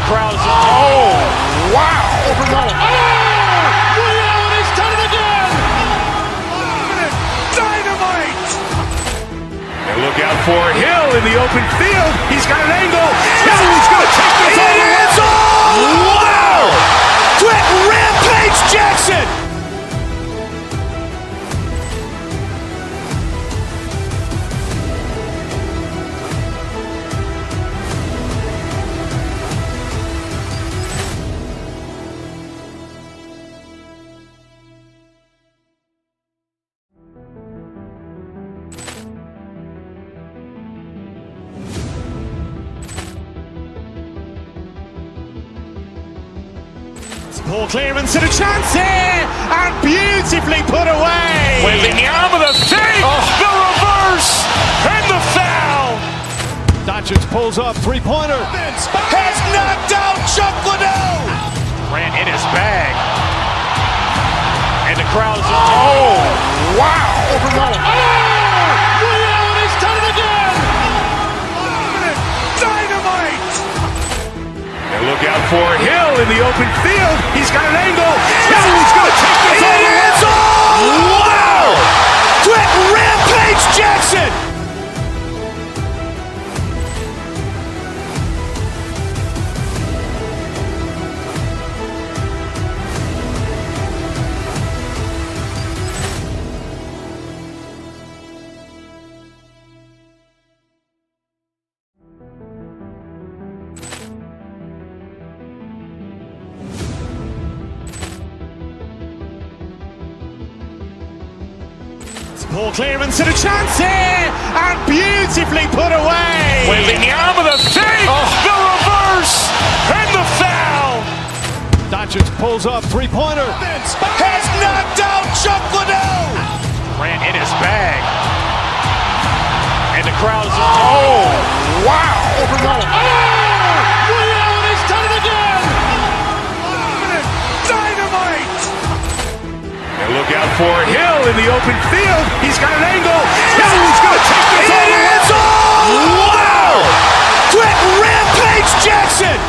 crowd is, oh, wow! Over goal. Oh! Ray Allen has done it again! Dynamite! And look out for Hill in the open field. He's got an angle. Hill is going to take this all the way. Wow! Quick Rampage Jackson! Ball clearance and a chance here, and beautifully put away. Waving the arm of the fake, the reverse, and the foul. Doncic pulls up, three-pointer. Has knocked out Chuck Liddell. Ran in his bag. And the crowd is, oh, wow. Over goal. Oh! Ray Allen has done it again! Dynamite! And look out for Hill in the open field. He's got an angle. Hill is going to take this all the way. Wow! Quick Rampage Jackson! Ball clearance and a chance here, and beautifully put away. Waving the arm of the fake, the reverse, and the foul. Doncic pulls up, three-pointer. Has knocked out Chuck Liddell. Ran in his bag. And the crowd is, oh, wow. Over goal. Oh! Ray Allen has done it again! Dynamite! And look out for Hill in the open field. He's got an angle. Hill is going to take this all the way. Wow! Quick Rampage Jackson!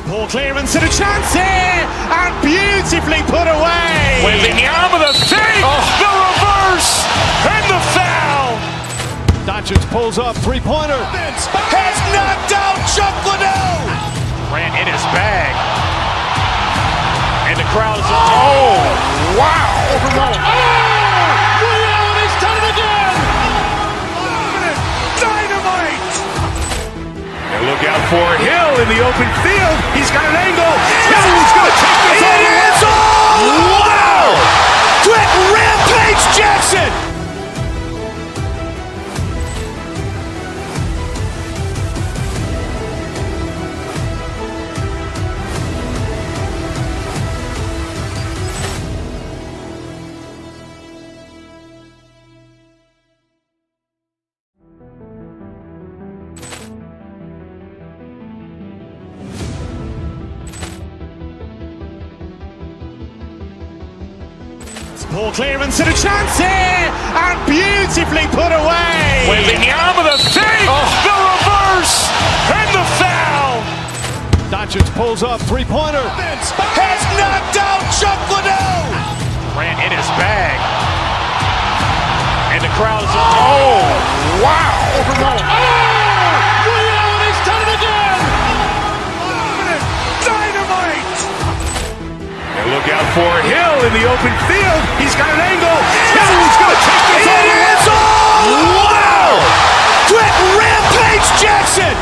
Ball clearance and a chance here, and beautifully put away. Waving the arm of the fake, the reverse, and the foul. Doncic pulls up, three-pointer. Has knocked out Chuck Liddell. Ran in his bag. And the crowd is, oh, wow. Over goal. Oh! Ray Allen has done it again! Dynamite! And look out for Hill in the open field. He's got an angle. Hill is going to take this all the way. Wow! Quick Rampage Jackson! Ball clearance and a chance here, and beautifully put away. Waving the arm of the fake, the reverse, and the foul. Doncic pulls up, three-pointer. Has knocked out Chuck Liddell. Ran in his bag. And the crowd is, oh, wow. Over goal. Oh! Ray Allen has done it again! Dynamite! And look out for Hill in the open field. He's got an angle. Hill is going to take this all the way. Wow! Quick Rampage Jackson!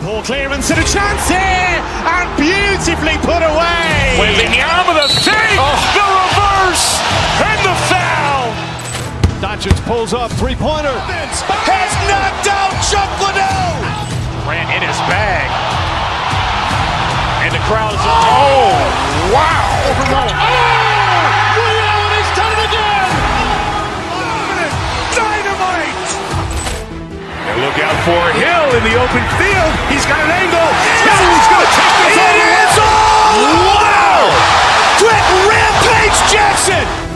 Poor clearance and a chance here, and beautifully put away. Whipping the arm of the fake, the reverse, and the foul. Doncic pulls up, three-pointer. Has knocked out Chuck Liddell. Ran in his bag. And the crowd is, oh, wow. Ray Allen has done it again. Dynamite! And look out for Hill in the open field. He's got an angle. Hill's going to take this all the way. It's all! Wow! Quick Rampage Jackson.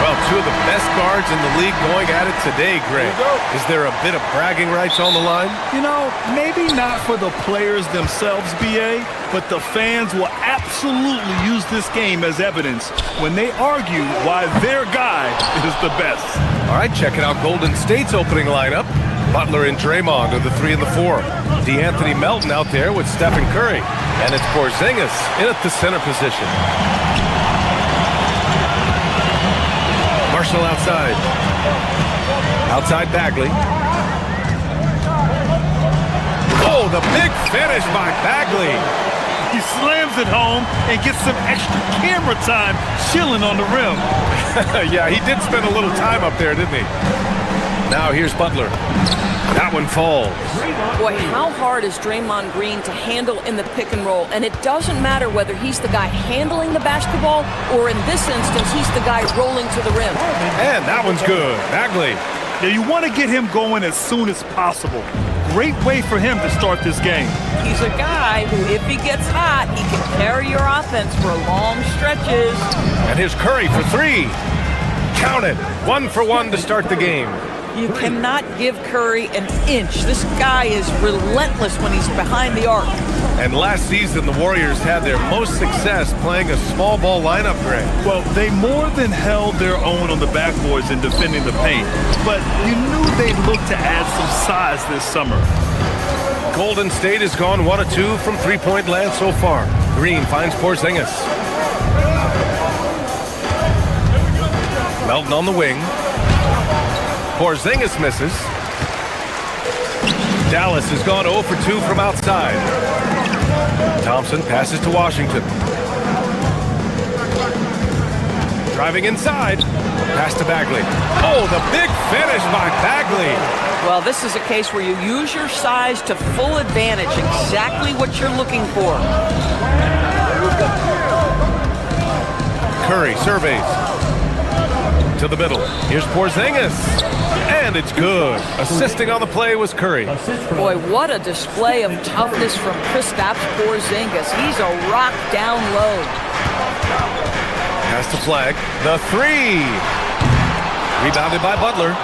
Well, two of the best guards in the league going at it today, Greg. Is there a bit of bragging rights on the line? You know, maybe not for the players themselves, BA, but the fans will absolutely use this game as evidence when they argue why their guy is the best. All right, checking out Golden State's opening lineup. Butler and Draymond are the 3 and the 4. DeAnthony Melton out there with Stephen Curry. And it's Porzingis in at the center position. Marshall outside. Outside Bagley. Oh, the big finish by Bagley. He slams it home and gets some extra camera time chilling on the rim. Yeah, he did spend a little time up there, didn't he? Now here's Butler. That one falls. Boy, how hard is Draymond Green to handle in the pick and roll? And it doesn't matter whether he's the guy handling the basketball or in this instance, he's the guy rolling to the rim. And that one's good. Bagley. Yeah, you want to get him going as soon as possible. Great way for him to start this game. He's a guy who, if he gets hot, he can carry your offense for long stretches. And here's Curry for 3. Count it. 1 for 1 to start the game. You cannot give Curry an inch. This guy is relentless when he's behind the arc. And last season, the Warriors had their most success playing a small ball lineup, Greg. Well, they more than held their own on the backboards in defending the paint. But you knew they'd look to add some size this summer. Golden State has gone 1 of 2 from three-point land so far. Green finds Porzingis. Melton on the wing. Porzingis misses. Dallas has gone 0 for 2 from outside. Thompson passes to Washington. Driving inside. Pass to Bagley. Oh, the big finish by Bagley. Well, this is a case where you use your size to full advantage, exactly what you're looking for. Curry surveys. To the middle. Here's Porzingis. And it's good. Assisting on the play was Curry. Boy, what a display of toughness from Kristaps Porzingis. He's a rock down low. Has to flag. The 3. Rebounded by Butler.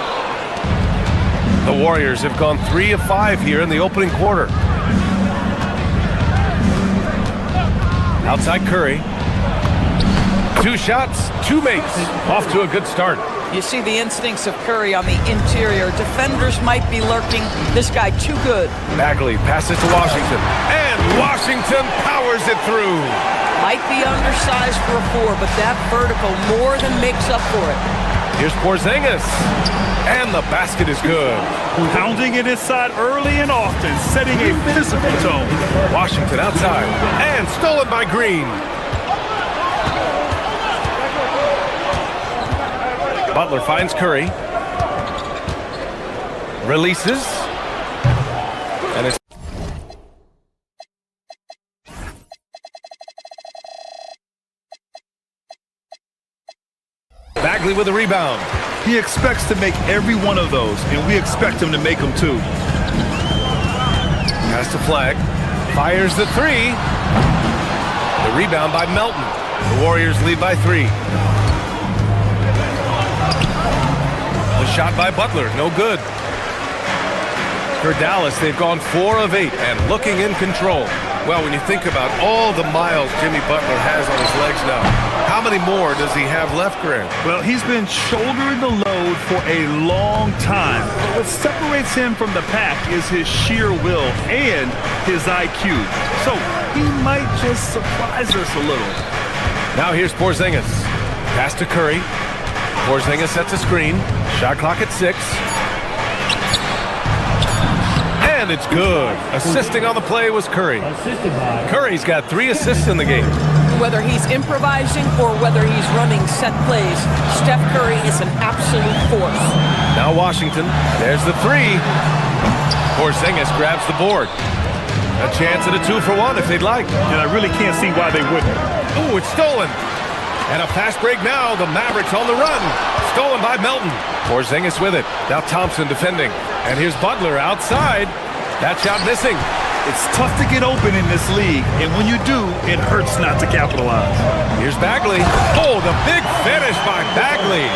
The Warriors have gone 3 of 5 here in the opening quarter. Outside Curry. 2 shots, 2 makes. Off to a good start. You see the instincts of Curry on the interior. Defenders might be lurking. This guy too good. Bagley passes to Washington. And Washington powers it through. Might be undersized for a 4, but that vertical more than makes up for it. Here's Porzingis. And the basket is good. Pounding it inside early and often, setting a physical tone. Washington outside. And stolen by Green. Butler finds Curry. Releases. And it's Bagley with a rebound. He expects to make every one of those, and we expect him to make them too. Has to flag. Fires the three. The rebound by Melton. The Warriors lead by 3. The shot by Butler, no good. For Dallas, they've gone 4 of 8 and looking in control. Well, when you think about all the miles Jimmy Butler has on his legs now, how many more does he have left, Grant? Well, he's been shouldering the load for a long time. But what separates him from the pack is his sheer will and his IQ. So he might just surprise us a little. Now here's Porzingis. Pass to Curry. Porzingis sets a screen. Shot clock at 6. And it's good. Assisting on the play was Curry. Curry's got 3 assists in the game. Whether he's improvising or whether he's running set plays, Steph Curry is an absolute force. Now Washington. There's the 3. Porzingis grabs the board. A chance at a 2-for-1 if they'd like. And I really can't see why they wouldn't. Ooh, it's stolen. And a fast break now. The Mavericks on the run. Stolen by Melton. Porzingis with it. Now Thompson defending. And here's Butler outside. That shot missing. It's tough to get open in this league, and when you do, it hurts not to capitalize. Here's Bagley. Oh, the big finish by Bagley.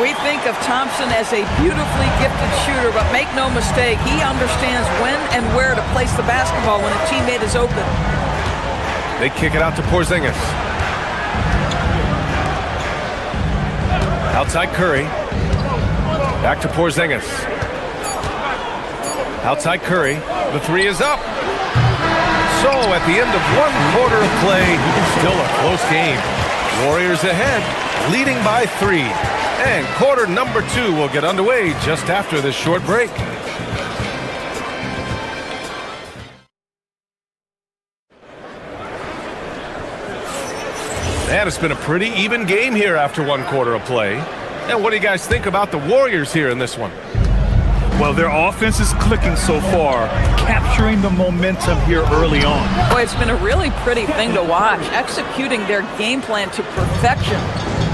We think of Thompson as a beautifully gifted shooter, but make no mistake, he understands when and where to place the basketball when a teammate is open. They kick it out to Porzingis. Outside Curry. Back to Porzingis. Outside Curry. The 3 is up. So at the end of 1 quarter of play, still a close game. Warriors ahead, leading by 3. And quarter number 2 will get underway just after this short break. And it's been a pretty even game here after 1 quarter of play. And what do you guys think about the Warriors here in this one? Well, their offense is clicking so far, capturing the momentum here early on. Boy, it's been a really pretty thing to watch, executing their game plan to perfection.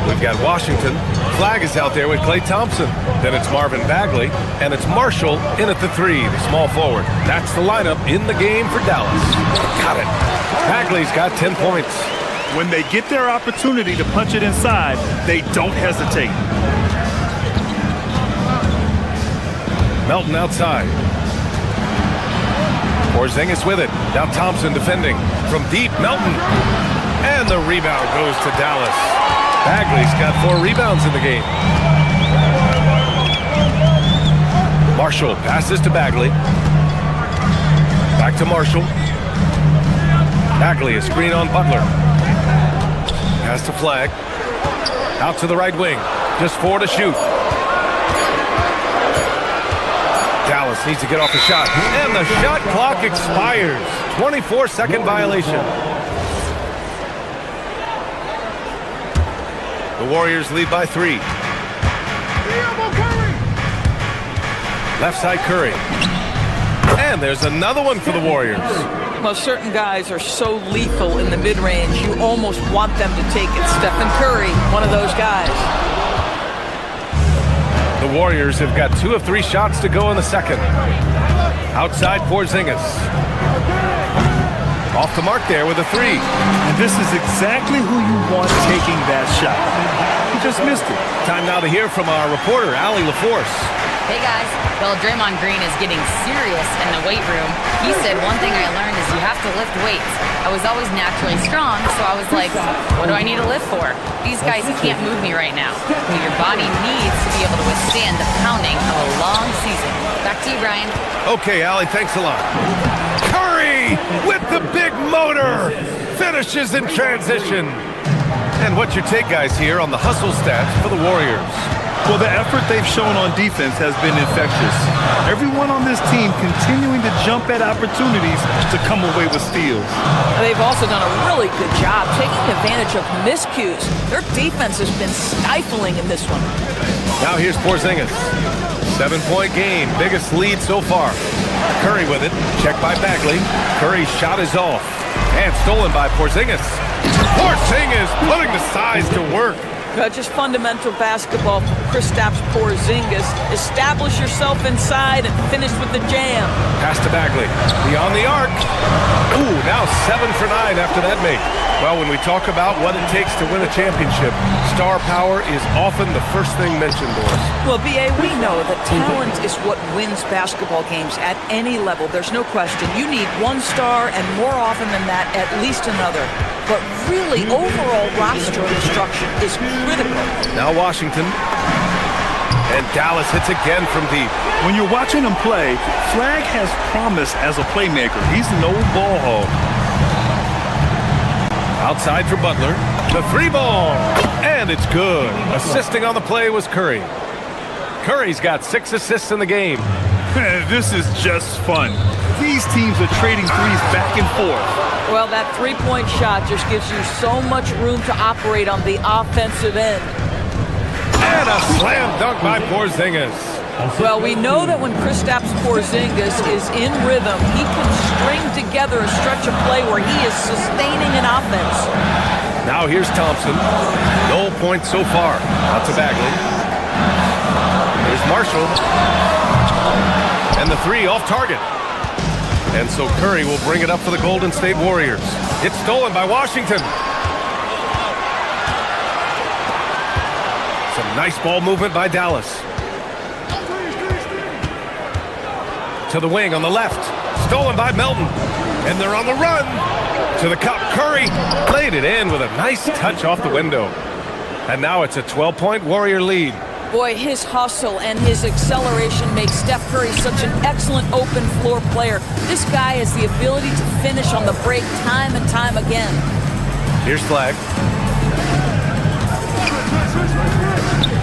We've got Washington. Flag is out there with Klay Thompson. Then it's Marvin Bagley, and it's Marshall in at the 3, the small forward. That's the lineup in the game for Dallas. Got it. Bagley's got 10 points. When they get their opportunity to punch it inside, they don't hesitate. Melton outside. Porzingis with it. Now Thompson defending. From deep, Melton. And the rebound goes to Dallas. Bagley's got 4 rebounds in the game. Marshall passes to Bagley. Back to Marshall. Bagley, a screen on Butler. Pass to Flag. Out to the right wing. Just 4 to shoot. Dallas needs to get off the shot. And the shot clock expires. 24-second violation. The Warriors lead by 3. Left side Curry. And there's another one for the Warriors. Well, certain guys are so lethal in the mid-range, you almost want them to take it. Stephen Curry, one of those guys. The Warriors have got 2 of 3 shots to go in the second. Outside Porzingis. Off the mark there with a 3. And this is exactly who you want taking that shot. He just missed it. Time now to hear from our reporter, Allie LaForce. Hey guys, well, Draymond Green is getting serious in the weight room. He said one thing I learned is you have to lift weights. I was always naturally strong, so I was like, what do I need to lift for? These guys can't move me right now. But your body needs to be able to withstand the pounding of a long season. Back to you, Brian. Okay, Allie, thanks a lot. Curry with the big motor finishes in transition. And what's your take, guys, here on the hustle stats for the Warriors? Well, the effort they've shown on defense has been infectious. Everyone on this team continuing to jump at opportunities to come away with steals. They've also done a really good job taking advantage of miscues. Their defense has been stifling in this one. Now here's Porzingis. 7-point game, biggest lead so far. Curry with it, checked by Bagley. Curry's shot is off. And stolen by Porzingis. Porzingis putting the size to work. Just fundamental basketball from Kristaps Porzingis. Establish yourself inside and finish with the jam. Pass to Bagley. Beyond the arc. Ooh, now 7 for 9 after that make. Well, when we talk about what it takes to win a championship, star power is often the first thing mentioned, Boris. Well, B.A., we know that talent is what wins basketball games at any level. There's no question. You need one star, and more often than that, at least another. But really, overall roster construction is critical. Now Washington. And Dallas hits again from deep. When you're watching him play, Flagg has promise as a playmaker. He's no ball hog. Outside for Butler. The 3-ball. And it's good. Assisting on the play was Curry. Curry's got 6 assists in the game. This is just fun. These teams are trading threes back and forth. Well, that three-point shot just gives you so much room to operate on the offensive end. And a slam dunk by Porzingis. Well, we know that when Kristaps Porzingis is in rhythm, he can string together a stretch of play where he is sustaining an offense. Now here's Thompson. No points so far. Out to Bagley. Here's Marshall. And the 3 off target. And so Curry will bring it up for the Golden State Warriors. It's stolen by Washington. Some nice ball movement by Dallas. To the wing on the left. Stolen by Melton. And they're on the run. To the cup. Curry played it in with a nice touch off the window. And now it's a 12-point Warrior lead. Boy, his hustle and his acceleration makes Steph Curry such an excellent open floor player. This guy has the ability to finish on the break time and time again. Here's Flagg.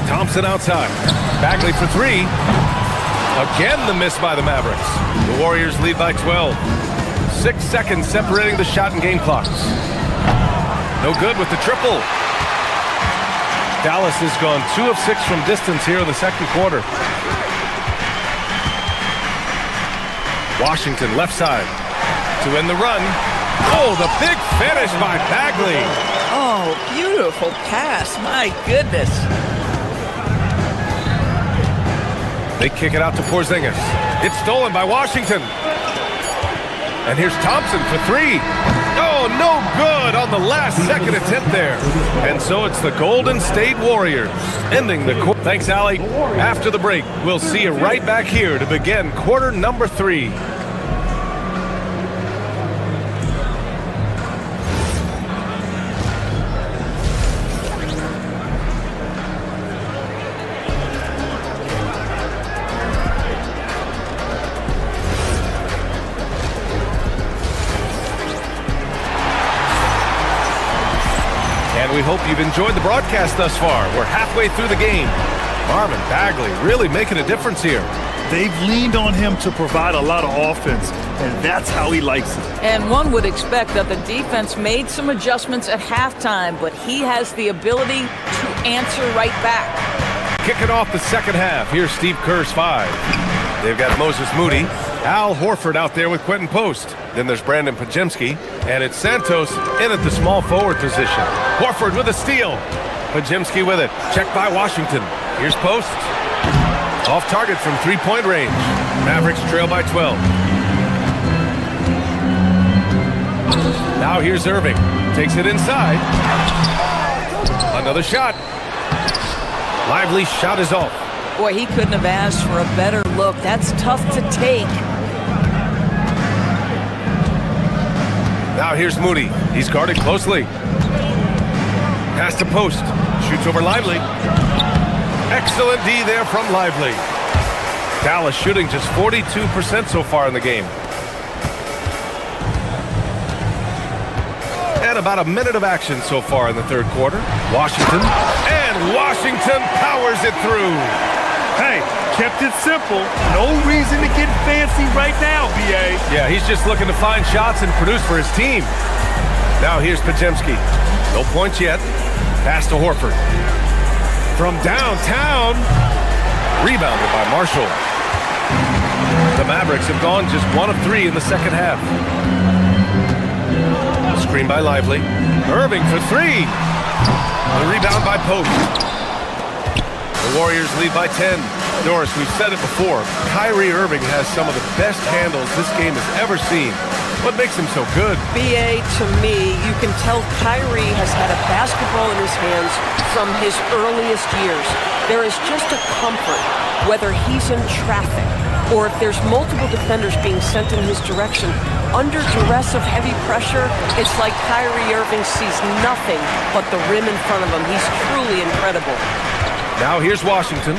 Thompson outside. Bagley for 3. Again the miss by the Mavericks. The Warriors lead by 12. 6 seconds separating the shot and game clocks. No good with the triple. Dallas has gone 2 of 6 from distance here in the second quarter. Washington left side to end the run. Oh, the big finish by Bagley. Oh, beautiful pass. My goodness. They kick it out to Porzingis. It's stolen by Washington. And here's Thompson for 3. Oh, no good on the last second attempt there. And so it's the Golden State Warriors ending the quarter. Thanks, Allie. After the break, we'll see you right back here to begin quarter number 3. We hope you've enjoyed the broadcast thus far. We're halfway through the game. Marvin Bagley really making a difference here. They've leaned on him to provide a lot of offense, and that's how he likes it. And one would expect that the defense made some adjustments at halftime, but he has the ability to answer right back. Kicking off the second half, here's Steve Kerr's 5. They've got Moses Moody, Al Horford out there with Quentin Post. Then there's Brandon Podziemski, and it's Santos in at the small forward position. Horford with a steal. Podziemski with it. Checked by Washington. Here's Post. Off target from 3-point range. Mavericks trail by 12. Now here's Irving. Takes it inside. Another shot. Lively's shot is off. Boy, he couldn't have asked for a better look. That's tough to take. Now here's Moody. He's guarded closely. Pass to Post. Shoots over Lively. Excellent D there from Lively. Dallas shooting just 42% so far in the game. And about a minute of action so far in the third quarter. Washington. And Washington powers it through. Hey, kept it simple. No reason to get fancy right now, B.A. Yeah, he's just looking to find shots and produce for his team. Now here's Podziemski. No points yet. Pass to Horford. From downtown. Rebounded by Marshall. The Mavericks have gone just 1 of 3 in the second half. Screen by Lively. Irving for 3. The rebound by Pope. The Warriors lead by 10. Doris, we've said it before. Kyrie Irving has some of the best handles this game has ever seen. What makes him so good? BA, to me, you can tell Kyrie has had a basketball in his hands from his earliest years. There is just a comfort, whether he's in traffic or if there's multiple defenders being sent in his direction. Under duress of heavy pressure, it's like Kyrie Irving sees nothing but the rim in front of him. He's truly incredible. Now here's Washington.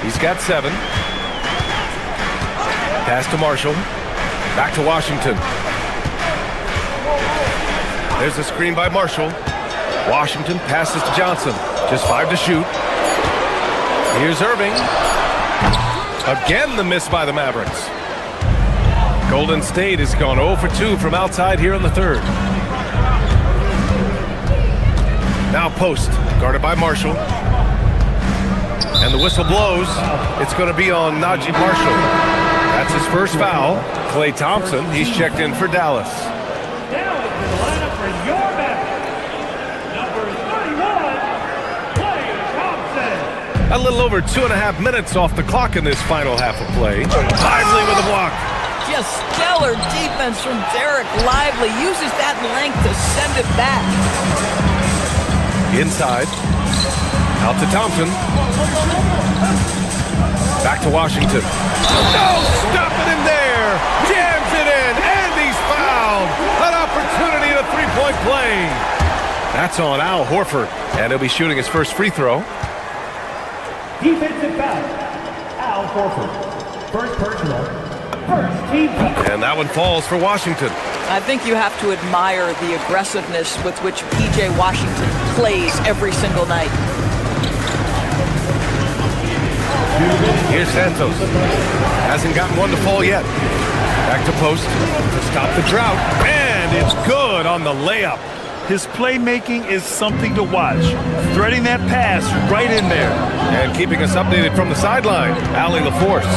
He's got 7. Pass to Marshall. Back to Washington. There's a screen by Marshall. Washington passes to Johnson. Just 5 to shoot. Here's Irving. Again, the miss by the Mavericks. Golden State has gone 0 for 2 from outside here in the third. Now post, guarded by Marshall. And the whistle blows. It's going to be on Najee Marshall. That's his first foul. Klay Thompson, he's checked in for Dallas. Now into the lineup for your Mavericks, number 31, Klay Thompson. A little over 2.5 minutes off the clock in this final half of play. Lively with a block. Just stellar defense from Derek Lively. Uses that length to send it back. Inside. Out to Thompson. Back to Washington. No, stop it in there. Jams it in, and he's fouled. An opportunity at a three-point play. That's on Al Horford, and he'll be shooting his first free throw. Defensive foul, Al Horford. First personal, first team foul. And that one falls for Washington. I think you have to admire the aggressiveness with which P.J. Washington plays every single night. Here's Santos. Hasn't gotten one to fall yet. Back to post to stop the drought. And it's good on the layup. His playmaking is something to watch. Threading that pass right in there. And keeping us updated from the sideline, Allie LaForce.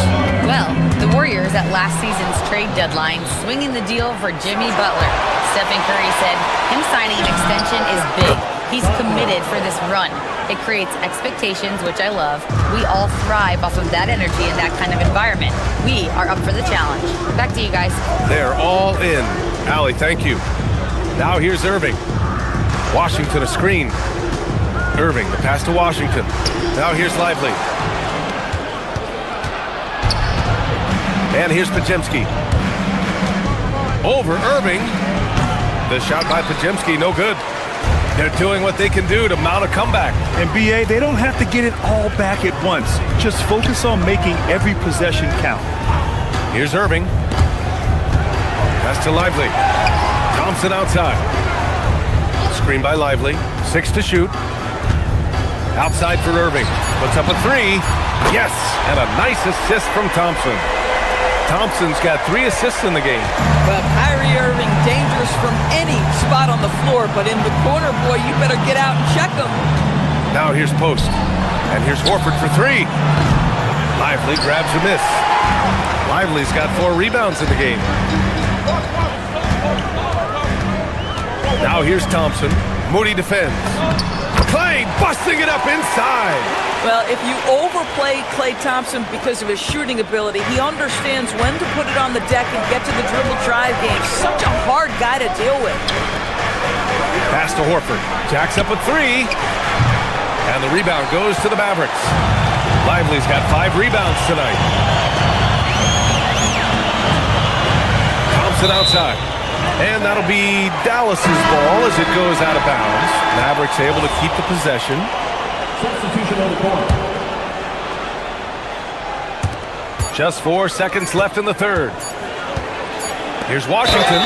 Well, the Warriors at last season's trade deadline swinging the deal for Jimmy Butler. Stephen Curry said him signing an extension is big. He's committed for this run. It creates expectations, which I love. We all thrive off of that energy in that kind of environment. We are up for the challenge. Back to you guys. They're all in. Allie, thank you. Now here's Irving. Washington a screen. Irving, the pass to Washington. Now here's Lively. And here's Podziemski. Over Irving. The shot by Podziemski, no good. They're doing what they can do to mount a comeback. And BA, they don't have to get it all back at once. Just focus on making every possession count. Here's Irving. Pass to Lively. Thompson outside. Screen by Lively. 6 to shoot. Outside for Irving. Puts up a 3. Yes! And a nice assist from Thompson. Thompson's got 3 assists in the game. Well, Kyrie Irving, dangerous from any spot on the floor, but in the corner, boy, you better get out and check him. Now here's Post. And here's Horford for 3. Lively grabs a miss. Lively's got 4 rebounds in the game. Now here's Thompson. Moody defends. Klay busting it up inside. Well, if you overplay Klay Thompson because of his shooting ability, he understands when to put it on the deck and get to the dribble drive game. Such a hard guy to deal with. Pass to Horford. Jacks up a 3. And the rebound goes to the Mavericks. Lively's got 5 rebounds tonight. Thompson outside. And that'll be Dallas's ball as it goes out of bounds. Mavericks able to keep the possession. Substitution on the court. Just 4 seconds left in the third. Here's Washington.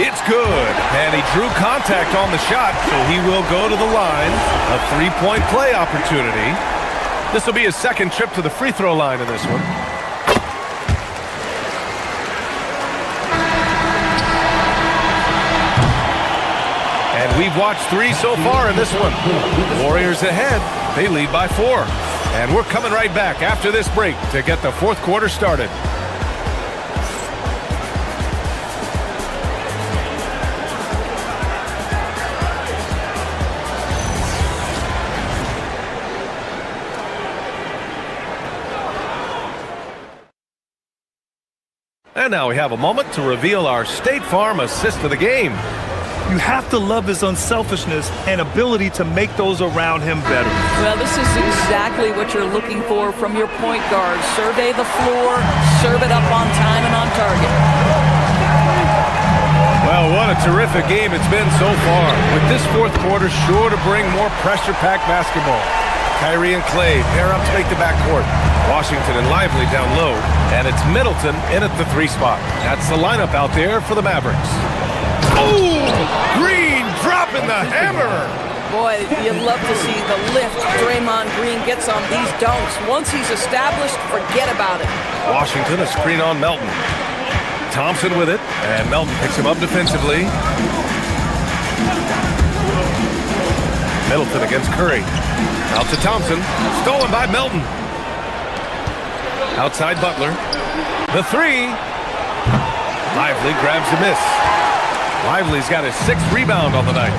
It's good. And he drew contact on the shot, so he will go to the line. A 3-point play opportunity. This will be his second trip to the free throw line in this one. And we've watched 3 so far in this one. Warriors ahead. They lead by 4. And we're coming right back after this break to get the fourth quarter started. And now we have a moment to reveal our State Farm assist of the game. You have to love his unselfishness and ability to make those around him better. Well, this is exactly what you're looking for from your point guard. Survey the floor, serve it up on time and on target. Well, what a terrific game it's been so far. With this fourth quarter sure to bring more pressure-packed basketball. Kyrie and Clay pair up to make the backcourt. Washington and Lively down low. And it's Middleton in at the 3 spot. That's the lineup out there for the Mavericks. Oh! Green dropping the hammer! Boy, you'd love to see the lift Draymond Green gets on these dunks. Once he's established, forget about it. Washington, a screen on Melton. Thompson with it, and Melton picks him up defensively. Middleton against Curry. Out to Thompson. Stolen by Melton. Outside Butler. The 3. Lively grabs the miss. Lively's got his 6th rebound on the night.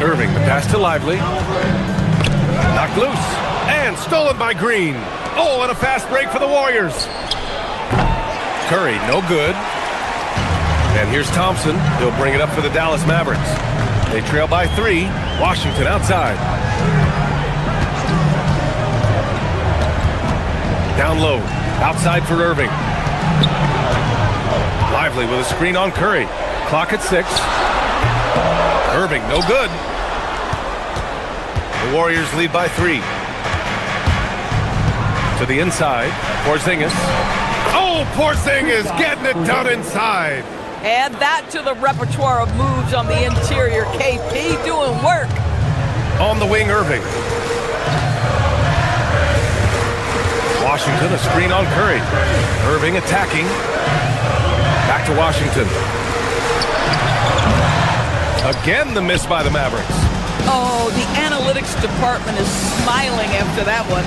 Irving, the pass to Lively. Knocked loose. And stolen by Green. Oh, and a fast break for the Warriors. Curry, no good. And here's Thompson. He'll bring it up for the Dallas Mavericks. They trail by 3. Washington outside. Down low. Outside for Irving. Lively with a screen on Curry. Clock at 6. Irving, no good. The Warriors lead by 3. To the inside. Porzingis. Oh, Porzingis getting it done inside. Add that to the repertoire of moves on the interior. KP doing work. On the wing, Irving. Washington, a screen on Curry. Irving attacking. Back to Washington. Again, the miss by the Mavericks. Oh, the analytics department is smiling after that one.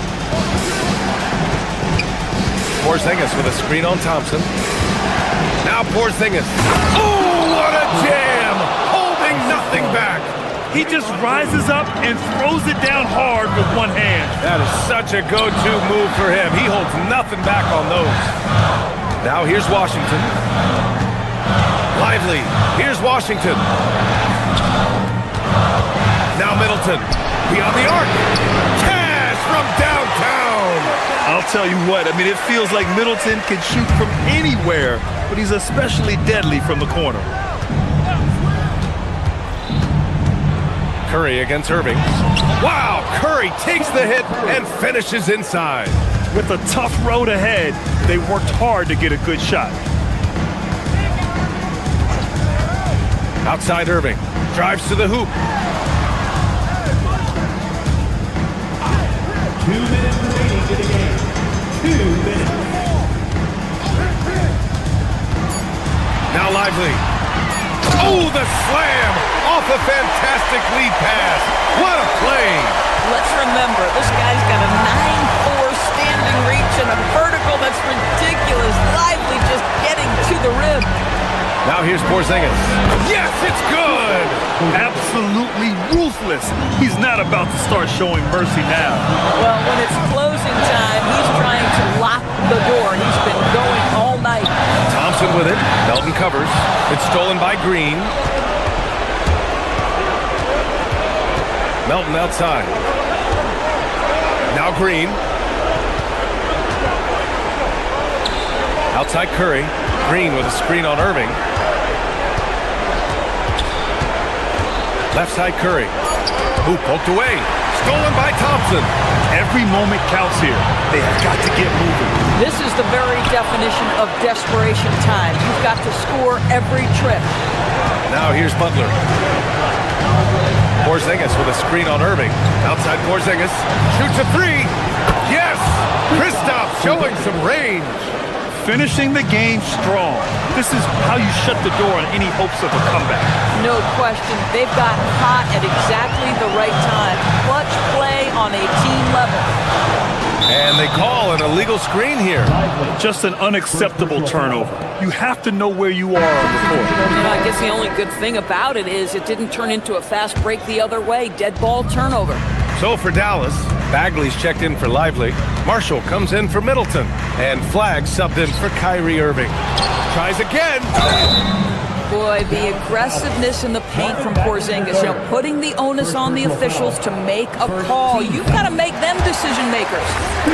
Porzingis with a screen on Thompson. Now Porzingis. Oh, what a jam! Holding nothing back. He just rises up and throws it down hard with one hand. That is such a go-to move for him. He holds nothing back on those. Now here's Washington. Lively. Here's Washington. Now Middleton. Beyond the arc. Cash from downtown. I'll tell you what, I mean, it feels like Middleton can shoot from anywhere, but he's especially deadly from the corner. Curry against Irving. Wow, Curry takes the hit and finishes inside. With a tough road ahead, they worked hard to get a good shot. Outside Irving. Drives to the hoop. 2 minutes remaining in the game. 2 minutes. Now Lively. Oh, the slam off a fantastic lead pass. What a play. Let's remember, this guy's got a 9'4" standing reach and a vertical that's ridiculous. Lively just getting to the rim. Now here's Porzingis. Yes, it's good. Absolutely ruthless. He's not about to start showing mercy now. Well, when it's closing time, he's trying to lock the door. He's been going all night. Thompson with it. Melton covers. It's stolen by Green. Melton outside. Now Green. Outside Curry. Green with a screen on Irving. Left side Curry. Hoop poked away. Stolen by Thompson. Every moment counts here. They have got to get moving. This is the very definition of desperation time. You've got to score every trip. Now here's Butler. Porzingis with a screen on Irving. Outside Porzingis. Shoots a 3. Yes! Kristaps showing some range. Finishing the game strong. This is how you shut the door on any hopes of a comeback. No question. They've got hot at exactly the right time. Clutch play on a team level. And they call an illegal screen here. Just an unacceptable turnover. You have to know where you are on the court. You know, I guess the only good thing about it is it didn't turn into a fast break the other way. Dead ball turnover. So for Dallas, Bagley's checked in for Lively. Marshall comes in for Middleton. And Flagg subbed in for Kyrie Irving. Tries again. Boy, the aggressiveness in the paint from Porzingis, putting the onus on the officials to make a call. You've got to make them decision makers.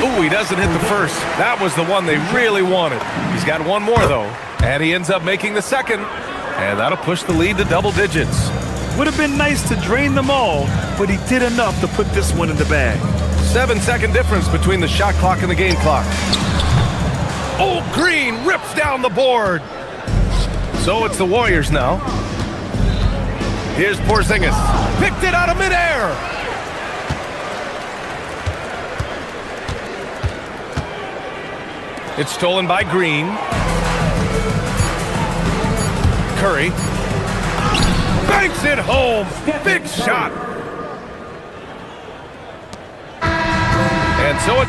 Ooh, he doesn't hit the first. That was the one they really wanted. He's got one more, though. And he ends up making the second. And that'll push the lead to double digits. Would have been nice to drain them all, but he did enough to put this one in the bag. 7-second difference between the shot clock and the game clock. Oh, Green rips down the board. So it's the Warriors now. Here's Porzingis. Picked it out of midair. It's stolen by Green. Curry. Banks it home. Big shot. And so it...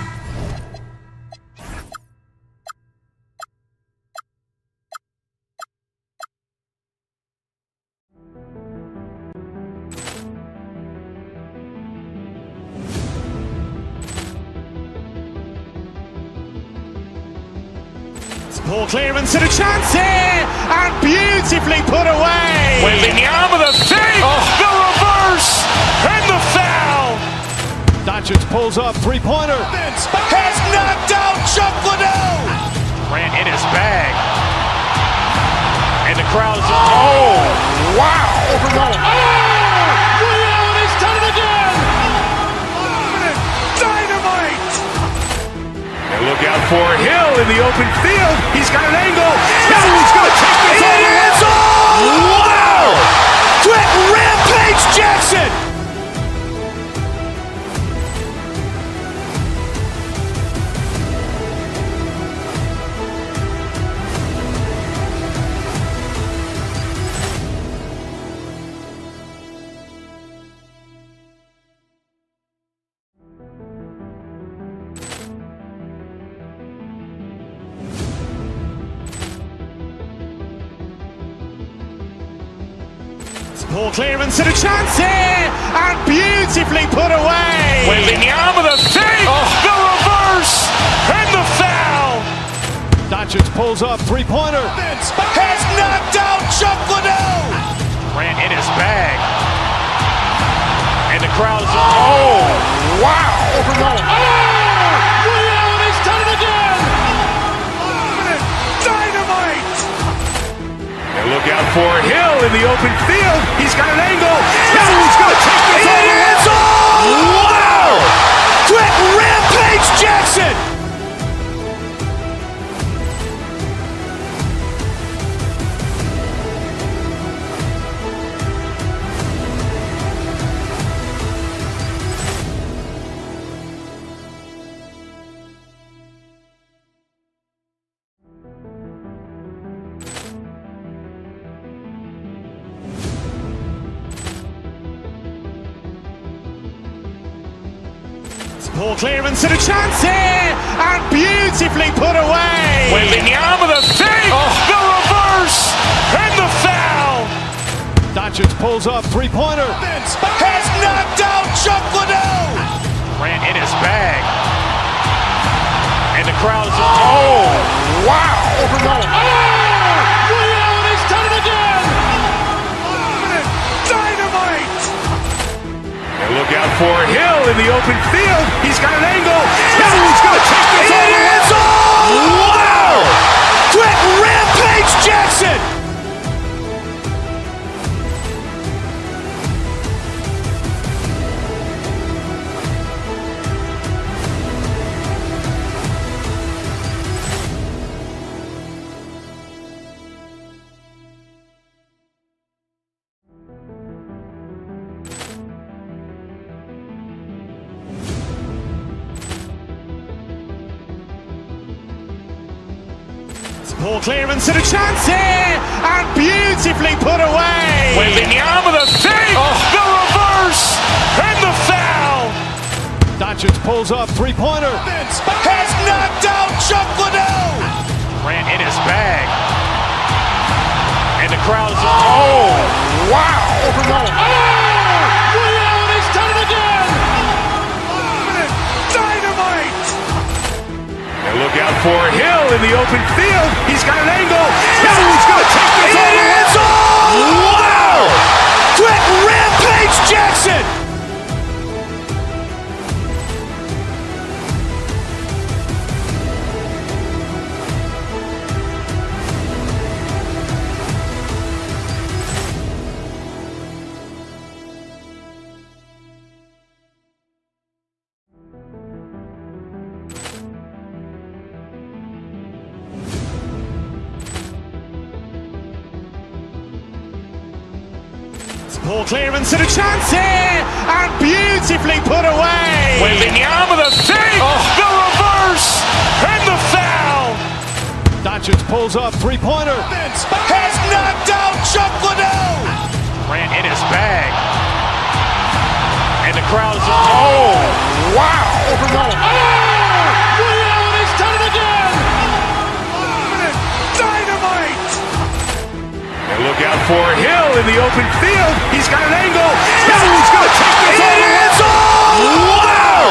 Ball clearance and a chance here, and beautifully put away. Wembanyama the save, the reverse, and the foul. Doncic pulls up, three-pointer. Has knocked out Chuck Liddell. Grant in his bag. And the crowd is, oh, wow. Liddell has done it again. Dynamite. And look out for Hill in the open field. He's got an angle. Hill's going to take this all the way. Wow! Quick Rampage Jackson. Ball clearance and a chance here, and beautifully put away. Wembanyama the save, the reverse, and the foul. Doncic pulls up, three-pointer. Has knocked out Chuck Liddell. Grant in his bag. And the crowd is, oh, wow. Liddell has done it again. Dynamite. And look out for Hill in the open field. He's got an angle. Hill's going to take this all the way. Wow! Quick Rampage Jackson. Ball clearance and a chance here, and beautifully put away. Wembanyama the save, the reverse, and the foul. Doncic pulls up, three-pointer. Has knocked out Chuck Liddell. Grant in his bag. And the crowd is, oh, wow. Liddell has done it again. Dynamite. And look out for Hill in the open field. He's got an angle. Hill's going to take this all the way. Wow! Quick Rampage Jackson. Ball clearance and a chance here, and beautifully put away. Wembanyama the save, the reverse, and the foul. Doncic pulls up, three-pointer. Has knocked out Chuck Liddell. Grant in his bag. And the crowd is, oh, wow. Liddell has done it again. for Hill in the open field. He's got an angle. Hill's going to take this all the way. It's all! Wow! Quick Rampage Jackson! Poor clearance and a chance here, and beautifully put away. Wembanyama the save, the reverse, and the foul. Doncic pulls up, three-pointer. Has knocked out Chuck Liddell. Grant in his bag. And the crowd is, oh, wow. He's done it again. Dynamite. And look out for Hill in the open field. He's got an angle. Hill's going to take this all the way. It's all! Wow!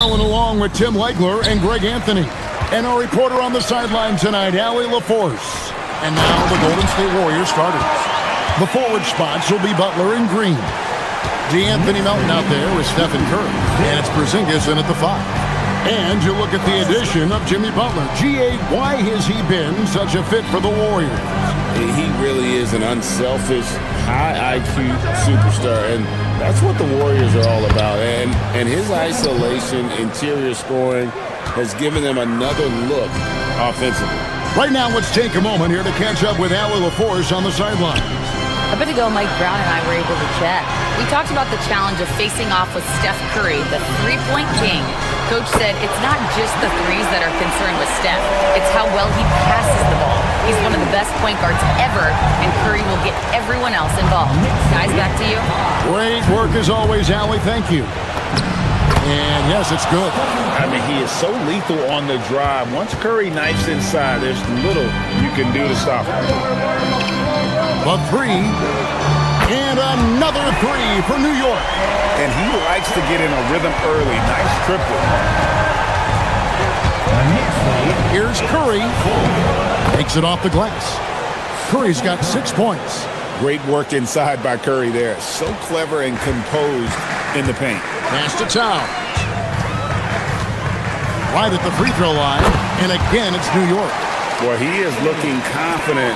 Along with Tim Legler and Greg Anthony. And our reporter on the sideline tonight, Allie LaForce. And now the Golden State Warriors starters. The forward spots will be Butler and Green. D'Anthony Melton out there with Stephen Curry. And it's Porzingis in at the 5. And you look at the addition of Jimmy Butler. G.A., why has he been such a fit for the Warriors? He really is an unselfish, high IQ superstar, and that's what the Warriors are all about. And his isolation, interior scoring has given them another look offensively. Right now, let's take a moment here to catch up with Allie LaForce on the sideline. A bit ago, Mike Brown and I were able to chat. We talked about the challenge of facing off with Steph Curry, the three-point king. Coach said it's not just the threes that are concerned with Steph. It's how well he passes the ball. He's one of the best point guards ever, and Curry will get everyone else involved. Guys, back to you. Great work as always, Allie. Thank you. And yes, it's good. I mean, he is so lethal on the drive. Once Curry knifes inside, there's little you can do to stop him. A three. And another three for New York. And he likes to get in a rhythm early. Nice triple. Here's Curry. Takes it off the glass. Curry's got 6 points. Great work inside by Curry there. So clever and composed in the paint. Pass to Towns. Right at the free throw line. And again, it's New York. Boy, he is looking confident.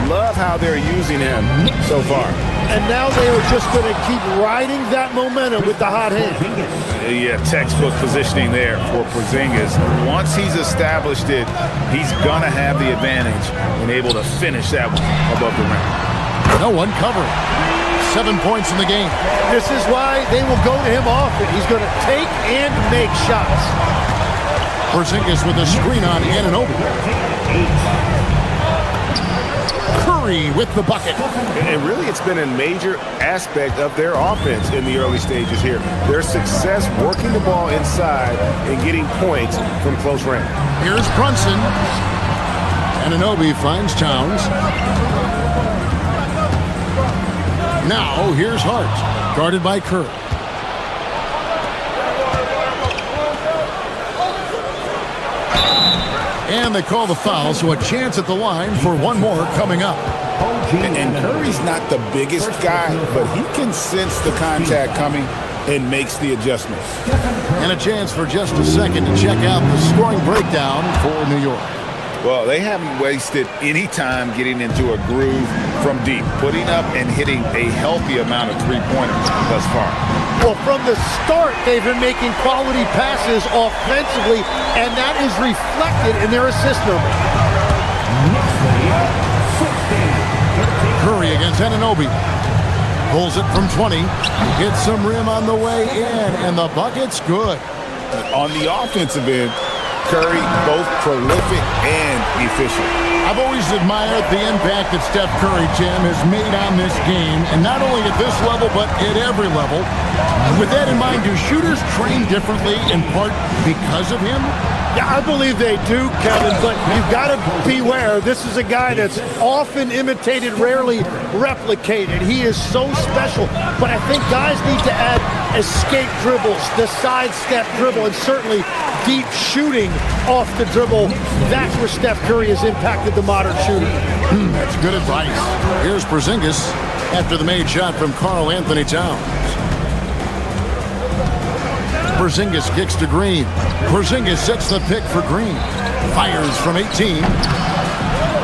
Love how they're using him so far. And now they are just going to keep riding that momentum with the hot hand. Yeah, textbook positioning there for Porzingis. Once he's established it, he's going to have the advantage and able to finish that one above the rim. No one covering. 7 points in the game. This is why they will go to him often. He's going to take and make shots. Porzingis with a screen on Anunoby. Curry with the bucket. And really, it's been a major aspect of their offense in the early stages here. Their success working the ball inside and getting points from close range. Here's Brunson. Anunoby finds Towns. Now, here's Hart, guarded by Curry. And they call the foul, so a chance at the line for one more coming up. And Curry's not the biggest guy, but he can sense the contact coming and makes the adjustment. And a chance for just a second to check out the scoring breakdown for New York. Well, they haven't wasted any time getting into a groove from deep, putting up and hitting a healthy amount of three-pointers thus far. Well, from the start, they've been making quality passes offensively, and that is reflected in their assist number. Curry against Anunoby. Pulls it from 20. Hits some rim on the way in, and the bucket's good. On the offensive end, Curry, both prolific and efficient. I've always admired the impact that Steph Curry, Tim, has made on this game, and not only at this level, but at every level. With that in mind, do shooters train differently in part because of him? Yeah, I believe they do, Kevin, but you've got to beware. This is a guy that's often imitated, rarely replicated. He is so special, but I think guys need to add escape dribbles, the sidestep dribble, and certainly deep shooting off the dribble. That's where Steph Curry has impacted the modern shooter. That's good advice. Here's Porzingis after the made shot from Karl Anthony Towns. Porzingis kicks to Green. Porzingis sets the pick for Green. Fires from 18.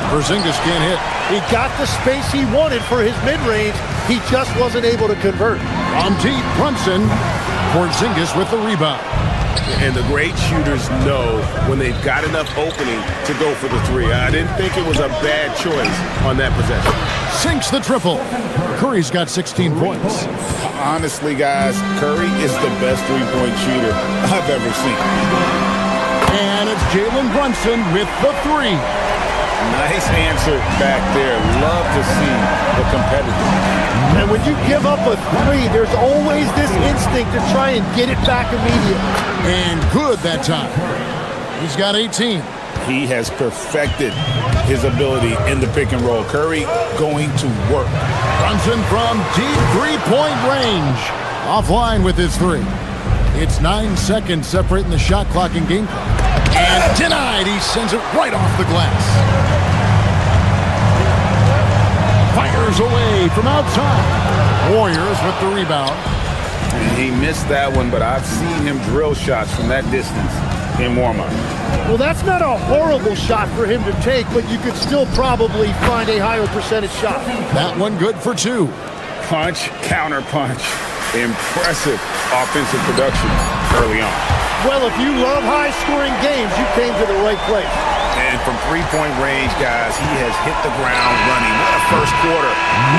Porzingis can't hit. He got the space he wanted for his mid-range. He just wasn't able to convert. On deep, Brunson. Porzingis with the rebound. And the great shooters know when they've got enough opening to go for the three. I didn't think it was a bad choice on that possession. Sinks the triple. Curry's got 16 points. Honestly, guys, Curry is the best three-point shooter I've ever seen. And it's Jalen Brunson with the three. Nice answer back there. Love to see the competitor. And when you give up a three, there's always this instinct to try and get it back immediately. And good that time. He's got 18. He has perfected his ability in the pick and roll. Curry going to work. Brunson from deep three-point range. Offline with his three. It's 9 seconds separating the shot clock and game clock. And denied. He sends it right off the glass. Fires away from outside. Warriors with the rebound. And he missed that one, but I've seen him drill shots from that distance in warm-up. Well, that's not a horrible shot for him to take, but you could still probably find a higher percentage shot. That one good for two. Punch, counter punch. Impressive offensive production early on. Well, if you love high-scoring games, you came to the right place. And from three-point range, guys, he has hit the ground running. What a first quarter.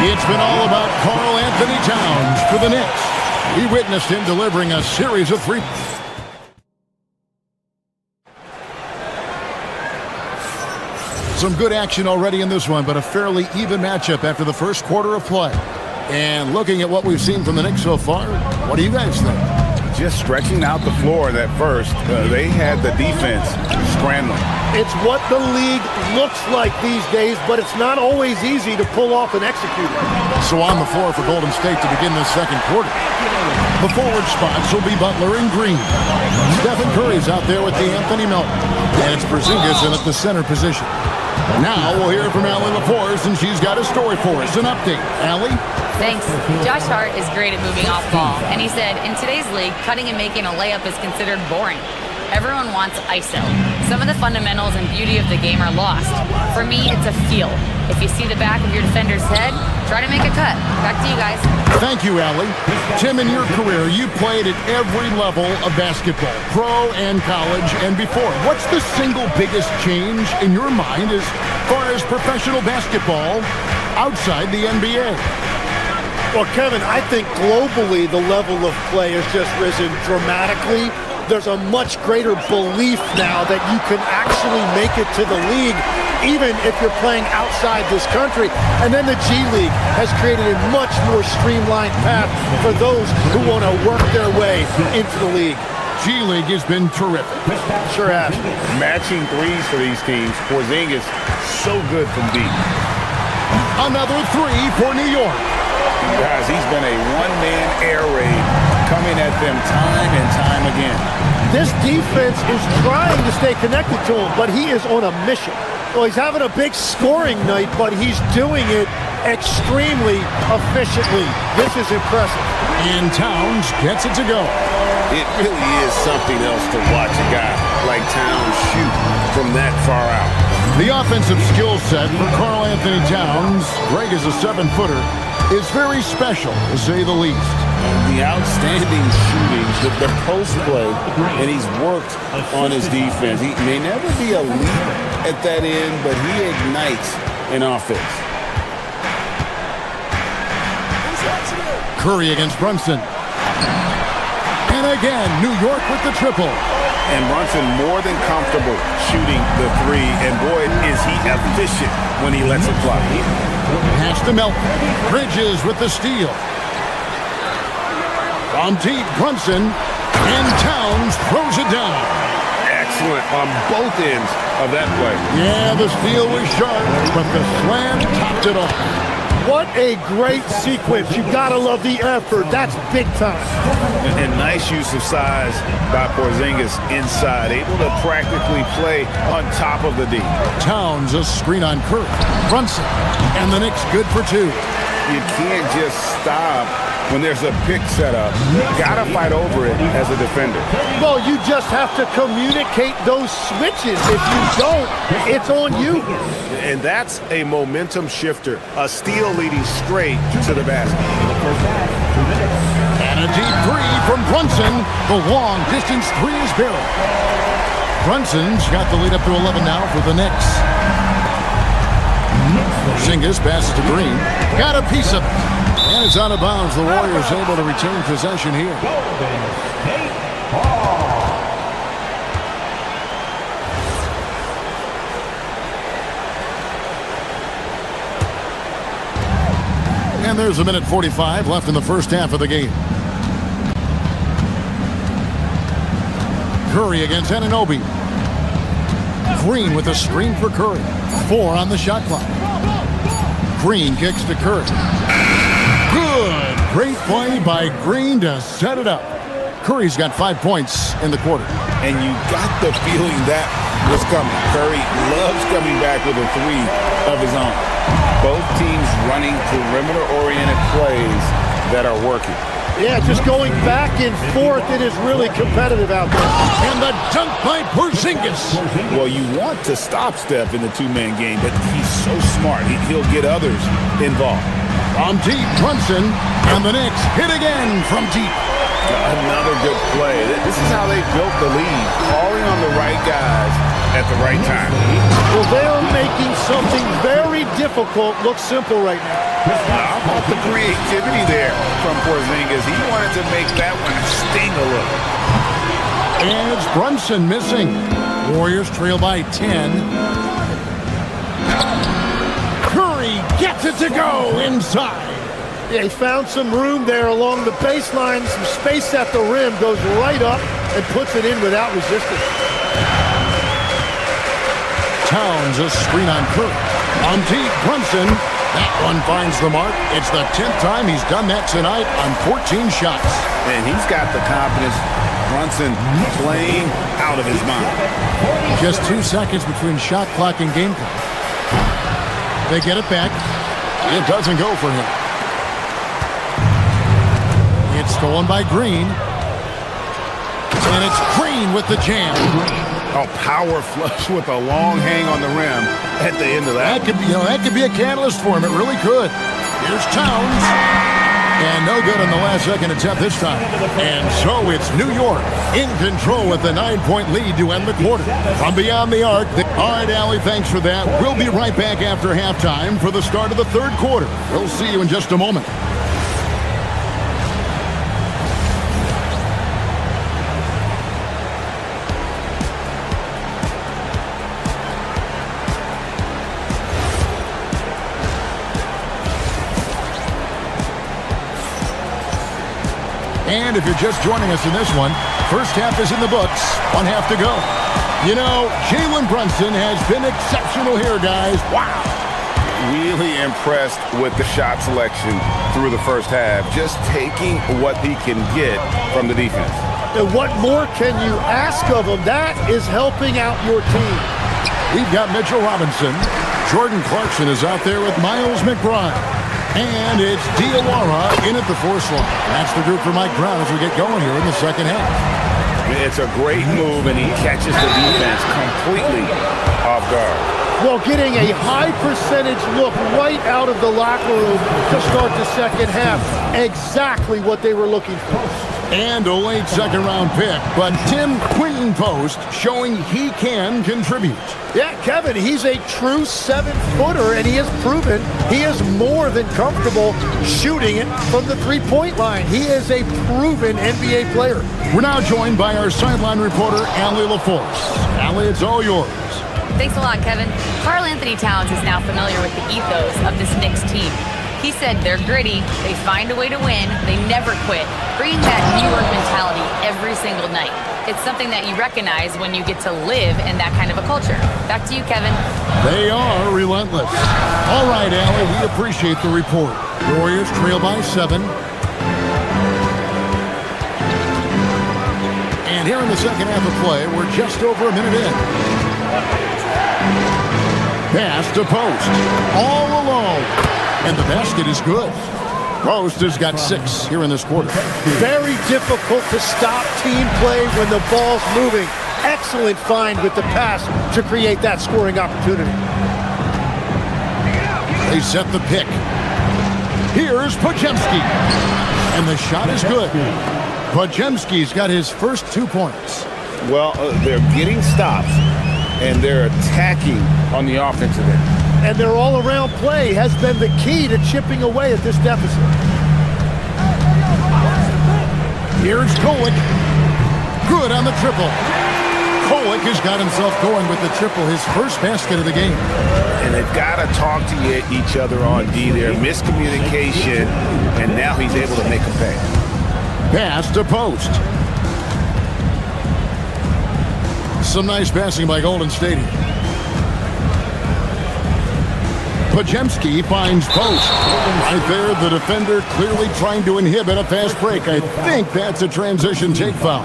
It's been all about Karl Anthony Towns for the Knicks. We witnessed him delivering a series of three. Some good action already in this one, but a fairly even matchup after the first quarter of play. And looking at what we've seen from the Knicks so far, what do you guys think? Just stretching out the floor that first. They had the defense scrambling. It's what the league looks like these days, but it's not always easy to pull off and execute it. So on the floor for Golden State to begin this second quarter. The forward spots will be Butler and Green. Stephen Curry's out there with the Anthony Melton. And it's Porzingis in at the center position. Now we'll hear from Allie LaForce, and she's got a story for us. An update. Allie? Thanks. Josh Hart is great at moving off ball, and he said, in today's league, cutting and making a layup is considered boring. Everyone wants ISO. Some of the fundamentals and beauty of the game are lost. For me, it's a feel. If you see the back of your defender's head, try to make a cut. Back to you guys. Thank you, Allie. Tim, in your career, you played at every level of basketball, pro and college and before. What's the single biggest change in your mind as far as professional basketball outside the NBA? Well, Kevin, I think globally the level of play has just risen dramatically. There's a much greater belief now that you can actually make it to the league, even if you're playing outside this country. And then the G League has created a much more streamlined path for those who want to work their way into the league. G League has been terrific. Sure has. Matching threes for these teams. Porzingis so good from deep. Another three for New York. Guys, he's been a one-man air raid coming at them time and time again. This defense is trying to stay connected to him, but he is on a mission. Well, he's having a big scoring night, but he's doing it extremely efficiently. This is impressive. And Towns gets it to go. It really is something else to watch a guy like Towns shoot from that far out. The offensive skill set for Karl Anthony Towns, Greg is a 7-footer, is very special, to say the least. The outstanding shooting, the post play, and he's worked on his defense. He may never be a leader at that end, but he ignites an offense. Curry against Brunson. And again, New York with the triple. And Brunson more than comfortable shooting the three, and boy, is he efficient when he lets it fly. Pass to Melton. Bridges with the steal. On deep, Brunson, and Towns throws it down. excellent on both ends of that play. Yeah, the steal was sharp, but the slam topped it off. What a great sequence. You gotta love the effort. That's big time. And nice use of size by Porzingis inside, able to practically play on top of the D. Towns a screen on Curry. Brunson, and the Knicks good for two. You can't just stop when there's a pick set up. You gotta fight over it as a defender. Well, you just have to communicate those switches. If you don't, it's on you. And that's a momentum shifter. A steal leading straight to the basket. And a deep three from Brunson. The long distance three is barreled. Brunson's got the lead up to 11 now for the Knicks. Porzingis passes to Green. Got a piece of it. And it's out of bounds. The Warriors able to retain possession here. And there's a minute 45 left in the first half of the game. Curry against Anunoby. Green with a screen for Curry. 4 on the shot clock. Green kicks to Curry. Good. Great play by Green to set it up. Curry's got 5 points in the quarter. And you got the feeling that was coming. Curry loves coming back with a three of his own. Both teams running perimeter-oriented plays that are working. Yeah, just going back and forth, it is really competitive out there. And the dunk by Porzingis. Well, you want to stop Steph in the two-man game, but he's so smart. He'll get others involved. From deep, Brunson, and the Knicks hit again from deep. Another good play. This is how they built the lead, calling on the right guys at the right time. Well, they're making something very difficult look simple right now. How about the creativity there from Porzingis? He wanted to make that one sting a little. And it's Brunson missing. Warriors trail by 10. Curry gets it to go inside. Yeah, he found some room there along the baseline, some space at the rim, goes right up and puts it in without resistance. Towns a screen on Curry. On deep, Brunson. That one finds the mark. It's the 10th time he's done that tonight on 14 shots. And he's got the confidence. Brunson playing out of his mind. Just 2 seconds between shot clock and game clock. They get it back. It doesn't go for him. It's stolen by Green. And it's Green with the jam. A power flush with a long hang on the rim at the end of that. That could be a catalyst for him. It really could. Here's Towns. And no good on the last second attempt this time. And so it's New York in control with the 9-point lead to end the quarter. From beyond the arc. All right, Allie, thanks for that. We'll be right back after halftime for the start of the third quarter. We'll see you in just a moment. And if you're just joining us in this one, first half is in the books, 1 half to go. You know, Jalen Brunson has been exceptional here, guys. Wow. Really impressed with the shot selection through the first half, just taking what he can get from the defense. And what more can you ask of him? That is helping out your team. We've got Mitchell Robinson. Jordan Clarkson is out there with Miles McBride. And it's Diawara in at the force line. That's the group for Mike Brown as we get going here in the second half. It's a great move, and he catches the defense completely off guard. Well, getting a high percentage look right out of the locker room to start the second half. Exactly what they were looking for. And a late second-round pick, but Tim Quinton Post showing he can contribute. Yeah, Kevin, he's a true 7-footer, and he has proven he is more than comfortable shooting it from the three-point line. He is a proven NBA player. We're now joined by our sideline reporter, Allie LaForce. Allie, it's all yours. Thanks a lot, Kevin. Karl Anthony Towns is now familiar with the ethos of this Knicks team. He said they're gritty, they find a way to win, they never quit, bringing that New York mentality every single night. It's something that you recognize when you get to live in that kind of a culture. Back to you, Kevin. They are relentless. All right, Allie, we appreciate the report. The Warriors trail by 7. And here in the second half of play, we're just over a minute in. Pass to Post. All alone. And the basket is good. Post has got 6 here in this quarter. Very difficult to stop team play when the ball's moving. Excellent find with the pass to create that scoring opportunity. They set the pick. Here's Podziemski. And the shot is good. Podziemski's got his first 2 points. Well, they're getting stops, and they're attacking on the offensive end. And their all-around play has been the key to chipping away at this deficit. Here's Kolek. Good on the triple. Kolek has got himself going with the triple, his first basket of the game. And they've got to talk to each other on D there. Miscommunication, and now he's able to make a pay. Pass to Post. Some nice passing by Golden State. Podziemski finds Post. Right there, the defender clearly trying to inhibit a fast break. I think that's a transition take foul.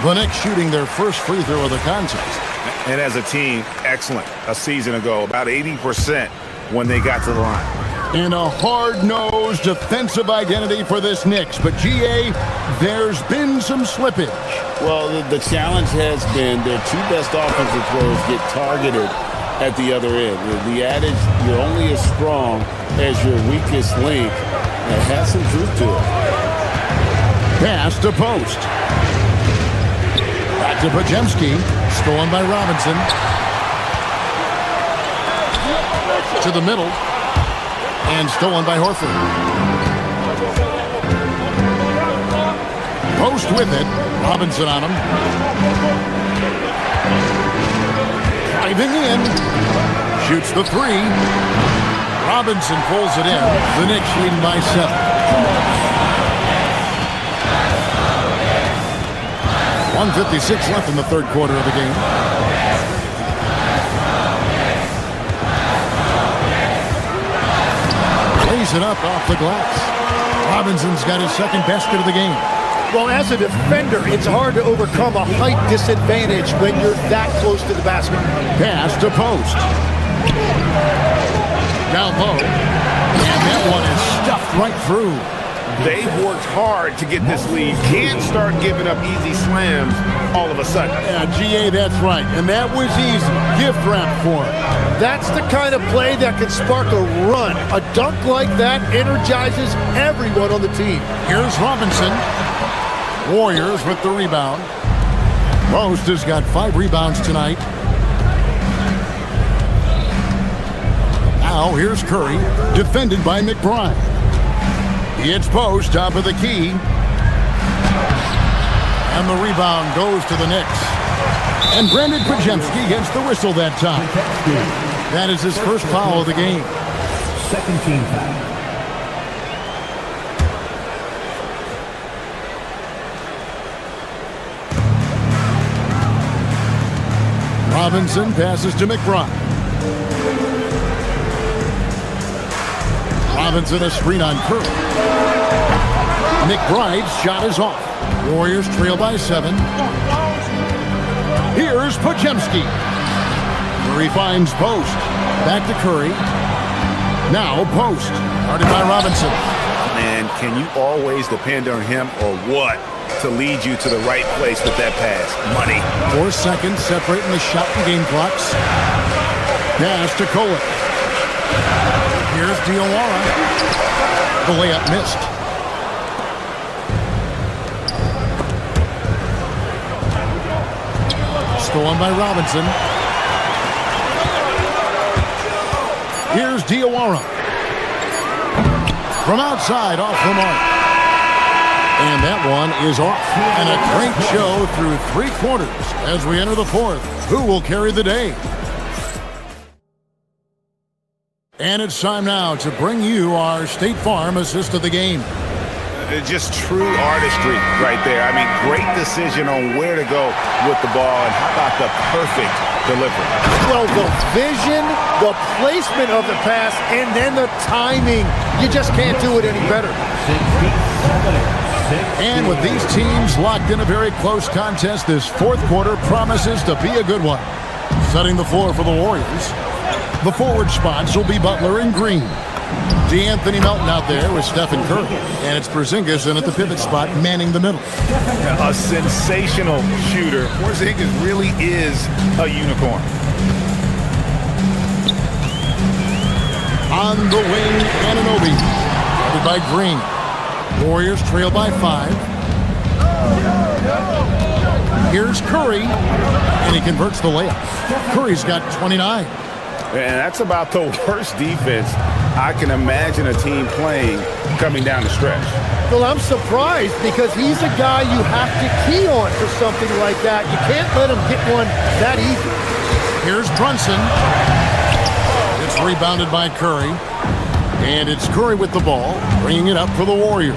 The Knicks shooting their first free throw of the contest. And as a team, excellent. A season ago, about 80% when they got to the line. And a hard-nosed defensive identity for this Knicks. But, GA, there's been some slippage. Well, the challenge has been their 2 best offensive players get targeted at the other end. The adage, you're only as strong as your weakest link, that has some truth to it. Pass to Post. Back to Podziemski. Stolen by Robinson. To the middle. And stolen by Horford. Post with it. Robinson on him. Driving in. Shoots the 3. Robinson pulls it in. The Knicks leading by 7. 1:56 left in the third quarter of the game. Lays it up off the glass. Robinson's got his second basket of the game. Well, as a defender, it's hard to overcome a height disadvantage when you're that close to the basket. Pass to Post. Down low. And that one is stuffed right through. They've worked hard to get this lead. Can't start giving up easy slams all of a sudden. Yeah, GA, that's right. And that was easy. Gift wrap for him. That's the kind of play that can spark a run. A dunk like that energizes everyone on the team. Here's Robinson. Warriors with the rebound. Post has got 5 rebounds tonight. Now here's Curry, defended by McBride. It's Post, top of the key. And the rebound goes to the Knicks. And Brandon Podziemski gets the whistle that time. That is his first foul of the game. Second team foul. Robinson passes to McBride. Robinson a screen on Curry. McBride's shot is off. Warriors trail by 7. Here's Podziemski. Curry finds Post. Back to Curry. Now Post. Guarded by Robinson. Man, can you always depend on him or what to lead you to the right place with that pass? Money. 4 seconds separating the shot and game clocks. Pass to Kolek. Here's Diawara. The layup missed. Stolen by Robinson. Here's Diawara. From outside, off the mark. And that one is off. And a great show through 3 quarters as we enter the 4th. Who will carry the day? And it's time now to bring you our State Farm assist of the game. Just true artistry right there. I mean, great decision on where to go with the ball, and how about the perfect delivery? Well, the vision, the placement of the pass, and then the timing. You just can't do it any better. And with these teams locked in a very close contest, this fourth quarter promises to be a good one. Setting the floor for the Warriors, the forward spots will be Butler and Green. D'Anthony Melton out there with Stephen Curry. And it's Porzingis in at the pivot spot, manning the middle. A sensational shooter. Porzingis really is a unicorn. On the wing, Anunoby. Guarded by Green. Warriors trail by 5. Here's Curry. And he converts the layup. Curry's got 29. And that's about the worst defense I can imagine a team playing coming down the stretch. Well, I'm surprised because he's a guy you have to key on for something like that. You can't let him get one that easy. Here's Brunson. It's rebounded by Curry. And it's Curry with the ball, bringing it up for the Warriors.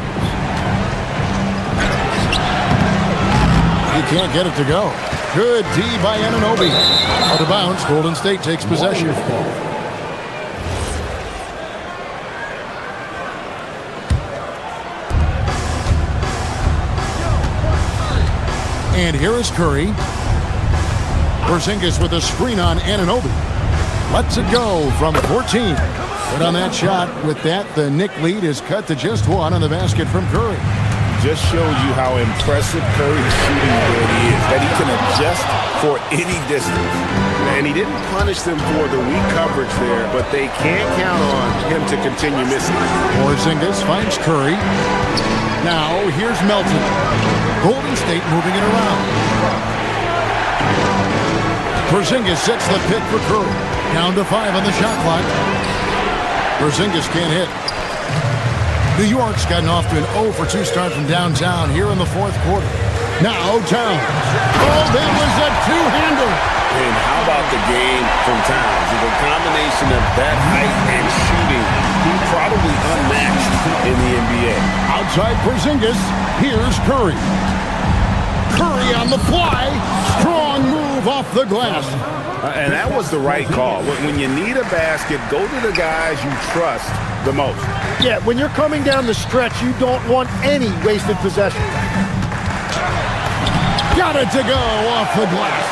He can't get it to go. Good D by Anunoby. Out of bounds, Golden State takes possession. And here is Curry. Porzingis with a screen on Anunoby. Lets it go from 14. But on that shot, with that, the Knick lead is cut to just 1 on the basket from Curry. Just shows you how impressive Curry's shooting ability is, that he can adjust for any distance. And he didn't punish them for the weak coverage there, but they can't count on him to continue missing. Porzingis finds Curry. Now, here's Melton. Golden State moving it around. Porzingis sets the pick for Curry. Down to 5 on the shot clock. Porzingis can't hit. New York's gotten off to an 0-for-2 start from downtown here in the fourth quarter. Now, Towns. Oh, that was a two-hander. And how about the game from Towns? The combination of that height and shooting, probably unmatched in the NBA. Outside Porzingis, here's Curry. Curry on the fly. Strong move off the glass. And that was the right call. When you need a basket, go to the guys you trust the most. Yeah, when you're coming down the stretch, you don't want any wasted possession. Got it to go off the glass.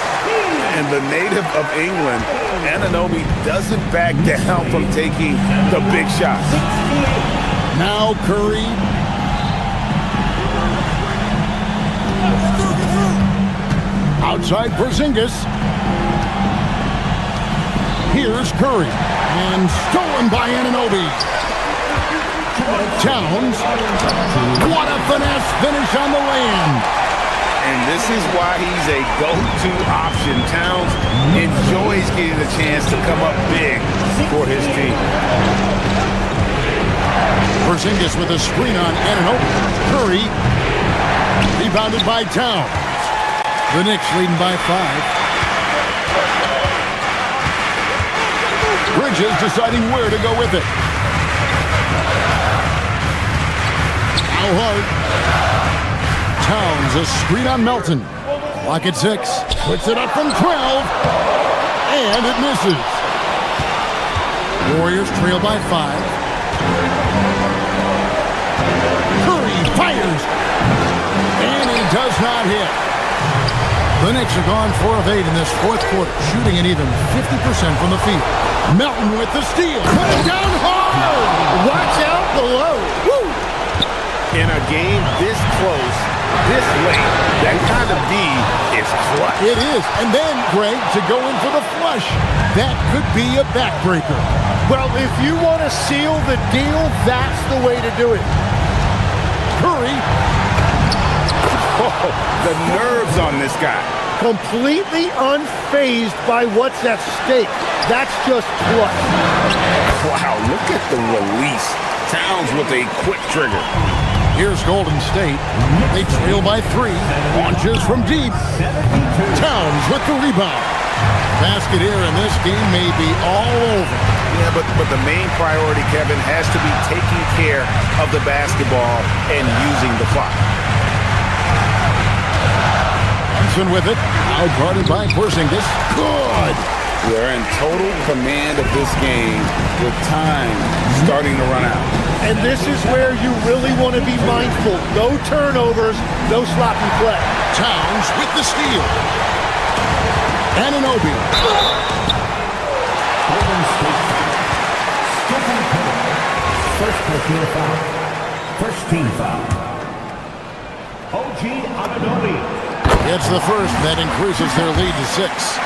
And the native of England, Anunoby, doesn't back down from taking the big shots. Now Curry. Outside Porzingis. Here's Curry. And stolen by Anunoby. Towns. What a finesse finish on the land. And this is why he's a go-to option. Towns enjoys getting the chance to come up big for his team. Porzingis with a screen on Anunoby. Curry. Rebounded by Towns. The Knicks leading by 5. Bridges deciding where to go with it. Now Hart. Towns, a screen on Melton. Clock at 6. Puts it up from 12. And it misses. Warriors trail by 5. Curry fires. And he does not hit. The Knicks are gone 4 of 8 in this fourth quarter, shooting an even 50% from the field. Melton with the steal. Put it down hard. Watch out below. Woo! In a game this close, this late, that kind of D is clutch. It is. And then, Greg, to go in for the flush. That could be a backbreaker. Well, if you want to seal the deal, that's the way to do it. Curry. Oh, the nerves on this guy. Completely unfazed by what's at stake. That's just clutch. Wow, look at the release. Towns with a quick trigger. Here's Golden State. They trail by 3. Launches from deep. Towns with the rebound. Basket here in this game may be all over. Yeah, but the main priority, Kevin, has to be taking care of the basketball and using the clock. Johnson with it. Out guarded by Porzingis. Good. They're in total command of this game with time starting to run out. And this is where you really want to be mindful. No turnovers, no sloppy play. Towns with the steal. Anunoby. First personal foul. First team foul. OG Anunoby. It's the first that increases their lead to 6.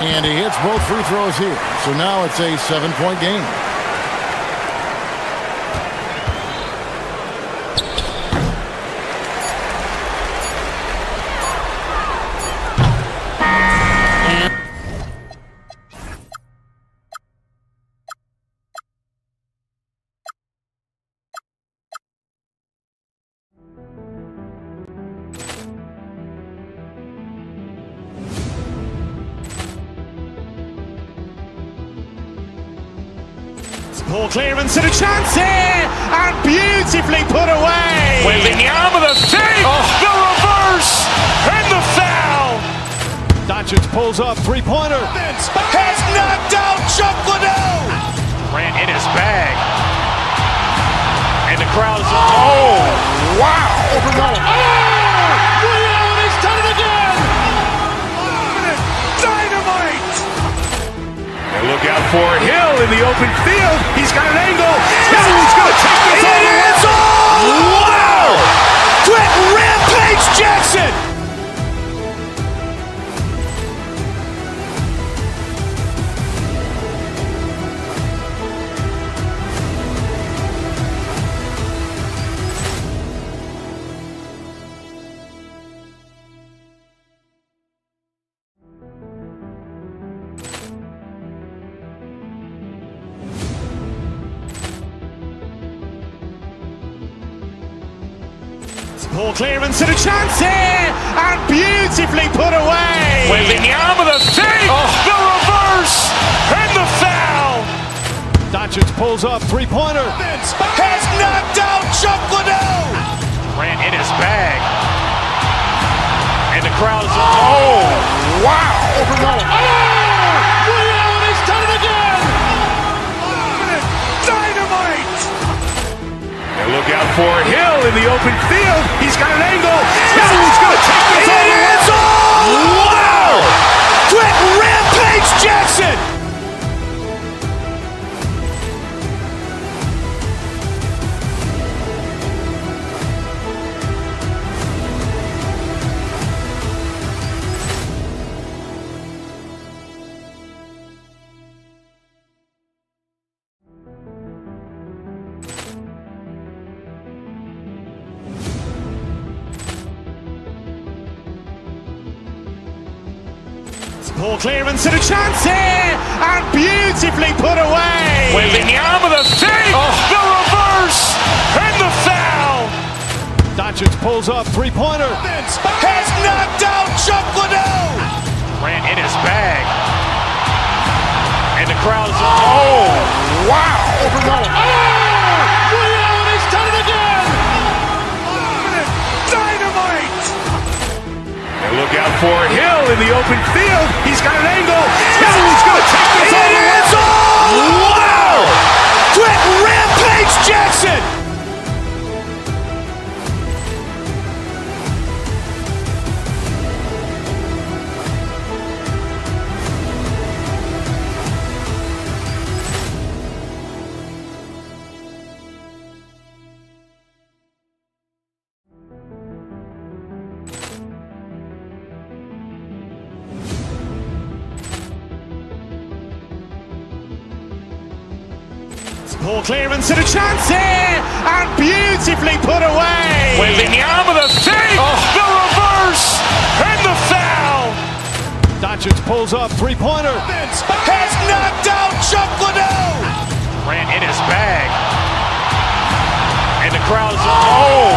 And he hits both free throws here. So now it's a 7-point game. Poor clearance and a chance here, and beautifully put away. Waving the arm of the fake, the reverse, and the foul. Doncic pulls up, three-pointer. Has knocked out Chuck Liddell. Ran in his bag. And the crowd is, oh, wow. He's done it again. Dynamite. And look out for Hill in the open field. He's got an angle. Hill's going to take this all the way. Wow! Quick Rampage Jackson. Poor clearance and a chance here, and beautifully put away. Waving the arm of the fake, the reverse, and the foul. Doncic pulls up, three-pointer. Has knocked out Chuck Liddell. Ran in his bag. And the crowd is, oh, wow. He's done it again. Dynamite. And look out for Hill in the open field. He's got an angle. Hill's going to take this all the way. Wow! Quick Rampage Jackson. Poor clearance and a chance here, and beautifully put away. Waving the arm of the fake, the reverse, and the foul. Doncic pulls up, three-pointer. Has knocked out Chuck Liddell. Ran in his bag. And the crowd is, oh, wow. He's done it again. Dynamite. And look out for Hill in the open field. He's got an angle. Hill's going to take this all the way. Wow! Quick Rampage Jackson. Poor clearance and a chance here, and beautifully put away. Waving the arm of the fake, the reverse, and the foul. Doncic pulls up, three-pointer. Has knocked out Chuck Liddell. Ran in his bag. crowd is, oh,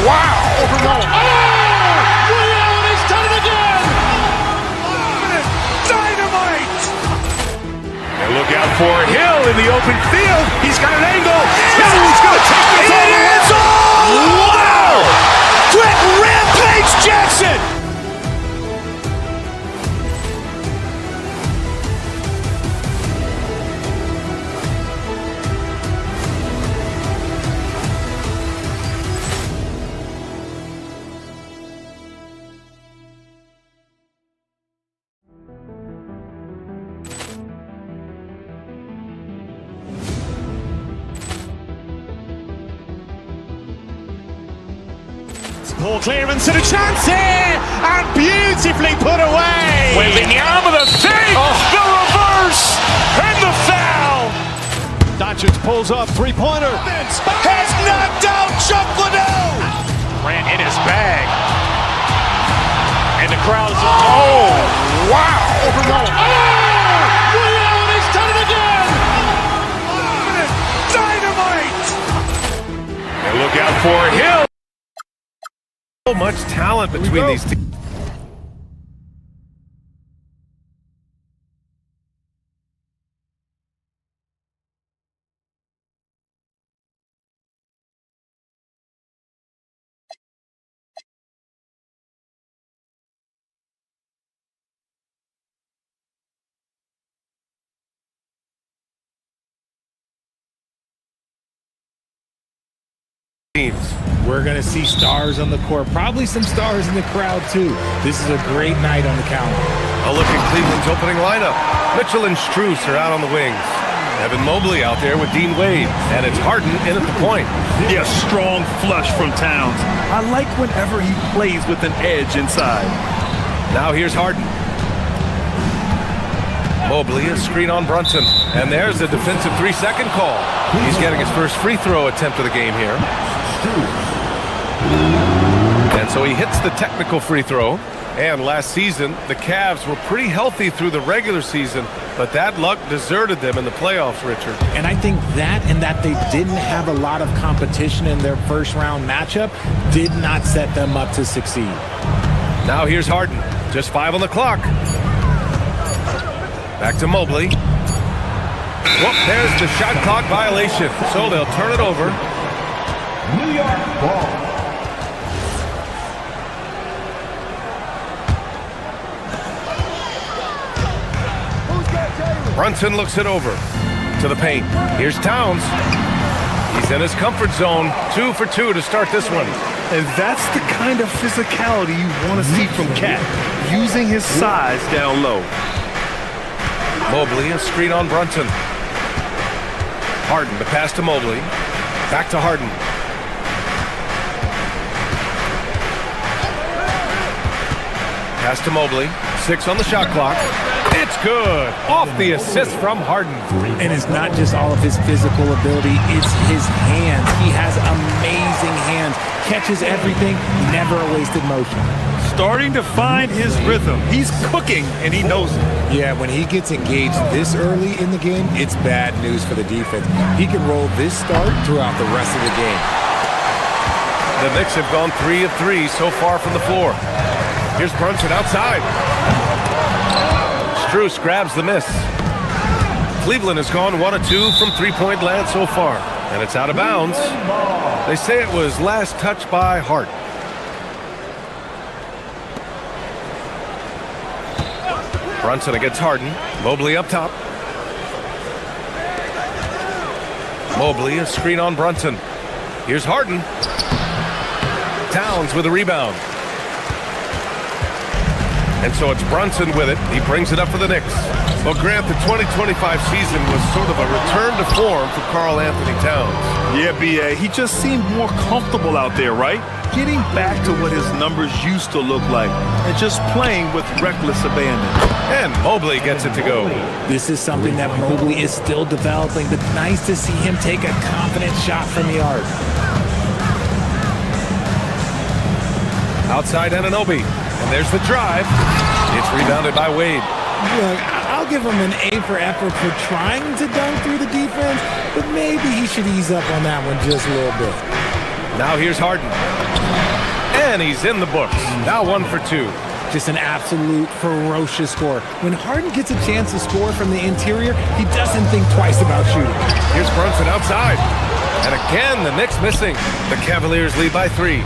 wow. Over Nolan. Oh! Ray Allen has done it again! Dynamite! And look out for Hill in the open field. He's got an angle. Hill is going to take this all the way. It's all! Wow! Quick Rampage Jackson! Poor clearance and a chance here, and beautifully put away. Wembanyama the save, the reverse, and the foul. Doncic pulls up, three-pointer. Has knocked out Chuck Liddell. Ran in his bag. And the crowd is, oh, wow. Over Nolan. Oh! Ray Allen has done it again! Dynamite! And look out for Hill. So much talent between these teams. We're going to see stars on the court, probably some stars in the crowd too. This is a great night on the calendar. A look at Cleveland's opening lineup. Mitchell and Strus are out on the wings. Evan Mobley out there with Dean Wade, and it's Harden in at the point. Yeah, strong flush from Towns. I like whenever he plays with an edge inside. Now here's Harden. Mobley, a screen on Brunson, and there's a defensive 3-second call. He's getting his first free throw attempt of the game here. And so he hits the technical free throw. And last season, the Cavs were pretty healthy through the regular season, but that luck deserted them in the playoffs, Richard. And I think that and that they didn't have a lot of competition in their first round matchup did not set them up to succeed. Now here's Harden, just 5 on the clock. Back to Mobley. Whoop, there's the shot clock violation, so they'll turn it over. New York ball. Brunson looks it over to the paint. Here's Towns. He's in his comfort zone. 2 for 2 to start this one. And that's the kind of physicality you want to see from Cat, using his size down low. Mobley, a screen on Brunson. Harden, the pass to Mobley. Back to Harden. Pass to Mobley. 6 on the shot clock. It's good. Off the assist from Harden. And it's not just all of his physical ability, it's his hands. He has amazing hands. Catches everything, never a wasted motion. Starting to find his rhythm. He's cooking, and he knows it. Yeah, when he gets engaged this early in the game, it's bad news for the defense. He can roll this start throughout the rest of the game. The Knicks have gone 3 of 3 so far from the floor. Here's Brunson outside. Strus grabs the miss. Cleveland has gone 1 of 2 from three-point land so far, and it's out of bounds. They say it was last touched by Hart. Brunson against Harden. Mobley up top. Mobley, a screen on Brunson. Here's Harden. Towns with a rebound. And so it's Brunson with it. He brings it up for the Knicks. Well, Grant, the 2025 season was sort of a return to form for Karl Anthony Towns. Yeah, B.A., he just seemed more comfortable out there, right? Getting back to what his numbers used to look like and just playing with reckless abandon. And Mobley gets it to go. This is something that Mobley is still developing, but nice to see him take a confident shot from the arc. Outside Anunoby. And there's the drive. It's rebounded by Wade. Look, I'll give him an A for effort for trying to dunk through the defense, but maybe he should ease up on that one just a little bit. Now here's Harden. And he's in the books. Now 1 for 2. Just an absolute ferocious score. When Harden gets a chance to score from the interior, he doesn't think twice about shooting. Here's Brunson outside. And again, the Knicks missing. The Cavaliers lead by 3.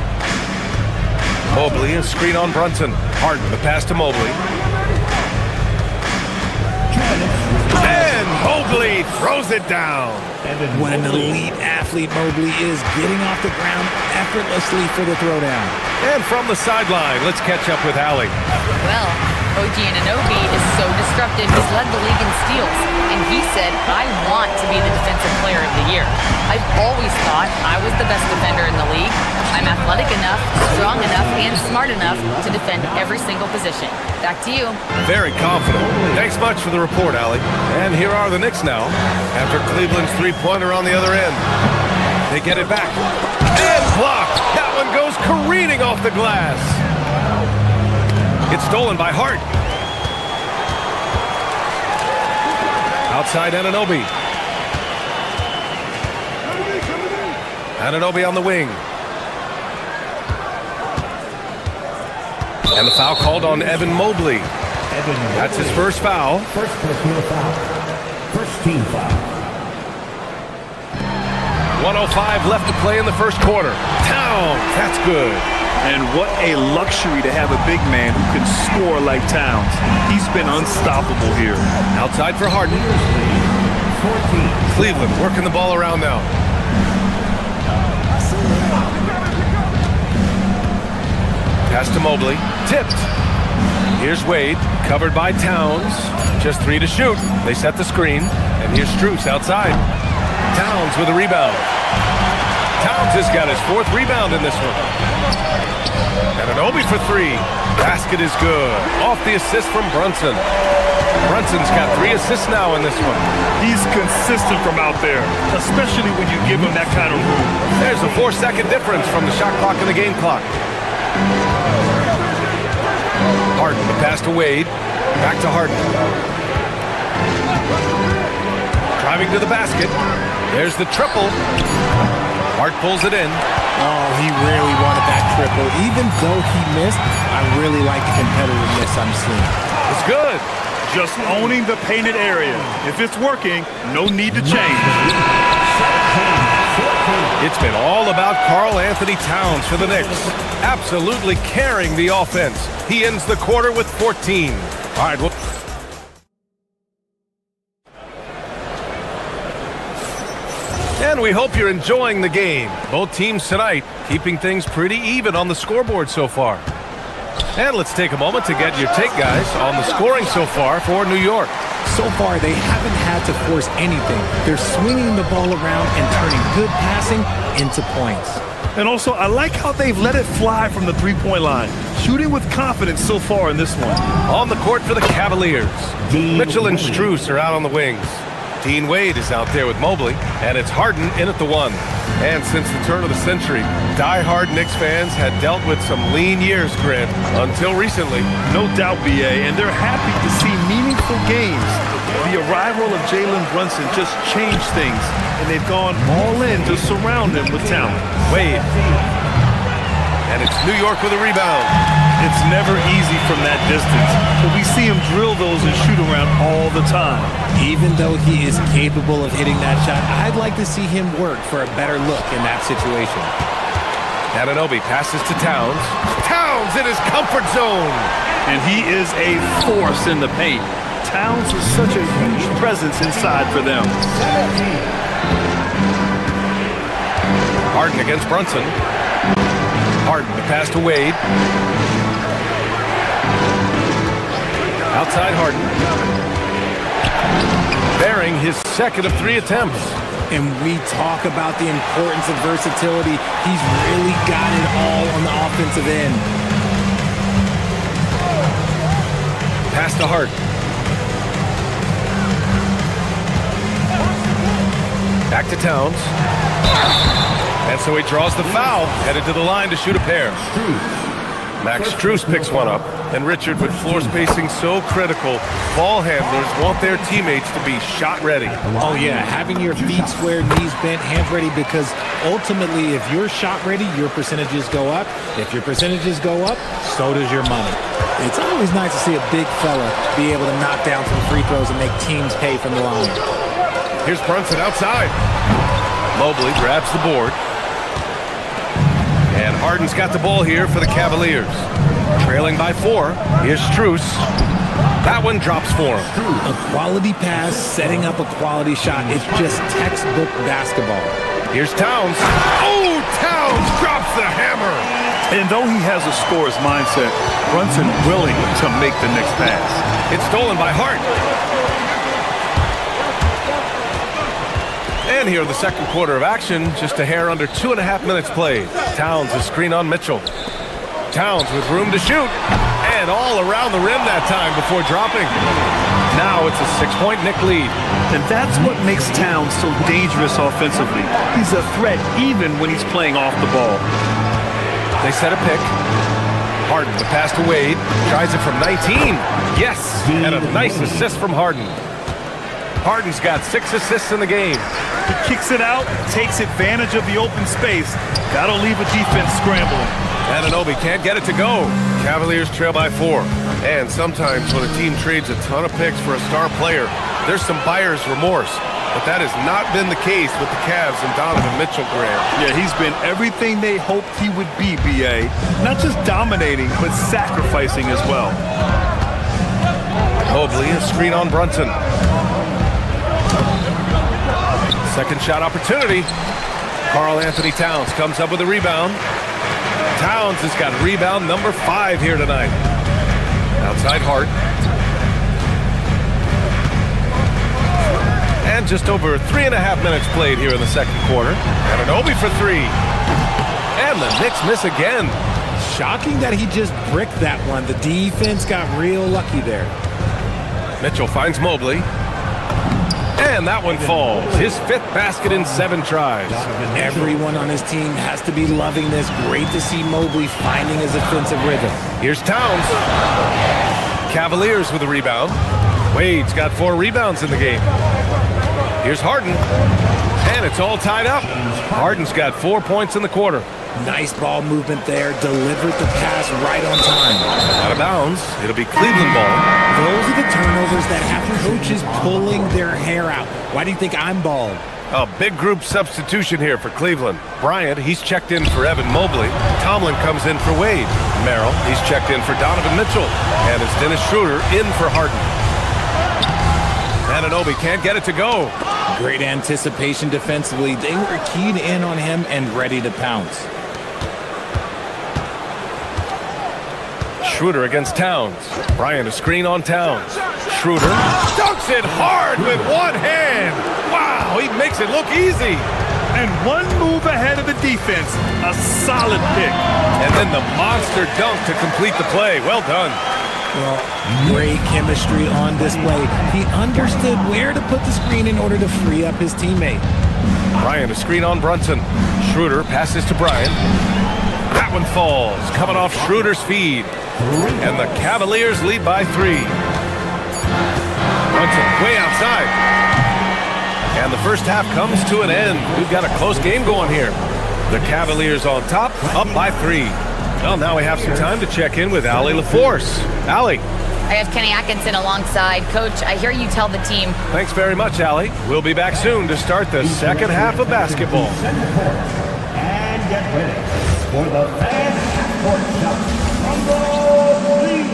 Mobley, a screen on Brunson. Harden, the pass to Mobley. And Mobley throws it down. What an elite athlete Mobley is, getting off the ground effortlessly for the throwdown. And from the sideline, let's catch up with Allie. Well, OG Anunoby is so disruptive. He's led the league in steals. And he said, I want to be the defensive player of the year. I've always thought I was the best defender in the league. I'm athletic enough, strong enough, and smart enough to defend every single position. Back to you. Very confident. Thanks much for the report, Allie. And here are the Knicks now, after Cleveland's three-pointer on the other end. They get it back. And blocked. That one goes careening off the glass. It's stolen by Hart. Outside Anunoby. Anunoby on the wing. And the foul called on Evan Mobley. That's his first foul. First personal foul. First team foul. 1:05 left to play in the first quarter. Towns, that's good. And what a luxury to have a big man who can score like Towns. He's been unstoppable here. Outside for Harden. Cleveland working the ball around now. Pass to Mobley. Tipped. Here's Wade. Covered by Towns. Just 3 to shoot. They set the screen. And here's Strus outside. Towns with a rebound. Towns has got his 4th rebound in this one. Anunoby for 3. Basket is good. Off the assist from Brunson. Brunson's got 3 assists now in this one. He's consistent from out there, especially when you give him that kind of room. There's a 4-second difference from the shot clock and the game clock. Harden, the pass to Wade. Back to Harden. Driving to the basket. There's the triple. Hart pulls it in. Oh, he really wanted that triple. Even though he missed, I really like the competitiveness I'm seeing. It's good. Just owning the painted area. If it's working, no need to change. It's been all about Karl Anthony Towns for the Knicks. Absolutely carrying the offense. He ends the quarter with 14. All right, well. And we hope you're enjoying the game. Both teams tonight keeping things pretty even on the scoreboard so far. And let's take a moment to get your take, guys, on the scoring so far for New York. So far, they haven't had to force anything. They're swinging the ball around and turning good passing into points. And also, I like how they've let it fly from the three-point line. Shooting with confidence so far in this one. On the court for the Cavaliers. Mitchell and Strus are out on the wings. Dean Wade is out there with Mobley, and it's Harden in at the 1. And since the turn of the century, die-hard Knicks fans had dealt with some lean years, Grant, until recently. No doubt, BA, and they're happy to see meaningful games. The arrival of Jalen Brunson just changed things, and they've gone all in to surround him with talent. Wade. And it's New York with a rebound. It's never easy from that distance, but we see him drill those and shoot around all the time. Even though he is capable of hitting that shot, I'd like to see him work for a better look in that situation. Anunoby passes to Towns. Towns in his comfort zone. And he is a force in the paint. Towns is such a huge presence inside for them. Harden against Brunson. Harden, the pass to Wade. Outside Harden. Bearing his 2nd of 3 attempts. And we talk about the importance of versatility. He's really got it all on the offensive end. Pass to Harden. Back to Towns. And so he draws the foul, headed to the line to shoot a pair. Max Strus picks one up, and Richard, with floor spacing so critical, ball handlers want their teammates to be shot ready. Oh yeah, having your feet square, knees bent, hands ready, because ultimately if you're shot ready, your percentages go up. If your percentages go up, so does your money. It's always nice to see a big fella be able to knock down some free throws and make teams pay from the line. Here's Brunson outside. Mobley grabs the board. And Harden's got the ball here for the Cavaliers. Trailing by 4. Here's Strus. That one drops for him. A quality pass, setting up a quality shot. It's just textbook basketball. Here's Towns. Oh, Towns drops the hammer. And though he has a scorer's mindset, Brunson willing to make the next pass. It's stolen by Hart. And here in the second quarter of action, just a hair under 2.5 minutes played. Towns a screen on Mitchell. Towns with room to shoot. And all around the rim that time before dropping. Now it's a 6-point Knick lead. And that's what makes Towns so dangerous offensively. He's a threat even when he's playing off the ball. They set a pick. Harden the pass to Wade. Tries it from 19. Yes! And a nice assist from Harden. Harden's got 6 assists in the game. He kicks it out, takes advantage of the open space. That'll leave a defense scrambling. Anunoby can't get it to go. Cavaliers trail by 4. And sometimes when a team trades a ton of picks for a star player, there's some buyer's remorse. But that has not been the case with the Cavs and Donovan Mitchell, Graham. Yeah, he's been everything they hoped he would be, B.A. Not just dominating, but sacrificing as well. Mobley, a screen on Brunson. Second shot opportunity. Karl Anthony Towns comes up with a rebound. Towns has got rebound number 5 here tonight. Outside Hart. And just over 3.5 minutes played here in the second quarter. Anunoby for 3. And the Knicks miss again. Shocking that he just bricked that one. The defense got real lucky there. Mitchell finds Mobley. And that one falls. His 5th basket in 7 tries. Everyone on his team has to be loving this. Great to see Mobley finding his offensive rhythm. Here's Towns. Cavaliers with a rebound. Wade's got 4 rebounds in the game. Here's Harden. And it's all tied up. Harden's got 4 points in the quarter. Nice ball movement there. Delivered the pass right on time. Out of bounds. It'll be Cleveland ball. Those are the turnovers that have coaches pulling their hair out. Why do you think I'm bald? A big group substitution here for Cleveland. Bryant, he's checked in for Evan Mobley. Tomlin comes in for Wade. Merrill, he's checked in for Donovan Mitchell. And it's Dennis Schroeder in for Harden. Anunoby can't get it to go. Great anticipation defensively. They were keyed in on him and ready to pounce. Schroeder against Towns. Bryant a screen on Towns. Schroeder dunks it hard with one hand. Wow, he makes it look easy. And one move ahead of the defense. A solid pick. And then the monster dunk to complete the play. Well done. Well, great chemistry on display. He understood where to put the screen in order to free up his teammate. Bryant a screen on Brunson. Schroeder passes to Bryant. That one falls, coming off Schroeder's feed. And the Cavaliers lead by 3. Brunson way outside. And the first half comes to an end. We've got a close game going here. The Cavaliers on top, up by 3. Well, now we have some time to check in with Allie LaForce. Allie. I have Kenny Atkinson alongside. Coach, I hear you tell the team. Thanks very much, Allie. We'll be back soon to start the second half of basketball. And get ready for the fast court shot from the lead.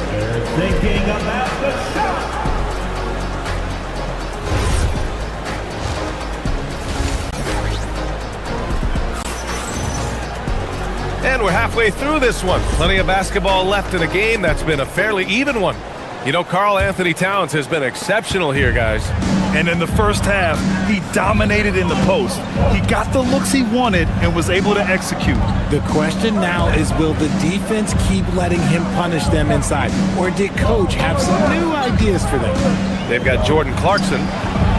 They're thinking about the shot. And we're halfway through this one. Plenty of basketball left in a game that's been a fairly even one. You know, Karl Anthony Towns has been exceptional here, guys. And in the first half, he dominated in the post. He got the looks he wanted and was able to execute. The question now is, will the defense keep letting him punish them inside? Or did Coach have some new ideas for them? They've got Jordan Clarkson.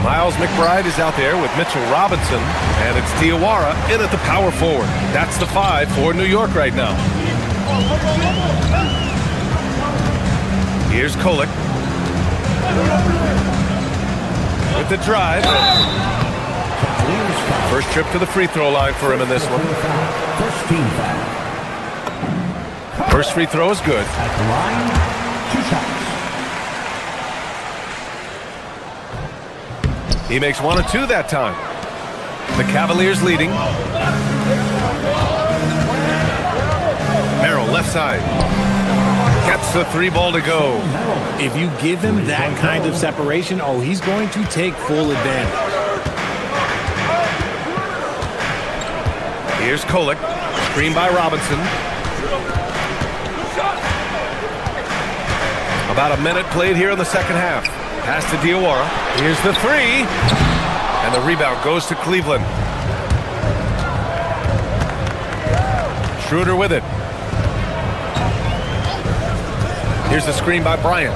Miles McBride is out there with Mitchell Robinson, and it's Diawara in at the power forward. That's the 5 for New York right now. Here's Kolek with the drive. First trip to the free throw line for him in this one. First free throw is good. At the line, 2 shots. He makes 1 of 2 that time. The Cavaliers leading. Merrill left side. Gets the 3 ball to go. If you give him that kind of separation, oh, he's going to take full advantage. Here's Kolek. Screen by Robinson. About a minute played here in the second half. Pass to Diawara. Here's the 3. And the rebound goes to Cleveland. Schroeder with it. Here's the screen by Bryant.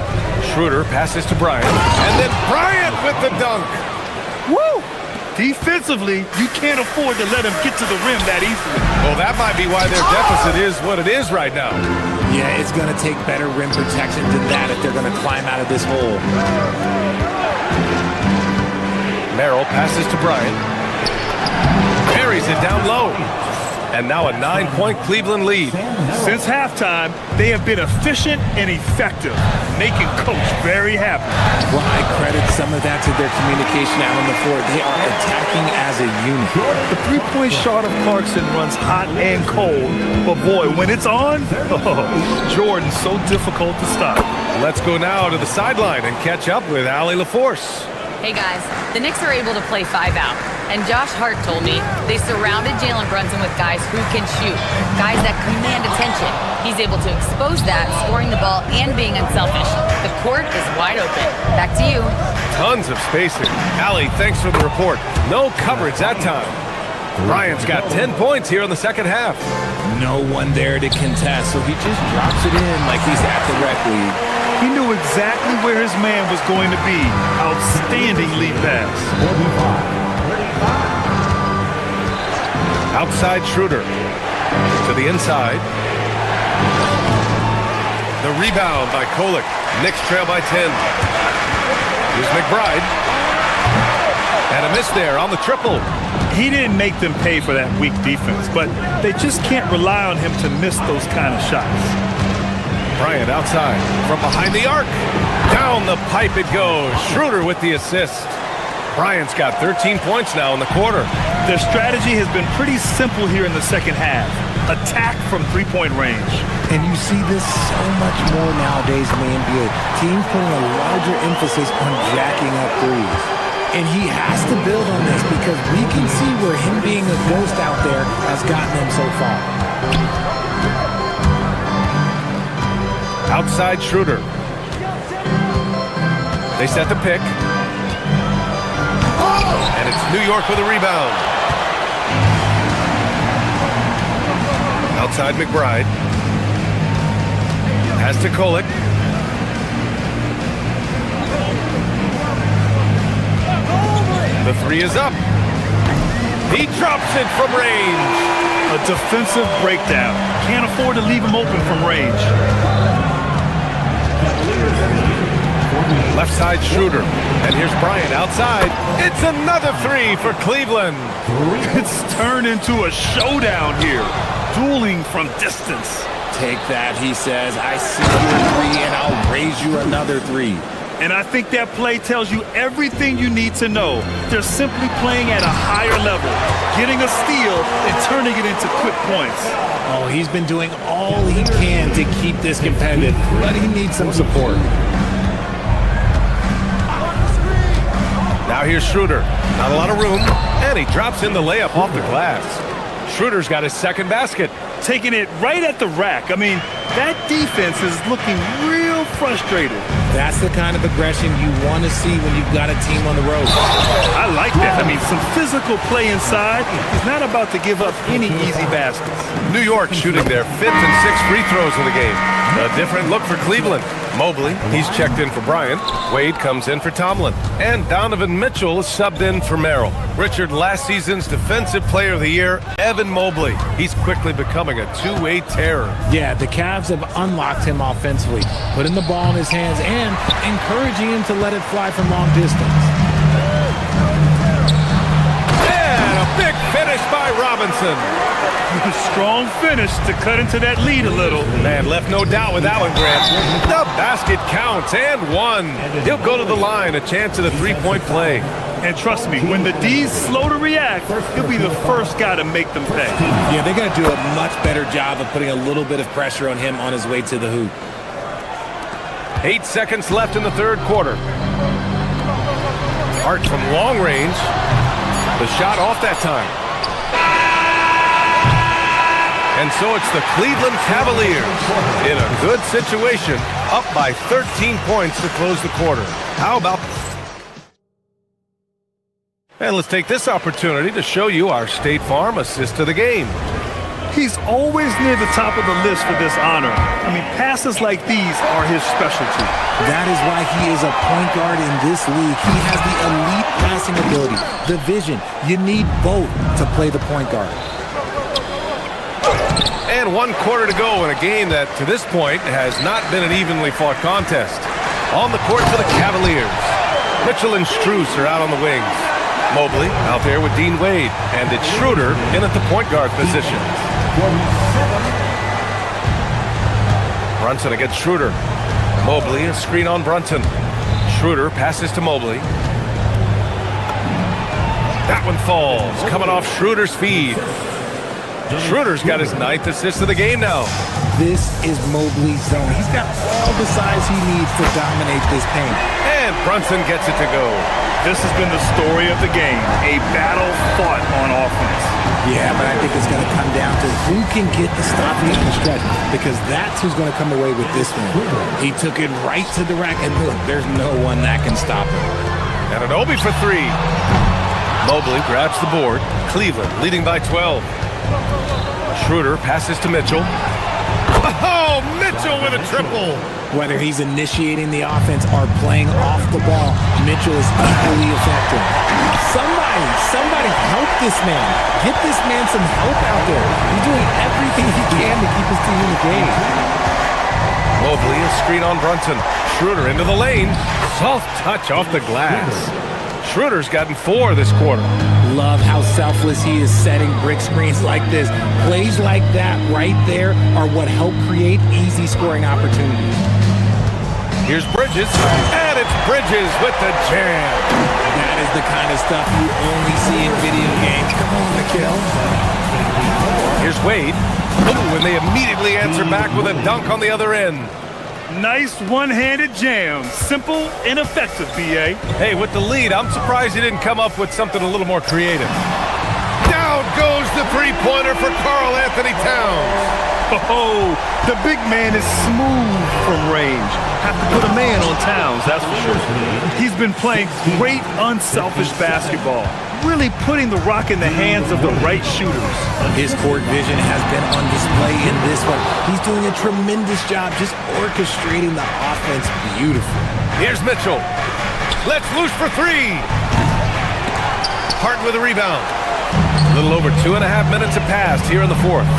Schroeder passes to Bryant. And then Bryant with the dunk. Woo! Defensively, you can't afford to let him get to the rim that easily. Well, that might be why their deficit is what it is right now. Yeah, it's going to take better rim protection than that if they're going to climb out of this hole. Merrill passes to Bryant. Carries it down low. And now a 9-point Cleveland lead. Since halftime, they have been efficient and effective, making Coach very happy. Well, I credit some of that to their communication out on the floor. They are attacking as a unit. The three-point shot of Clarkson runs hot and cold, but boy, when it's on, Jordan's so difficult to stop. Let's go now to the sideline and catch up with Allie LaForce. Hey guys, the Knicks are able to play 5 out, and Josh Hart told me they surrounded Jalen Brunson with guys who can shoot, guys that command attention. He's able to expose that, scoring the ball and being unselfish. The court is wide open. Back to you. Tons of spacing. Allie, thanks for the report. No coverage that time. Bryant's got 10 points here in the second half. No one there to contest, so he just drops it in like he's at the rec league. He knew exactly where his man was going to be. Outstanding lead pass. Outside Schroeder. To the inside. The rebound by Kolek. Knicks trail by 10. Here's McBride. And a miss there on the triple. He didn't make them pay for that weak defense, but they just can't rely on him to miss those kind of shots. Bryant outside from behind the arc. Down the pipe it goes. Schroeder with the assist. Bryant's got 13 points now in the quarter. Their strategy has been pretty simple here in the second half. Attack from three-point range. And you see this so much more nowadays in the NBA. Teams putting a larger emphasis on jacking up threes. And he has to build on this because we can see where him being a ghost out there has gotten him so far. Outside Schroeder. They set the pick. And it's New York with a rebound. Outside McBride. Pass to Kolek. The 3 is up. He drops it from range. A defensive breakdown. Can't afford to leave him open from range. Left side Schroeder. And here's Bryant outside. It's another 3 for Cleveland. It's turned into a showdown here. Dueling from distance. Take that, he says. I see your 3 and I'll raise you another 3. And I think that play tells you everything you need to know. They're simply playing at a higher level, getting a steal and turning it into quick points. Oh, he's been doing all he can to keep this competitive, but he needs some support. Now here's Schroeder. Not a lot of room, and he drops in the layup off the glass. Schroeder's got his second basket. Taking it right at the rack. I mean, that defense is looking real frustrated. That's the kind of aggression you want to see when you've got a team on the road. I like that. I mean, some physical play inside. He's not about to give up any easy baskets. New York shooting their 5th and 6th free throws of the game. A different look for Cleveland. Mobley, he's checked in for Bryant. Wade comes in for Tomlin. And Donovan Mitchell is subbed in for Merrill. Richard, last season's Defensive Player of the Year, Evan Mobley. He's quickly becoming a two-way terror. Yeah, the Cavs have unlocked him offensively, putting the ball in his hands and encouraging him to let it fly from long distance. And a big finish by Robinson. Strong finish to cut into that lead a little. Man, left no doubt with that one, Grant. The basket counts and one. He'll go to the line, a chance at a three-point play. And trust me, when the D's slow to react, he'll be the first guy to make them pay. Yeah, they got to do a much better job of putting a little bit of pressure on him on his way to the hoop. 8 seconds left in the third quarter. Hart from long range. The shot off that time. And so it's the Cleveland Cavaliers in a good situation, up by 13 points to close the quarter. How about... And let's take this opportunity to show you our State Farm assist of the game. He's always near the top of the list for this honor. I mean, passes like these are his specialty. That is why he is a point guard in this league. He has the elite passing ability, the vision. You need both to play the point guard. And 1 quarter to go in a game that, to this point, has not been an evenly fought contest. On the court for the Cavaliers. Mitchell and Strus are out on the wings. Mobley out there with Dean Wade. And it's Schroeder in at the point guard position. Brunson against Schroeder. Mobley, a screen on Brunson. Schroeder passes to Mobley. That one falls, coming off Schroeder's feed. Schroeder's got his 9th assist of the game now. This is Mobley's zone. He's got all the size he needs to dominate this paint. And Brunson gets it to go. This has been the story of the game, a battle fought on offense. Yeah, but I think it's going to come down to who can get the stop down the stretch, because that's who's going to come away with this one. He took it right to the rack, and look, there's no one that can stop him. Anunoby for 3. Mobley grabs the board. Cleveland leading by 12. Schroeder passes to Mitchell. Oh, Mitchell with a triple. Whether he's initiating the offense or playing off the ball, Mitchell is equally effective. Somebody help this man. Get this man some help out there. He's doing everything he can to keep his team in the game. Mobley, a screen on Brunson. Schroeder into the lane. Soft touch off the glass. Schroeder's gotten 4 this quarter. Love how selfless he is setting brick screens like this. Plays like that right there are what help create easy scoring opportunities. Here's Bridges, and it's Bridges with the jam. That is the kind of stuff you only see in video games. Come on, Mikhail. Here's Wade. Ooh, and they immediately answer back with a dunk on the other end. Nice one-handed jam. Simple and effective, B.A. Hey, with the lead, I'm surprised he didn't come up with something a little more creative. Down goes the three-pointer for Karl Anthony Towns. Oh, the big man is smooth from range. Have to put a man on Towns, that's for sure. He's been playing great, unselfish basketball. Really putting the rock in the hands of the right shooters. His court vision has been on display in this one. He's doing a tremendous job just orchestrating the offense beautifully. Here's Mitchell. Let's loose for 3. Hart with a rebound. A little over 2.5 minutes have passed here in the fourth.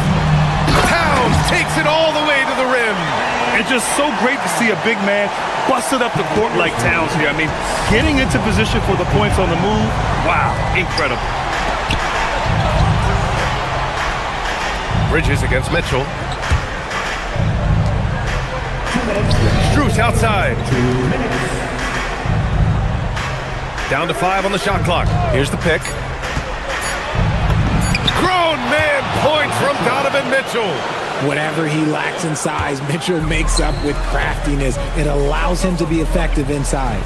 Towns takes it all the way to the rim. It's just so great to see a big man busted up the court like Towns here. I mean, getting into position for the points on the move, wow, incredible. Bridges against Mitchell. Strus outside. Down to 5 on the shot clock. Here's the pick. Grown man points from Donovan Mitchell. Whatever he lacks in size, Mitchell makes up with craftiness. It allows him to be effective inside.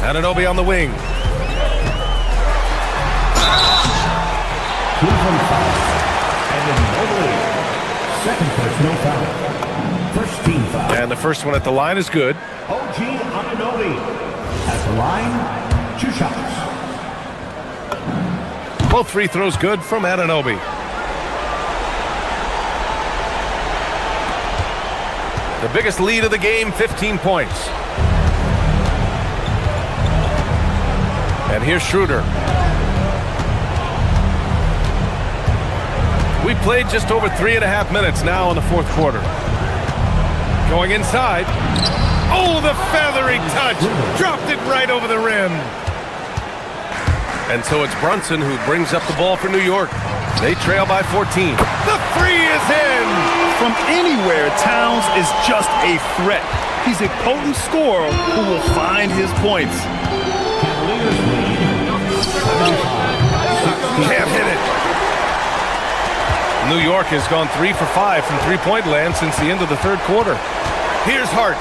Anunoby on the wing. Second personal foul. First team foul. And the first one at the line is good. OG Anunoby at the line, 2 shots. Both free throws good from Anunoby. The biggest lead of the game, 15 points. And here's Schroeder. We played just over 3.5 minutes now in the fourth quarter. Going inside. Oh, the feathery touch. Dropped it right over the rim. And so it's Brunson who brings up the ball for New York. They trail by 14. The three is in! From anywhere, Towns is just a threat. He's a potent scorer who will find his points. Can't hit it. New York has gone 3 for 5 from three-point land since the end of the third quarter. Here's Hart.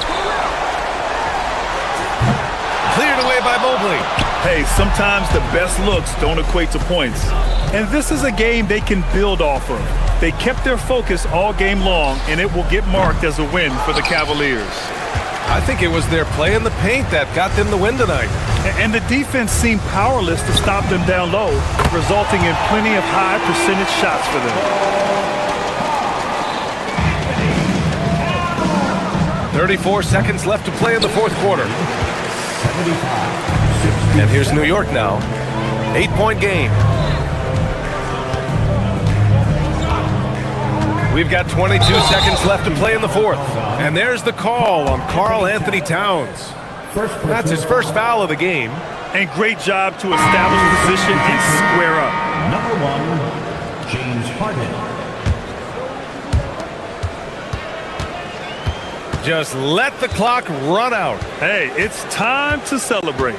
Cleared away by Mobley. Hey, sometimes the best looks don't equate to points. And this is a game they can build off of. They kept their focus all game long, and it will get marked as a win for the Cavaliers. I think it was their play in the paint that got them the win tonight. And the defense seemed powerless to stop them down low, resulting in plenty of high percentage shots for them. 34 seconds left to play in the fourth quarter. And here's New York now. 8-point game. We've got 22 seconds left to play in the fourth. And there's the call on Karl Anthony Towns. That's his first foul of the game. And great job to establish position and square up. Number 1, James Harden. Just let the clock run out. Hey, it's time to celebrate.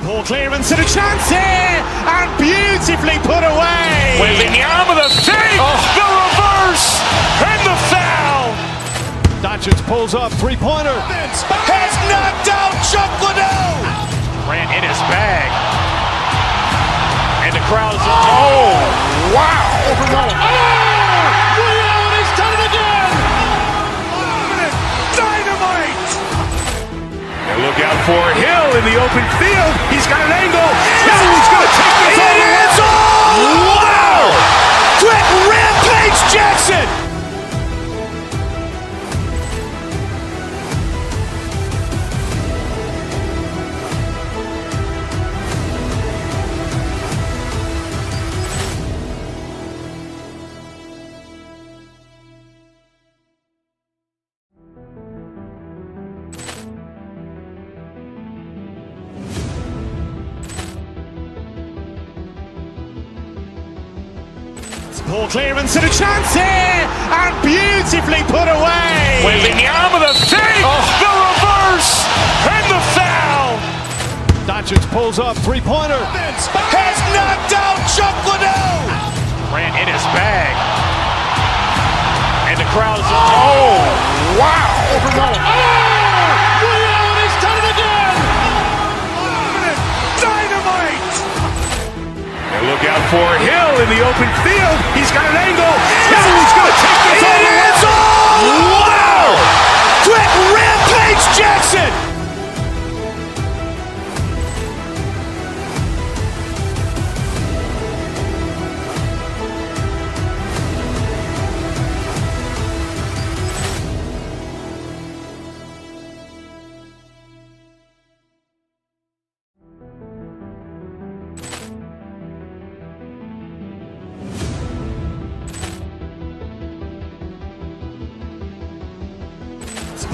Ball clearance and a chance here, and beautifully put away. Wembanyama the save, the reverse, and the foul. Doncic pulls up, three-pointer. Has knocked out Chuck Liddell. Grant in his bag. And the crowd is, oh, wow. He's done it again. Dynamite. And look out for Hill in the open field. He's got an angle. Hill's going to take this all the way. Wow! Quick Rampage Jackson. Ball clearance and a chance here, and beautifully put away. Wembanyama the save, the reverse, and the foul. Doncic pulls up, three-pointer. Has knocked out Chuck Liddell. Grant in his bag. And the crowd is, oh, wow. He's done it again. Dynamite. And look out for Hill in the open field. He's got an angle. Hill's going to take this all the way. Wow! Quick Rampage Jackson.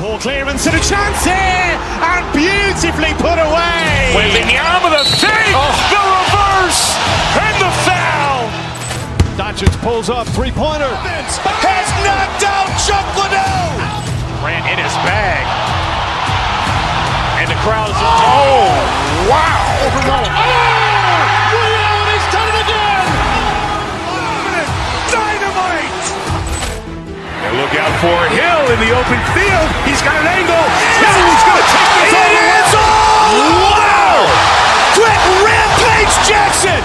Ball clearance and a chance here, and beautifully put away. Wembanyama the save, the reverse, and the foul. Doncic pulls up, three-pointer. Has knocked out Chuck Liddell. Grant in his bag. And the crowd is, oh, wow. He's done it again. Dynamite. look out for Hill in the open field. He's got an angle. Hill's going to take this all the way. Wow! Quick rampage Jackson!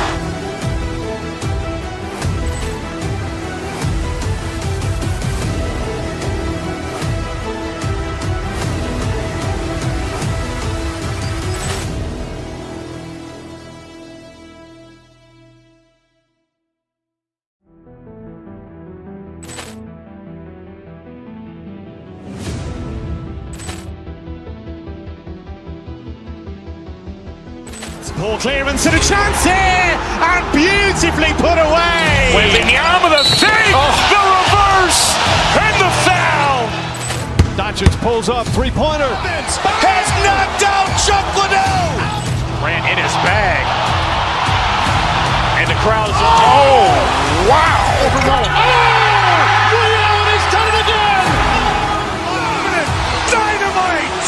Ball clearance and a chance here, and beautifully put away. Wembanyama the fake, the reverse, and the foul. Doncic pulls up, three-pointer. Has knocked out Chuck Liddell. Ran in his bag. And the crowd is, oh, wow. He's done it again. Dynamite.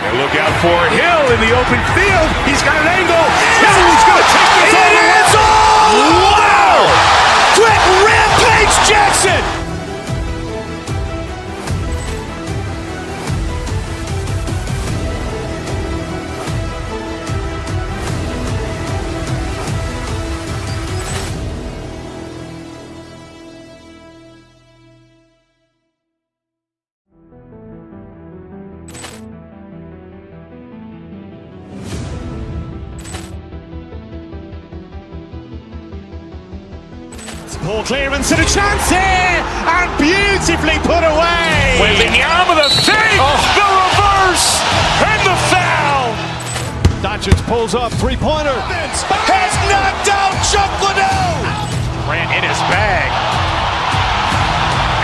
And look out for Hill in the open field. He's got an angle. Hill's going to take this all the way. Wow! Quick rampage Jackson! Ball clearance and a chance here, and beautifully put away. Wembanyama the fake, the reverse, and the foul. Doncic pulls up, three-pointer. Has knocked out Chuck Liddell. Ran in his bag.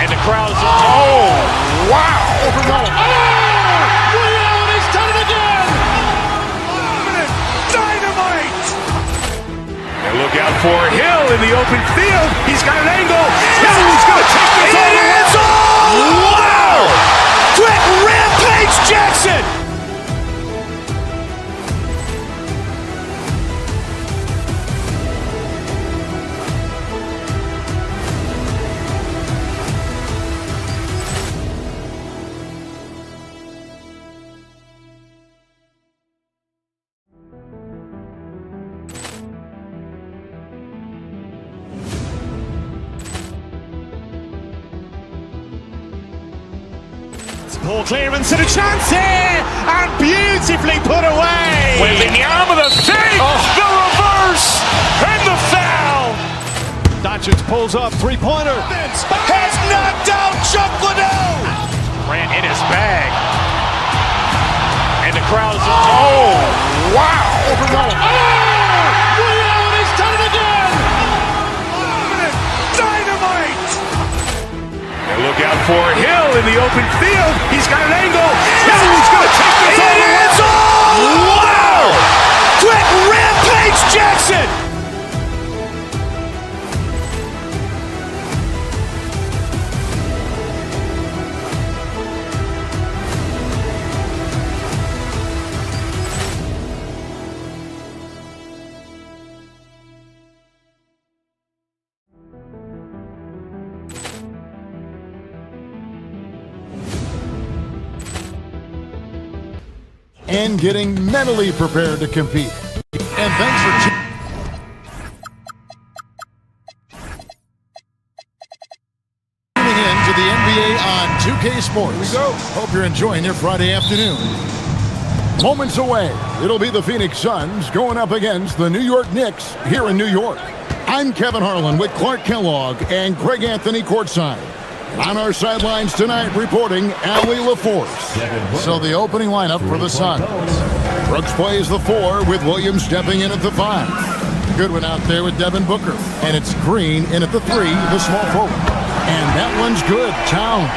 And the crowd is, oh, wow. He's done it again. Dynamite. And look out for Hill in the open field. He's got an angle. Hill's going to take this all the way. Wow! Quick rampage Jackson! Ball clearance and a chance here, and beautifully put away. Wembanyama the fake, the reverse, and the foul. Doncic pulls up, three-pointer. Has knocked out Chuck Liddell. Ran in his bag. And the crowd is, oh, wow. He's done it again. Dynamite. And look out for Hill in the open field. He's got an angle. Hill's going to take this all the way. Wow! Quick rampage Jackson! And getting mentally prepared to compete. And thanks for tuning in to the NBA on 2K Sports. Here we go. Hope you're enjoying your Friday afternoon. Moments away, it'll be the Phoenix Suns going up against the New York Knicks here in New York. I'm Kevin Harlan with Clark Kellogg and Greg Anthony courtside. On our sidelines tonight, reporting Allie LaForce. So the opening lineup for the Suns. Brooks plays the 4 with Williams stepping in at the 5. Goodwin out there with Devin Booker. And it's Green in at the 3, the small forward. And that one's good, Towns.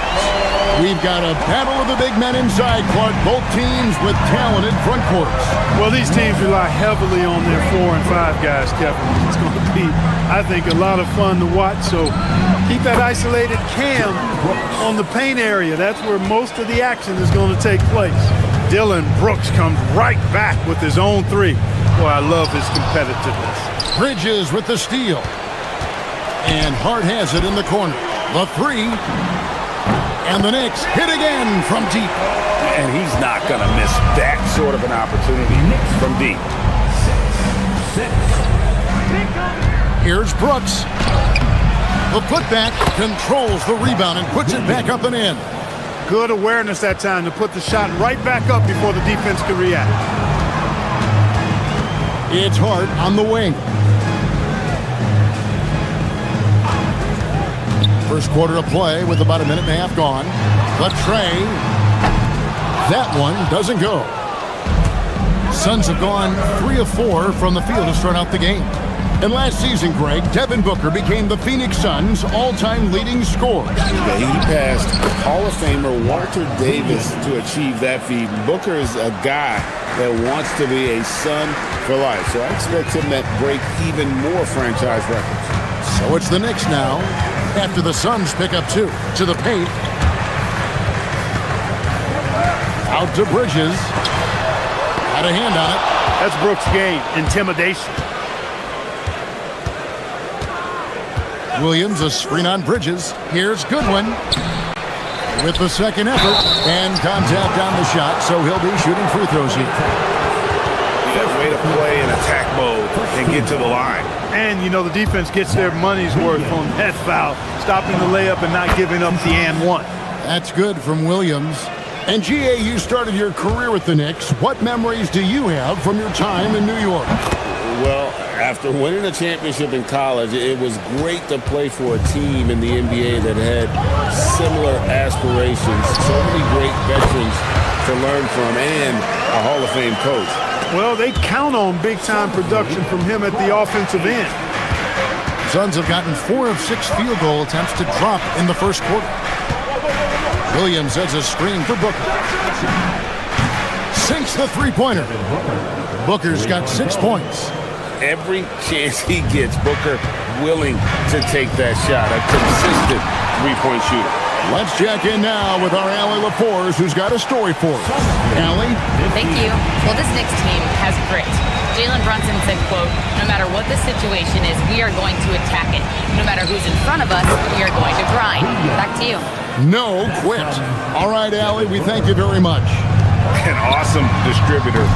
We've got a battle of the big men inside, Clark. Both teams with talented front courts. Well, these teams rely heavily on their 4 and 5 guys, Kevin. It's going to be, I think, a lot of fun to watch. So keep that isolated cam on the paint area. That's where most of the action is going to take place. Dylan Brooks comes right back with his own 3. Boy, I love his competitiveness. Bridges with the steal. And Hart has it in the corner. The three. And the Knicks hit again from deep. And he's not going to miss that sort of an opportunity from deep. Here's Brooks. The putback controls the rebound and puts it back up and in. Good awareness that time to put the shot right back up before the defense can react. It's Hart on the wing. First quarter of play with about a minute and a half gone. The tray. That one doesn't go. Suns have gone 3 of 4 from the field to start out the game. And last season, Greg, Devin Booker became the Phoenix Suns' all-time leading scorer. Yeah, he passed Hall of Famer Walter Davis to achieve that feat. Booker is a guy that wants to be a Sun for life. So I expect him to break even more franchise records. So it's the Knicks now, after the Suns pick up 2 to the paint. Out to Bridges. Had a hand on it. That's Brooks' game, intimidation. Williams, a screen on Bridges. Here's Goodwin with the second effort and contact on the shot, so he'll be shooting free throws here. Yeah, way to play in attack mode and get to the line. And, you know, the defense gets their money's worth on that foul, stopping the layup and not giving up the and one. That's good from Williams. And GA, you started your career with the Knicks. What memories do you have from your time in New York? Well, after winning a championship in college, it was great to play for a team in the NBA that had similar aspirations. So many great veterans to learn from and a Hall of Fame coach. Well, they count on big-time production from him at the offensive end. Suns have gotten 4 of 6 field goal attempts to drop in the first quarter. Williams has a screen for Booker. Sinks the three-pointer. Booker's got 6 points. Every chance he gets, Booker willing to take that shot. A consistent three-point shooter. Let's check in now with our Allie LaForce, who's got a story for us. Allie? Thank you. Well, this Knicks team has grit. Jalen Brunson said, quote, "No matter what the situation is, we are going to attack it. No matter who's in front of us, we are going to grind." Back to you. No quit. All right, Allie, we thank you very much. An awesome distributor.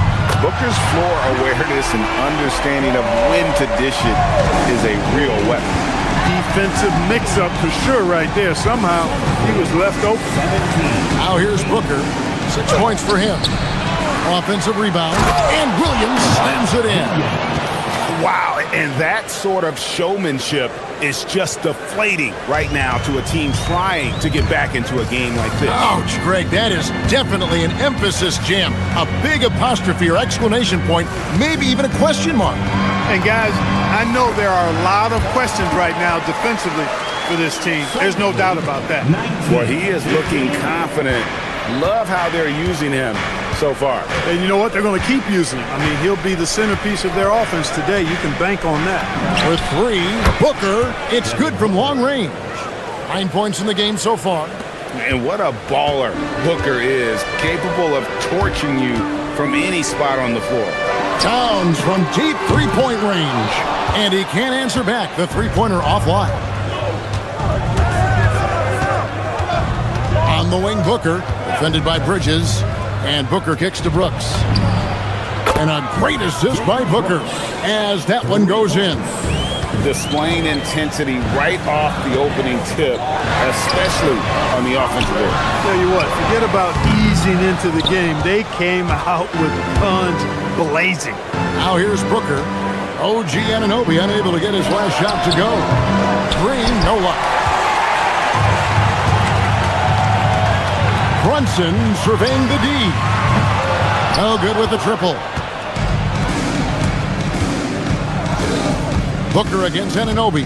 Booker's floor awareness and understanding of when to dish it is a real weapon. Defensive mix-up for sure right there. Somehow he was left open. Now here's Booker. 6 points for him. Offensive rebound, and Williams slams it in. Wow, and that sort of showmanship is just deflating right now to a team trying to get back into a game like this. Ouch, Greg, that is definitely an emphasis jam. A big apostrophe or exclamation point, maybe even a question mark. And guys, I know there are a lot of questions right now defensively for this team. There's no doubt about that. Well, he is looking confident. Love how they're using him so far. And you know what? They're going to keep using him. I mean, he'll be the centerpiece of their offense today. You can bank on that. For 3, Booker, it's good from long range. 9 points in the game so far. And what a baller Booker is, capable of torching you from any spot on the floor. Towns from deep three-point range. And he can't answer back. The three-pointer offline. On the wing, Booker, defended by Bridges. And Booker kicks to Brooks. And a great assist by Booker as that one goes in. Displaying intensity right off the opening tip, especially on the offensive end. Tell you what, forget about easing into the game. They came out with guns blazing. Now here's Booker. OG Anunoby unable to get his last shot to go. 3, no luck. Brunson surveying the D. No good with the triple. Booker against Anunoby.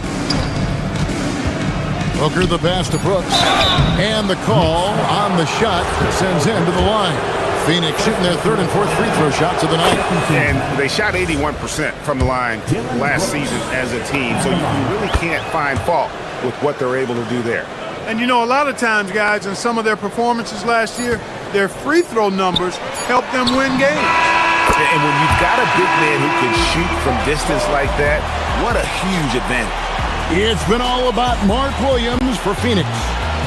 Booker the pass to Brooks. And the call on the shot sends him to the line. Phoenix shooting their 3rd and 4th free throw shots of the night. And they shot 81% from the line last season as a team, so you really can't find fault with what they're able to do there. And you know, a lot of times, guys, in some of their performances last year, their free throw numbers help them win games. And when you've got a big man who can shoot from distance like that, what a huge advantage. It's been all about Mark Williams for Phoenix.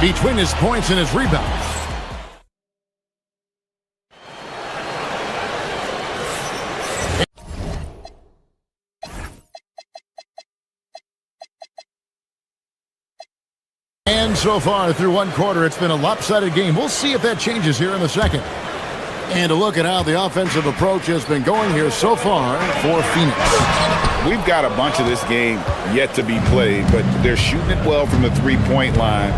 Between his points and his rebounds. And so far through one quarter, it's been a lopsided game. We'll see if that changes here in the second. And to look at how the offensive approach has been going here so far for Phoenix. We've got a bunch of this game yet to be played, but they're shooting it well from the three-point line.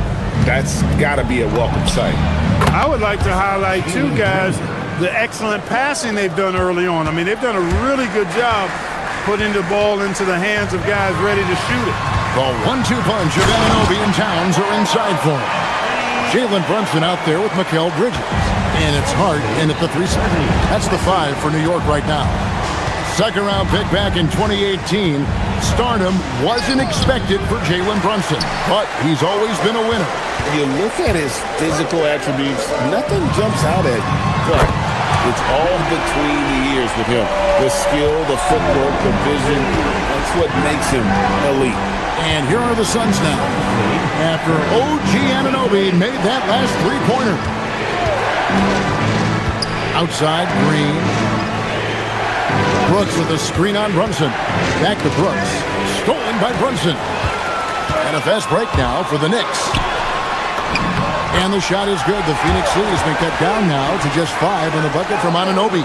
That's got to be a welcome sight. I would like to highlight, too, guys, the excellent passing they've done early on. I mean, they've done a really good job putting the ball into the hands of guys ready to shoot it. The 1-2 punch of Anunoby and Towns are inside for him. Jalen Brunson out there with Mikal Bridges. And it's Hart in at the 3 second. That's the 5 for New York right now. Second round pick back in 2018. Stardom wasn't expected for Jalen Brunson, but he's always been a winner. You look at his physical attributes, nothing jumps out at you, but it's all between the ears with him. The skill, the footwork, the vision, that's what makes him elite. And here are the Suns now. After OG Anunoby made that last three-pointer. Outside, Green. Brooks with a screen on Brunson. Back to Brooks. Stolen by Brunson. And a fast break now for the Knicks. And the shot is good. The Phoenix lead has been cut down now to just 5 on the bucket from Anunoby.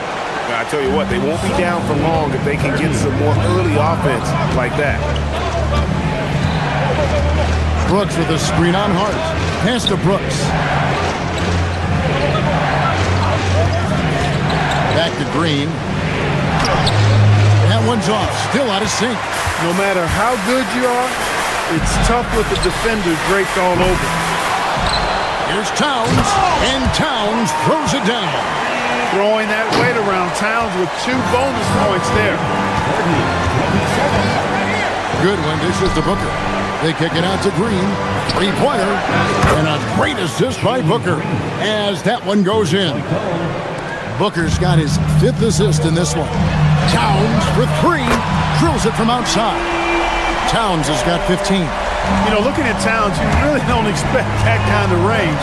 I tell you what, they won't be down for long if they can get some more early offense like that. Brooks with a screen on Hart. Pass to Brooks. Back to Green. That one's off. Still out of sync. No matter how good you are, it's tough with the defenders draped all over. Here's Towns, and Towns throws it down. Throwing that weight around. Towns with 2 bonus points there. Good one. Dishes to Booker. They kick it out to Green. 3-pointer. And a great assist by Booker as that one goes in. Booker's got his 5th assist in this one. Towns for 3. Drills it from outside. Towns has got 15. You know, looking at Towns, you really don't expect that kind of range.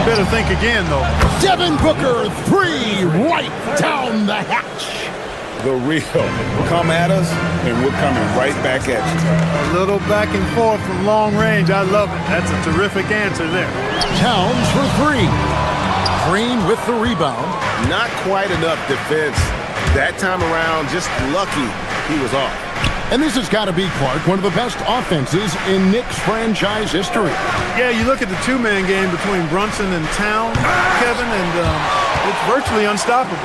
Better think again, though. Devin Booker, 3, right down the hatch. The real. Come at us, and we're coming right back at you. A little back and forth from long range. I love it. That's a terrific answer there. Towns for 3. Green with the rebound. Not quite enough defense that time around. Just lucky he was off. And this has got to be, Clark, one of the best offenses in Knicks franchise history. Yeah, you look at the 2-man game between Brunson and Towns, Kevin, and it's virtually unstoppable.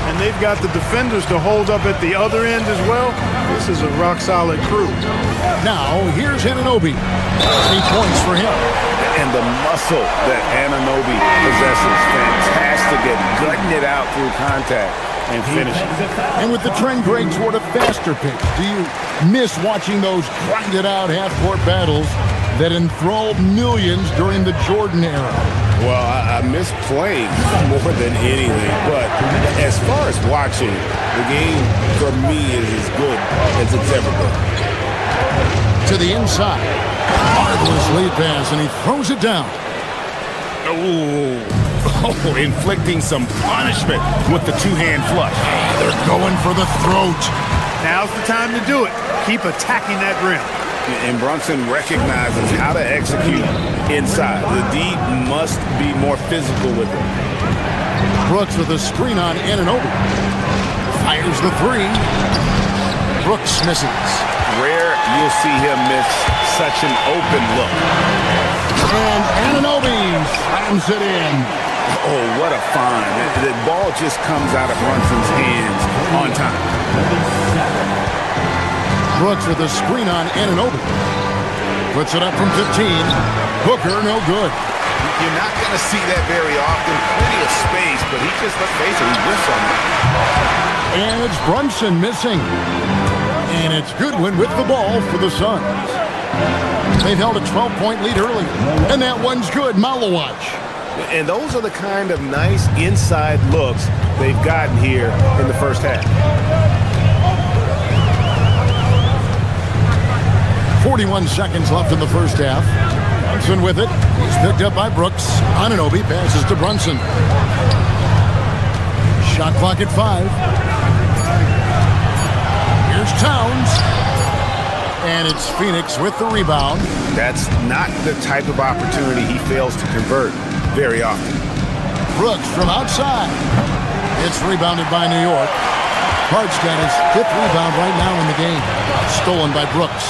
And they've got the defenders to hold up at the other end as well. This is a rock-solid crew. Now, here's Anunoby. 3 points for him. And the muscle that Anunoby possesses, fantastic at gutting it out through contact and finishing. And with the trend going toward a faster pace, do you miss watching those grinded-out half-court battles that enthralled millions during the Jordan era? Well, I miss playing more than anything, but as far as watching, the game for me is as good as it's ever been. To the inside. Marvelous lead pass, and he throws it down. Oh, inflicting some punishment with the 2-hand flush. They're going for the throat. Now's the time to do it. Keep attacking that rim. And Brunson recognizes how to execute inside. The D must be more physical with it. Brooks with a screen on Anunoby. Fires the 3. Brooks misses. Rare you'll see him miss such an open look. And Anunoby slams it in. Oh, what a find. The ball just comes out of Brunson's hands on time. Brooks with a screen on Anunoby. Puts it up from 15. Booker, no good. You're not going to see that very often. Plenty of space, but he just, let's face it, he whiffs on it. And it's Brunson missing. And it's Goodwin with the ball for the Suns. They've held a 12-point lead early. And that one's good. Malawatch. And those are the kind of nice inside looks they've gotten here in the first half. 41 seconds left in the first half. Brunson with it. He's picked up by Brooks. Anunoby passes to Brunson. Shot clock at 5. Here's Towns. And it's Phoenix with the rebound. That's not the type of opportunity he fails to convert very often. Brooks from outside. It's rebounded by New York. Hart's got his 5th rebound right now in the game. Stolen by Brooks.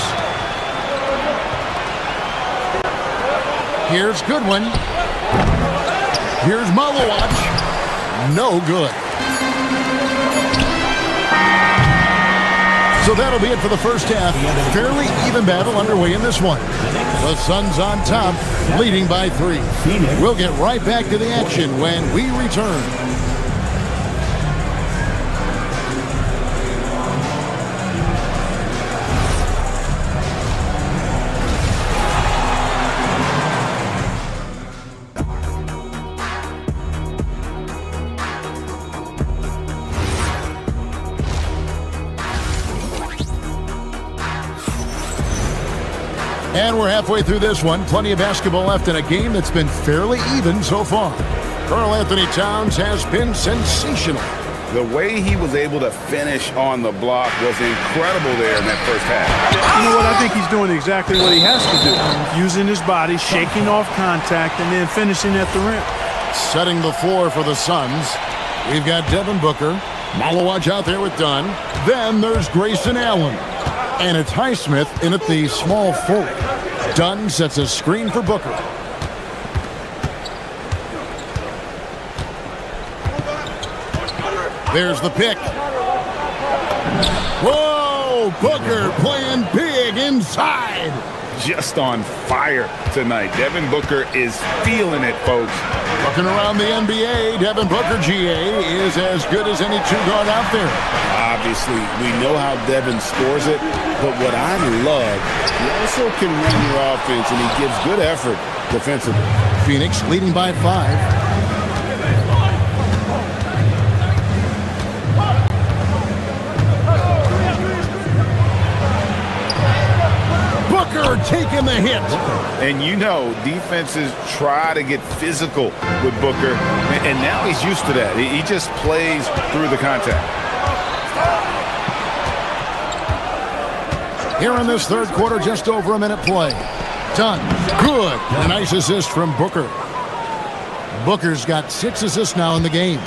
Here's Goodwin. Here's Malowacz. No good. So that'll be it for the first half. Fairly even battle underway in this one. The Suns on top, leading by 3. We'll get right back to the action when we return. And we're halfway through this one. Plenty of basketball left in a game that's been fairly even so far. Karl Anthony Towns has been sensational. The way he was able to finish on the block was incredible there in that first half. You know what? I think he's doing exactly what he has to do. Using his body, shaking off contact, and then finishing at the rim. Setting the floor for the Suns. We've got Devin Booker. Malowacz out there with Dunn. Then there's Grayson Allen. And it's Highsmith in at the small forward. Dunn sets a screen for Booker. There's the pick. Whoa! Booker playing big inside. Just on fire tonight. Devin Booker is feeling it, folks. Looking around the NBA, Devin Booker, GA, is as good as any two-guard out there. Obviously, we know how Devin scores it, but what I love, he also can run your offense, and he gives good effort defensively. Phoenix leading by 5. Booker taking the hit. And you know, defenses try to get physical with Booker, and now he's used to that. He just plays through the contact. Here in this third quarter, just over a minute play. Done. Good. A nice assist from Booker. Booker's got 6 assists now in the game.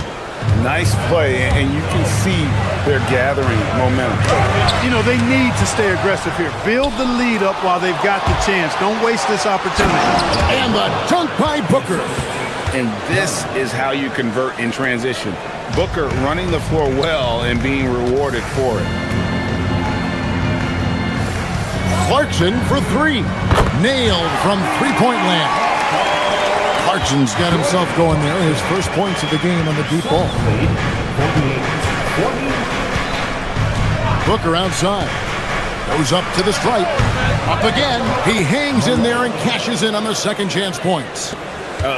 Nice play, and you can see they're gathering momentum. You know, they need to stay aggressive here. Build the lead up while they've got the chance. Don't waste this opportunity. And the dunk by Booker. And this is how you convert in transition. Booker running the floor well and being rewarded for it. Clarkson for 3. Nailed from three-point land. Clarkson's got himself going there. His first points of the game on the deep ball. Booker outside. Goes up to the stripe. Up again. He hangs in there and cashes in on the second chance points.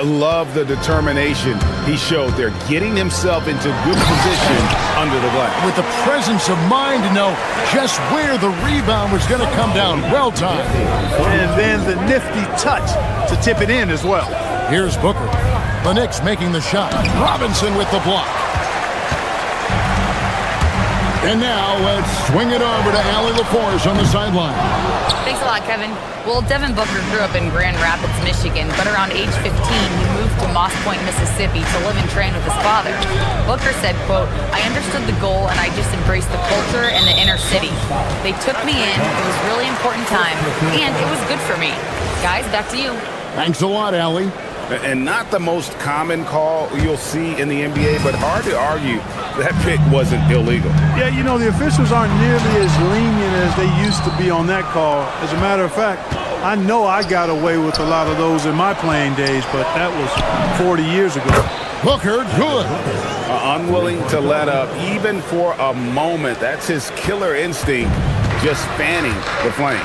Love the determination he showed there, getting himself into good position under the glass. With the presence of mind to know just where the rebound was going to come down. Well timed. And then the nifty touch to tip it in as well. Here's Booker. The Knicks making the shot. Robinson with the block. And now let's swing it over to Allie LaForce on the sideline. Thanks a lot, Kevin. Well, Devin Booker grew up in Grand Rapids, Michigan, but around age 15, he moved to Moss Point, Mississippi to live and train with his father. Booker said, quote, "I understood the goal and I just embraced the culture and the inner city. They took me in, it was a really important time, and it was good for me." Guys, back to you. Thanks a lot, Allie. And not the most common call you'll see in the NBA, but hard to argue that pick wasn't illegal. Yeah, you know, the officials aren't nearly as lenient as they used to be on that call. As a matter of fact, I know I got away with a lot of those in my playing days, but that was 40 years ago. Booker, good. Unwilling to let up even for a moment. That's his killer instinct. just fanning the flame.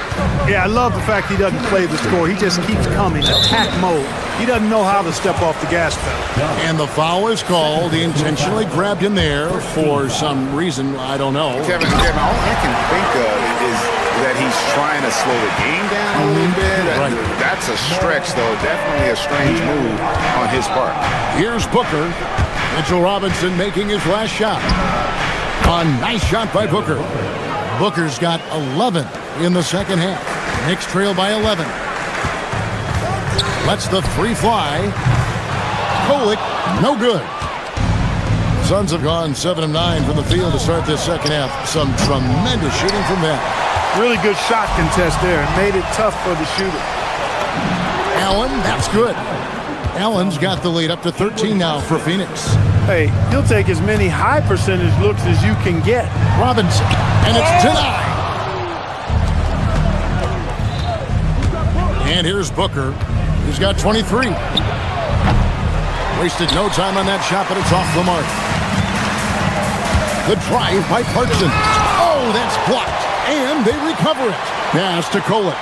Yeah, I love the fact he doesn't play the score. He just keeps coming, attack mode. He doesn't know how to step off the gas pedal. And the foul is called. He intentionally grabbed him there for some reason. I don't know. Kevin, all I can think of is that he's trying to slow the game down a little bit. That's a stretch, though. Definitely a strange move on his part. Here's Booker. Mitchell Robinson making his last shot. A nice shot by Booker. Booker's got 11 in the second half. Knicks trail by 11. Lets the three fly. Kolek, no good. Suns have gone 7 of 9 from the field to start this second half. Some tremendous shooting from them. Really good shot contest there. It made it tough for the shooter. Allen, that's good. Allen's got the lead up to 13 now for Phoenix. Hey, he'll take as many high percentage looks as you can get. Robinson, and it's denied. And here's Booker. He's got 23. Wasted no time on that shot, but it's off the mark. The drive by Clarkson. Oh, that's blocked. And they recover it. Pass to Kolek.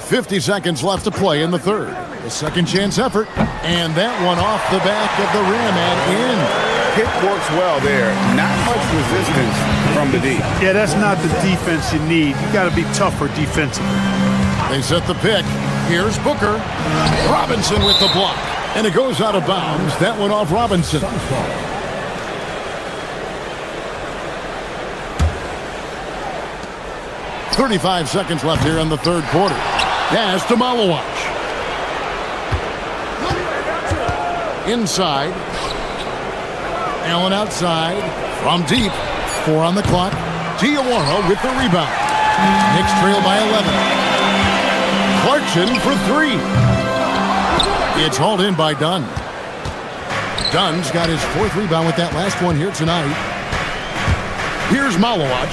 50 seconds left to play in the third. A second chance effort. And that one off the back of the rim and in. Pick works well there. Not much resistance from the D. Yeah, that's not the defense you need. You got to be tougher defensively. They set the pick. Here's Booker. Robinson with the block. And it goes out of bounds. That one off Robinson. .35 seconds left here in the third quarter. Pass to Malawach. Inside. Allen outside. From deep. 4 on the clock. Diawara with the rebound. Knicks trail by 11. Clarkson for 3. It's hauled in by Dunn. Dunn's got his 4th rebound with that last one here tonight. Here's Malawach.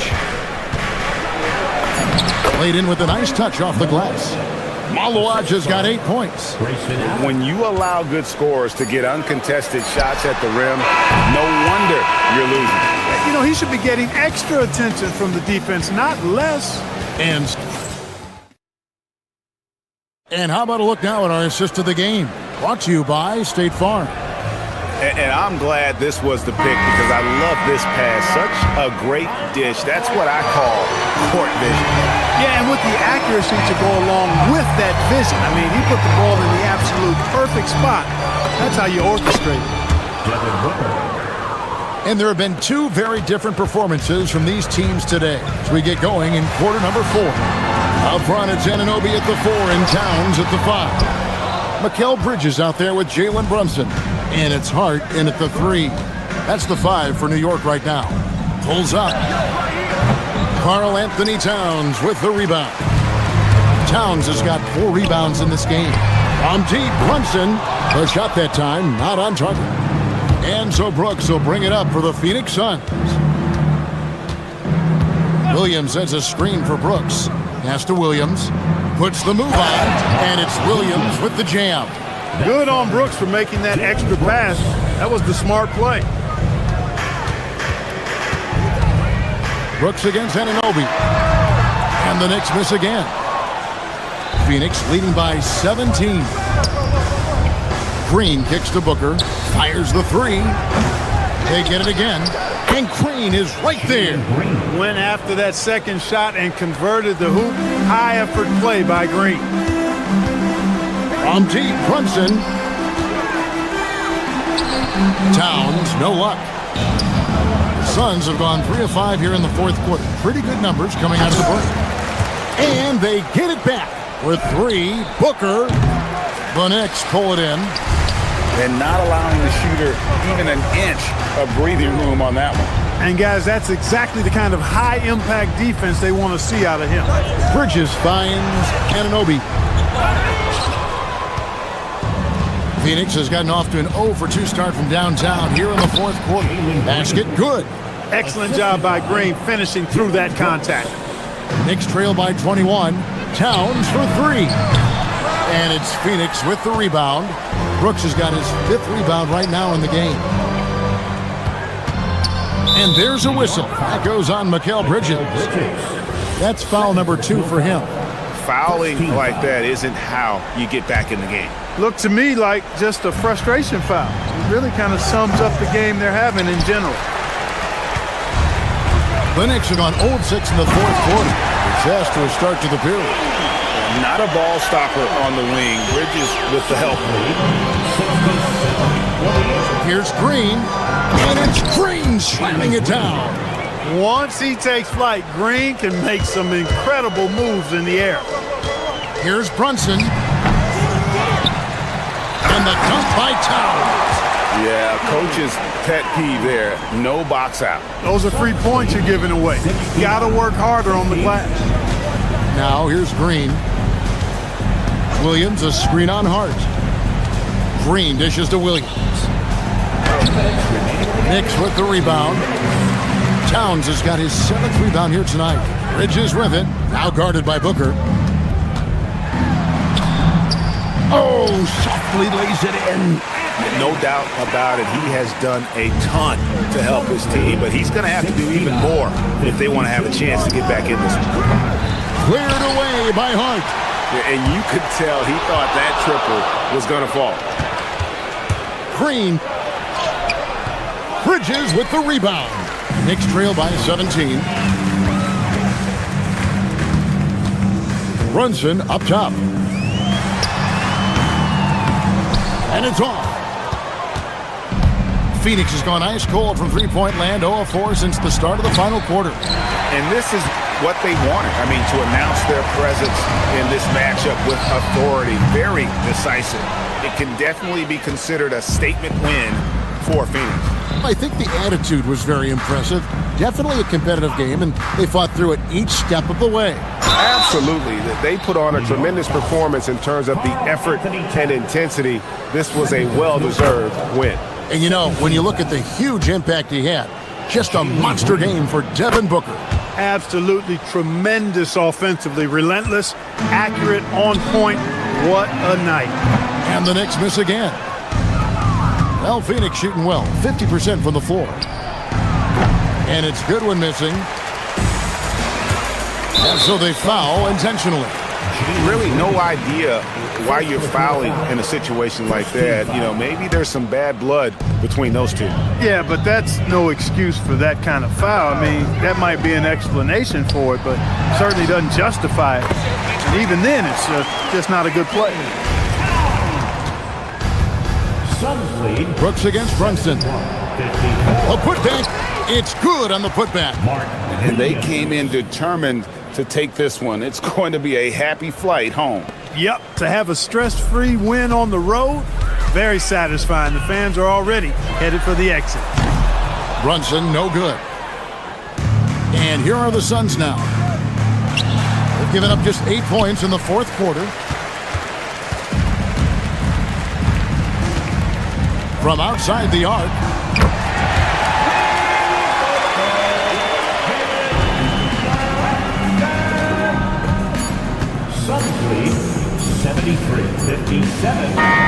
Laid in with a nice touch off the glass. Malawach has got 8 points. When you allow good scorers to get uncontested shots at the rim, no wonder you're losing. You know, he should be getting extra attention from the defense, not less. And how about a look now at our assist of the game? Brought to you by State Farm. And I'm glad this was the pick because I love this pass. Such a great dish. That's what I call court vision. Yeah, and with the accuracy to go along with that vision. I mean, he put the ball in the absolute perfect spot. That's how you orchestrate it. And there have been 2 very different performances from these teams today as we get going in quarter number 4. Up front, it's Anunoby at the 4 and Towns at the 5. Mikal Bridges out there with Jalen Brunson. And it's Hart in at the 3. That's the 5 for New York right now. Pulls up. Karl Anthony Towns with the rebound. Towns has got 4 rebounds in this game. On deep, Brunson. The shot that time, not on target. And so Brooks will bring it up for the Phoenix Suns. Williams has a screen for Brooks. Pass to Williams. Puts the move on. And it's Williams with the jam. Good on Brooks for making that extra pass. That was the smart play. Brooks against Anunoby. And the Knicks miss again. Phoenix leading by 17. Green kicks to Booker. Fires the 3. They get it again. And Green is right there. Went after that second shot and converted the hoop. High effort play by Green. From deep, Brunson. Towns, no luck. The Suns have gone 3 of 5 here in the fourth quarter. Pretty good numbers coming out of the break. And they get it back with 3. Booker. The Knicks pull it in. And not allowing the shooter even an inch of breathing room on that one. And guys, that's exactly the kind of high-impact defense they want to see out of him. Bridges finds Anunoby. Phoenix has gotten off to an 0 for 2 start from downtown here in the fourth quarter. Basket good. Excellent job by Green finishing through that contact. Knicks trail by 21. Towns for 3. And it's Phoenix with the rebound. Brooks has got his 5th rebound right now in the game. And there's a whistle. That goes on Mikal Bridges. That's foul number 2 for him. Fouling like that isn't how you get back in the game. Looked to me like just a frustration foul. It really kind of sums up the game they're having in general. The Knicks have gone 0-6 in the fourth quarter. Disastrous start to the period. Not a ball stopper on the wing. Bridges with the help. Here's Green, and it's Green slamming it down. Once he takes flight, Green can make some incredible moves in the air. Here's Brunson. And the dunk by Towns. Yeah, coach's pet peeve there. No box out. Those are 3 points you're giving away. You got to work harder on the glass. Now here's Green. Williams, a screen on Hart. Green dishes to Williams. Knicks with the rebound. Towns has got his 7th rebound here tonight. Bridges with it. Now guarded by Booker. Oh, softly lays it in. No doubt about it. He has done a ton to help his team, but he's going to have to do even more if they want to have a chance to get back in this one. Cleared away by Hart. Yeah, and you could tell he thought that triple was going to fall. Green. Bridges with the rebound. Knicks trail by 17. Brunson up top. And it's off. Phoenix has gone ice cold from three-point land, 0-4 since the start of the final quarter. And this is what they wanted. I mean, to announce their presence in this matchup with authority. Very decisive. It can definitely be considered a statement win for Phoenix. I think the attitude was very impressive. Definitely a competitive game, and they fought through it each step of the way. Absolutely. They put on a tremendous performance in terms of the effort and intensity. This was a well-deserved win. And you know, when you look at the huge impact he had, just a monster game for Devin Booker. Absolutely tremendous offensively. Relentless, accurate, on point. What a night. And the Knicks miss again. Well, Phoenix shooting well, 50% from the floor. And it's Goodwin missing. And so they foul intentionally. Really no idea why you're fouling in a situation like that. You know, maybe there's some bad blood between those two. Yeah, but that's no excuse for that kind of foul. I mean, that might be an explanation for it, but certainly doesn't justify it. And even then, it's just not a good play. Brooks against Brunson. A putback. It's good on the putback. And they came in determined to take this one. It's going to be a happy flight home. Yep, to have a stress-free win on the road, very satisfying. The fans are already headed for the exit. Brunson, no good. And here are the Suns now. They've given up just 8 points in the fourth quarter. From outside the arc. Suns lead 73-57.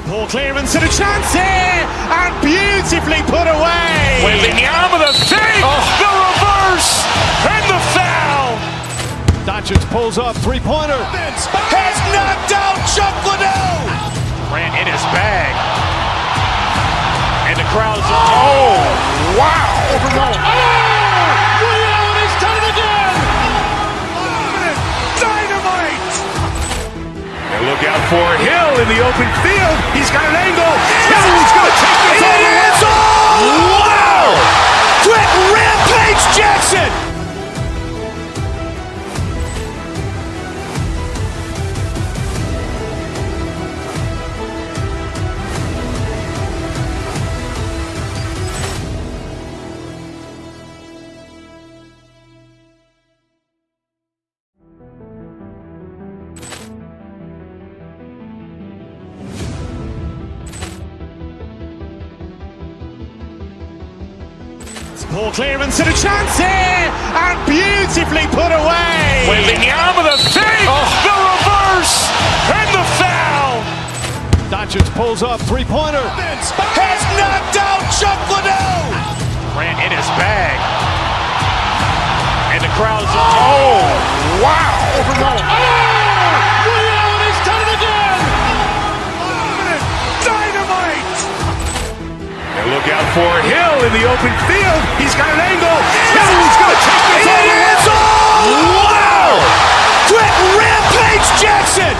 Ball clearance and a chance here, and beautifully put away. With the arm of the fake, the reverse, and the foul. Doncic pulls up, three-pointer. Has knocked out Chuck Liddell. Ran in his bag. And the crowd is, oh, wow. Liddell, and he's done it again. Dynamite. And look out for Hill in the open field. He's got an angle. Hill's going to take this all the way. It's all! Wow! Quick Rampage Jackson! Ball clearance and a chance here, and beautifully put away. Wembanyama the fake, the reverse, and the foul. Doncic pulls up, three-pointer. Has knocked out Chuck Liddell. Grant in his bag. And the crowd's, wow. He's done it again. Dynamite. And look out for Hill in the open field. He's got an angle. Hill's going to take this all the way. Wow! Quick Rampage Jackson.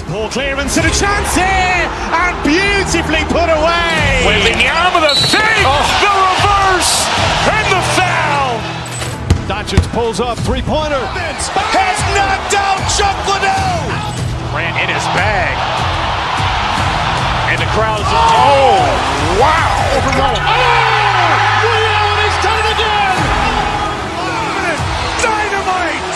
Ball clearance and a chance here, and beautifully put away. Wembanyama the fake, the reverse, and the foul. Doncic pulls up, three-pointer. Has knocked out Chuck Liddell. Grant in his bag. And the crowd's, wow. He's done it again. Dynamite.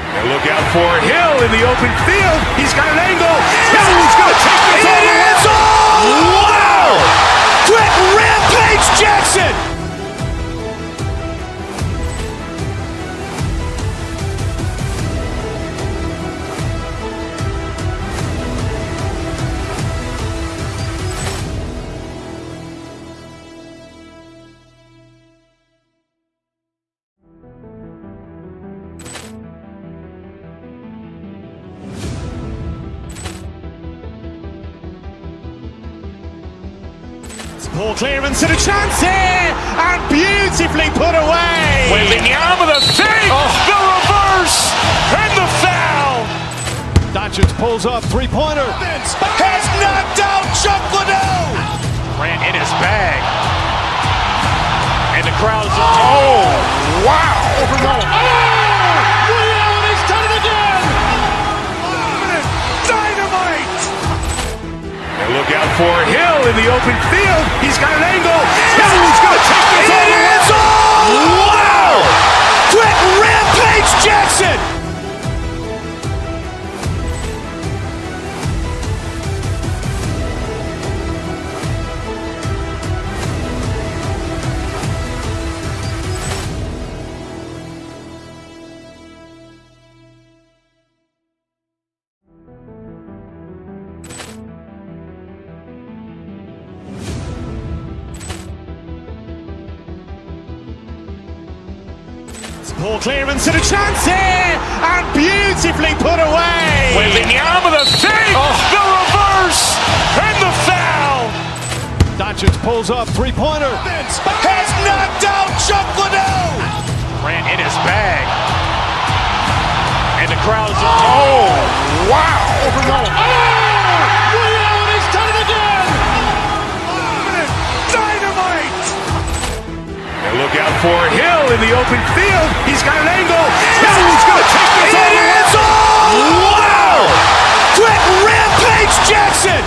And look out for Hill in the open field. He's got an angle. Hill's going to take this all the way. Wow! Quick Rampage Jackson. Ball clearance and a chance here, and beautifully put away. Wembanyama the fake, the reverse, and the foul. Doncic pulls up, three-pointer. Has knocked out Chuck Liddell. Grant in his bag. And the crowd's, wow. He's done it again. Dynamite. And look out for Hill in the open field. He's got an angle. Hill's going to take this all the way. Wow! Quick Rampage Jackson. Ball clearance and a chance here, and beautifully put away. Wembanyama the fake, the reverse, and the foul. Doncic pulls up, three-pointer. Has knocked out Chuck Liddell. Grant in his bag. And the crowd's, wow. He's done it again. Dynamite. And look out for Hill in the open field. He's got an angle. Hill's going to take this all the way. Wow! Quick Rampage Jackson.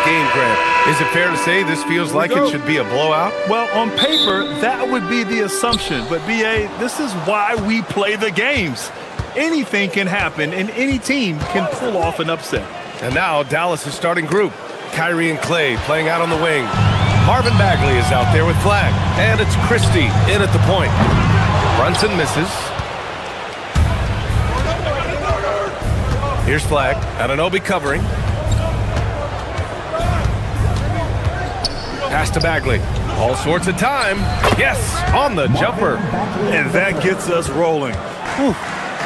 game, Grant. Is it fair to say this feels like it should be a blowout? Well, on paper, that would be the assumption. But, B.A., this is why we play the games. Anything can happen, and any team can pull off an upset. And now Dallas' starting group. Kyrie and Clay playing out on the wing. Marvin Bagley is out there with Flag. And it's Christie in at the point. Brunson misses. Here's Flag. Anunoby covering. Pass to Bagley. All sorts of time. Yes, on the jumper. And that gets us rolling. Whew.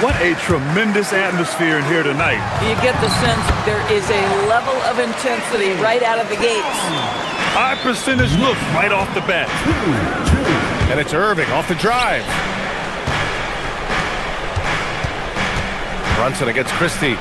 What a tremendous atmosphere in here tonight. You get the sense there is a level of intensity right out of the gates. High percentage look right off the bat. And it's Irving off the drive. Brunson against Christie.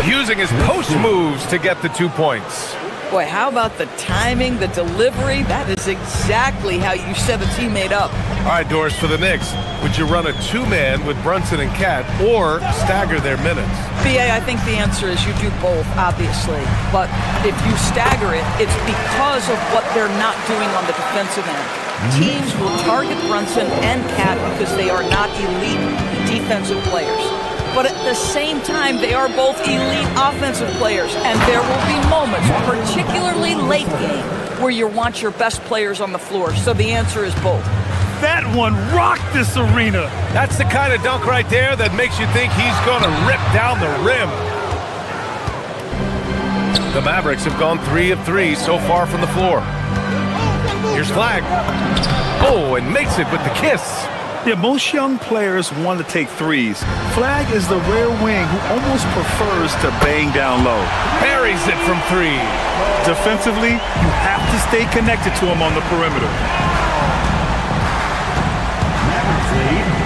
Using his post moves to get the 2 points. Boy, how about the timing, the delivery? That is exactly how you set a teammate up. All right, Doris, for the Knicks, would you run a two-man with Brunson and Cat or stagger their minutes? B.A., I think the answer is you do both, obviously. But if you stagger it, it's because of what they're not doing on the defensive end. Teams will target Brunson and Cat because they are not elite defensive players. But at the same time, they are both elite offensive players. And there will be moments, particularly late game, where you want your best players on the floor. So the answer is both. That one rocked this arena. That's the kind of dunk right there that makes you think he's going to rip down the rim. The Mavericks have gone 3 of 3 so far from the floor. Here's Flag. Oh, and makes it with the kiss. Yeah, most young players want to take threes. Flag is the rare wing who almost prefers to bang down low. Buries it from 3. Defensively, you have to stay connected to him on the perimeter.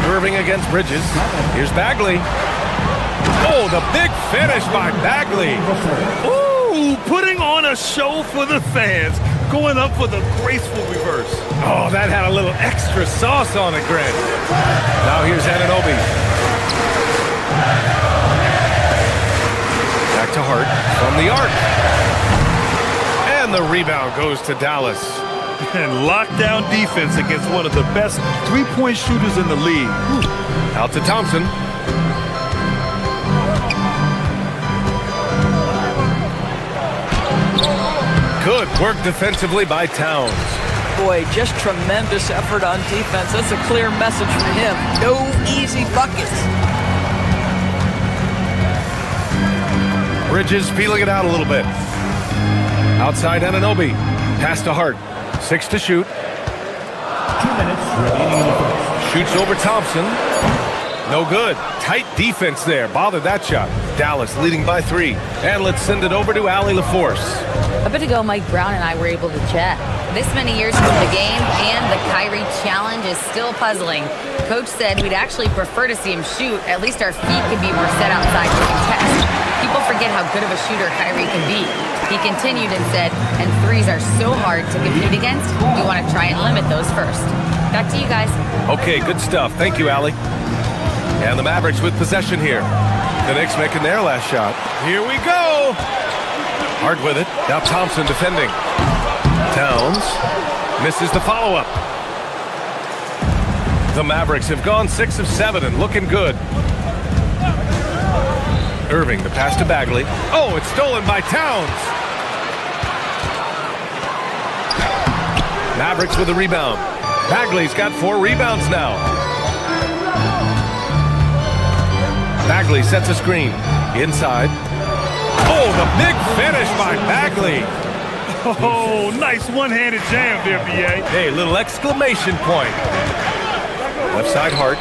Irving against Bridges. Here's Bagley. Oh, the big finish by Bagley. Ooh, putting on a show for the fans. Going up with a graceful reverse. Oh, that had a little extra sauce on it, Grant. Now here's Anunoby. Back to Hart from the arc. And the rebound goes to Dallas. And lockdown defense against one of the best three-point shooters in the league. Out to Thompson. Good work defensively by Towns. Boy, just tremendous effort on defense. That's a clear message for him. No easy buckets. Bridges feeling it out a little bit. Outside Anunoby. Pass to Hart. 6 to shoot. 2 minutes remaining in the first. Shoots over Thompson. No good. Tight defense there. Bothered that shot. Dallas leading by 3. And let's send it over to Allie LaForce. A bit ago, Mike Brown and I were able to chat. This many years from the game, and the Kyrie challenge is still puzzling. Coach said we'd actually prefer to see him shoot. At least our feet could be more set outside to contest. People forget how good of a shooter Kyrie can be. He continued and said, and threes are so hard to compete against, we want to try and limit those first. Back to you guys. Okay, good stuff. Thank you, Allie. And the Mavericks with possession here. The Knicks making their last shot. Here we go. Hard with it. Now Thompson defending. Towns misses the follow-up. The Mavericks have gone 6 of 7 and looking good. Irving, the pass to Bagley. Oh, it's stolen by Towns. Mavericks with a rebound. Bagley's got 4 rebounds now. Bagley sets a screen. Inside. Oh, the big finish by Bagley. Oh, nice one-handed jam there, B.A. Hey, little exclamation point. Left side Hart.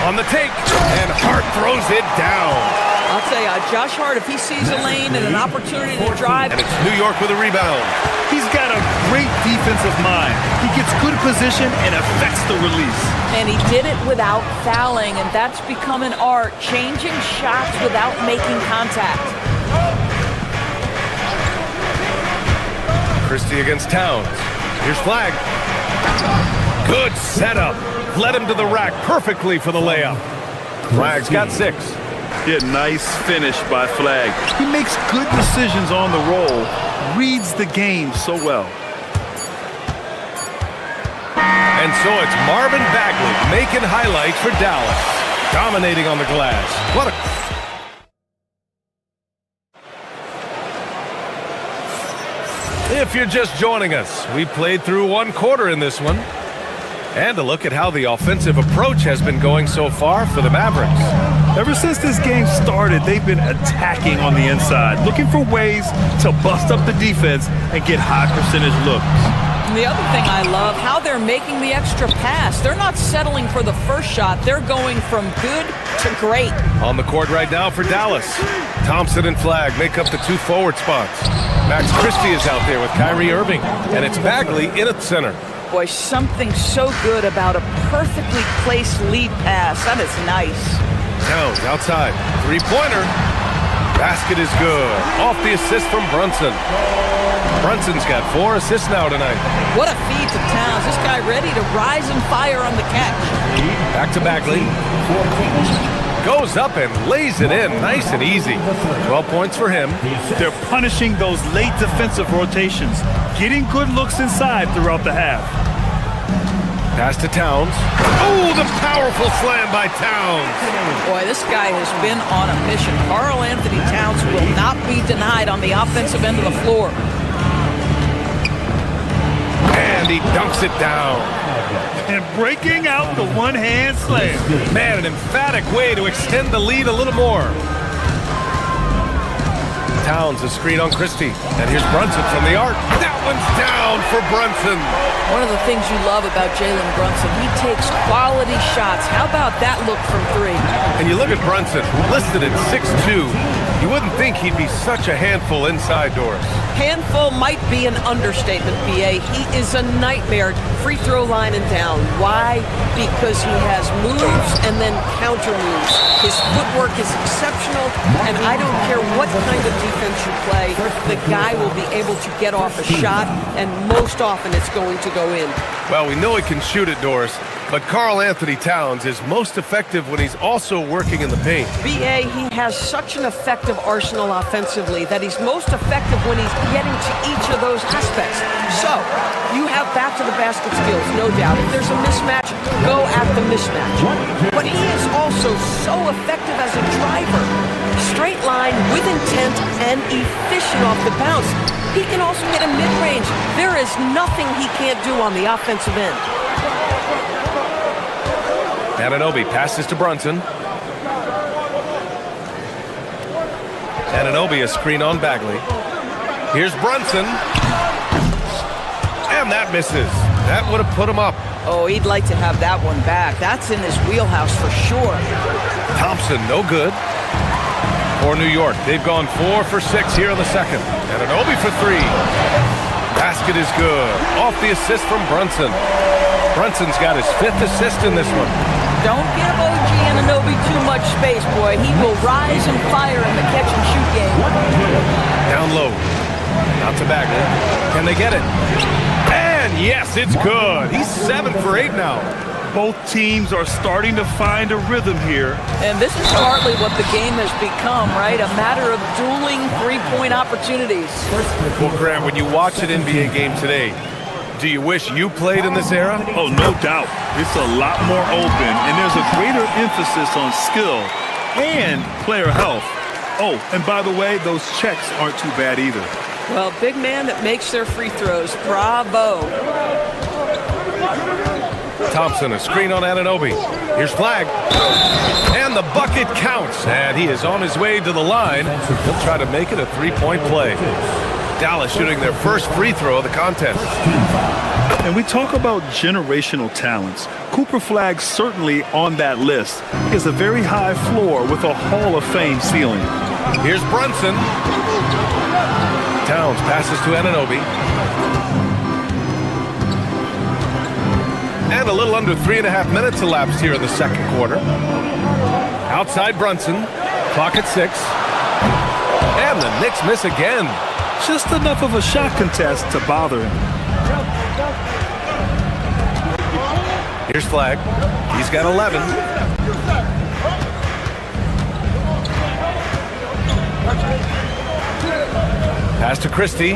On the take, and Hart throws it down. I'll tell you, Josh Hart, if he sees a lane and an opportunity to drive. And it's New York with a rebound. He's got a great defensive mind. He gets good position and affects the release. And he did it without fouling, and that's become an art, changing shots without making contact. Christie against Towns. Here's Flag. Good setup. Led him to the rack perfectly for the layup. Flag's got 6. Yeah, nice finish by Flag. He makes good decisions on the roll, reads the game so well. And so it's Marvin Bagley making highlights for Dallas, dominating on the glass. What a... If you're just joining us, we played through 1 quarter in this one. And a look at how the offensive approach has been going so far for the Mavericks. Ever since this game started, they've been attacking on the inside, looking for ways to bust up the defense and get high percentage looks. And the other thing I love, how they're making the extra pass. They're not settling for the first shot. They're going from good to great. On the court right now for Dallas. Thompson and Flag make up the 2 forward spots. Max Christie is out there with Kyrie Irving, and it's Bagley in at center. Boy, something so good about a perfectly placed lead pass. That is nice. Towns outside. 3-pointer. Basket is good. Off the assist from Brunson. Brunson's got 4 assists now tonight. What a feed to Towns. This guy ready to rise and fire on the catch. Back to Bagley. Goes up and lays it in. Nice and easy. 12 points for him. They're punishing those late defensive rotations, getting good looks inside throughout the half. Pass to Towns. Oh, the powerful slam by Towns. Boy, this guy has been on a mission. Karl Anthony Towns will not be denied on the offensive end of the floor. And he dunks it down. And breaking out the one-hand slam. Man, an emphatic way to extend the lead a little more. Towns, a screen on Christie. And here's Brunson from the arc. That one's down for Brunson. One of the things you love about Jalen Brunson, he takes quality shots. How about that look from 3? And you look at Brunson, listed at 6'2". You wouldn't think he'd be such a handful inside doors. Handful might be an understatement, B.A. He is a nightmare free throw line and down. Why? Because he has moves and then counter moves. His footwork is exceptional, and I don't care what kind of defense you play, the guy will be able to get off a shot, and most often it's going to go in. Well, we know he can shoot it, Doris, but Karl Anthony Towns is most effective when he's also working in the paint. B.A., he has such an effective arsenal offensively that he's most effective when he's getting to each of those aspects. So, you have back-to-the-basket skills, no doubt. If there's a mismatch, go at the mismatch. But he is also so effective as a driver. Straight line, with intent, and efficient off the bounce. He can also hit a mid-range. There is nothing he can't do on the offensive end. Anunoby passes to Brunson. Anunoby, a screen on Bagley. Here's Brunson. And that misses. That would have put him up. Oh, he'd like to have that one back. That's in his wheelhouse for sure. Thompson, no good. For New York, they've gone 4 for 6 here in the second. Anunoby for 3. Basket is good. Off the assist from Brunson. Brunson's got his 5th assist in this one. Don't give OG Anunoby too much space, boy. He will rise and fire in the catch-and-shoot game. Down low. Out to Bagley. Can they get it? And yes, it's good. He's 7 for 8 now. Both teams are starting to find a rhythm here. And this is partly what the game has become, right? A matter of dueling three-point opportunities. Well, Graham, when you watch an NBA game today, do you wish you played in this era? Oh, no doubt. It's a lot more open, and there's a greater emphasis on skill and player health. Oh, and by the way, those checks aren't too bad either. Well, big man that makes their free throws. Bravo. Thompson, a screen on Anunoby. Here's Flag. And the bucket counts. And he is on his way to the line. He'll try to make it a 3-point play. Dallas shooting their first free throw of the contest. And we talk about generational talents. Cooper Flag certainly on that list. He has a very high floor with a Hall of Fame ceiling. Here's Brunson. Towns passes to Anunoby. And a little under 3.5 minutes elapsed here in the second quarter. Outside Brunson. Clock at 6. And the Knicks miss again. Just enough of a shot contest to bother him. Here's Flag. He's got 11. Pass to Christie.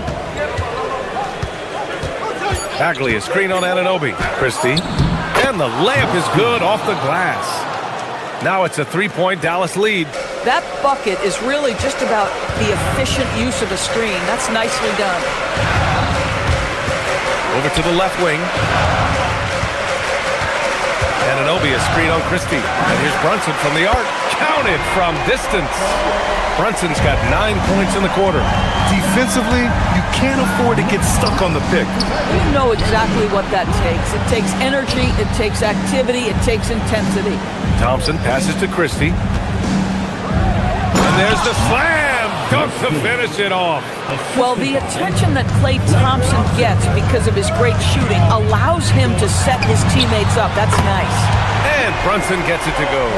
Bagley, a screen on Anunoby. Christie. And the layup is good off the glass. Now it's a 3-point Dallas lead. That bucket is really just about the efficient use of a screen. That's nicely done. Over to the left wing. Anunoby, a screen on Christie. And here's Brunson from the arc. Counted from distance. Brunson's got 9 points in the quarter. Defensively, you can't afford to get stuck on the pick. You know exactly what that takes. It takes energy, it takes activity, it takes intensity. Thompson passes to Christie. And there's the slam! Dunk to finish it off. Well, the attention that Klay Thompson gets because of his great shooting allows him to set his teammates up. That's nice. And Brunson gets it to go.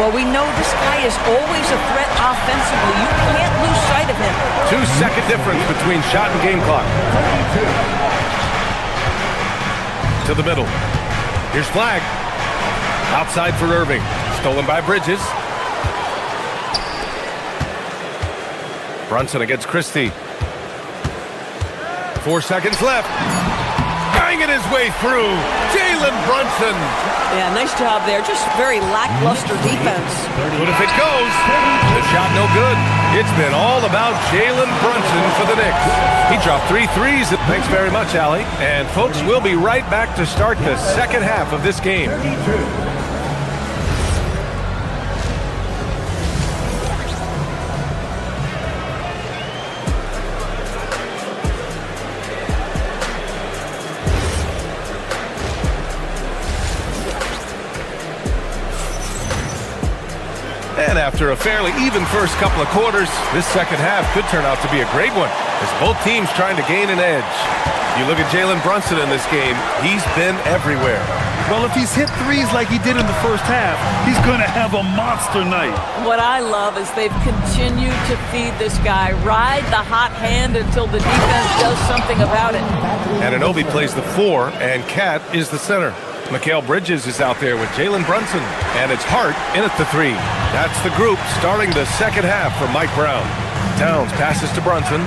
Well, we know this guy is always a threat offensively. You can't lose sight of him. 2-second difference between shot and game clock. To the middle. Here's Flag. Outside for Irving. Stolen by Bridges. Brunson against Christie. 4 seconds left. Banging his way through. Jalen Brunson. Yeah, nice job there. Just very lackluster defense. But if it goes, the shot no good. It's been all about Jalen Brunson for the Knicks. He dropped 3 threes. Thanks very much, Allie. And folks, we'll be right back to start the second half of this game. And after a fairly even first couple of quarters, this second half could turn out to be a great one, as both teams trying to gain an edge. You look at Jalen Brunson in this game, he's been everywhere. Well, if he's hit threes like he did in the first half, he's going to have a monster night. What I love is they've continued to feed this guy. Ride the hot hand until the defense does something about it. Anunoby plays the 4, and Cat is the center. Mikal Bridges is out there with Jalen Brunson, and it's Hart in at the 3. That's the group starting the second half for Mike Brown. Towns passes to Brunson.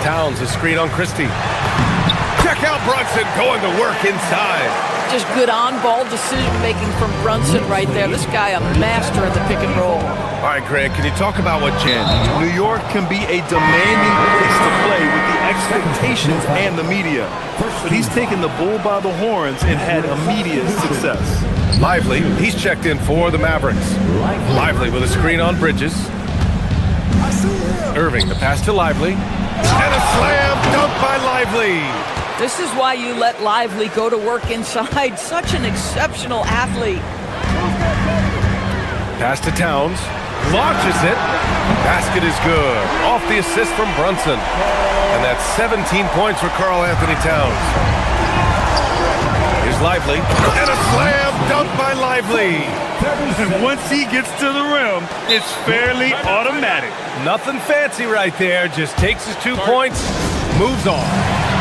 Towns a screen on Christie. Check out Brunson going to work inside. Just good on-ball decision-making from Brunson right there. This guy a master at the pick and roll. All right, Greg, can you talk about what Jen? New York can be a demanding place to play with the expectations and the media. But he's taken the bull by the horns and had immediate success. Lively, he's checked in for the Mavericks. Lively with a screen on Bridges. Irving, the pass to Lively. And a slam dunk by Lively. This is why you let Lively go to work inside. Such an exceptional athlete. Pass to Towns. Launches it. Basket is good. Off the assist from Brunson. And that's 17 points for Karl Anthony Towns. Here's Lively. And a slam dunk by Lively. And once he gets to the rim, it's fairly automatic. Nothing fancy right there. Just takes his 2 points, moves on.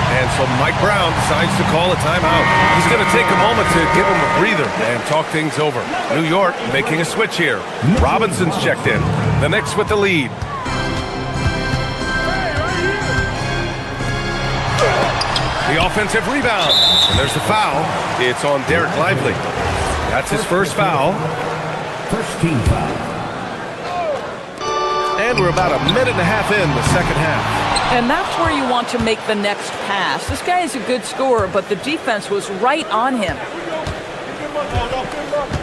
And so Mike Brown decides to call a timeout. He's going to take a moment to give him a breather and talk things over. New York making a switch here. Robinson's checked in. The Knicks with the lead. The offensive rebound. And there's the foul. It's on Derek Lively. That's his first foul. First team foul. And we're about a minute and a half in the second half. And that's where you want to make the next pass. This guy is a good scorer, but the defense was right on him.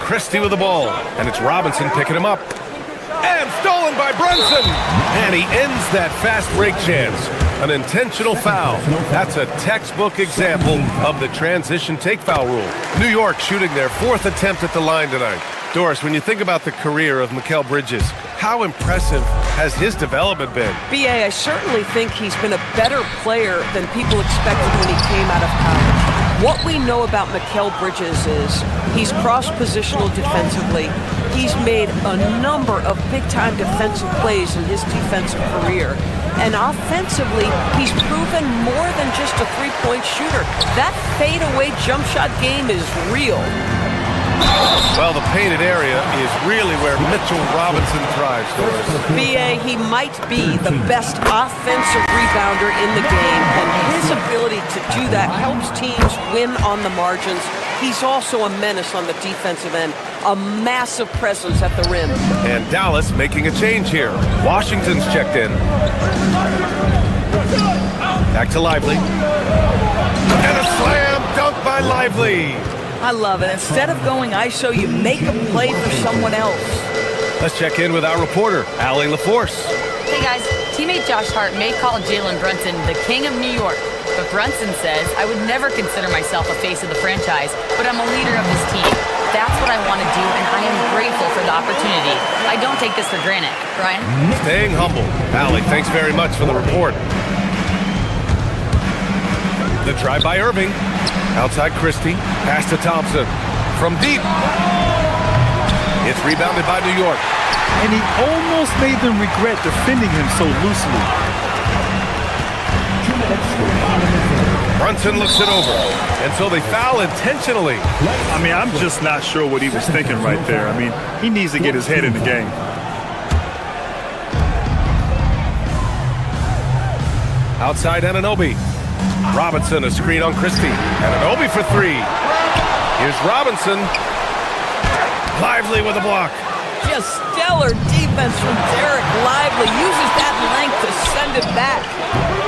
Christie with the ball, and it's Robinson picking him up. And stolen by Brunson. And he ends that fast break chance. An intentional foul. That's a textbook example of the transition take foul rule. New York shooting their 4th attempt at the line tonight. Doris, when you think about the career of Mikal Bridges, how impressive has his development been? B.A., I certainly think he's been a better player than people expected when he came out of college. What we know about Mikal Bridges is he's cross-positional defensively. He's made a number of big-time defensive plays in his defensive career. And offensively, he's proven more than just a three-point shooter. That fadeaway jump shot game is real. Well, the painted area is really where Mitchell Robinson thrives, Doris. B.A., he might be the best offensive rebounder in the game, and his ability to do that helps teams win on the margins. He's also a menace on the defensive end, a massive presence at the rim. And Dallas making a change here. Washington's checked in. Back to Lively. And a slam dunk by Lively. I love it. Instead of going ISO, you make a play for someone else. Let's check in with our reporter, Allie LaForce. Hey guys, teammate Josh Hart may call Jalen Brunson the king of New York, but Brunson says, I would never consider myself a face of the franchise, but I'm a leader of this team. That's what I want to do, and I am grateful for the opportunity. I don't take this for granted. Brian? Staying humble. Allie, thanks very much for the report. The drive by Irving. Outside Christie. Pass to Thompson. From deep. It's rebounded by New York. And he almost made them regret defending him so loosely. Brunson looks it over. And so they foul intentionally. I mean, I'm just not sure what he was thinking right there. I mean, he needs to get his head in the game. Outside Anunoby. Robinson, a screen on Christie. Anunoby for three. Here's Robinson. Lively with a block. Just stellar defense from Derek Lively. Uses that length to send it back.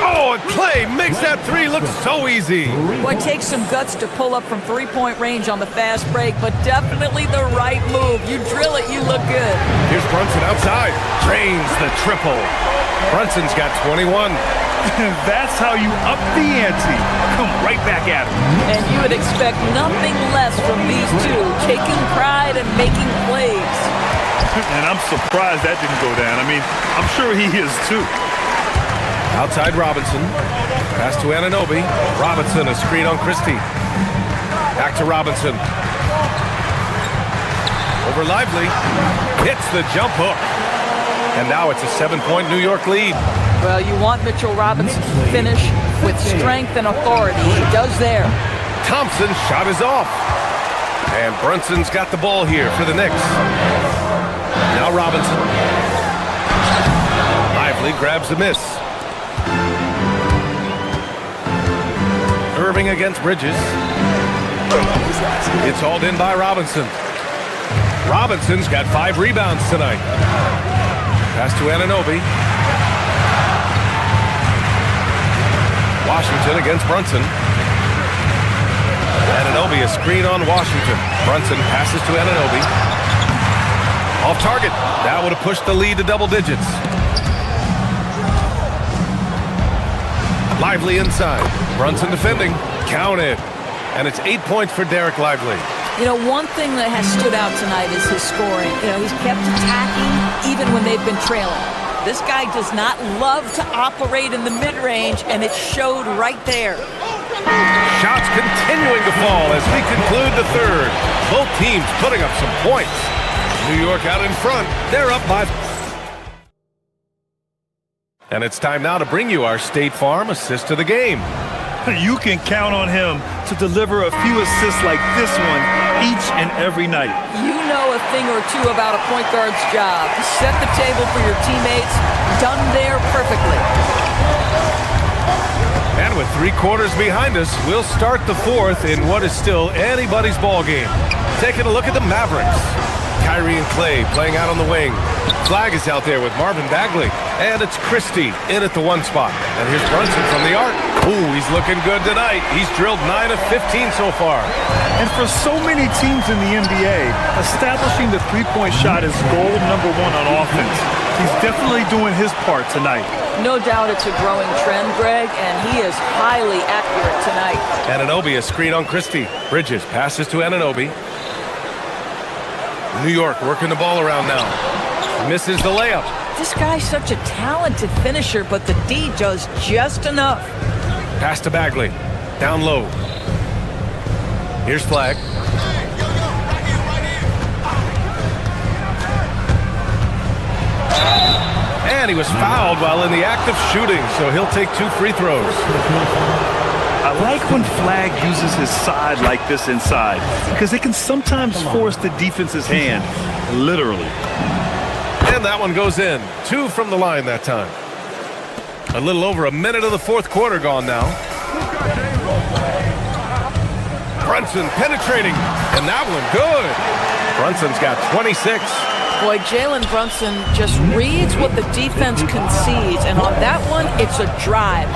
Oh, and Clay makes that three look so easy. Boy, it takes some guts to pull up from three-point range on the fast break, but definitely the right move. You drill it, you look good. Here's Brunson outside. Drains the triple. Brunson's got 21. That's how you up the ante. Come right back at him. And you would expect nothing less from these two, taking pride and making plays. And I'm surprised that didn't go down. I mean, I'm sure he is too. Outside Robinson. Pass to Anunoby. Robinson, a screen on Christie. Back to Robinson. Over Lively. Hits the jump hook. And now it's a 7-point New York lead. Well, you want Mitchell Robinson to finish with strength and authority. He does there. Thompson's shot is off. And Brunson's got the ball here for the Knicks. Now Robinson. Lively grabs the miss. Irving against Bridges. It's hauled in by Robinson. Robinson's got 5 rebounds tonight. Pass to Anunoby. Washington against Brunson. Anunoby, a screen on Washington. Brunson passes to Anunoby. Off target. That would have pushed the lead to double digits. Lively inside. Brunson defending. Counted. And it's 8 points for Derek Lively. You know, one thing that has stood out tonight is his scoring. You know, he's kept attacking even when they've been trailing. This guy does not love to operate in the mid-range, and it showed right there. Shots continuing to fall as we conclude the third. Both teams putting up some points. New York out in front. They're up by... And it's time now to bring you our State Farm assist of the game. You can count on him to deliver a few assists like this one each and every night. You know a thing or two about a point guard's job. Set the table for your teammates. Done there perfectly. And with 3 quarters behind us, we'll start the fourth in what is still anybody's ball game. Taking a look at the Mavericks. Kyrie and Clay playing out on the wing. Flag is out there with Marvin Bagley. And it's Christie in at the 1 spot. And here's Brunson from the arc. Ooh, he's looking good tonight. He's drilled 9 of 15 so far. And for so many teams in the NBA, establishing the three-point shot is goal number 1 on offense. He's definitely doing his part tonight. No doubt it's a growing trend, Greg, and he is highly accurate tonight. Anunoby, a screen on Christie. Bridges passes to Anunoby. New York working the ball around now. Misses the layup. This guy's such a talented finisher, but the D does just enough. Pass to Bagley. Down low. Here's Flag. And he was fouled while in the act of shooting, so he'll take 2 free throws. I like when Flag uses his side like this inside because it can sometimes force the defense's hand, literally. And that one goes in. 2 from the line that time. A little over a minute of the fourth quarter gone now. Brunson penetrating, and that one good. Brunson's got 26. Boy, Jalen Brunson just reads what the defense concedes, and on that one, it's a drive.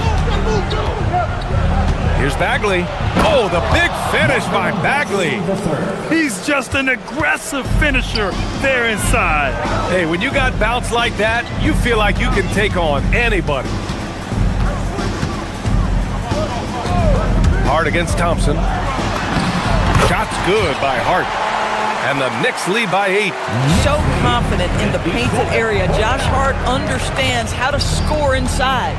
Here's Bagley. Oh, the big finish by Bagley. He's just an aggressive finisher there inside. Hey, when you got bounce like that, you feel like you can take on anybody. Hart against Thompson. Shot's good by Hart. And the Knicks lead by 8. So confident in the painted area. Josh Hart understands how to score inside.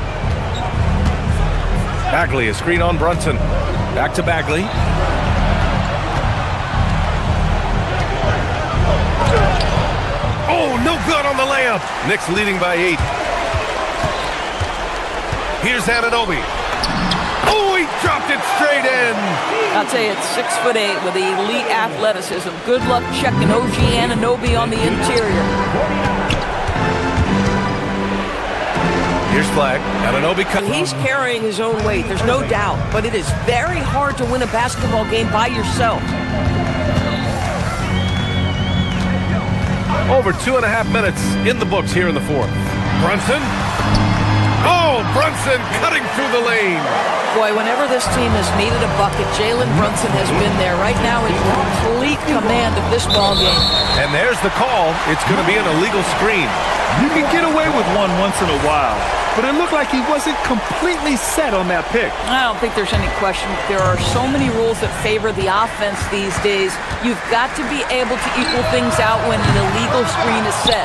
Bagley, a screen on Brunson. Back to Bagley. Oh, no good on the layup. Knicks leading by 8. Here's Anunoby. Oh, he dropped it straight in. I'll tell you, it's 6'8" with elite athleticism. Good luck checking OG Anunoby on the interior. Here's Flag. Anunoby. He's carrying his own weight, there's no doubt. But it is very hard to win a basketball game by yourself. Over 2.5 minutes in the books here in the fourth. Brunson. Oh, Brunson cutting through the lane. Boy, whenever this team has needed a bucket, Jalen Brunson has been there. Right now in complete command of this ball game. And there's the call. It's going to be an illegal screen. You can get away with one once in a while, but it looked like he wasn't completely set on that pick. I don't think there's any question. There are so many rules that favor the offense these days. You've got to be able to equal things out when an illegal screen is set.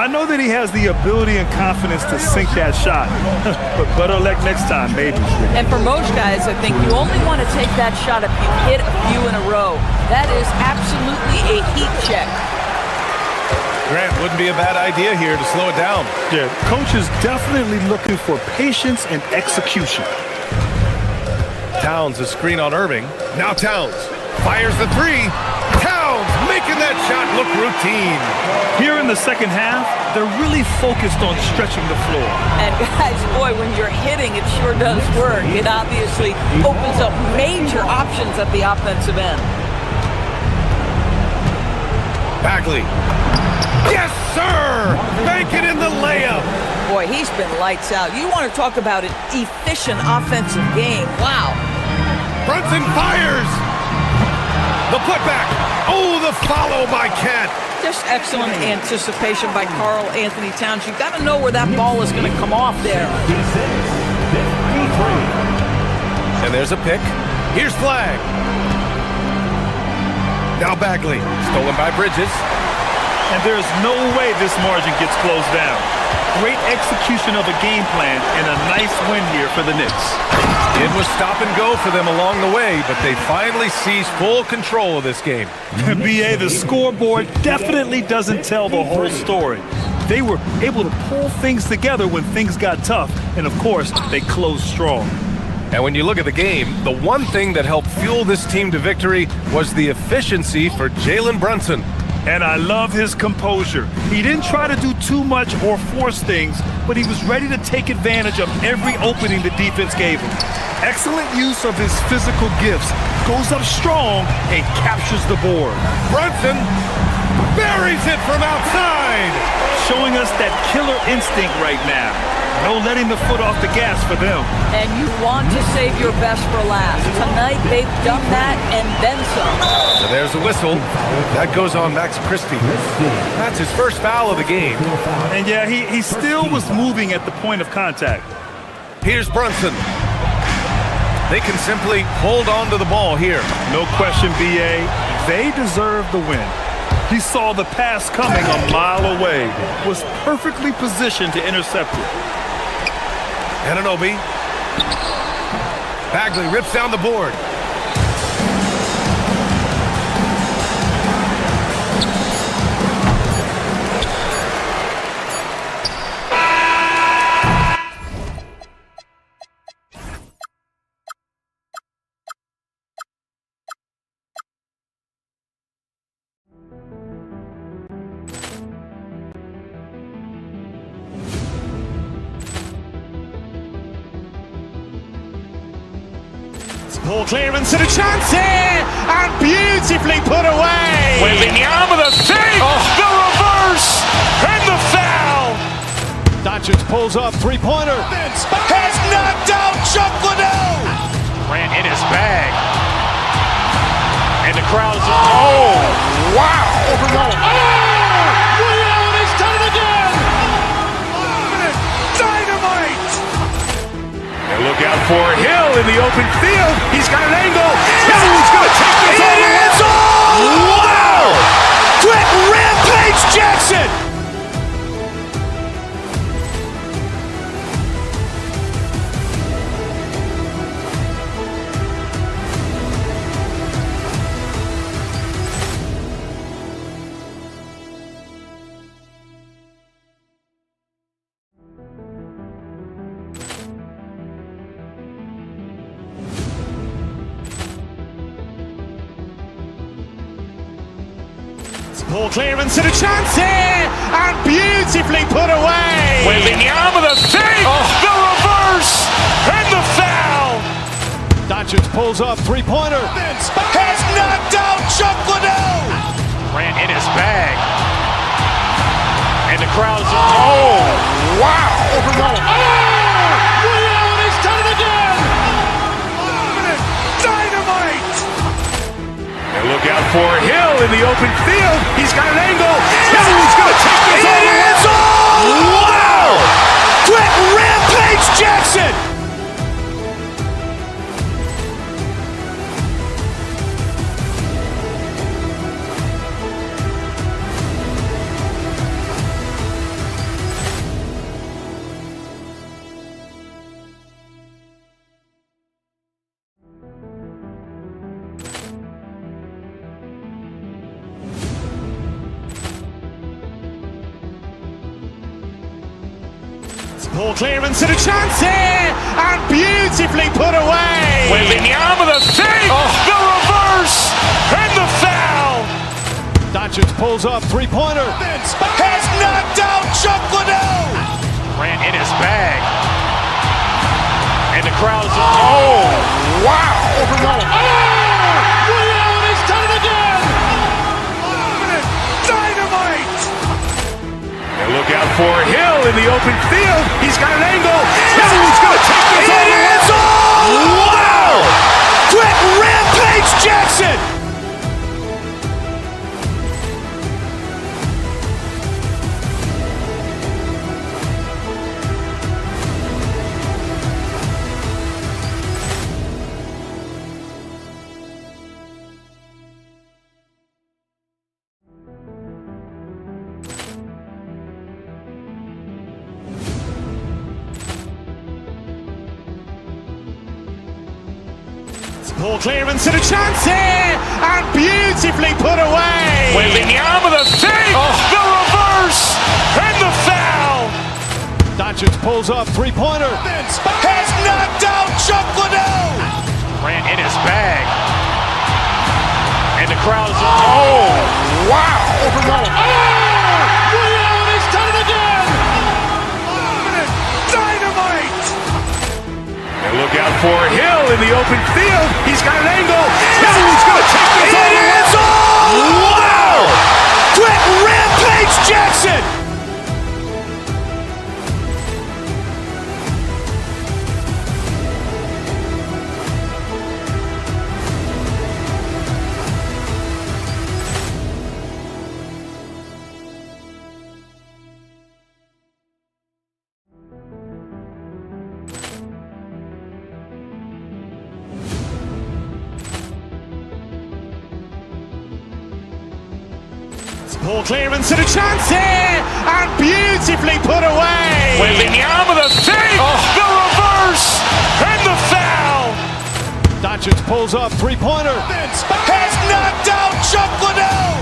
I know that he has the ability and confidence to sink that shot, but better luck next time, maybe. And for most guys, I think you only want to take that shot if you hit a few in a row. That is absolutely a heat check. Grant, wouldn't be a bad idea here to slow it down. Yeah, coach is definitely looking for patience and execution. Towns, a screen on Irving. Now Towns fires the 3. Towns making that shot look routine. Here in the second half, they're really focused on stretching the floor. And guys, boy, when you're hitting, it sure does work. It obviously opens up major options at the offensive end. Bagley. Yes, sir! Banking in the layup. Boy, he's been lights out. You want to talk about an efficient offensive game. Wow. Brunson fires. The putback. Oh, the follow by Kent. Just excellent anticipation by Karl Anthony Towns. You've got to know where that ball is going to come off there. And there's a pick. Here's Flag. Now Bagley. Stolen by Bridges. And there's no way this margin gets closed down. Great execution of a game plan and a nice win here for the Knicks. It was stop and go for them along the way, but they finally seized full control of this game. BA, the scoreboard definitely doesn't tell the whole story. They were able to pull things together when things got tough, and of course, they closed strong. And when you look at the game, the one thing that helped fuel this team to victory was the efficiency for Jalen Brunson. And I love his composure. He didn't try to do too much or force things, but he was ready to take advantage of every opening the defense gave him. Excellent use of his physical gifts. Goes up strong and captures the board. Brunson buries it from outside. Showing us that killer instinct right now. No letting the foot off the gas for them. And you want to save your best for last. Tonight, they've done that and then some. So there's the whistle. That goes on Max Christie. That's his first foul of the game. And yeah, he still was moving at the point of contact. Here's Brunson. They can simply hold on to the ball here. No question, BA. They deserve the win. He saw the pass coming a mile away, was perfectly positioned to intercept it. Anunoby. Bagley rips down the board. Ball clearance and a chance here, and beautifully put away. Wembanyama the fake, the reverse, and the foul. Doncic pulls up, three-pointer. Has knocked out Chuck Liddell. Ran in his bag. And the crowd is, oh, wow. Liddell, he's done it again. Dynamite. And look out for Hill in the open field. He's got an angle. Hill's going to take this all the way. Wow! Quick Rampage Jackson. Ball clearance and a chance here, and beautifully put away. Wembanyama the fake, the reverse, and the foul. Doncic pulls up, three-pointer. Has knocked out Chuck Liddell. Ran in his bag. And the crowd is, oh, wow. Liddell, he's done it again. Dynamite. And look out for Hill in the open field. He's got an angle. Hill's going to take this all the way. Wow! Quick Rampage Jackson. Ball clearance and a chance here, and beautifully put away. Wembanyama the fake, the reverse, and the foul. Doncic pulls up, three-pointer. Has knocked out Chuck Liddell. Ran in his bag. And the crowd is, oh, wow. Liddell, he's done it again. Dynamite. And look out for Hill in the open field. He's got an angle. Hill's going to take this all the way. Wow! Quick Rampage Jackson. Ball clearance and a chance here, and beautifully put away. Wembanyama the fake, the reverse, and the foul. Doncic pulls up, three-pointer. Has knocked out Chuck Liddell. Ran in his bag. And the crowd is, oh, wow. Liddell, he's done it again. Dynamite. And look out for Hill in the open field. He's got an angle. Hill's going to take this all the way. Wow! Quick Rampage Jackson. Ball clearance and a chance here, and beautifully put away. Wembanyama the fake, the reverse, and the foul. Doncic pulls up, three-pointer. Has knocked out Chuck Liddell.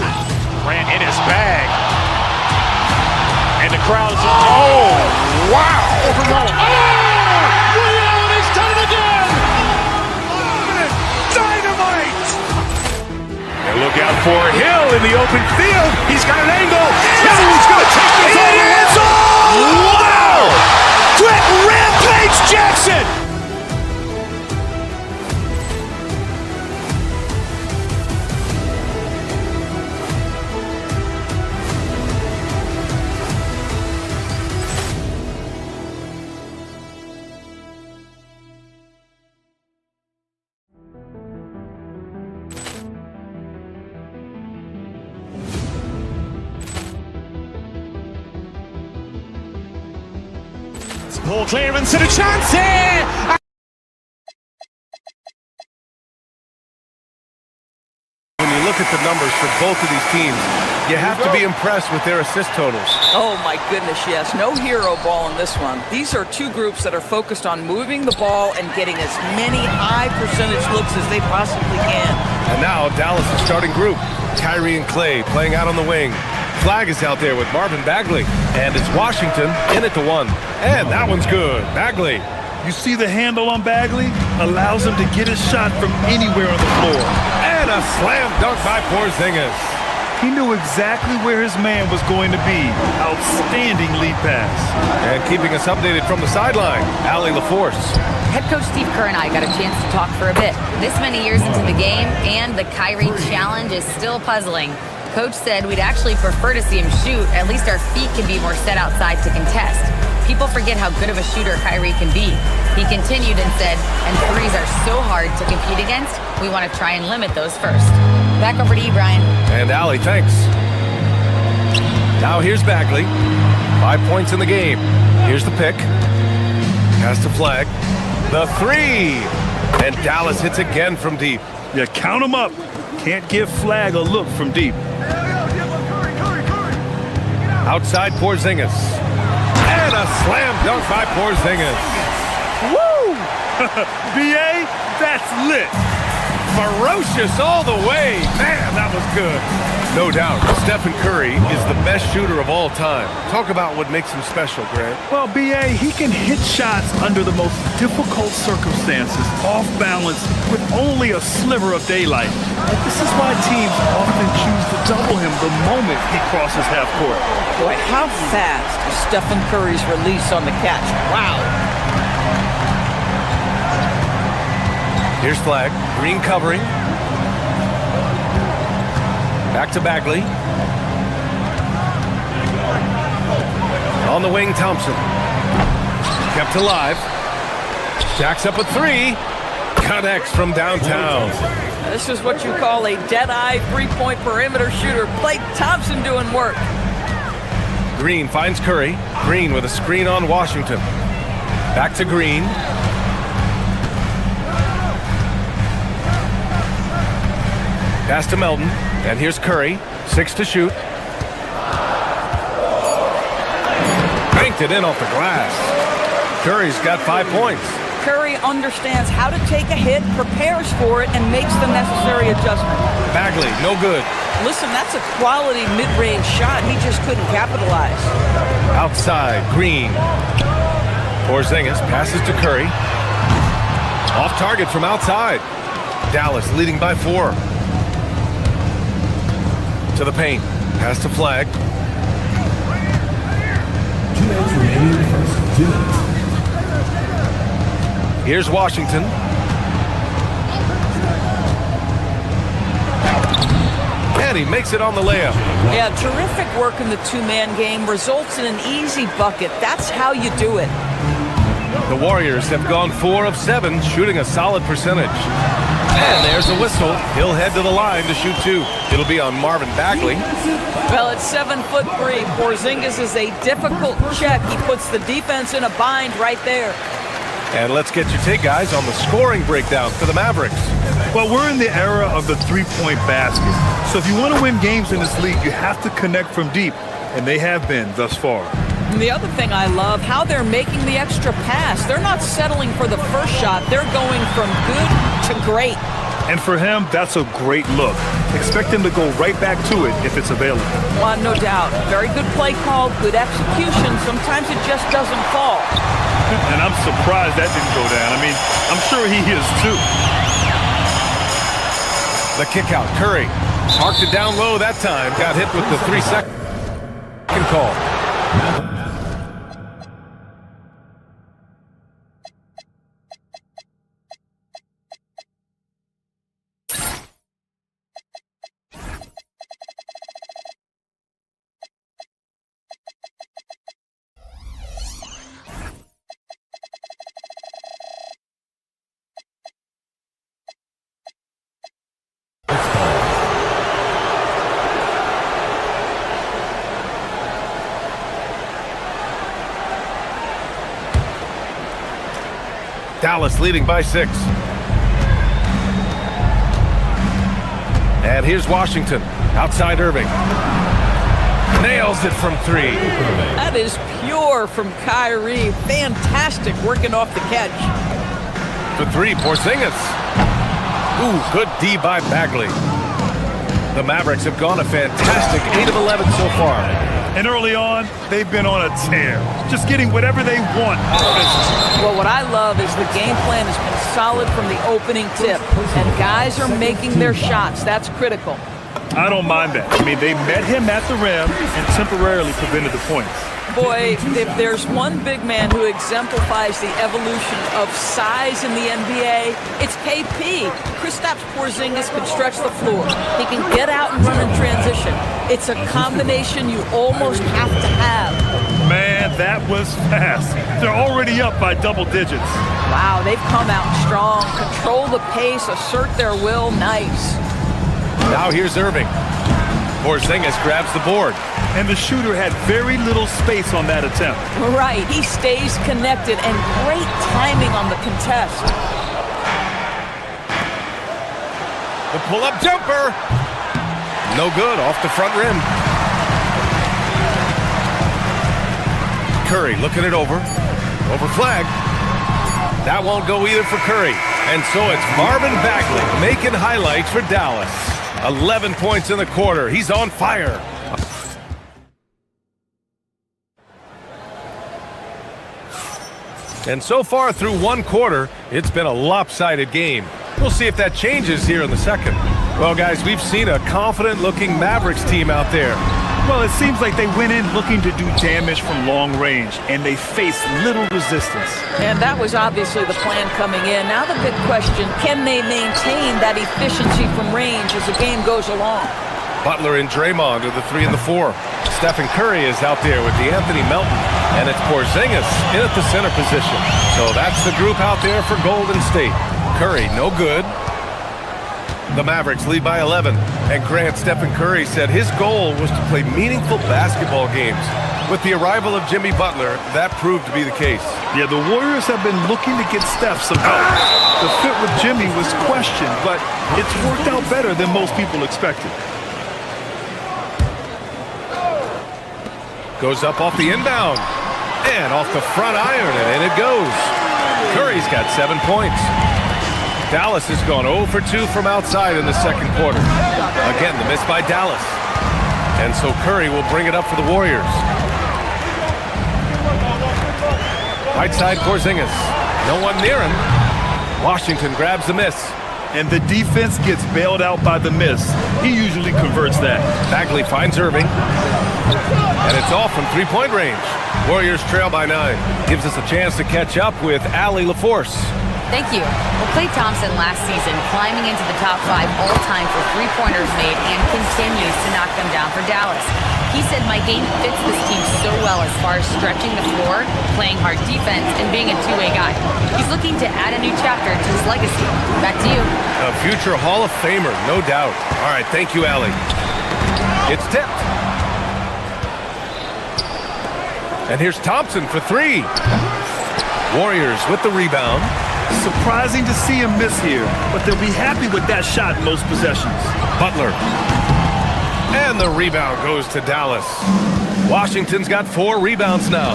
Ran in his bag. And the crowd is, oh, wow. Liddell, he's done it again. Dynamite. And look out for Hill in the open field. He's got an angle. Hill's going to take this all the way. Wow! Quick Rampage Jackson. Poor clearance and a chance here! When you look at the numbers for both of these teams, you have to be impressed with their assist totals. Oh my goodness, yes. No hero ball in this one. These are two groups that are focused on moving the ball and getting as many high percentage looks as they possibly can. And now Dallas' starting group. Kyrie and Clay playing out on the wing. Flag is out there with Marvin Bagley. And it's Washington in it to one. And that one's good. Bagley. You see the handle on Bagley? Allows him to get his shot from anywhere on the floor. And a slam dunk by Porzingis. He knew exactly where his man was going to be. Outstanding lead pass. And keeping us updated from the sideline, Allie LaForce. Head coach Steve Kerr and I got a chance to talk for a bit. This many years into the game, and the Kyrie challenge is still puzzling. Coach said we'd actually prefer to see him shoot. At least our feet can be more set outside to contest. People forget how good of a shooter Kyrie can be. He continued and said, and threes are so hard to compete against, we want to try and limit those first. Back over to you, Brian. And Allie, thanks. Now here's Bagley. 5 points in the game. Here's the pick. Pass to Flag. The three. And Dallas hits again from deep. Yeah, count them up. Can't give Flag a look from deep. Outside Porzingis. And a slam dunk by Porzingis. Woo! BA, that's lit. Ferocious all the way. Man, that was good. No doubt, Stephen Curry is the best shooter of all time. Talk about what makes him special, Grant. Well, BA, he can hit shots under the most difficult circumstances, off balance, with only a sliver of daylight. And this is why teams often choose to double him the moment he crosses half court. Boy, how fast is Stephen Curry's release on the catch. Wow. Here's Flag. Green covering. Back to Bagley. On the wing, Thompson. Kept alive. Jacks up a three. Connects from downtown. This is what you call a dead-eye three-point perimeter shooter. Klay Thompson doing work. Green finds Curry. Green with a screen on Washington. Back to Green. Pass to Melton, and here's Curry. 6 to shoot. Banked it in off the glass. Curry's got 5 points. Curry understands how to take a hit, prepares for it, and makes the necessary adjustment. Bagley, no good. Listen, that's a quality mid-range shot. He just couldn't capitalize. Outside, Green. Porzingis passes to Curry. Off target from outside. Dallas leading by 4. To the paint. Pass to Flag. 2 minutes remaining in the first. 2 minutes. Here's Washington. And he makes it on the layup. Yeah, terrific work in the two-man game. Results in an easy bucket. That's how you do it. The Warriors have gone 4 of 7, shooting a solid percentage. And there's a whistle. He'll head to the line to shoot 2. It'll be on Marvin Bagley. Well, at 7'3", Porzingis is a difficult check. He puts the defense in a bind right there. And let's get your take, guys, on the scoring breakdown for the Mavericks. Well, we're in the era of the three-point basket. So if you want to win games in this league, you have to connect from deep. And they have been thus far. And the other thing I love, how they're making the extra pass. They're not settling for the first shot. They're going from good to great. And for him, that's a great look. Expect him to go right back to it if it's available. Well, no doubt. Very good play call, good execution. Sometimes it just doesn't fall. And I'm surprised that didn't go down. I mean, I'm sure he is too. The kick out, Curry. Marked it down low that time. Got hit with the 3-second call. Dallas leading by 6. And here's Washington. Outside Irving. Nails it from 3. That is pure from Kyrie. Fantastic working off the catch. For 3, Porzingis. Ooh, good D by Bagley. The Mavericks have gone a fantastic 8 of 11 so far. And early on, they've been on a tear. Just getting whatever they want. Well, what I love is the game plan has been solid from the opening tip. And guys are making their shots. That's critical. I don't mind that. I mean, they met him at the rim and temporarily prevented the points. Boy, if there's one big man who exemplifies the evolution of size in the NBA, it's KP. Kristaps Porzingis can stretch the floor. He can get out and run in transition. It's a combination you almost have to have. Man, that was fast. They're already up by double digits. Wow, they've come out strong. Control the pace, assert their will. Nice. Now here's Irving. Porzingis grabs the board. And the shooter had very little space on that attempt. Right, he stays connected and great timing on the contest. The pull-up jumper. No good, off the front rim. Curry looking it over. Over flag. That won't go either for Curry. And so it's Marvin Bagley making highlights for Dallas. 11 points in the quarter. He's on fire. And so far through one quarter, it's been a lopsided game. We'll see if that changes here in the second. Well, guys, we've seen a confident-looking Mavericks team out there. Well, it seems like they went in looking to do damage from long range, and they faced little resistance. And that was obviously the plan coming in. Now the big question, can they maintain that efficiency from range as the game goes along? Butler and Draymond are the 3 and the 4. Stephen Curry is out there with Anthony Melton, and it's Porzingis in at the center position. So that's the group out there for Golden State. Curry, no good. The Mavericks lead by 11. And Grant, Stephen Curry said his goal was to play meaningful basketball games. With the arrival of Jimmy Butler, that proved to be the case. Yeah, the Warriors have been looking to get Steph some help. The fit with Jimmy was questioned, but it's worked out better than most people expected. Goes up off the inbound. And off the front iron, and in it goes. Curry's got 7 points. Dallas has gone 0 for 2 from outside in the second quarter. Again, the miss by Dallas. And so Curry will bring it up for the Warriors. Right side, Porzingis. No one near him. Washington grabs the miss. And the defense gets bailed out by the miss. He usually converts that. Bagley finds Irving. And it's off from three-point range. Warriors trail by 9. Gives us a chance to catch up with Allie LaForce. Thank you. Well, Klay Thompson last season climbing into the top 5 all-time for three-pointers made and continues to knock them down for Dallas. He said, my game fits this team so well as far as stretching the floor, playing hard defense, and being a two-way guy. He's looking to add a new chapter to his legacy. Back to you. A future Hall of Famer, no doubt. All right, thank you, Allie. It's tipped. And here's Thompson for 3. Warriors with the rebound. Surprising to see him miss here, but they'll be happy with that shot in most possessions. Butler. And the rebound goes to Dallas. Washington's got 4 rebounds now.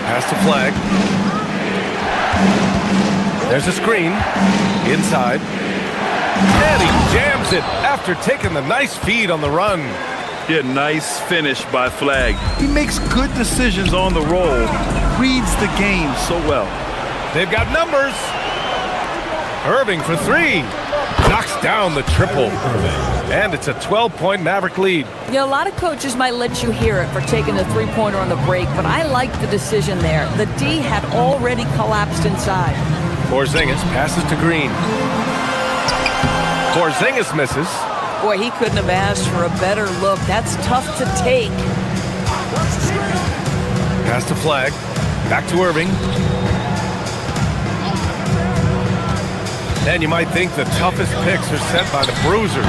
Pass to Flag. There's a screen. Inside. And he jams it after taking the nice feed on the run. Yeah, nice finish by Flag. He makes good decisions on the roll. Reads the game so well. They've got numbers. Irving for 3. Knocks down the triple. And it's a 12-point Maverick lead. You know, a lot of coaches might let you hear it for taking the three-pointer on the break, but I like the decision there. The D had already collapsed inside. Porzingis passes to Green. Porzingis misses. Boy, he couldn't have asked for a better look. That's tough to take. Pass to Flag. Back to Irving. And you might think the toughest picks are set by the bruisers,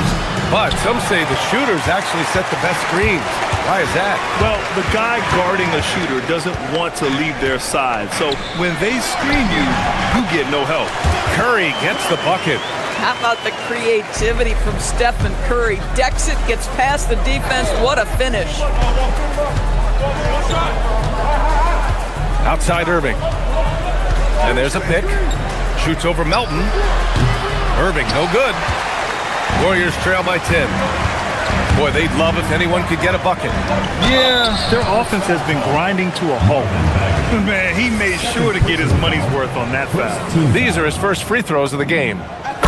but some say the shooters actually set the best screens. Why is that? Well, the guy guarding a shooter doesn't want to leave their side. So when they screen you, you get no help. Curry gets the bucket. How about the creativity from Stephen Curry? Decks it, gets past the defense. What a finish. Outside Irving. And there's a pick. Shoots over Melton. Irving, no good. Warriors trail by 10. Boy, they'd love if anyone could get a bucket. Yeah, their offense has been grinding to a halt. Man, he made sure to get his money's worth on that foul. These are his first free throws of the game.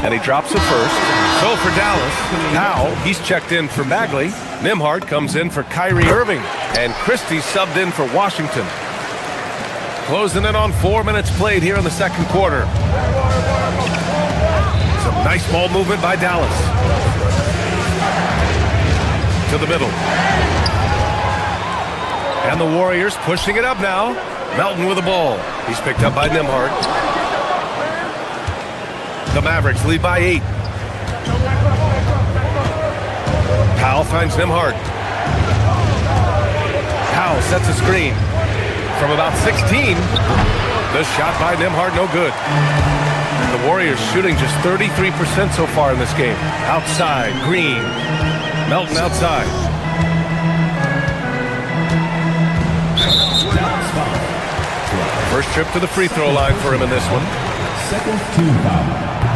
And he drops it first. So for Dallas, now he's checked in for Bagley. Nembhard comes in for Kyrie Irving. And Christie subbed in for Washington. Closing in on 4 minutes played here in the second quarter. Some nice ball movement by Dallas. To the middle. And the Warriors pushing it up now. Melton with the ball. He's picked up by Nembhard. The Mavericks lead by 8. Powell finds Nembhard. Powell sets a screen. From about 16. The shot by Nembhard, no good. The Warriors shooting just 33% so far in this game. Outside, Green. Melton outside. First trip to the free throw line for him in this one.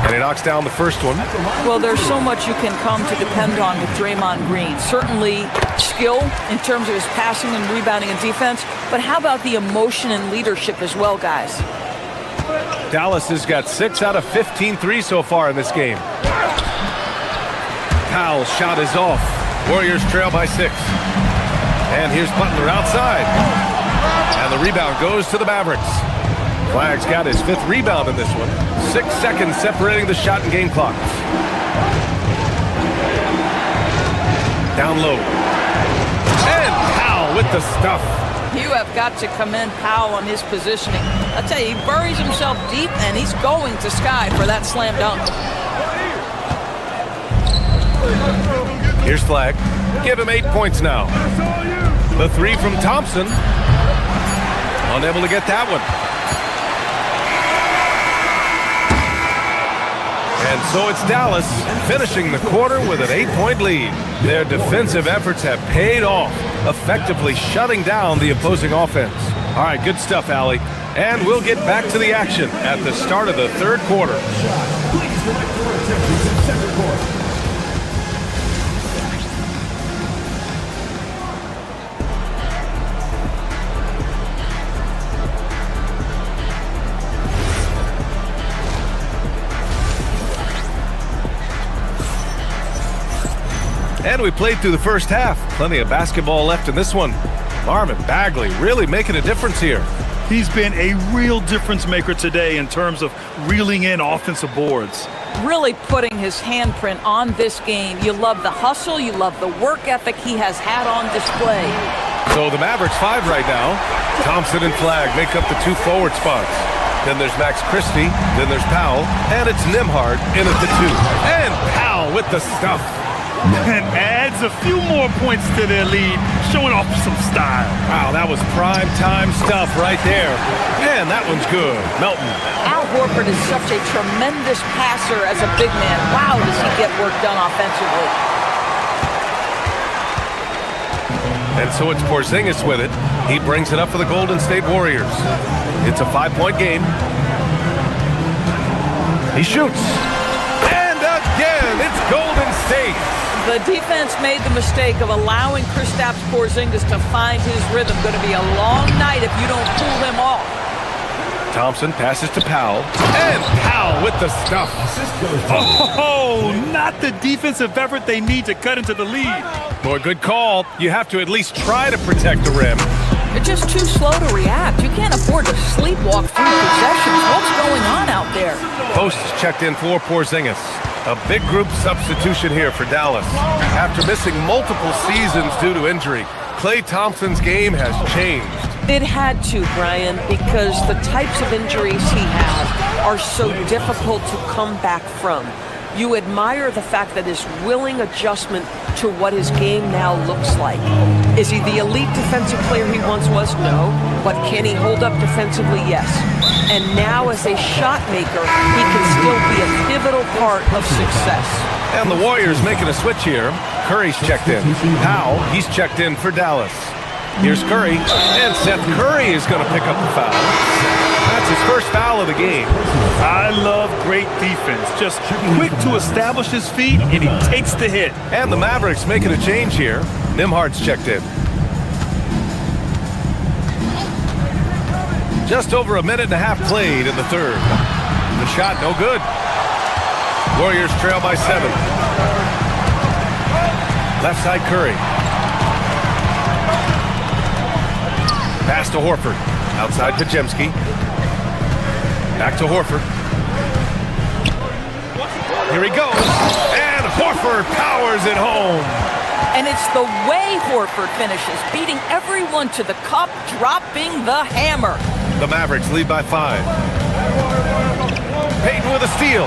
And he knocks down the first one. Well, there's so much you can come to depend on with Draymond Green. Certainly skill in terms of his passing and rebounding and defense, but how about the emotion and leadership as well, guys? Dallas has got 6 out of 15 threes so far in this game. Powell's shot is off. Warriors trail by 6. And here's Butler outside. And the rebound goes to the Mavericks. Flagg's got his 5th rebound in this one. 6 seconds separating the shot and game clocks. Down low. And Powell with the stuff. You have got to commend Powell on his positioning. I'll tell you, he buries himself deep, and he's going to sky for that slam dunk. Here's Flagg. Give him 8 points now. The 3 from Thompson. Unable to get that one. And so it's Dallas finishing the quarter with an 8-point lead. Their defensive efforts have paid off, effectively shutting down the opposing offense. All right, good stuff, Allie. And we'll get back to the action at the start of the third quarter. And we played through the first half. Plenty of basketball left in this one. Marvin Bagley really making a difference here. He's been a real difference maker today in terms of reeling in offensive boards. Really putting his handprint on this game. You love the hustle. You love the work ethic he has had on display. So the Mavericks 5 right now. Thompson and Flagg make up the 2 forward spots. Then there's Max Christie. Then there's Powell. And it's Nembhard in at the 2. And Powell with the stuff. And adds a few more points to their lead, showing off some style. Wow, that was prime time stuff right there. And that one's good. Melton. Al Horford is such a tremendous passer as a big man. Wow, does he get work done offensively. And so it's Porzingis with it. He brings it up for the Golden State Warriors. It's a 5-point game. He shoots. And again, it's Golden State. The defense made the mistake of allowing Kristaps Porzingis to find his rhythm. Going to be a long night if you don't pull him off. Thompson passes to Powell. And Powell with the stuff. Oh, not the defensive effort they need to cut into the lead. Boy, good call. You have to at least try to protect the rim. You're just too slow to react. You can't afford to sleepwalk through possessions. What's going on out there? Post is checked in for Porzingis. A big group substitution here for Dallas. After missing multiple seasons due to injury, Klay Thompson's game has changed. It had to, Brian, because the types of injuries he had are so difficult to come back from. You admire the fact that his willing adjustment to what his game now looks like. Is he the elite defensive player he once was? No. But can he hold up defensively? Yes. And now as a shot maker, he can still be a pivotal part of success. And the Warriors making a switch here. Curry's checked in. Powell, he's checked in for Dallas. Here's Curry, and Seth Curry is going to pick up the foul. That's his first foul of the game. I love great defense. Just quick to establish his feet, and he takes the hit. And the Mavericks making a change here. Nimhard's checked in. Just over a minute and a half played in the third. The shot no good. Warriors trail by 7. Left side Curry. Pass to Horford. Outside Podziemski. Back to Horford. Here he goes. And Horford powers it home. And it's the way Horford finishes, beating everyone to the cup, dropping the hammer. The Mavericks lead by 5. Payton with a steal.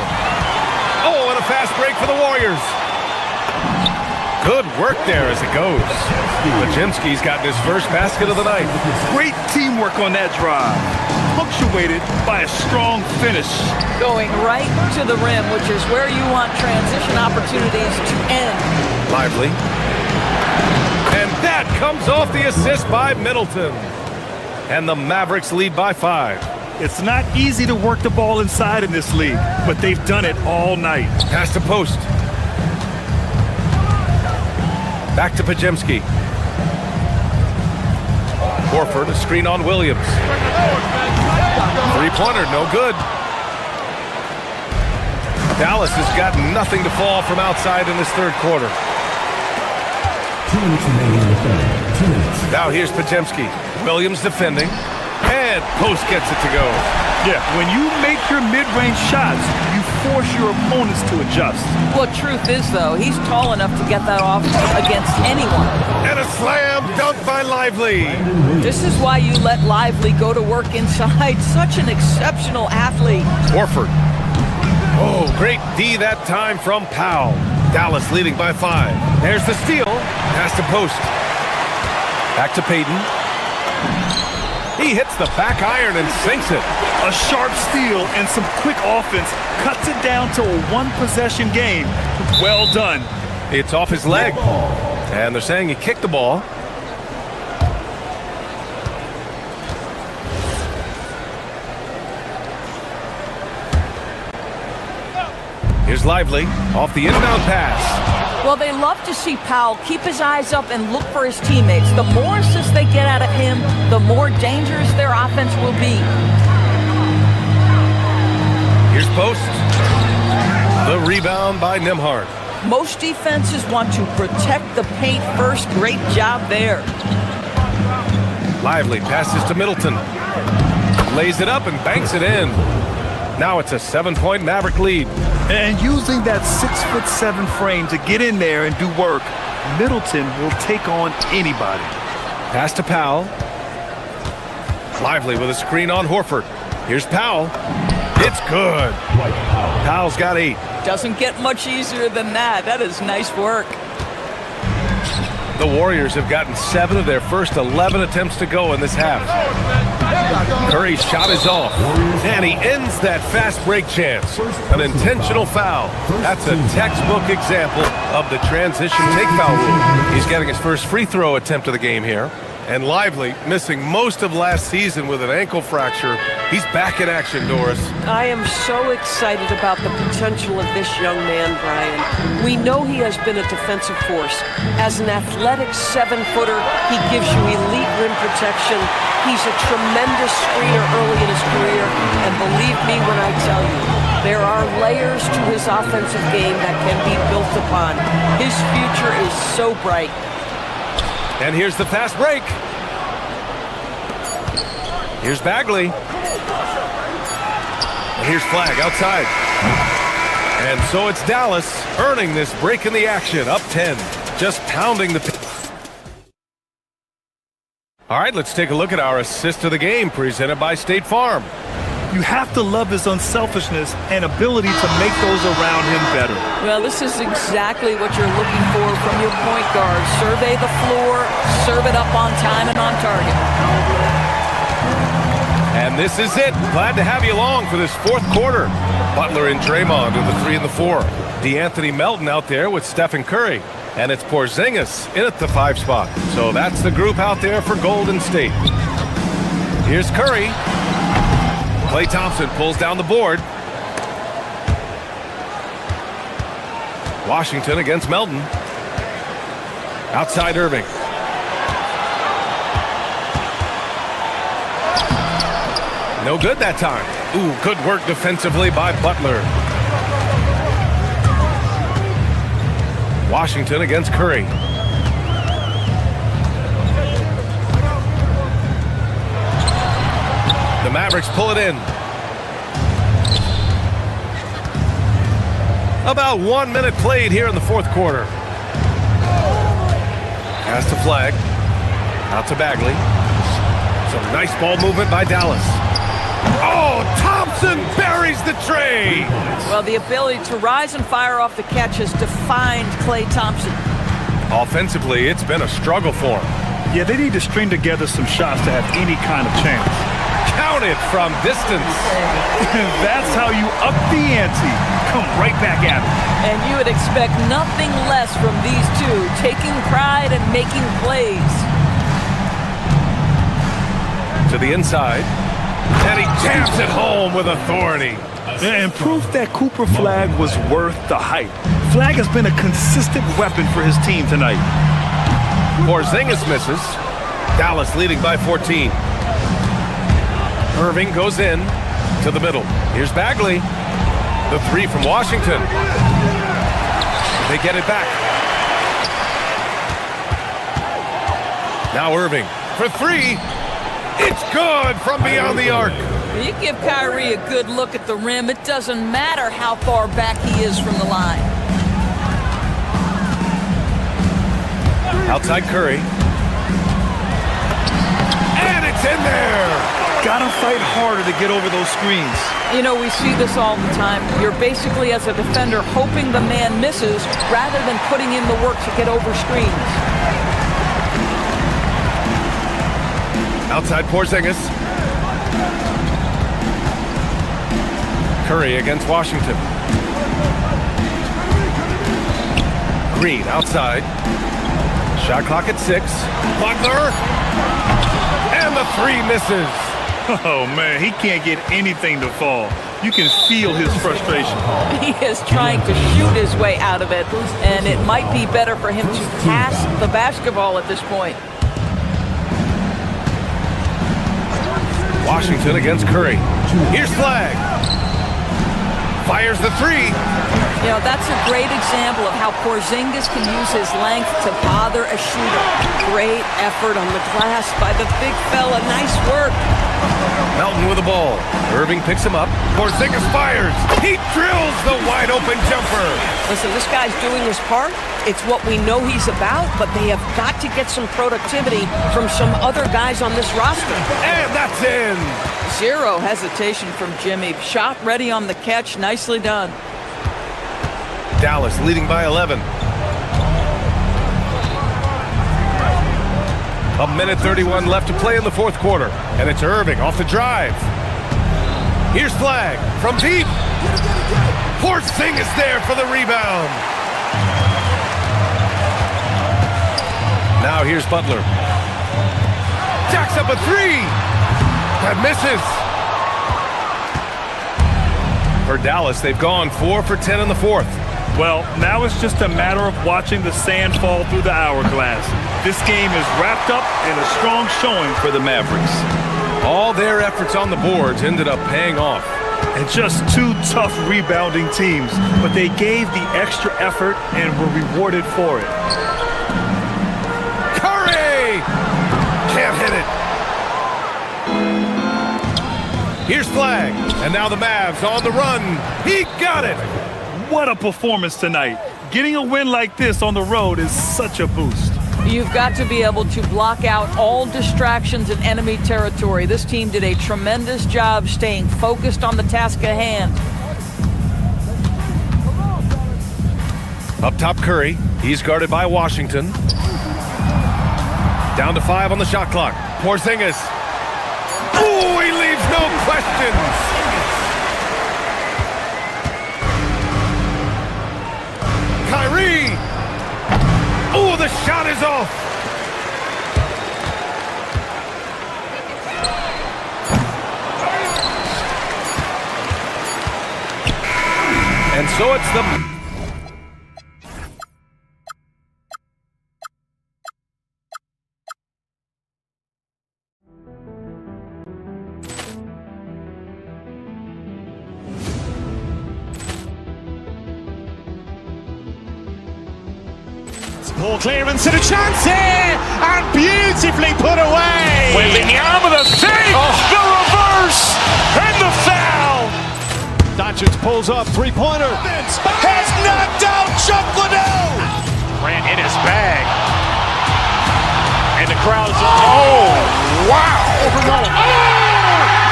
Oh, and a fast break for the Warriors. Good work there as it goes. Podziemski's gotten his first basket of the night. Great teamwork on that drive, punctuated by a strong finish. Going right to the rim, which is where you want transition opportunities to end. Lively. And that comes off the assist by Middleton. And the Mavericks lead by 5. It's not easy to work the ball inside in this league, but they've done it all night. Pass to post. Back to Podziemski. Horford, a screen on Williams. Three-pointer, no good. Dallas has got nothing to fall from outside in this third quarter. 2 minutes remaining in the third. 2 minutes. Now here's Podziemski. Williams defending. And Post gets it to go. Yeah, when you make your mid-range shots, you force your opponents to adjust. Well, truth is, though, he's tall enough to get that off against anyone. And a slam dunk by Lively. This is why you let Lively go to work inside. Such an exceptional athlete. Horford. Oh, great D that time from Powell. Dallas leading by 5. There's the steal. Pass to Post. Back to Payton. He hits the back iron and sinks it. A sharp steal and some quick offense cuts it down to a one-possession game. Well done. It's off his leg. And they're saying he kicked the ball. Here's Lively off the inbound pass. Well, they love to see Powell keep his eyes up and look for his teammates. The more assists they get out of him, the more dangerous their offense will be. Here's Post. The rebound by Nimhard. Most defenses want to protect the paint first. Great job there. Lively passes to Middleton. Lays it up and banks it in. Now it's a 7-point Maverick lead. And using that 6'7" frame to get in there and do work, Middleton will take on anybody. Pass to Powell. Lively with a screen on Horford. Here's Powell. It's good. Powell's got 8. Doesn't get much easier than that. That is nice work. The Warriors have gotten 7 of their first 11 attempts to go in this half. Curry's shot is off, and he ends that fast break chance. An intentional foul. That's a textbook example of the transition take foul rule. He's getting his first free throw attempt of the game here. And Lively, missing most of last season with an ankle fracture. He's back in action, Doris. I am so excited about the potential of this young man, Brian. We know he has been a defensive force. As an athletic 7-footer, he gives you elite rim protection. He's a tremendous screener early in his career. And believe me when I tell you, there are layers to his offensive game that can be built upon. His future is so bright. And here's the fast break. Here's Bagley. And here's Flag outside. And so it's Dallas earning this break in the action. Up 10. Just pounding the... All right, let's take a look at our assist of the game presented by State Farm. You have to love his unselfishness and ability to make those around him better. Well, this is exactly what you're looking for from your point guard. Survey the floor, serve it up on time and on target. And this is it. Glad to have you along for this fourth quarter. Butler and Draymond are the 3 and the 4. DeAnthony Melton out there with Stephen Curry. And it's Porzingis in at the 5 spot. So that's the group out there for Golden State. Here's Curry. Klay Thompson pulls down the board. Washington against Melton. Outside Irving. No good that time. Ooh, good work defensively by Butler. Washington against Curry. The Mavericks pull it in. About 1 minute played here in the fourth quarter. Pass to Flag. Out to Bagley. Some nice ball movement by Dallas. Oh, Thompson buries the tray. Well, the ability to rise and fire off the catch has defined Klay Thompson. Offensively, it's been a struggle for him. Yeah, they need to string together some shots to have any kind of chance. Counted from distance. That's how you up the ante. Come right back at it. And you would expect nothing less from these two, taking pride and making plays. To the inside. And he jams it home with authority. And proof that Cooper Flag was worth the hype. Flag has been a consistent weapon for his team tonight. Porzingis misses. Dallas leading by 14. Irving goes in to the middle. Here's Bagley. The 3 from Washington. They get it back. Now Irving for 3. It's good from beyond the arc. You give Kyrie a good look at the rim. It doesn't matter how far back he is from the line. Outside Curry. And it's in there. Gotta fight harder to get over those screens. You know, we see this all the time. You're basically, as a defender, hoping the man misses rather than putting in the work to get over screens. Outside Porzingis. Curry against Washington. Green outside. Shot clock at 6. Butler. And the 3 misses. Oh, man, he can't get anything to fall. You can feel his frustration. He is trying to shoot his way out of it, and it might be better for him to pass the basketball at this point. Washington against Curry. Here's Flag. Fires the 3. You know, that's a great example of how Porzingis can use his length to bother a shooter. Great effort on the glass by the big fella. Nice work. Melton with the ball. Irving picks him up. Porzingis fires. He drills the wide open jumper. Listen, this guy's doing his part. It's what we know he's about, but they have got to get some productivity from some other guys on this roster. And that's in. Zero hesitation from Jimmy. Shot ready on the catch. Nicely done. Dallas leading by 11. A minute 31 left to play in the fourth quarter. And it's Irving off the drive. Here's Flag from deep. Porzingis there for the rebound. Now here's Butler. Jacks up a 3. That misses. For Dallas, they've gone 4 for 10 in the fourth. Well, now it's just a matter of watching the sand fall through the hourglass. This game is wrapped up in a strong showing for the Mavericks. All their efforts on the boards ended up paying off. And just 2 tough rebounding teams, but they gave the extra effort and were rewarded for it. Curry! Can't hit it. Here's Flag, and now the Mavs on the run. He got it! What a performance tonight. Getting a win like this on the road is such a boost. You've got to be able to block out all distractions in enemy territory. This team did a tremendous job staying focused on the task at hand. Up top, Curry. He's guarded by Washington. Down to 5 on the shot clock. Porzingis. Oh, he leaves no questions. Kyrie. Oh, the shot is off. And so it's the... Ball clearance and a chance here, and beautifully put away. Wembanyama the save, the reverse, and the foul. Doncic pulls up, three-pointer. Has knocked out Chuck Liddell. Grant in his bag, and the crowd is oh wow!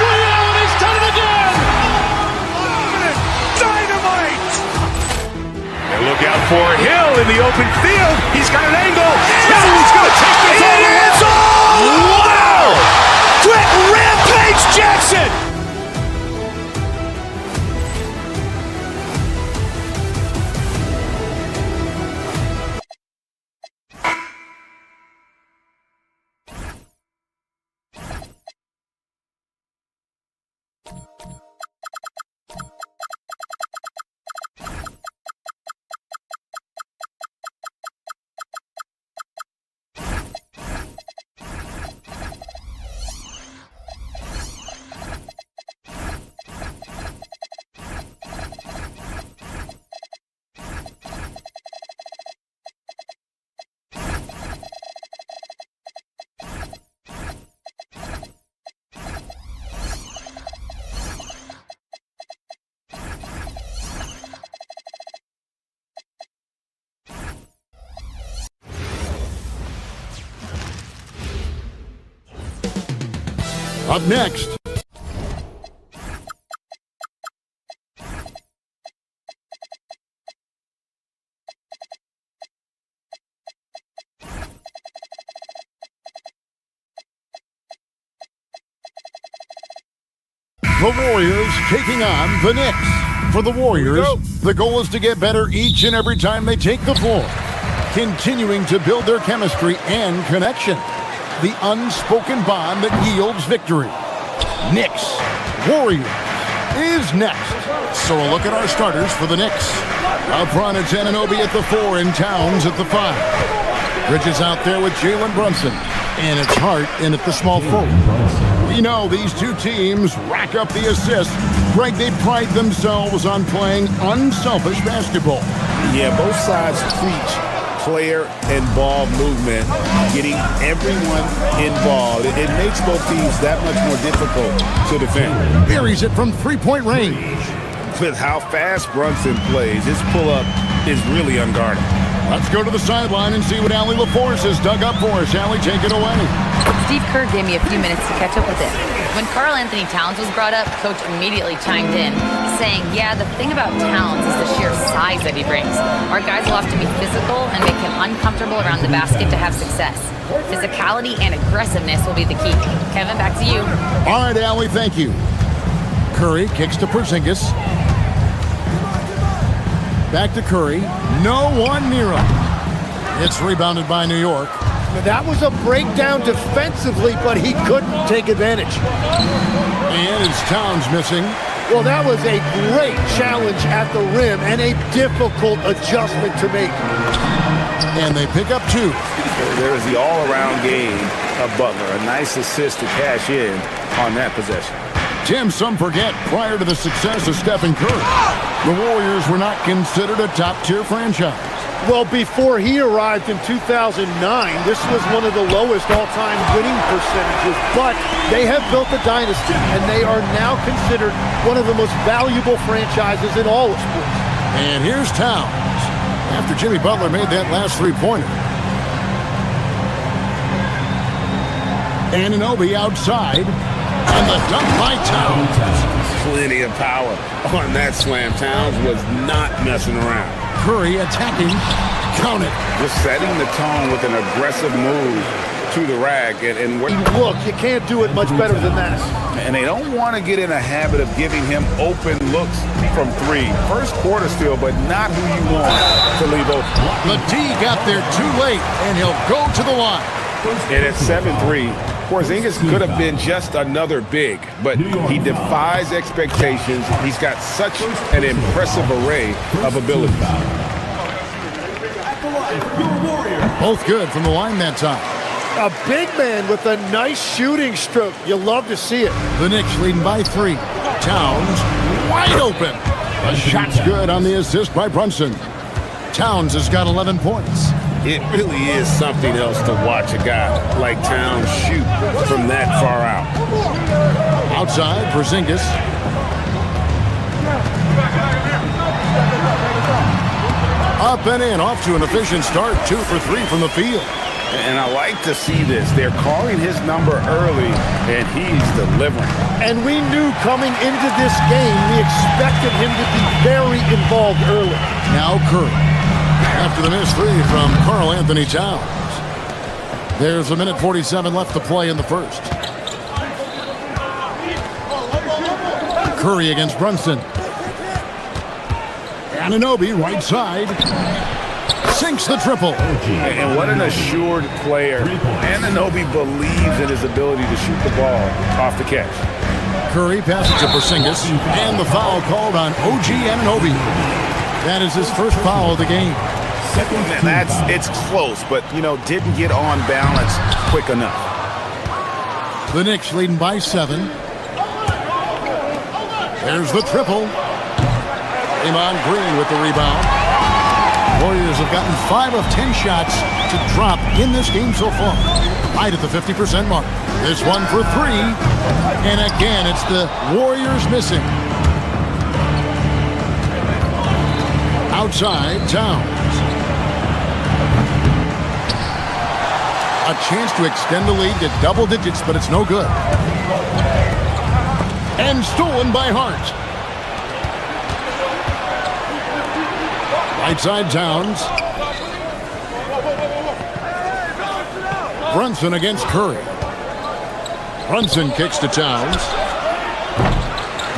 Rio, and he's done it again. Dynamite. And look out for Hill in the open field. He's got an angle. Hill's going to take this all the way. It's all wow! Quick Rampage Jackson. Up next. The Warriors taking on the Knicks. For the Warriors, the goal is to get better each and every time they take the floor, continuing to build their chemistry and connection. The unspoken bond that yields victory. Knicks, Warriors is next. So a look at our starters for the Knicks. Up front, it's Anunoby at the 4 and Towns at the 5. Bridges out there with Jalen Brunson. And it's Hart in at the small forward. We know these two teams rack up the assists. Greg, they pride themselves on playing unselfish basketball. Yeah, both sides preach player and ball movement, getting everyone involved. It makes both teams that much more difficult to defend. Buries it from three-point range. With how fast Brunson plays, his pull-up is really unguarded. Let's go to the sideline and see what Allie LaForce has dug up for us. Allie, take it away. Steve Kerr gave me a few minutes to catch up with it. When Karl Anthony Towns was brought up, Coach immediately chimed in, saying, yeah, the thing about Towns is the sheer size that he brings. Our guys will have to be physical and make him uncomfortable around the basket to have success. Physicality and aggressiveness will be the key. Kevin, back to you. All right, Allie, thank you. Curry kicks to Porzingis. Back to Curry. No one near him. It's rebounded by New York. That was a breakdown defensively, but he couldn't take advantage. And it's Towns missing. Well, that was a great challenge at the rim and a difficult adjustment to make. And they pick up 2. There is the all-around game of Butler. A nice assist to cash in on that possession. Tim, some forget, prior to the success of Stephen Curry, the Warriors were not considered a top-tier franchise. Well, before he arrived in 2009, this was one of the lowest all-time winning percentages, but they have built a dynasty, and they are now considered one of the most valuable franchises in all of sports. And here's Towns, after Jimmy Butler made that last three-pointer. Anunoby outside. And the dunk by Towns. Plenty of power on that slam. Towns was not messing around. Curry attacking. Count it. Just setting the tone with an aggressive move to the rack. And look, you can't do it much better than that. And they don't want to get in a habit of giving him open looks from three. First quarter still, but not who you want to leave open. The D got there too late, and he'll go to the line. And at 7-3, Porzingis could have been just another big, but he defies expectations. He's got such an impressive array of abilities. Both good from the line that time. A big man with a nice shooting stroke. You love to see it. The Knicks leading by 3. Towns wide open. The shot's good on the assist by Brunson. Towns has got 11 points. It really is something else to watch a guy like Towns shoot from that far out. Outside, Porzingis. Up and in, off to an efficient start. 2 for 3 from the field. And I like to see this. They're calling his number early, and he's delivering. And we knew coming into this game, we expected him to be very involved early. Now Curry. After the missed 3 from Karl Anthony Towns. There's a minute 47 left to play in the first. Curry against Brunson. Anunoby, right side. Sinks the triple. And what an assured player. Anunoby believes in his ability to shoot the ball off the catch. Curry passes to Porzingis. And the foul called on OG Anunoby. That is his first foul of the game. It's close, but, didn't get on balance quick enough. The Knicks leading by 7. There's the triple. Draymond Green with the rebound. Warriors have gotten 5 of 10 shots to drop in this game so far. Right at the 50% mark. This one for 3. And again, it's the Warriors missing. Outside, Towns. A chance to extend the lead to double digits, but it's no good. And stolen by Hart. Right side, Towns. Brunson against Curry. Brunson kicks to Towns.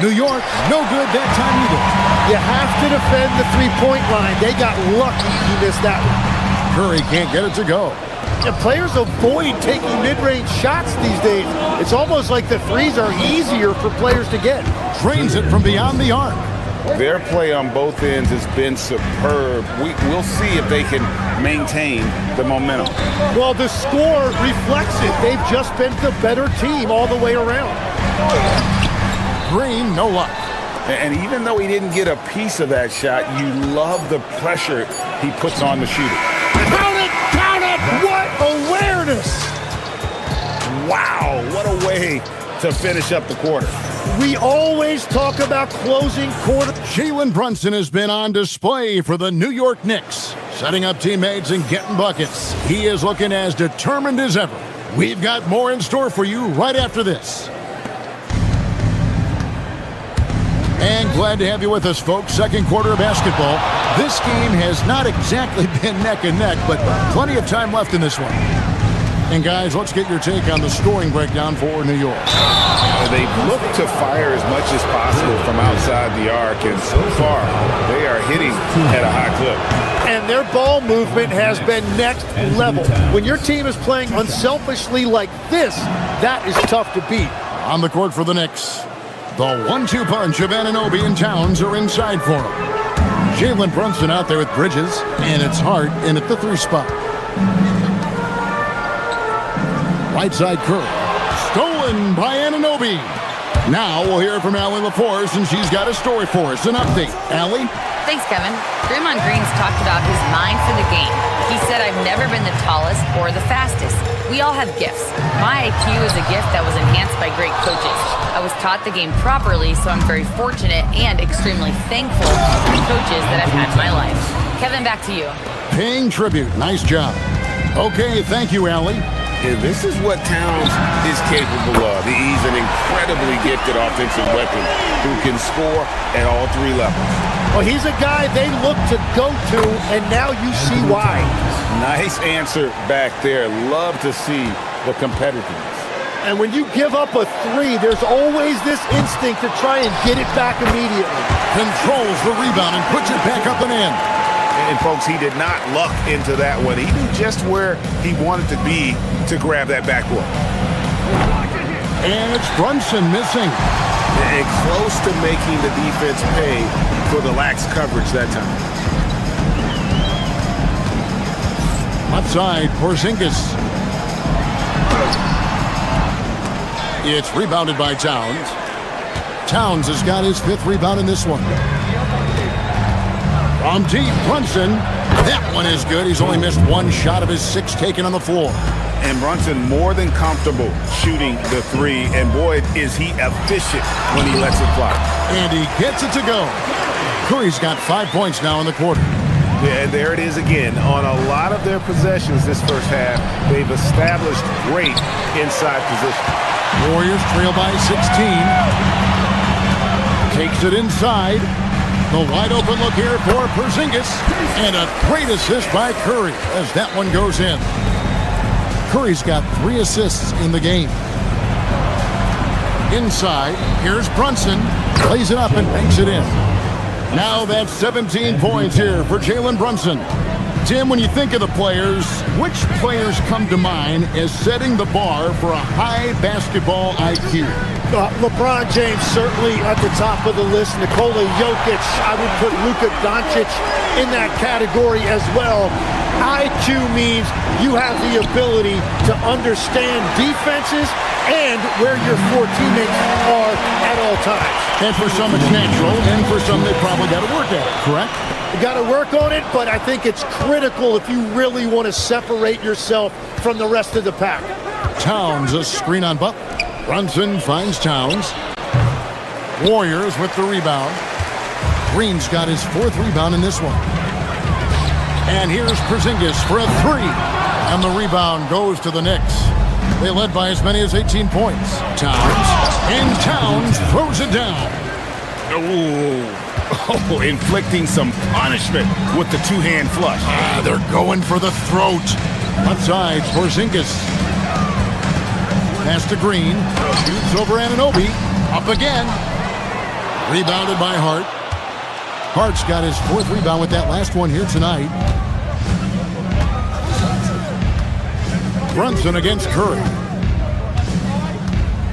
New York, no good that time either. You have to defend the three-point line. They got lucky he missed that one. Curry can't get it to go. And players avoid taking mid-range shots these days. It's almost like the threes are easier for players to get. Drains it from beyond the arc. Their play on both ends has been superb. We'll see if they can maintain the momentum. Well, the score reflects it. They've just been the better team all the way around. Green, no luck. And even though he didn't get a piece of that shot, you love the pressure he puts on the shooter. Count it! Count it! What awareness! Wow, what a way to finish up the quarter. We always talk about closing quarter. Jalen Brunson has been on display for the New York Knicks, setting up teammates and getting buckets. He is looking as determined as ever. We've got more in store for you right after this. And glad to have you with us, folks. Second quarter of basketball. This game has not exactly been neck and neck, but plenty of time left in this one. And guys, let's get your take on the scoring breakdown for New York. They've looked to fire as much as possible from outside the arc, and so far, they are hitting at a high clip. And their ball movement has been next level. When your team is playing unselfishly like this, that is tough to beat. On the court for the Knicks, the 1-2 punch of Anunoby and Towns are inside for him. Jalen Brunson out there with Bridges, and it's Hart in at the 3 spot. Right side Curry. Stolen by Anunoby. Now we'll hear from Allie LaForce, and she's got a story for us. An update. Allie? Thanks, Kevin. Draymond Green's talked about his mind for the game. He said, I've never been the tallest or the fastest. We all have gifts. My IQ is a gift that was enhanced by great coaches. I was taught the game properly, so I'm very fortunate and extremely thankful for the coaches that I've had in my life. Kevin, back to you. Paying tribute. Nice job. Okay, thank you, Allie. And this is what Towns is capable of. He's an incredibly gifted offensive weapon who can score at all three levels. Well, he's a guy they look to go to, and now you see why. Nice answer back there. Love to see the competitiveness. And when you give up a three, there's always this instinct to try and get it back immediately. Controls the rebound and puts it back up and in. And folks, he did not luck into that one. He knew just where he wanted to be to grab that backboard. And it's Brunson missing. And close to making the defense pay for the lax coverage that time. Outside, Porzingis. It's rebounded by Towns. Towns has got his 5th rebound in this one. From deep, Brunson. That one is good. He's only missed 1 shot of his 6 taken on the floor. And Brunson more than comfortable shooting the 3. And boy, is he efficient when he lets it fly. And he gets it to go. Curry's got 5 points now in the quarter. Yeah, and there it is again. On a lot of their possessions this first half, they've established great inside position. Warriors trail by 16. Takes it inside. The wide open look here for Porzingis. And a great assist by Curry as that one goes in. Curry's got 3 assists in the game. Inside, here's Brunson. Plays it up and banks it in. Now that's 17 points here for Jalen Brunson. Tim, when you think of the players, which players come to mind as setting the bar for a high basketball IQ? LeBron James certainly at the top of the list. Nikola Jokic, I would put Luka Doncic in that category as well. IQ means you have the ability to understand defenses and where your 4 teammates are at all times. And for some it's natural, and for some they probably got to work at it, correct? You got to work on it, but I think it's critical if you really want to separate yourself from the rest of the pack. Towns, a screen on Butler. Brunson finds Towns. Warriors with the rebound. Green's got his 4th rebound in this one. And here's Porzingis for a 3. And the rebound goes to the Knicks. They led by as many as 18 points. Towns. And Towns throws it down. Oh, inflicting some punishment with the 2-hand flush. They're going for the throat. Outside, Porzingis. Pass to Green. Shoots over Anunoby. Up again. Rebounded by Hart. Hart's got his 4th rebound with that last one here tonight. Brunson against Curry.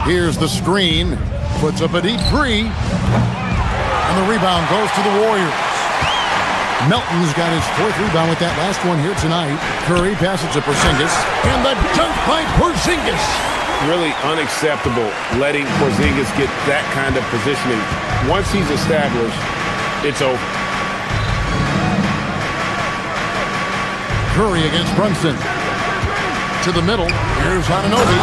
Here's the screen. Puts up a deep 3. And the rebound goes to the Warriors. Melton's got his 4th rebound with that last one here tonight. Curry passes to Porzingis. And the dunk by Porzingis. Really unacceptable letting Porzingis get that kind of positioning. Once he's established, it's over. Curry against Brunson. To the middle. Here's Anunoby.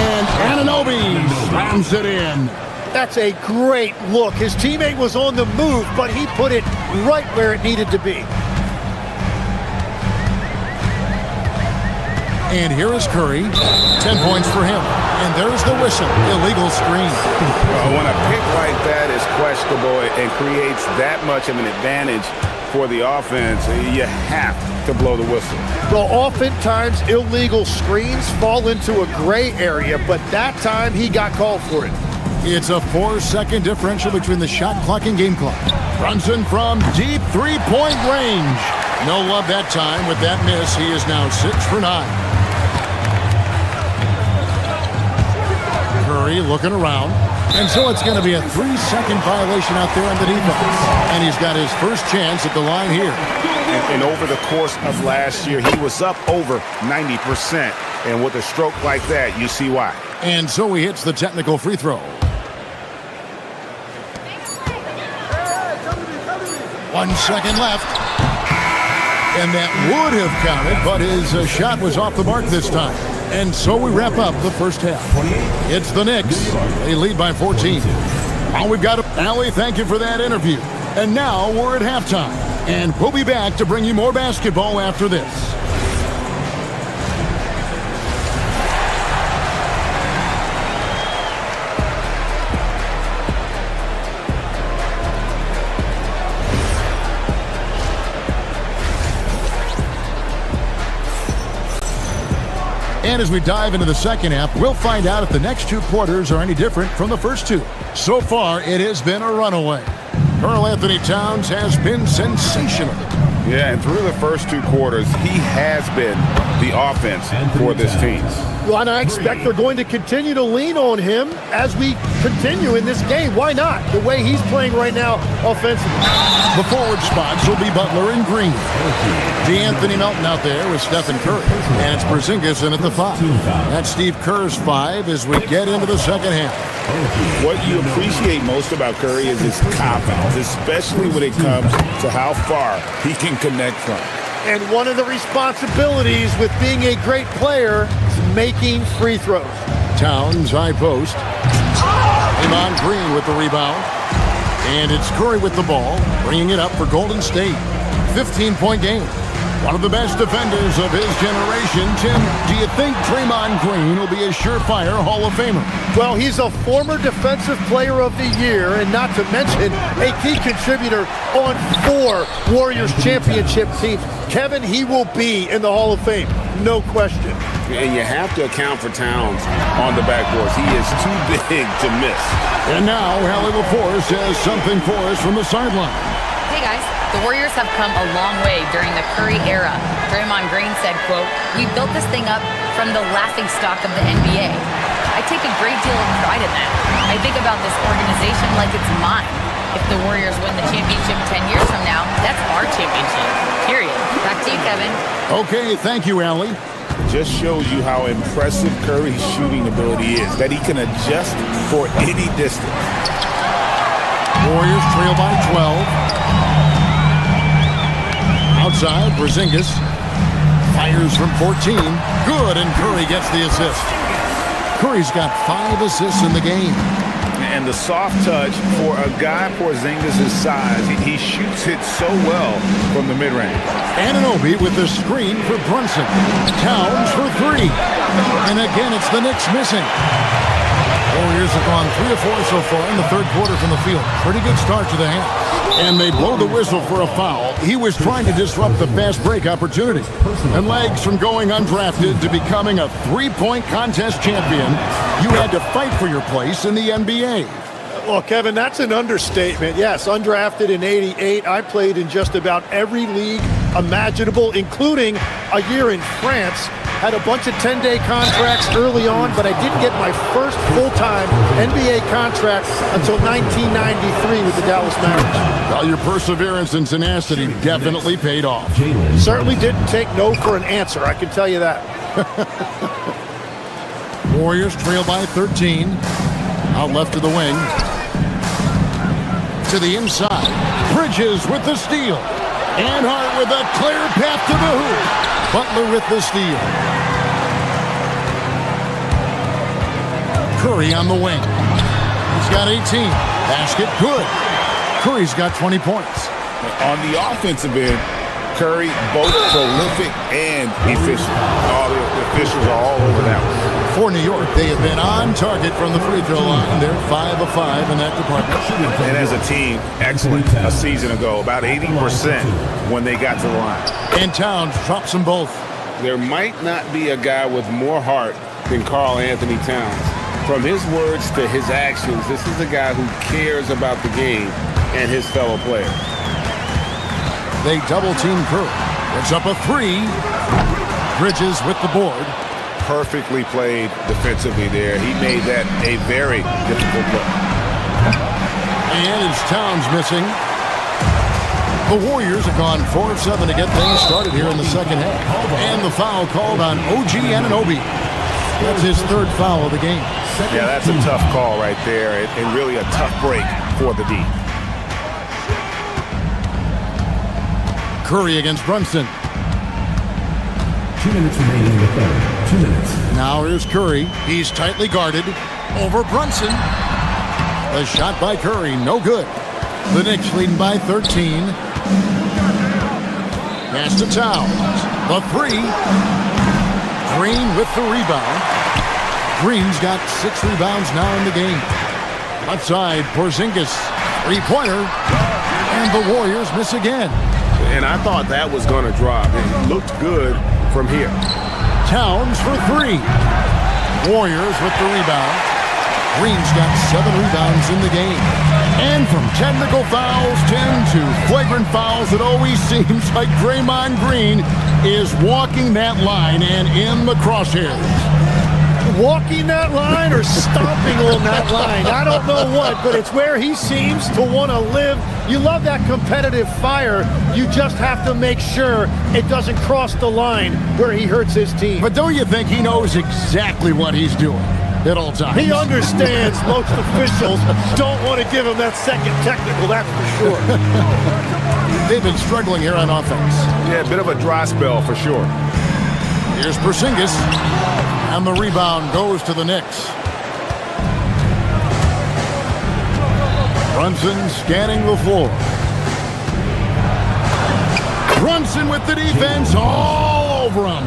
And Anunoby slams it in. That's a great look. His teammate was on the move, but he put it right where it needed to be. And here is Curry. 10 points for him. And there's the whistle. Illegal screen. Well, when a pick like that is questionable and creates that much of an advantage for the offense, you have to blow the whistle. Well, oftentimes illegal screens fall into a gray area, but that time he got called for it. It's a 4-second differential between the shot clock and game clock. Brunson from deep 3-point range. No love that time. With that miss, he is now 6 for 9. Curry looking around. And so it's going to be a 3-second violation out there on the defense. And he's got his first chance at the line here. And over the course of last year, he was up over 90%. And with a stroke like that, you see why. And so he hits the technical free throw. 1 second left. And that would have counted, but his shot was off the mark this time. And so we wrap up the first half. It's the Knicks. They lead by 14. Now we've got Allie, thank you for that interview. And now we're at halftime. And we'll be back to bring you more basketball after this. And as we dive into the second half, we'll find out if the next two quarters are any different from the first two. So far, it has been a runaway. Karl Anthony Towns has been sensational. Yeah, and through the first two quarters, he has been the offense for this team. Well, and I expect they're going to continue to lean on him as we continue in this game. Why not? The way he's playing right now offensively. The forward spots will be Butler and Green. DeAnthony Melton out there with Stephen Curry. And it's Porzingis in at the 5. That's Steve Kerr's 5 as we get into the second half. What you appreciate most about Curry is his confidence, especially when it comes to how far he can connect from. And one of the responsibilities with being a great player is making free throws. Towns, high post. Draymond Green with the rebound. And it's Curry with the ball, bringing it up for Golden State. 15-point game. One of the best defenders of his generation. Tim, do you think Draymond Green will be a surefire Hall of Famer? Well, he's a former Defensive Player of the Year, and not to mention a key contributor on 4 Warriors championship teams. Kevin, he will be in the Hall of Fame, no question. And you have to account for Towns on the backboards. He is too big to miss. And now, Allie LaForce has something for us from the sideline. Hey guys, the Warriors have come a long way during the Curry era. Draymond Green said, quote, "We built this thing up from the laughingstock of the NBA. I take a great deal of pride in that. I think about this organization like it's mine. If the Warriors win the championship 10 years from now, that's our championship. Period." Back to you, Kevin. Okay, thank you, Allie. Just shows you how impressive Curry's shooting ability is, that he can adjust for any distance. Warriors trail by 12. Outside, Porzingis fires from 14. Good, and Curry gets the assist. Curry's got 5 assists in the game. And the soft touch for a guy Porzingis' size, he shoots it so well from the mid-range. Anunoby with the screen for Brunson. Towns for 3. And again, it's the Knicks missing. Warriors have gone 3 of 4 so far in the third quarter from the field. Pretty good start to the half. And they blow the whistle for a foul. He was trying to disrupt the fast break opportunity. And legs from going undrafted to becoming a 3-point contest champion, you had to fight for your place in the NBA. Well, Kevin, that's an understatement. Yes, undrafted in '88. I played in just about every league imaginable, including a year in France. Had a bunch of 10-day contracts early on, but I didn't get my first full-time NBA contract until 1993 with the Dallas Mavericks. Well, your perseverance and tenacity definitely paid off. Certainly didn't take no for an answer, I can tell you that. Warriors trail by 13. Out left to the wing. To the inside. Bridges with the steal. Anhart with a clear path to the hoop. Butler with the steal. Curry on the wing. He's got 18. Basket good. Curry's got 20 points. On the offensive end, Curry both prolific and efficient. All the officials are all over that one. For New York, they have been on target from the free throw line. They're 5 of 5 in that department. And as a team, excellent a season ago. About 80% when they got to the line. And Towns drops them both. There might not be a guy with more heart than Karl Anthony Towns. From his words to his actions, this is a guy who cares about the game and his fellow players. They double-team Curry. It's up a 3. Bridges with the board. Perfectly played defensively there. He made that a very difficult play. And it's Towns missing. The Warriors have gone 4 of 7 to get things started here in the second half. And the foul called on OG Anunoby. That's his 3rd foul of the game. Yeah, that's a tough call right there, and really a tough break for the D. Curry against Brunson. 2 minutes remaining in the third. 2 minutes. Now here's Curry. He's tightly guarded over Brunson. The shot by Curry, no good. The Knicks leading by 13. Pass to Towns. The 3. Green with the rebound. Green's got 6 rebounds now in the game. Left side, Porzingis. 3-pointer. And the Warriors miss again. And I thought that was going to drop. It looked good from here. Towns for three. Warriors with the rebound. Green's got 7 rebounds in the game. And from technical fouls, 10 to flagrant fouls, it always seems like Draymond Green is walking that line and in the crosshairs. Walking that line or stomping on that line. I don't know what, but it's where he seems to want to live. You love that competitive fire. You just have to make sure it doesn't cross the line where he hurts his team. But don't you think he knows exactly what he's doing at all times? He understands most officials don't want to give him that second technical, that's for sure. They've been struggling here on offense. Yeah, a bit of a dry spell for sure. Here's Porzingis, and the rebound goes to the Knicks. Brunson scanning the floor. Brunson with the defense all over him.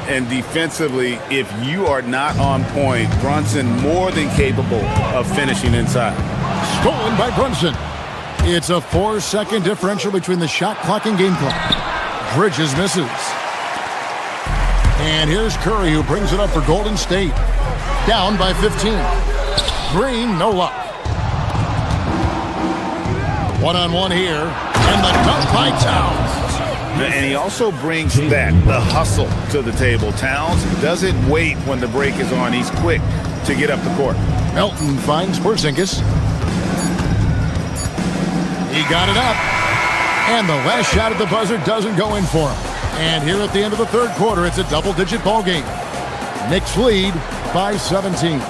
And defensively, if you are not on point, Brunson more than capable of finishing inside. Stolen by Brunson. It's a 4-second differential between the shot clock and game clock. Bridges misses. And here's Curry, who brings it up for Golden State. Down by 15. Green, no luck. One-on-one here. And the dunk by Towns. And he also brings the hustle to the table. Towns doesn't wait when the break is on. He's quick to get up the court. Melton finds Porzingis. He got it up. And the last shot at the buzzer doesn't go in for him. And here at the end of the third quarter, it's a double-digit ball game. Knicks lead by 17.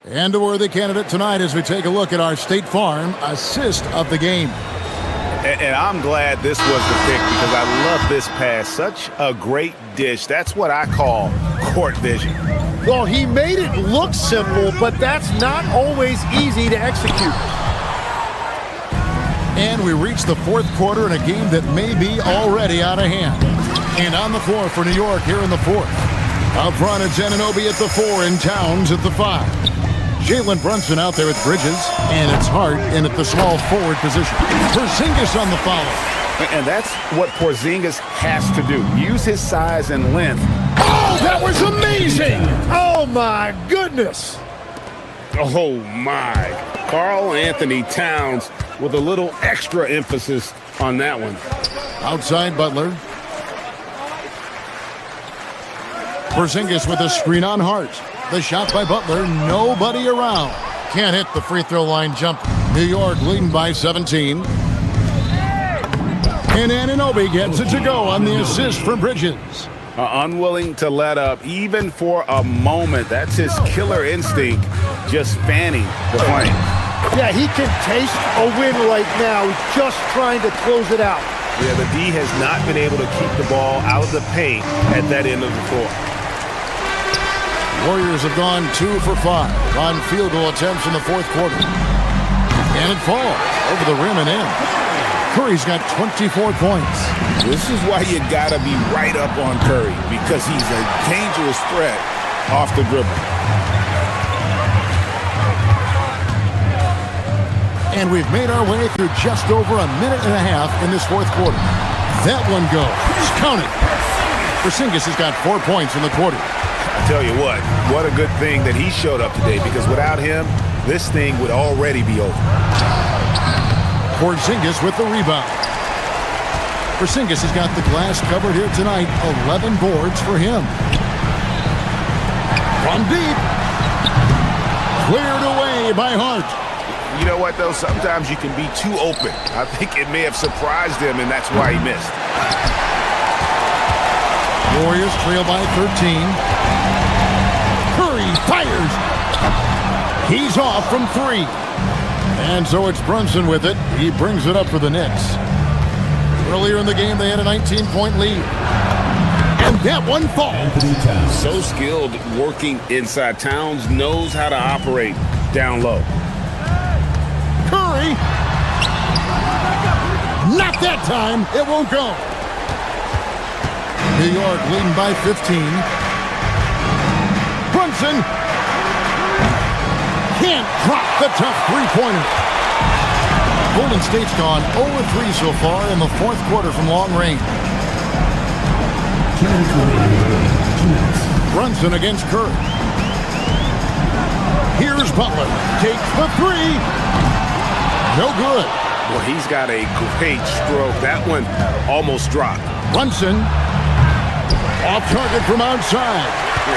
And a worthy candidate tonight as we take a look at our State Farm assist of the game. And I'm glad this was the pick because I love this pass. Such a great dish. That's what I call court vision. Well, he made it look simple, but that's not always easy to execute. And we reach the fourth quarter in a game that may be already out of hand. And on the floor for New York here in the fourth. Up front, it's Anunoby at the 4 and Towns at the 5. Jalen Brunson out there with Bridges, and it's Hart in at the small forward position. Porzingis on the follow. And that's what Porzingis has to do. Use his size and length. Oh, that was amazing! Oh, my goodness! Oh, my. Karl Anthony Towns with a little extra emphasis on that one. Outside Butler. Porzingis with a screen on Hart. The shot by Butler, nobody around. Can't hit the free throw line jump. New York leading by 17. And Anunoby gets it to go on the assist from Bridges. Unwilling to let up even for a moment. That's his killer instinct, just fanning the flame. Yeah, he can taste a win right now, just trying to close it out. Yeah, the D has not been able to keep the ball out of the paint at that end of the floor. Warriors have gone 2 for 5 on field goal attempts in the fourth quarter. And it falls over the rim and in. Curry's got 24 points. This is why you gotta be right up on Curry, because he's a dangerous threat off the dribble. And we've made our way through just over a minute and a half in this fourth quarter. That one goes. Count it. Porzingis has got 4 points in the quarter. I tell you what a good thing that he showed up today, because without him, this thing would already be over. Porzingis with the rebound. Porzingis has got the glass covered here tonight. 11 boards for him. From deep. Cleared away by Hart. You know what, though? Sometimes you can be too open. I think it may have surprised him, and that's why he missed. Warriors trail by 13. Curry fires. He's off from 3. And so it's Brunson with it. He brings it up for the Knicks. Earlier in the game, they had a 19-point lead. And that one falls. So skilled working inside. Towns knows how to operate down low. Curry. Not that time. It won't go. New York leading by 15. Brunson can't drop the tough three-pointer. Golden State's gone 0-3 so far in the fourth quarter from long range. Brunson against Curry. Here's Butler. Takes the three. No good. Well, he's got a great stroke. That one almost dropped. Brunson off target from outside.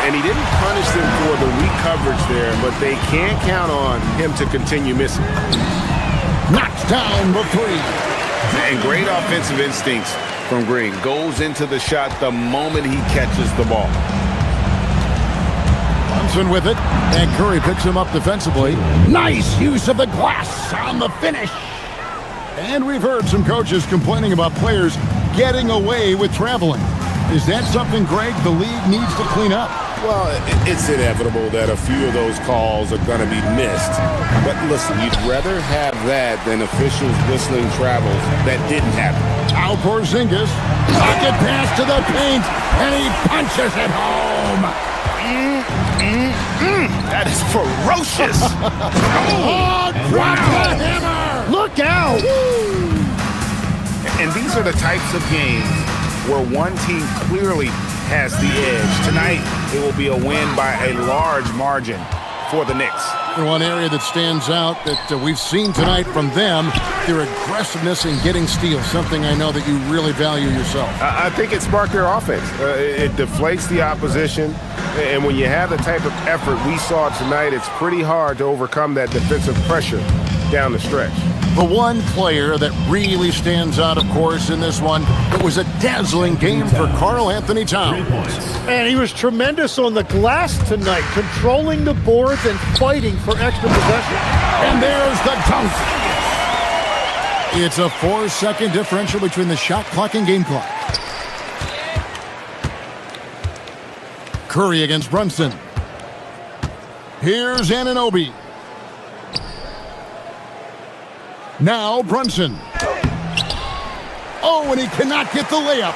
And he didn't punish them for the weak coverage there, but they can't count on him to continue missing. Knocks down the three. And great offensive instincts from Green. Goes into the shot the moment he catches the ball. Brunson with it, and Curry picks him up defensively. Nice use of the glass on the finish. And we've heard some coaches complaining about players getting away with traveling. Is that something, Greg, the league needs to clean up? Well, it's inevitable that a few of those calls are going to be missed. But listen, you'd rather have that than officials whistling travels that didn't happen. Now Porzingis, pocket pass to the paint, and he punches it home. That is ferocious. Drop the hammer. Look out. And these are the types of games where one team clearly has the edge. Tonight, it will be a win by a large margin for the Knicks. One area that stands out that we've seen tonight from them, their aggressiveness in getting steals, something I know that you really value yourself. I think it sparked their offense. It deflates the opposition, and when you have the type of effort we saw tonight, it's pretty hard to overcome that defensive pressure down the stretch. The one player that really stands out, of course, in this one, it was a dazzling game for Karl Anthony Towns. And he was tremendous on the glass tonight, controlling the boards and fighting for extra possession. And there's the dunk. It's a 4-second differential between the shot clock and game clock. Curry against Brunson. Here's Anunoby. Now Brunson. Oh, and he cannot get the layup.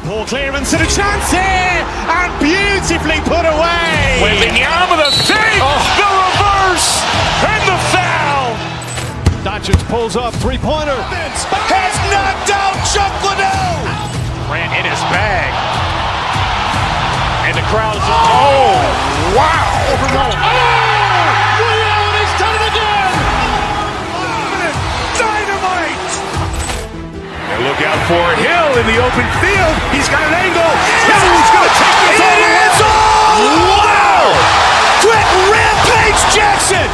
Ball clearance and a chance here, and beautifully put away. Wembanyama the fake, the reverse, and the foul. Doncic pulls up, three-pointer. Has knocked out Chuck Liddell. Grant in his bag, and the crowd is wow. He's done it again. Dynamite. And look out for Hill in the open field. He's got an angle. Hill's going to take this all the way. Wow! Quick rampage Jackson.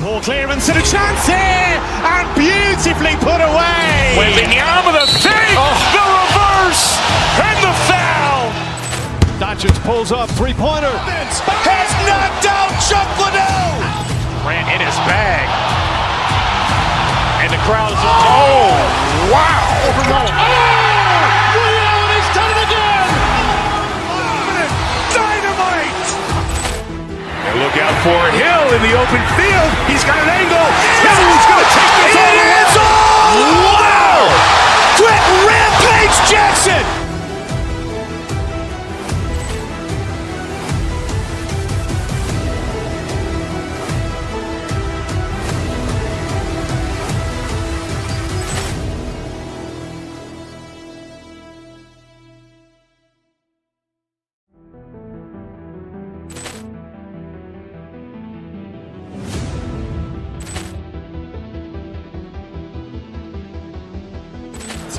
Ball clearance and a chance here, and beautifully put away. Wembanyama the fake, the reverse, and the foul. Doncic pulls up, three-pointer. Has knocked out Chuck Liddell. Grant in his bag, and the crowd is wow. He's done it again. Dynamite. And look out for Hill in the open field. He's got an angle. Hill's going to take this all the way. Wow! Quick rampage Jackson.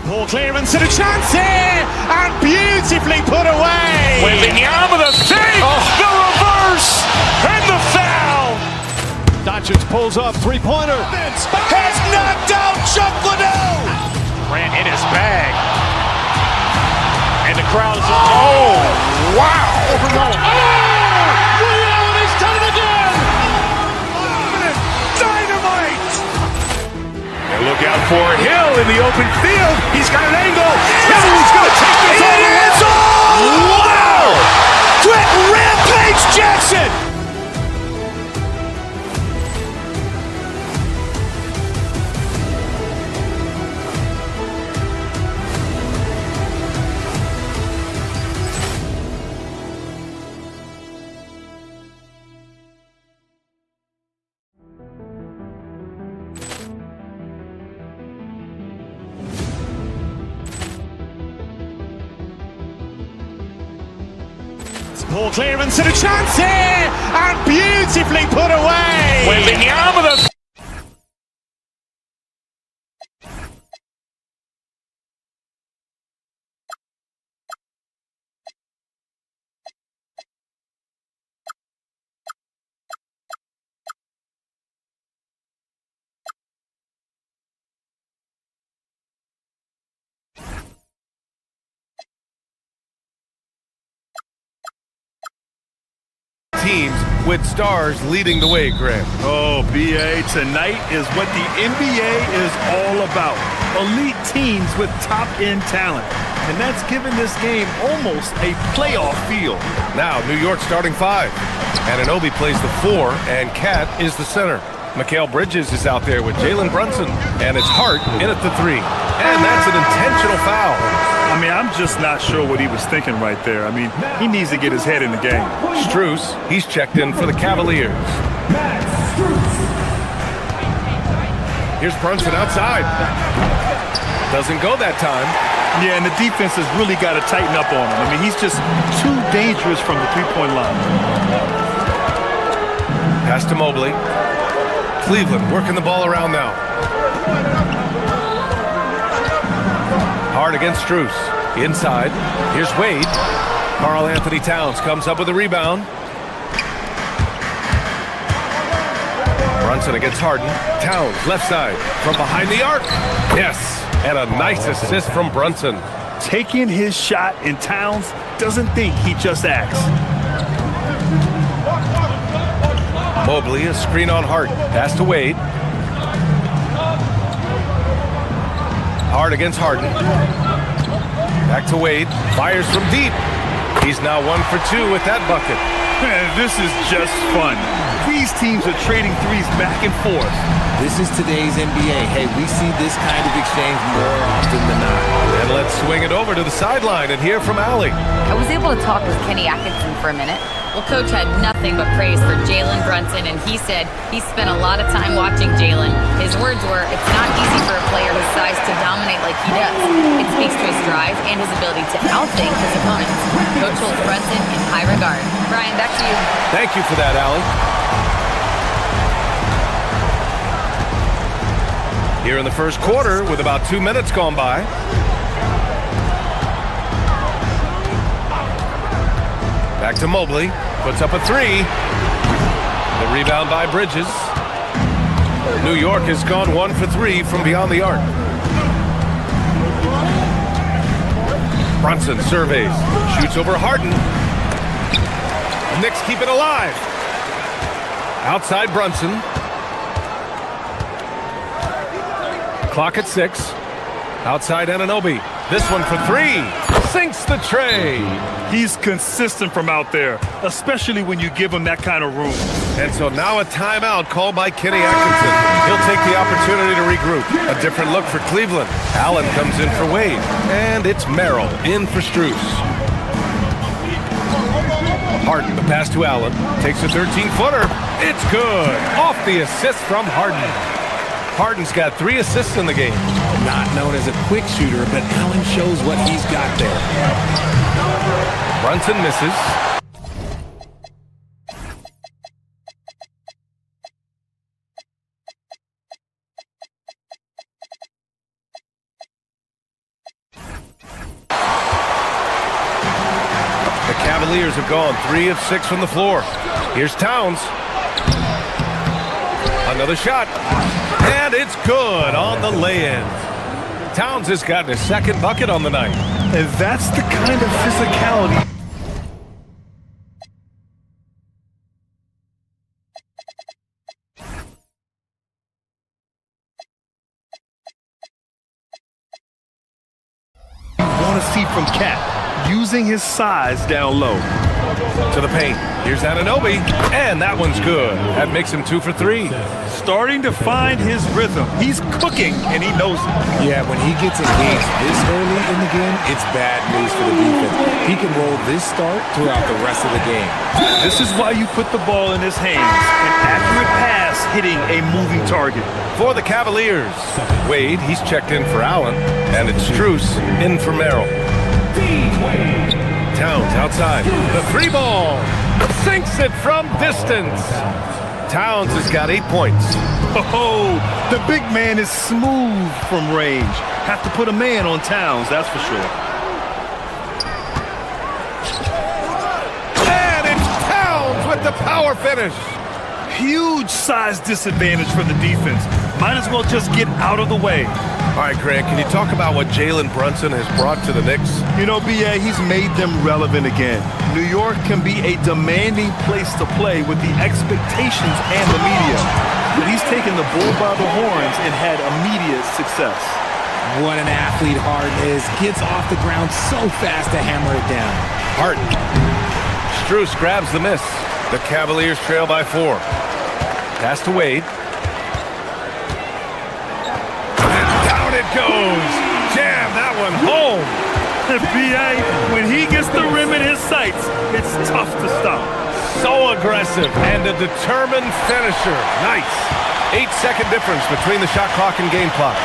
Ball clearance and a chance here, and beautifully put away. Wembanyama the fake, the reverse, and the foul. Doncic pulls up, three-pointer. Vince has knocked out Chuck Liddell. Grant in his bag. And the crowd is, oh, wow. Ray Allen has done it again. Dynamite. And look out for Hill in the open field. He's got an angle. Hill's going to take this all the way. It's all! Wow! Quick Rampage Jackson! Poor clearance and a chance here, and beautifully put away. With the arm of the... Teams with stars leading the way, Graham. Oh, BA, tonight is what the NBA is all about. Elite teams with top-end talent. And that's given this game almost a playoff feel. Now, New York starting 5. Anunoby plays the 4, and Cat is the center. Mikal Bridges is out there with Jalen Brunson, and it's Hart in at the 3. And that's an intentional foul. I mean, I'm just not sure what he was thinking right there. I mean, he needs to get his head in the game. Strus, he's checked in for the Cavaliers. Here's Brunson outside. Doesn't go that time. Yeah, and the defense has really got to tighten up on him. I mean, he's just too dangerous from the three-point line. Pass to Mobley. Cleveland working the ball around now. Hard against Strus. Inside. Here's Wade. Karl Anthony Towns comes up with a rebound. Brunson against Harden. Towns, left side. From behind the arc. Yes. And a nice assist from Brunson. Taking his shot, and Towns doesn't think, he just acts. Mobley, a screen on Hart. Pass to Wade. Hard against Harden. Back to Wade. Fires from deep. He's now 1 for 2 with that bucket. Man, this is just fun. These teams are trading threes back and forth. This is today's NBA. Hey, we see this kind of exchange more often than not. And let's swing it over to the sideline and hear from Allie. I was able to talk with Kenny Atkinson for a minute. Well, Coach had nothing but praise for Jalen Brunson, and he said he spent a lot of time watching Jalen. His words were, it's not easy for a player his size to dominate like he does. It speaks to his drive and his ability to outthink his opponents. Coach holds Brunson in high regard. Brian, back to you. Thank you for that, Allie. Here in the first quarter, with about 2 minutes gone by. Back to Mobley. Puts up a 3. The rebound by Bridges. New York has gone 1 for 3 from beyond the arc. Brunson surveys. Shoots over Harden. The Knicks keep it alive. Outside Brunson. Clock at 6. Outside Anunoby. This one for 3. Sinks the tray. He's consistent from out there, especially when you give him that kind of room. And so now a timeout called by Kenny Atkinson. He'll take the opportunity to regroup. A different look for Cleveland. Allen comes in for Wade. And it's Merrill in for Strus. Harden, the pass to Allen. Takes a 13-footer. It's good. Off the assist from Harden. Harden's got 3 assists in the game. Not known as a quick shooter, but Allen shows what he's got there. Brunson misses. The Cavaliers have gone 3 of 6 from the floor. Here's Towns. Another shot. And it's good on the lay-in. Towns has gotten his second bucket on the night. And that's the kind of physicality. Want to see from Cat, using his size down low. To the paint. Here's Anunoby, and that one's good. That makes him 2 for 3. Starting to find his rhythm. He's cooking, and he knows it. Yeah, when he gets engaged this early in the game, it's bad news for the defense. He can roll this start throughout the rest of the game. This is why you put the ball in his hands. An accurate pass hitting a moving target. For the Cavaliers, Wade, he's checked in for Allen, and it's Strus in for Merrill. Towns outside. The 3-ball. Sinks it from distance. Towns has got 8 points. Oh, the big man is smooth from range. Have to put a man on Towns, that's for sure. And it's Towns with the power finish. Huge size disadvantage for the defense. Might as well just get out of the way. All right, Grant, can you talk about what Jalen Brunson has brought to the Knicks? You know, B.A., he's made them relevant again. New York can be a demanding place to play with the expectations and the media. But he's taken the bull by the horns and had immediate success. What an athlete Harden is. Gets off the ground so fast to hammer it down. Harden. Strus grabs the miss. The Cavaliers trail by 4. Pass to Wade. It goes. Jam that one home. B.A., when he gets the rim in his sights, it's tough to stop. So aggressive and a determined finisher. Nice. 8-second difference between the shot clock and game clock.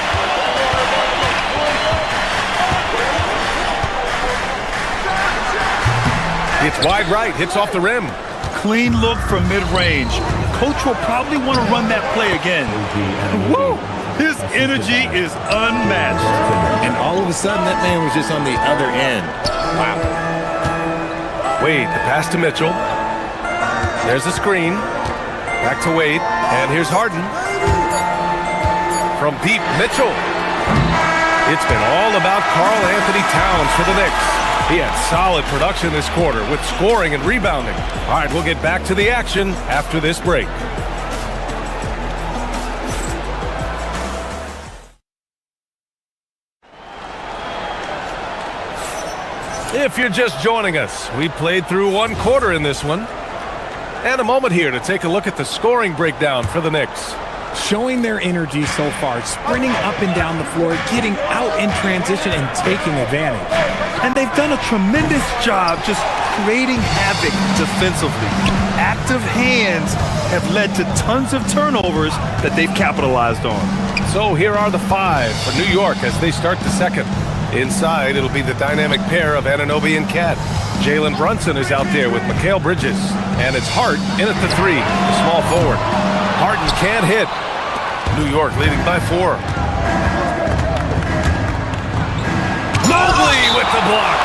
It's wide right. Hits off the rim. Clean look from mid-range. Coach will probably want to run that play again. Woo! His energy is unmatched. And all of a sudden, that man was just on the other end. Wow. Wade, the pass to Mitchell. There's a screen. Back to Wade. And here's Harden. From deep, Mitchell. It's been all about Karl Anthony Towns for the Knicks. He had solid production this quarter with scoring and rebounding. All right, we'll get back to the action after this break. If you're just joining us, we played through 1 quarter in this one. And a moment here to take a look at the scoring breakdown for the Knicks. Showing their energy so far, sprinting up and down the floor, getting out in transition and taking advantage. And they've done a tremendous job just creating havoc defensively. Active hands have led to tons of turnovers that they've capitalized on. So here are the 5 for New York as they start the second. Inside, it'll be the dynamic pair of Anunoby and Cat. Jalen Brunson is out there with Mikal Bridges. And it's Hart in at the 3, the small forward. Harden can't hit. New York leading by 4. Mobley with the block.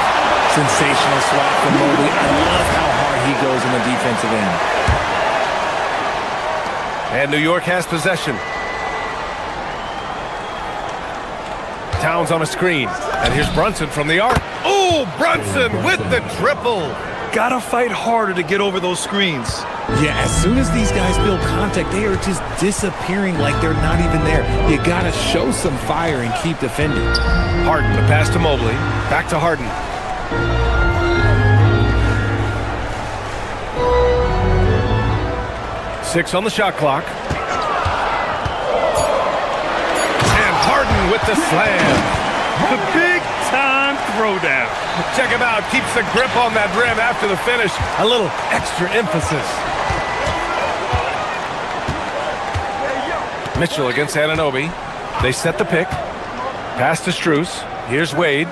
Sensational swat from Mobley. I love how hard he goes in the defensive end. And New York has possession. Towns on a screen. And here's Brunson from the arc. Oh, Brunson with the triple. Gotta fight harder to get over those screens. Yeah, as soon as these guys build contact, they are just disappearing like they're not even there. You gotta show some fire and keep defending. Harden, the pass to Mobley. Back to Harden. Six on the shot clock. And Harden with the slam. The big-time throwdown. Check him out. Keeps the grip on that rim after the finish. A little extra emphasis. Mitchell against Anunoby. They set the pick. Pass to Strus. Here's Wade.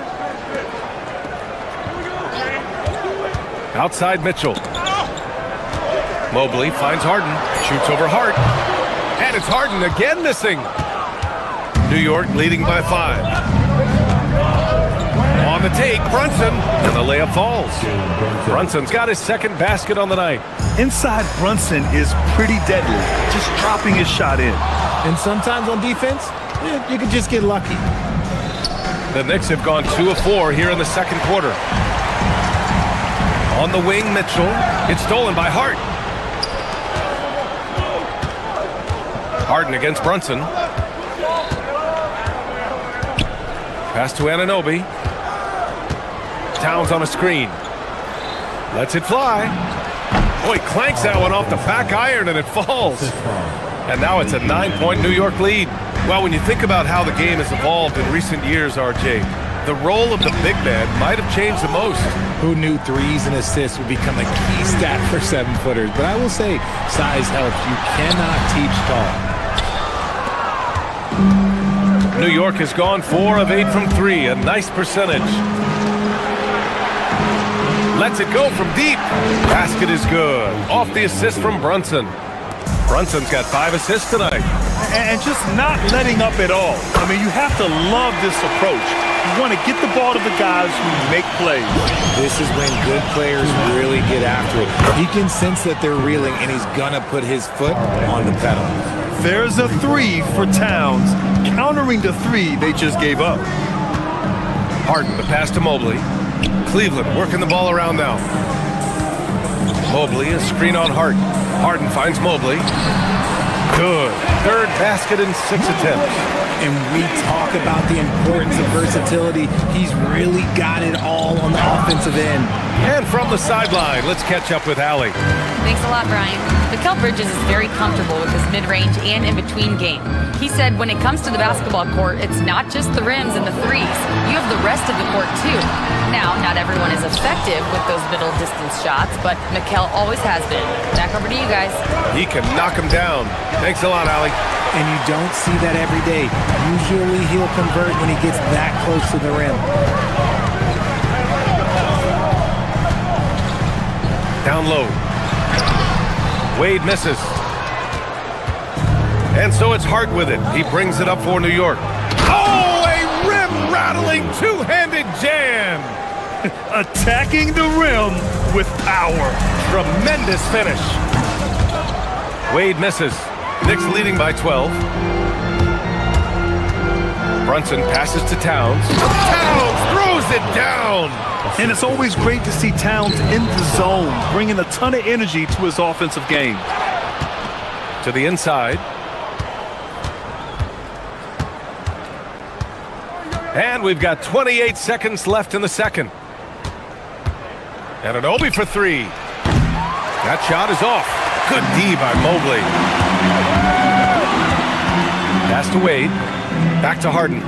Outside Mitchell. Mobley finds Harden. Shoots over Hart. And it's Harden again missing. New York leading by 5. On the take. Brunson, and the layup falls. Brunson's got his second basket on the night. Inside Brunson is pretty deadly, just dropping his shot in. And sometimes on defense, you can just get lucky. The Knicks have gone 2 of 4 here in the second quarter. On the wing, Mitchell. It's stolen by Hart. Harden against Brunson. Pass to Anunoby. Towns on a screen. Lets it fly. Boy, clanks that one off the back iron and it falls. And now it's a 9-point New York lead. Well, when you think about how the game has evolved in recent years, RJ, the role of the big man might have changed the most. Who knew threes and assists would become a key stat for 7-footers? But I will say, size helps. You cannot teach tall. New York has gone 4 of 8 from 3, a nice percentage. Lets it go from deep. Basket is good. Off the assist from Brunson. Brunson's got 5 assists tonight. And just not letting up at all. I mean, you have to love this approach. You want to get the ball to the guys who make plays. This is when good players really get after it. He can sense that they're reeling, and he's going to put his foot on the pedal. There's a 3 for Towns, countering the 3 they just gave up. Harden, the pass to Mobley. Cleveland working the ball around now. Mobley, a screen on Hart. Harden finds Mobley. Good. Third basket in 6 attempts. And we talk about the importance of versatility. He's really got it all on the offensive end. And from the sideline, let's catch up with Allie. Thanks a lot, Brian. Mikal Bridges is very comfortable with his mid-range and in-between game. He said when it comes to the basketball court, it's not just the rims and the threes. You have the rest of the court, too. Now, not everyone is effective with those middle-distance shots, but Mikal always has been. Back over to you guys. He can knock him down. Thanks a lot, Allie. And you don't see that every day. Usually he'll convert when he gets that close to the rim. Down low. Wade misses. And so it's Hart with it. He brings it up for New York. Oh, a rim-rattling two-handed jam. Attacking the rim with power. Tremendous finish. Wade misses. Knicks leading by 12. Brunson passes to Towns. Towns throws it down. And it's always great to see Towns in the zone, bringing a ton of energy to his offensive game. To the inside. And we've got 28 seconds left in the second. And Anunoby for 3. That shot is off. Good D by Mobley. Pass to Wade. Back to Harden.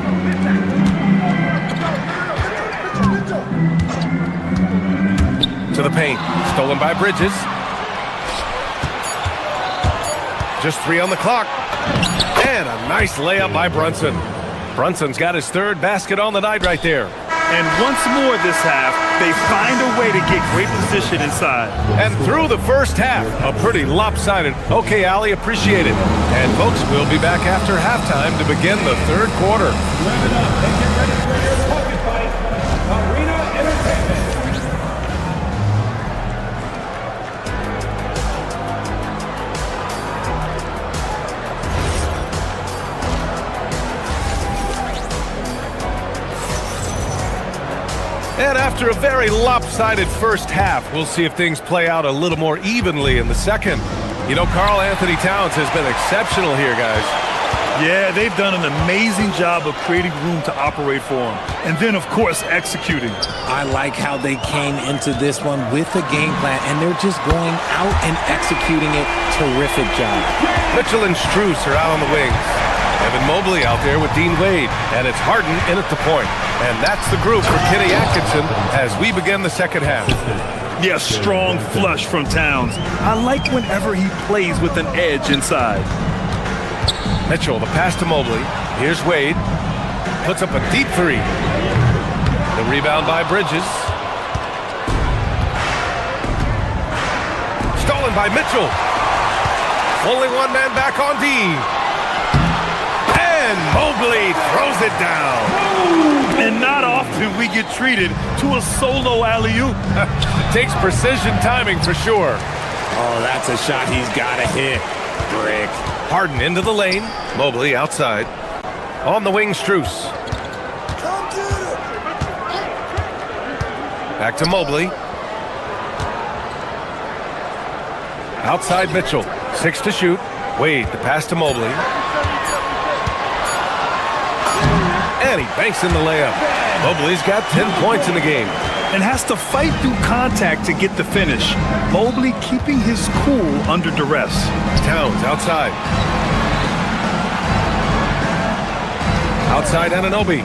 To the paint. Stolen by Bridges. Just 3 on the clock. And a nice layup by Brunson. Brunson's got his 3rd basket on the night right there. And once more this half, they find a way to get great position inside. And through the first half, a pretty lopsided. Okay, Allie, appreciate it. And folks, we'll be back after halftime to begin the 3rd quarter. Wrap it up and get ready for your pocket fight. Arena Entertainment. And after a very lopsided first half, we'll see if things play out a little more evenly in the second. You know, Karl Anthony Towns has been exceptional here, guys. Yeah, they've done an amazing job of creating room to operate for him. And then, of course, executing. I like how they came into this one with a game plan, and they're just going out and executing it. Terrific job. Mitchell and Strus are out on the wings. Evan Mobley out there with Dean Wade. And it's Harden in at the point. And that's the group for Kenny Atkinson as we begin the second half. Yeah, strong flush from Towns. I like whenever he plays with an edge inside. Mitchell, the pass to Mobley. Here's Wade. Puts up a deep 3. The rebound by Bridges. Stolen by Mitchell. Only one man back on D. And Mobley throws it down. And not often we get treated to a solo alley-oop. Takes precision timing for sure. Oh, that's a shot he's got to hit. Brick. Harden into the lane. Mobley outside. On the wing, Strus. Back to Mobley. Outside Mitchell. 6 to shoot. Wade, the pass to Mobley. And he banks in the layup. Mobley's got 10 points in the game. And has to fight through contact to get the finish. Mobley keeping his cool under duress. Towns outside. Outside Anunoby.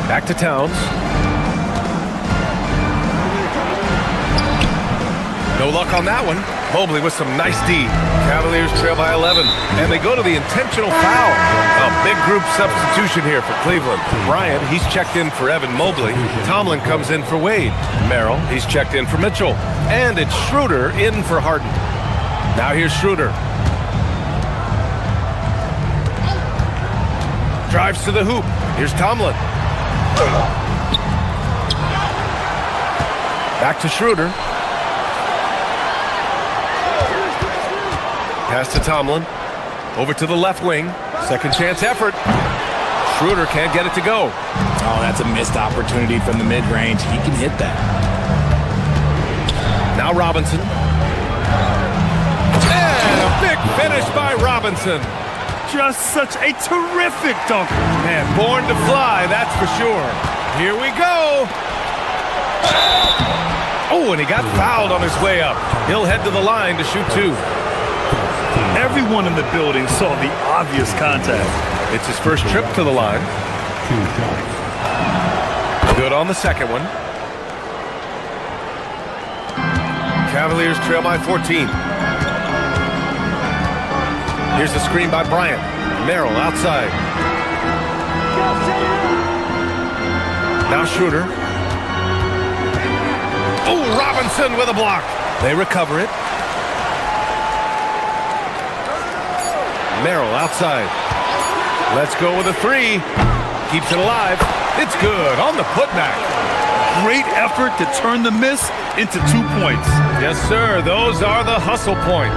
Back to Towns. No luck on that one. Mobley with some nice D. Cavaliers trail by 11. And they go to the intentional foul. A big group substitution here for Cleveland. Bryant, he's checked in for Evan Mobley. Tomlin comes in for Wade. Merrill, he's checked in for Mitchell. And it's Schroeder in for Harden. Now here's Schroeder. Drives to the hoop. Here's Tomlin. Back to Schroeder. Pass to Tomlin. Over to the left wing. Second chance effort. Schroeder can't get it to go. Oh, that's a missed opportunity from the mid-range. He can hit that. Now Robinson. And a big finish by Robinson. Just such a terrific dunk. Man, born to fly, that's for sure. Here we go. Oh, and he got fouled on his way up. He'll head to the line to shoot 2. Everyone in the building saw the obvious contact. It's his first trip to the line. Good on the second one. Cavaliers trail by 14. Here's the screen by Bryant. Merrill outside. Now Schroeder. Oh, Robinson with a block. They recover it. Merrill outside. Let's go with a 3. Keeps it alive. It's good on the putback. Great effort to turn the miss into 2 points. Yes, sir. Those are the hustle points.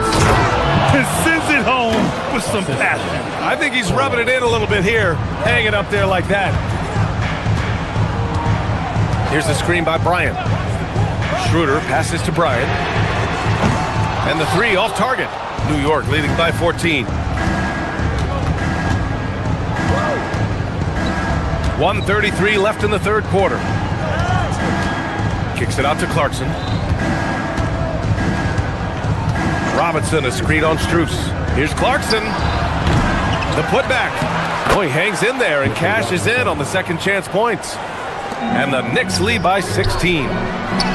And sends it home with some passion. I think he's rubbing it in a little bit here. Hang it up there like that. Here's the screen by Bryant. Schroeder passes to Bryant. And the 3 off target. New York leading by 14. 1:33 left in the third quarter. Kicks it out to Clarkson. Robinson, a screen on Strus. Here's Clarkson. The putback. Oh, he hangs in there and cashes in on the second chance points. And the Knicks lead by 16.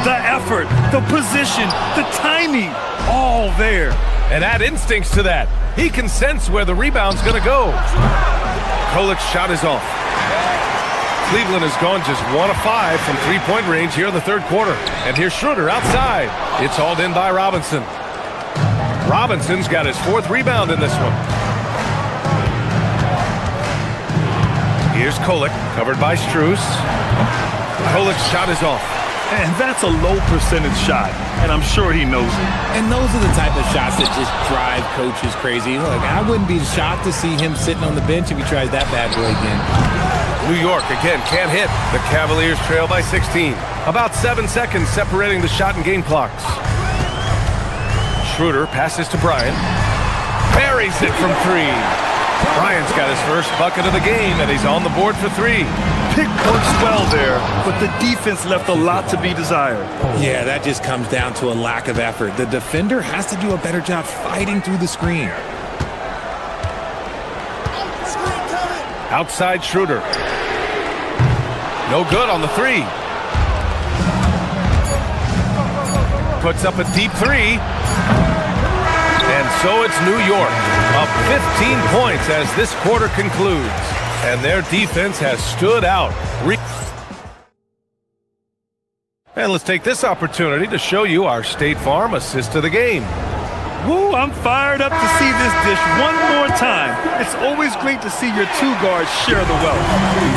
The effort, the position, the timing, all there. And add instincts to that. He can sense where the rebound's going to go. Kolik's shot is off. Cleveland has gone just 1 of 5 from three-point range here in the third quarter. And here's Schroeder outside. It's hauled in by Robinson. Robinson's got his 4th rebound in this one. Here's Kolik, covered by Strus. Kolik's shot is off. And that's a low percentage shot, and I'm sure he knows it. And those are the type of shots that just drive coaches crazy. Look, I wouldn't be shocked to see him sitting on the bench if he tries that bad boy again. New York, again, can't hit. The Cavaliers trail by 16. About 7 seconds separating the shot and game clocks. Schroeder passes to Bryant. Buries it from 3. Bryant's got his first bucket of the game, and he's on the board for 3. Pick works well there, but the defense left a lot to be desired. Yeah, that just comes down to a lack of effort. The defender has to do a better job fighting through the screen. Outside Schroeder. No good on the 3. Puts up a deep 3. And so it's New York, up 15 points as this quarter concludes. And their defense has stood out. And let's take this opportunity to show you our State Farm assist of the game. Woo, I'm fired up to see this dish one more time. It's always great to see your two guards share the wealth.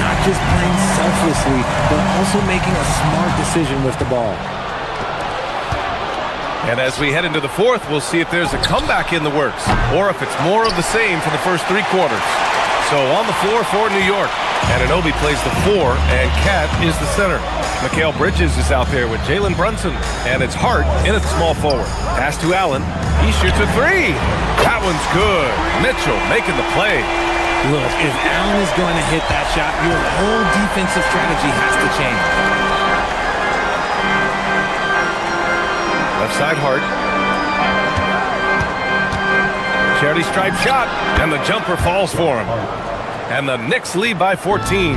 Not just playing selflessly, but also making a smart decision with the ball. And as we head into the fourth, we'll see if there's a comeback in the works or if it's more of the same for the first 3 quarters. So on the floor for New York, Anunoby plays the 4 and Cat is the center. Mikal Bridges is out there with Jalen Brunson, and it's Hart in at small forward. Pass to Allen. He shoots a 3. That one's good. Mitchell making the play. Look, if Allen is going to hit that shot, your whole defensive strategy has to change. Left side Hart. Charity stripe shot, and the jumper falls for him. And the Knicks lead by 14.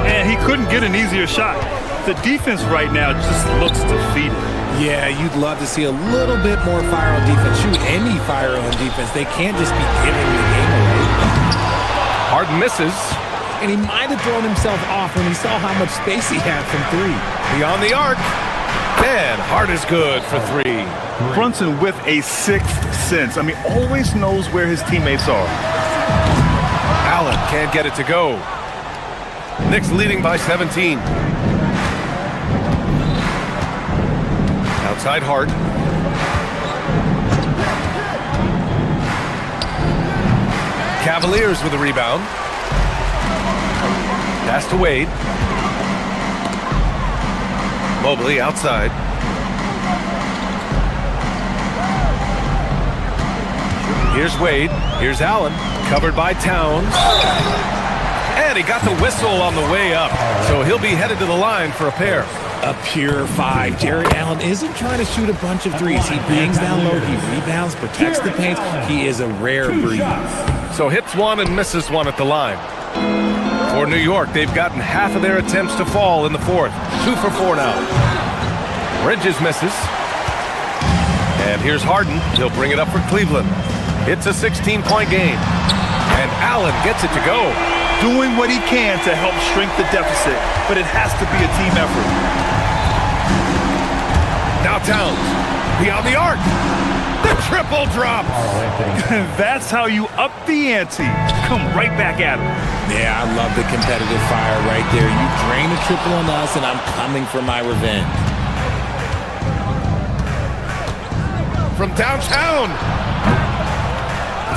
And he couldn't get an easier shot. The defense right now just looks defeated. Yeah, you'd love to see a little bit more fire on defense. Shoot, any fire on defense. They can't just be giving the game away. Harden misses. And he might have thrown himself off when he saw how much space he had from 3. Beyond the arc. And Hart is good for 3. Brunson with a 6th sense. I mean, always knows where his teammates are. Allen can't get it to go. Knicks leading by 17. Outside Hart. Cavaliers with a rebound. Pass to Wade. Mobley outside. Here's Wade. Here's Allen. Covered by Towns. And he got the whistle on the way up. So he'll be headed to the line for a pair. A pure 5. Jared Allen isn't trying to shoot a bunch of 3s. He bangs down low. He rebounds, protects the paint. He is a rare breed. So hits 1 and misses 1 at the line. For New York, they've gotten half of their attempts to fall in the fourth. 2 for 4 now. Bridges misses. And here's Harden. He'll bring it up for Cleveland. It's a 16-point game. And Allen gets it to go. Doing what he can to help shrink the deficit, but it has to be a team effort. Now Towns. Beyond the arc. The triple drop. That's how you up the ante. Come right back at him. Yeah, I love the competitive fire right there. You drain a triple on us, and I'm coming for my revenge. From downtown.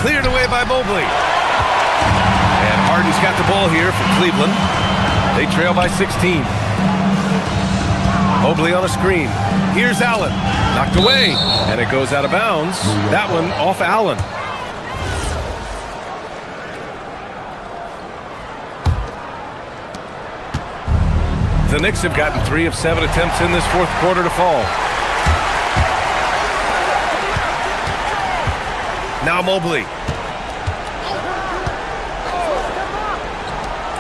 Cleared away by Mobley. And Harden's got the ball here for Cleveland. They trail by 16. Mobley on a screen. Here's Allen. Knocked away. And it goes out of bounds. That one off Allen. The Knicks have gotten 3 of 7 attempts in this fourth quarter to fall. Now Mobley.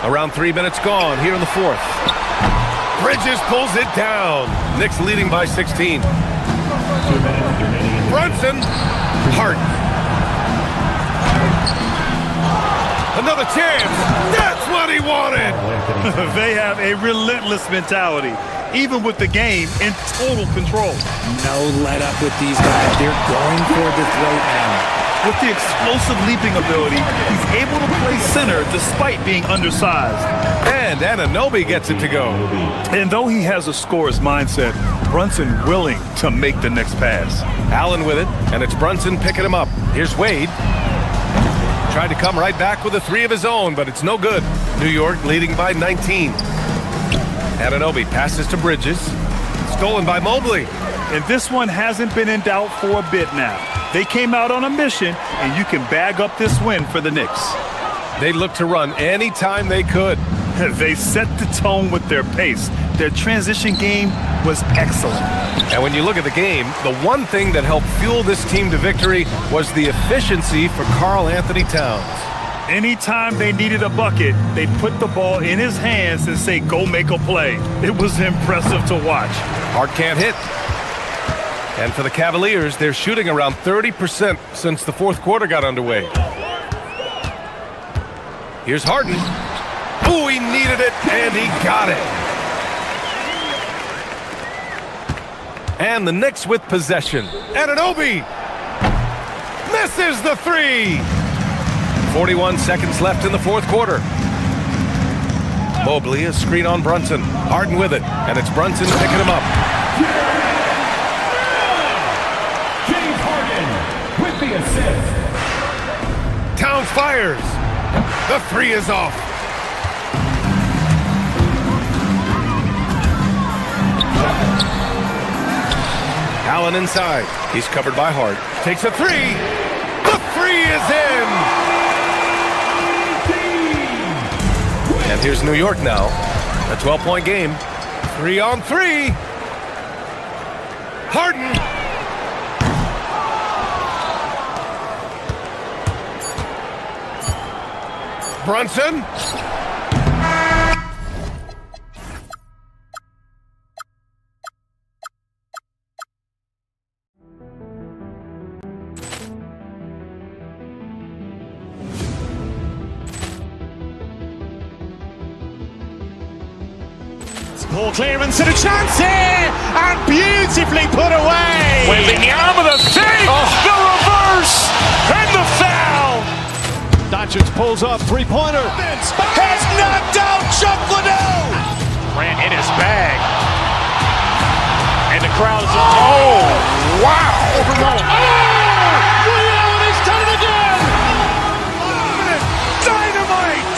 Around 3 minutes gone here in the fourth. Bridges pulls it down. Knicks leading by 16. Brunson. Hart. Another chance. That's what he wanted. They have a relentless mentality, even with the game in total control. No let up with these guys. They're going for the throat now. With the explosive leaping ability, he's able to play center despite being undersized. And Anunoby gets it to go. And though he has a scorer's mindset, Brunson willing to make the next pass. Allen with it, and it's Brunson picking him up. Here's Wade. Tried to come right back with a 3 of his own, but it's no good. New York leading by 19. Anunoby passes to Bridges. Stolen by Mobley. And this one hasn't been in doubt for a bit now. They came out on a mission, and you can bag up this win for the Knicks. They looked to run anytime they could. They set the tone with their pace. Their transition game was excellent. And when you look at the game, the one thing that helped fuel this team to victory was the efficiency for Karl Anthony Towns. Anytime they needed a bucket, they put the ball in his hands and say, go make a play. It was impressive to watch. Hart can't hit. And for the Cavaliers, they're shooting around 30% since the fourth quarter got underway. Here's Harden. Ooh, he needed it, and he got it. And the Knicks with possession. Anunoby. Misses the three. 41 seconds left in the fourth quarter. Mobley, a screen on Brunson. Harden with it, and it's Brunson picking him up. James Harden with the assist. Towns fires. The three is off. Allen inside. He's covered by Hart. Takes a three. The three is in. And here's New York now. A 12-point game. 3-on-3. Harden. Brunson. Ball clearance and a chance here, and beautifully put away. Wembanyama with a save, the reverse, and the foul. Doncic pulls up, three-pointer. Has knocked out Chuck Liddell. Grant in his bag, and the crowd is wow! Ray Allen has done it again. Dynamite!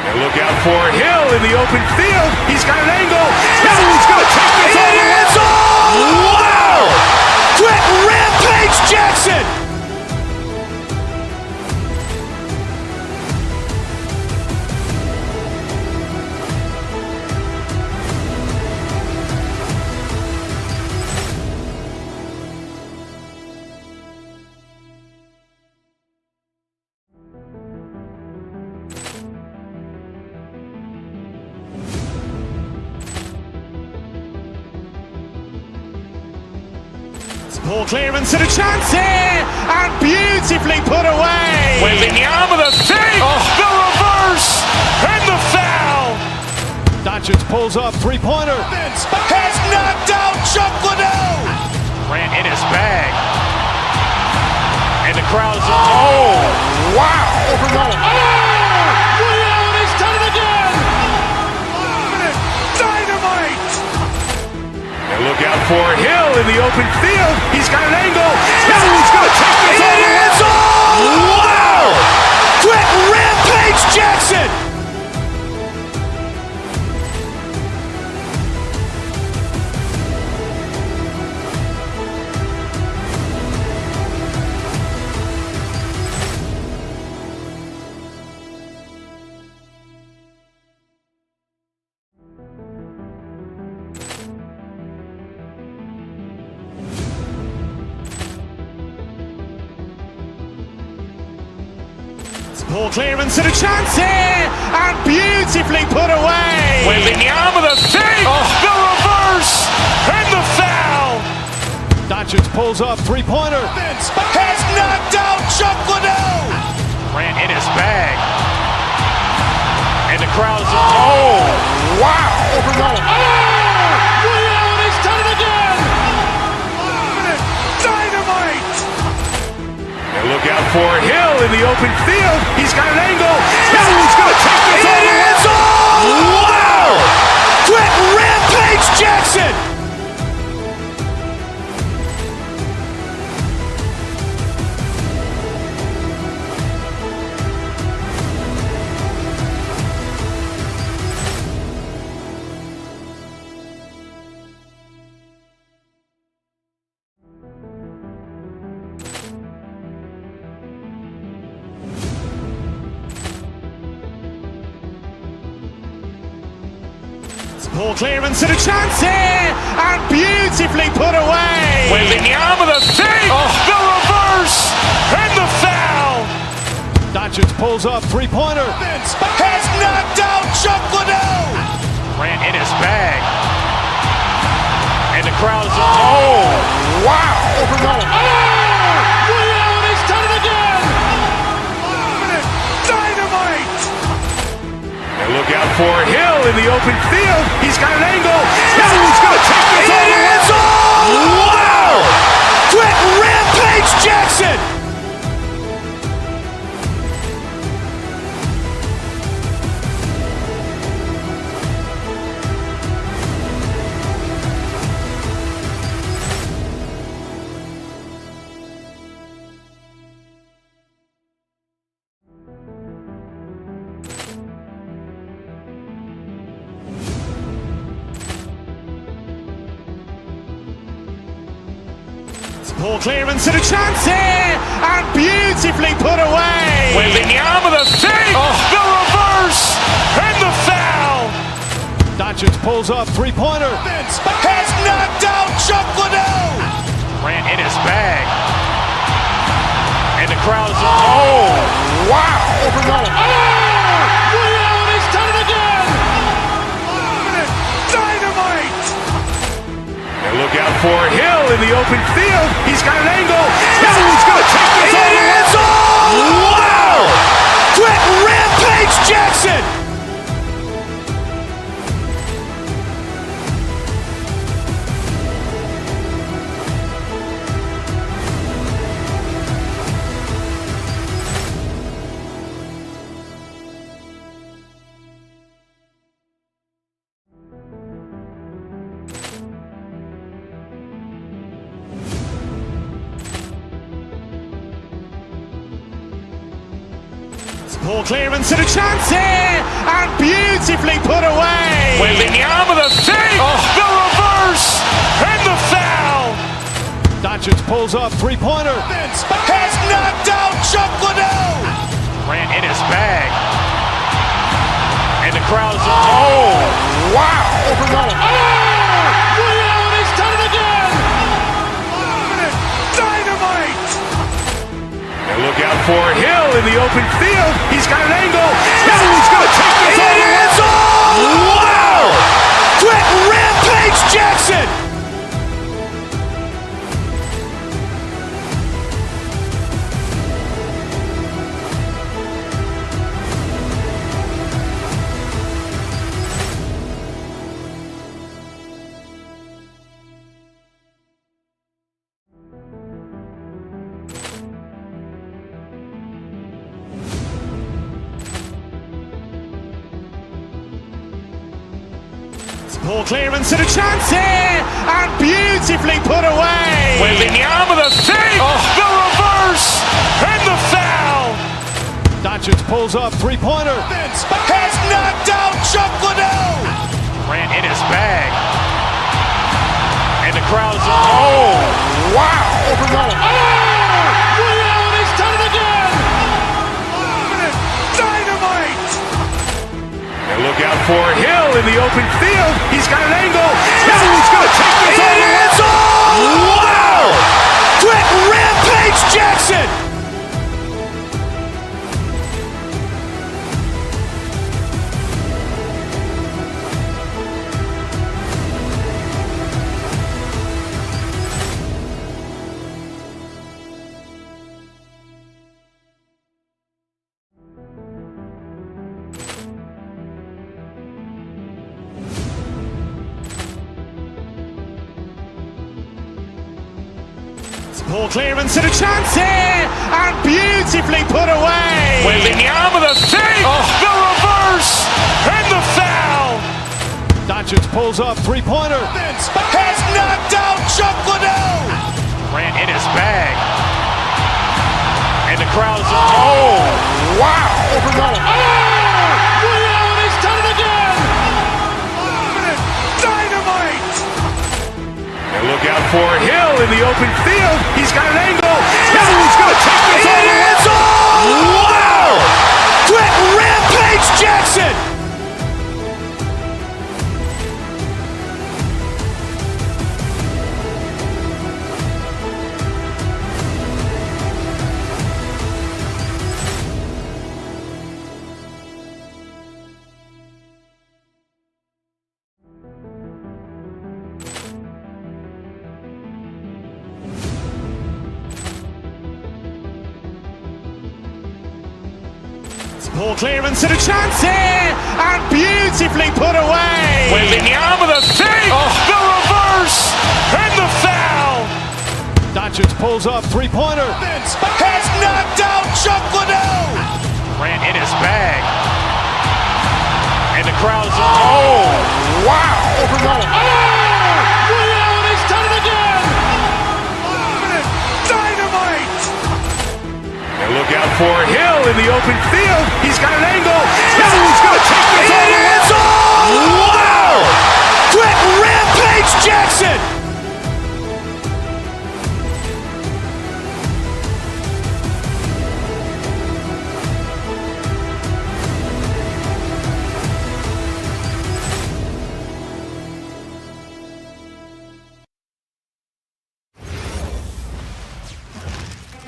And look out for Hill in the open field. He's got an angle. Hill's going to take this all the way. Wow! Quick Rampage Jackson! Ball clearance and a chance here, and beautifully put away. Wembanyama with a save, the reverse, and the foul. Doncic pulls up, three-pointer. Has knocked out Chuck Liddell. Grant in his bag, and the crowd is wow! Ray Allen has done it again. Dynamite! And look out for Hill in the open field. He's got an angle. Hill's going to take this all the way. Wow! Quick Rampage Jackson! Ball clearance and a chance here, and beautifully put away. Wembanyama with a save, the reverse, and the foul. Doncic pulls up, three-pointer. Has knocked out Chuck Liddell. Grant in his bag, and the crowd is wow! Ray Allen has done it again. Dynamite! And look out for Hill in the open field. He's got an angle. Hill's going to take this all the way. Wow! Quick Rampage Jackson! Ball clearance and a chance here, and beautifully put away. Wembanyama with a save, the reverse, and the foul. Doncic pulls up, three-pointer. Has knocked out Chuck Liddell. Grant in his bag, and the crowd is wow! Ray Allen has done it again. Dynamite! And look out for Hill in the open field. He's got an angle. Hill's going to take this all the way. Wow! Quick Rampage Rampage Jackson! Ball clearance and a chance here, and beautifully put away. Wembanyama the fake, the reverse, and the foul. Doncic pulls up, three-pointer. Has knocked out Chuck Liddell. Grant in his bag, and the crowd is wow! He's done it again. Dynamite! And look out for Hill in the open field. He's got an angle. Hill's going to take this all the way. Wow! Quick Rampage Jackson! Ball clearance and a chance here, and beautifully put away. Wembanyama the fake, the reverse, and the foul. Doncic pulls up, three-pointer. Has knocked out Chuck Liddell. Grant in his bag, and the crowd is wow! He's done it again. Dynamite! And look out for Hill in the open field. He's got an angle. Hill's going to take this all the way. Wow! Quick Rampage Jackson! Ball clearance and a chance here, and beautifully put away. Wembanyama the fake, the reverse, and the foul. Doncic pulls up, three-pointer. Has knocked out Chuck Liddell. Grant in his bag, and the crowd is wow! He's done it again. Dynamite! And look out for Hill in the open field. He's got an angle. Hill's going to take this all the way. Wow! Quick Rampage Jackson! Ball clearance and a chance here, and beautifully put away. Wembanyama the fake, the reverse, and the foul. Doncic pulls up, three-pointer. Has knocked out Chuck Liddell. Grant in his bag, and the crowd is wow! He's done it again. Dynamite! And look out for Hill in the open field. He's got an angle. Hill's going to take this all the way. Wow! Quick Rampage Jackson! Ball clearance and a chance here, and beautifully put away. Wembanyama the fake, the reverse, and the foul. Doncic pulls up, three-pointer. Vince has knocked out Chuck Liddell. Grant in his bag. And the crowd's wow! Ray Allen has done it again! Dynamite! And look out for Hill in the open field. He's got an angle. Hill's going to take this all the way. Wow! Quick Rampage Jackson!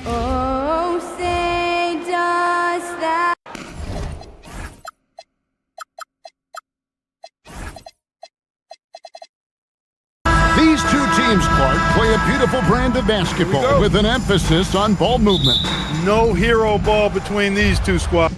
Oh, say does that. These two teams, Clark, play a beautiful brand of basketball with an emphasis on ball movement. No hero ball between these two squads.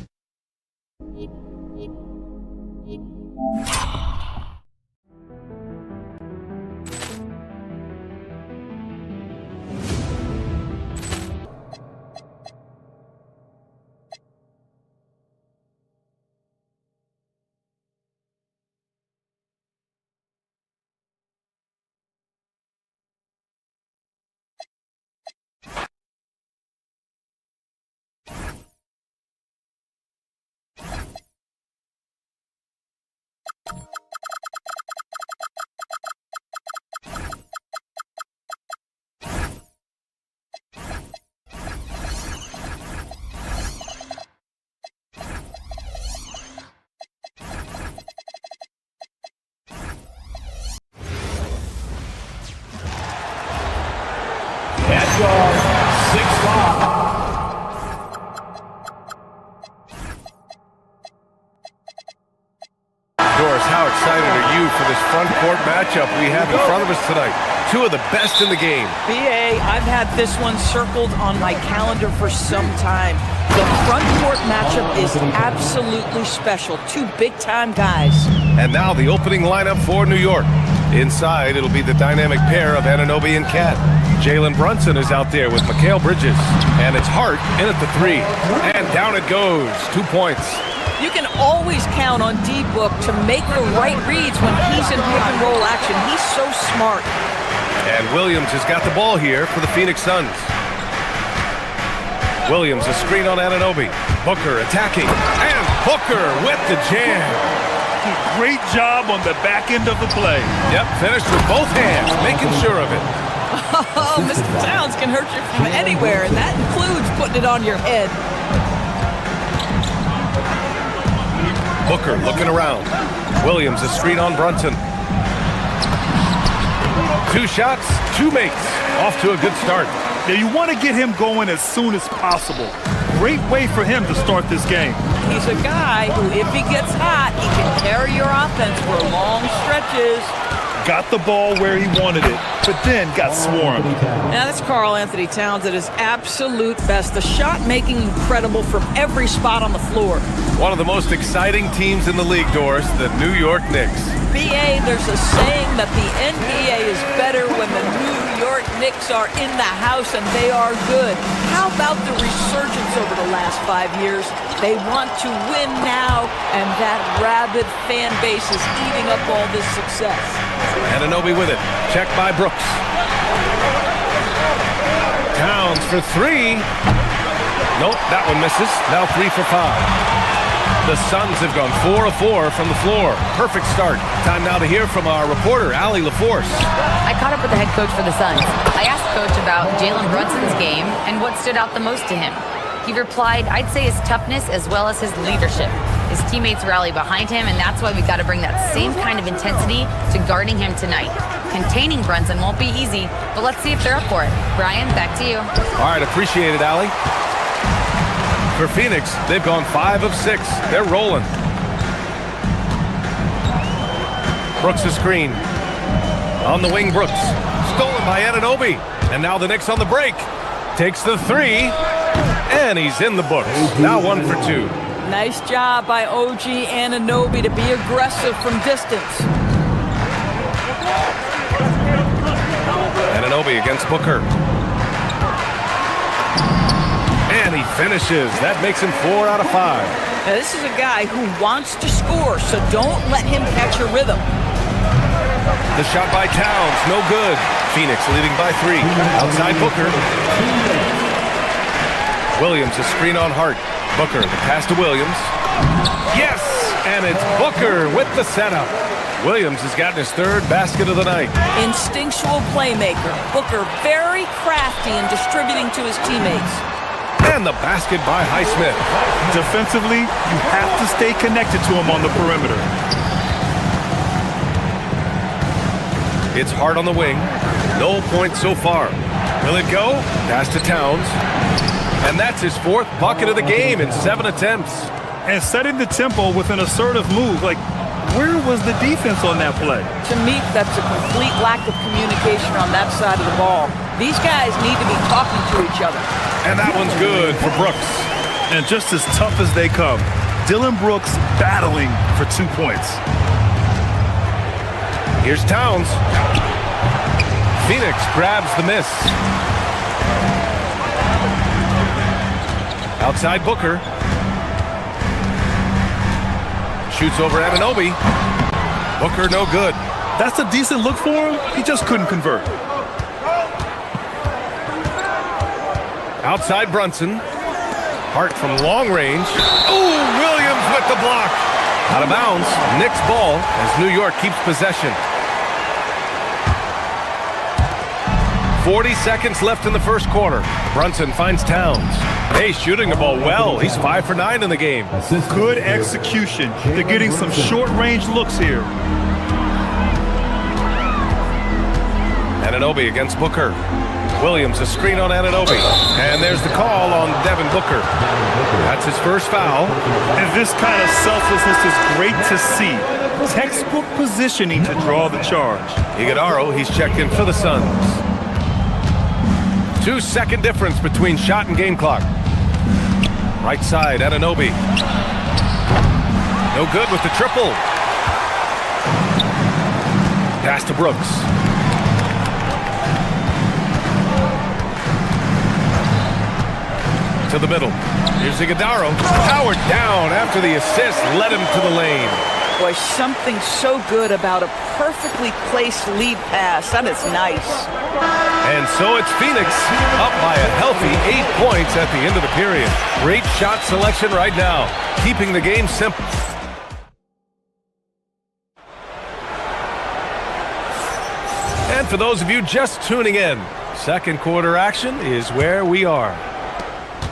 Doris, how excited are you for this front court matchup we have in front of us tonight? Two of the best in the game. BA, I've had this one circled on my calendar for some time. The front court matchup is absolutely special. Two big-time guys. And now the opening lineup for New York. Inside, it'll be the dynamic pair of Anunoby and Cat. Jalen Brunson is out there with Mikal Bridges. And it's Hart in at the three. And down it goes. 2 points. You can always count on D-Book to make the right reads when he's in pick-and-roll action. He's so smart. And Williams has got the ball here for the Phoenix Suns. Williams, a screen on Anunoby. Booker attacking. And Booker with the jam. Great job on the back end of the play. Yep, finished with both hands, making sure of it. Oh, Mr. Towns can hurt you from anywhere, and that includes putting it on your head. Booker looking around. Williams, a screen on Brunson. 2 shots, 2 makes. Off to a good start. Now you want to get him going as soon as possible. Great way for him to start this game. He's a guy who, if he gets hot, he can carry your offense for long stretches. Got the ball where he wanted it, but then got swarmed. Now that's Karl Anthony Towns at his absolute best. The shot making incredible from every spot on the floor. One of the most exciting teams in the league, Doris, the New York Knicks. BA, there's a saying that the NBA is better when the New York Knicks are in the house and they are good. How about the resurgence over the last 5 years? They want to win now, and that rabid fan base is eating up all this success. Anunoby with it. Check by Brooks. Towns for 3. Nope, that one misses. Now 3 for 5. The Suns have gone 4 of 4 from the floor. Perfect start. Time now to hear from our reporter, Allie LaForce. I caught up with the head coach for the Suns. I asked Coach about Jalen Brunson's game and what stood out the most to him. He replied, I'd say his toughness as well as his leadership. His teammates rally behind him, and that's why we got to bring that same kind of intensity to guarding him tonight. Containing Brunson won't be easy, but let's see if they're up for it. Brian, back to you. All right, appreciate it, Allie. For Phoenix, they've gone 5 of 6. They're rolling. Brooks' screen. On the wing, Brooks. Stolen by Anunoby. And now the Knicks on the break. Takes the 3. And he's in the books. Now 1 for 2. Nice job by OG Anunoby to be aggressive from distance. Anunoby against Booker. And he finishes. That makes him 4 out of 5. Now, this is a guy who wants to score, so don't let him catch a rhythm. The shot by Towns, no good. Phoenix leading by 3. Outside Booker. Williams, a screen on Hart. Booker, the pass to Williams. Yes! And it's Booker with the setup. Williams has gotten his 3rd basket of the night. Instinctual playmaker. Booker very crafty in distributing to his teammates. And the basket by Highsmith. Defensively, you have to stay connected to him on the perimeter. It's Hart on the wing. No points so far. Will it go? Pass to Towns. And that's his 4th bucket of the game in 7 attempts. And setting the tempo with an assertive move. Like, where was the defense on that play? To me, that's a complete lack of communication on that side of the ball. These guys need to be talking to each other. And that one's good for Brooks. And just as tough as they come, Dillon Brooks battling for 2 points. Here's Towns. Phoenix grabs the miss. Outside Booker. Shoots over Anunoby. Booker no good. That's a decent look for him. He just couldn't convert. Outside Brunson. Hart from long range. Ooh, Williams with the block. Out of bounds. Knicks ball as New York keeps possession. 40 seconds left in the first quarter. Brunson finds Towns. Hey, shooting the ball well. He's 5 for 9 in the game. Good execution. They're getting some short-range looks here. Anunoby against Booker. Williams, a screen on Anunoby. And there's the call on Devin Booker. That's his first foul. And this kind of selflessness is great to see. Textbook positioning to draw the charge. Iguodaro, he's checked in for the Suns. 2-second difference between shot and game clock. Right side, Anunoby. No good with the triple. Pass to Brooks. To the middle. Here's Iguodaro. Powered down after the assist led him to the lane. Boy, something so good about a perfectly placed lead pass. That is nice. And so it's Phoenix up by a healthy 8 points at the end of the period. Great shot selection right now, keeping the game simple. And for those of you just tuning in, second quarter action is where we are.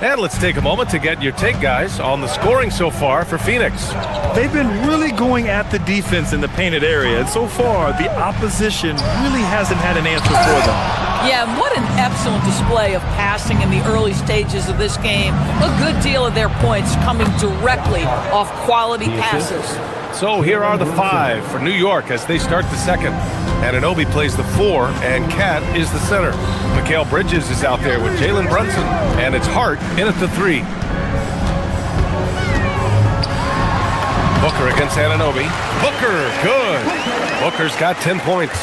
And let's take a moment to get your take, guys, on the scoring so far for Phoenix. They've been really going at the defense in the painted area, and so far, the opposition really hasn't had an answer for them. Yeah, and what an excellent display of passing in the early stages of this game. A good deal of their points coming directly off quality passes. So here are the 5 for New York as they start the second. Anunoby plays the 4, and Cat is the center. Mikal Bridges is out there with Jalen Brunson, and it's Hart in at the 3. Booker against Anunoby. Booker, good. Booker's got 10 points.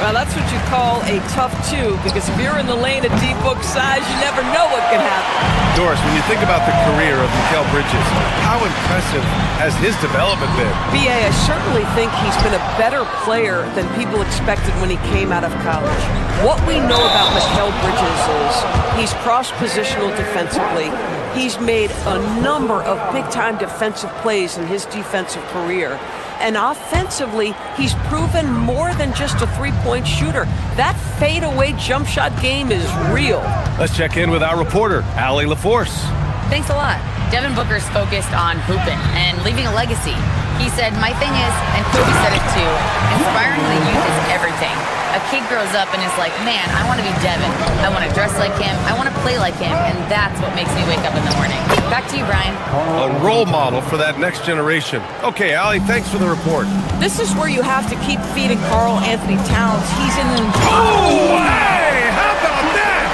Well, that's what you call a tough 2, because if you're in the lane of D-Book size, you never know what can happen. Doris, when you think about the career of Mikal Bridges, how impressive has his development been? B.A., I certainly think he's been a better player than people expected when he came out of college. What we know about Mikal Bridges is he's cross-positional defensively. He's made a number of big-time defensive plays in his defensive career. And offensively, he's proven more than just a three-point shooter. That fadeaway jump shot game is real. Let's check in with our reporter, Allie LaForce. Thanks a lot. Devin Booker's focused on hooping and leaving a legacy. He said, my thing is, and Kobe said it too, inspiring the youth is everything. A kid grows up and is like, man, I want to be Devin. I want to dress like him. I want to play like him. And that's what makes me wake up in the morning. Back to you, Brian. A role model for that next generation. Okay, Allie, thanks for the report. This is where you have to keep feeding Karl Anthony Towns. He's in an... Oh, hey! How about that?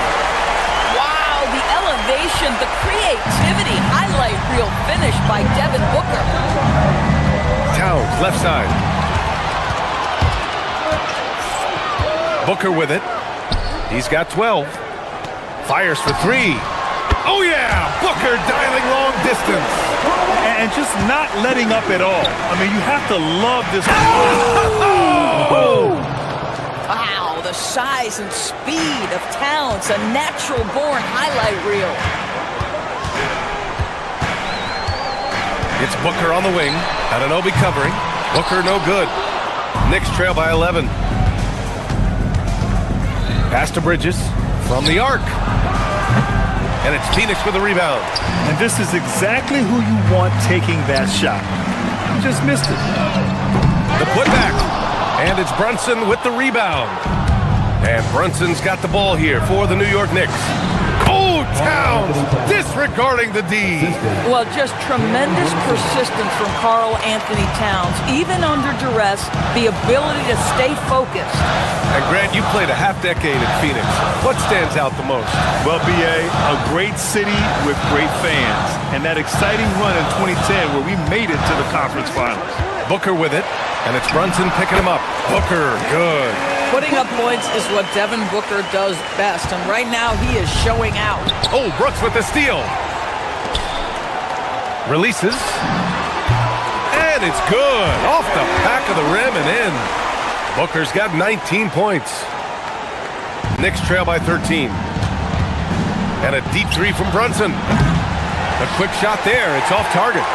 Wow, the elevation, the creativity, highlight reel finish by Devin Booker. Towns, left side. Booker with it. He's got 12. Fires for 3. Oh, yeah! Booker dialing long distance. And just not letting up at all. I mean, you have to love this. Oh! Wow, the size and speed of Towns, a natural-born highlight reel. It's Booker on the wing. Anunoby covering. Booker no good. Knicks trail by 11. Pass to Bridges from the arc. And it's Phoenix with the rebound. And this is exactly who you want taking that shot. You just missed it. The putback. And it's Brunson with the rebound. And Brunson's got the ball here for the New York Knicks. Oh, Towns disregarding the D. Well, just tremendous persistence from Karl Anthony Towns. Even under duress, the ability to stay focused. And Grant, you played a half decade in Phoenix. What stands out the most? Well, B.A., a great city with great fans. And that exciting run in 2010 where we made it to the conference finals. Booker with it, and it's Brunson picking him up. Booker, good. Putting up points is what Devin Booker does best, and right now he is showing out. Oh, Brooks with the steal. Releases. And it's good. Off the back of the rim and in. Booker's got 19 points. Knicks trail by 13. And a deep three from Brunson. A quick shot there. It's off target.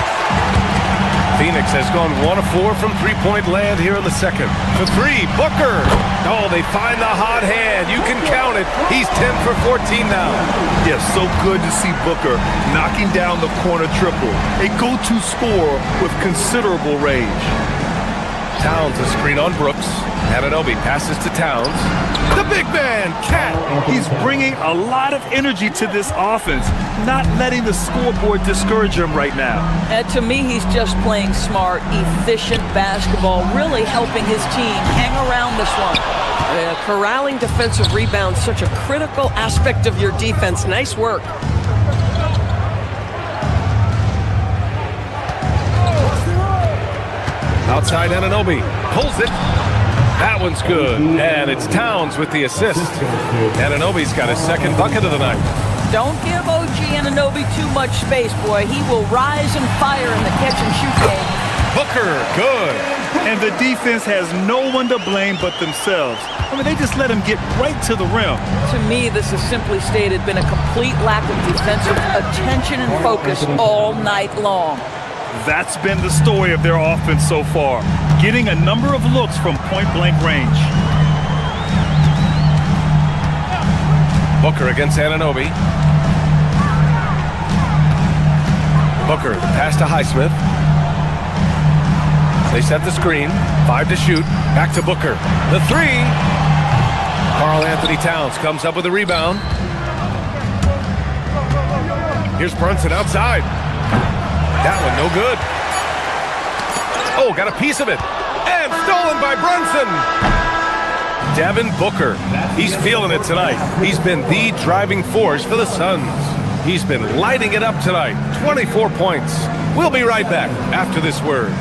Phoenix has gone 1 of 4 from three-point land here in the second. For three, Booker. Oh, they find the hot hand. You can count it. He's 10 for 14 now. Yes, so good to see Booker knocking down the corner triple. A go-to score with considerable range. Towns a screen on Brooks. Anunoby passes to Towns. The big man, Cat. He's bringing a lot of energy to this offense, not letting the scoreboard discourage him right now. And to me, he's just playing smart, efficient basketball, really helping his team hang around this one. Corralling defensive rebounds, such a critical aspect of your defense. Nice work. Outside Anunoby. Pulls it. That one's good. And it's Towns with the assist. Anunoby's got his second bucket of the night. Don't give OG Anunoby too much space, boy. He will rise and fire in the catch-and-shoot game. Booker, good. And the defense has no one to blame but themselves. I mean, they just let him get right to the rim. To me, this has simply stated been a complete lack of defensive attention and focus all night long. That's been the story of their offense so far, getting a number of looks from point-blank range. Booker against Anunoby. Booker, the pass to Highsmith. They set the screen, 5 to shoot, back to Booker. The three. Karl Anthony Towns comes up with a rebound. Here's Brunson outside. That one no good. Oh, got a piece of it. And stolen by Brunson. Devin Booker. He's feeling it tonight. He's been the driving force for the Suns. He's been lighting it up tonight. 24 points. We'll be right back after this word.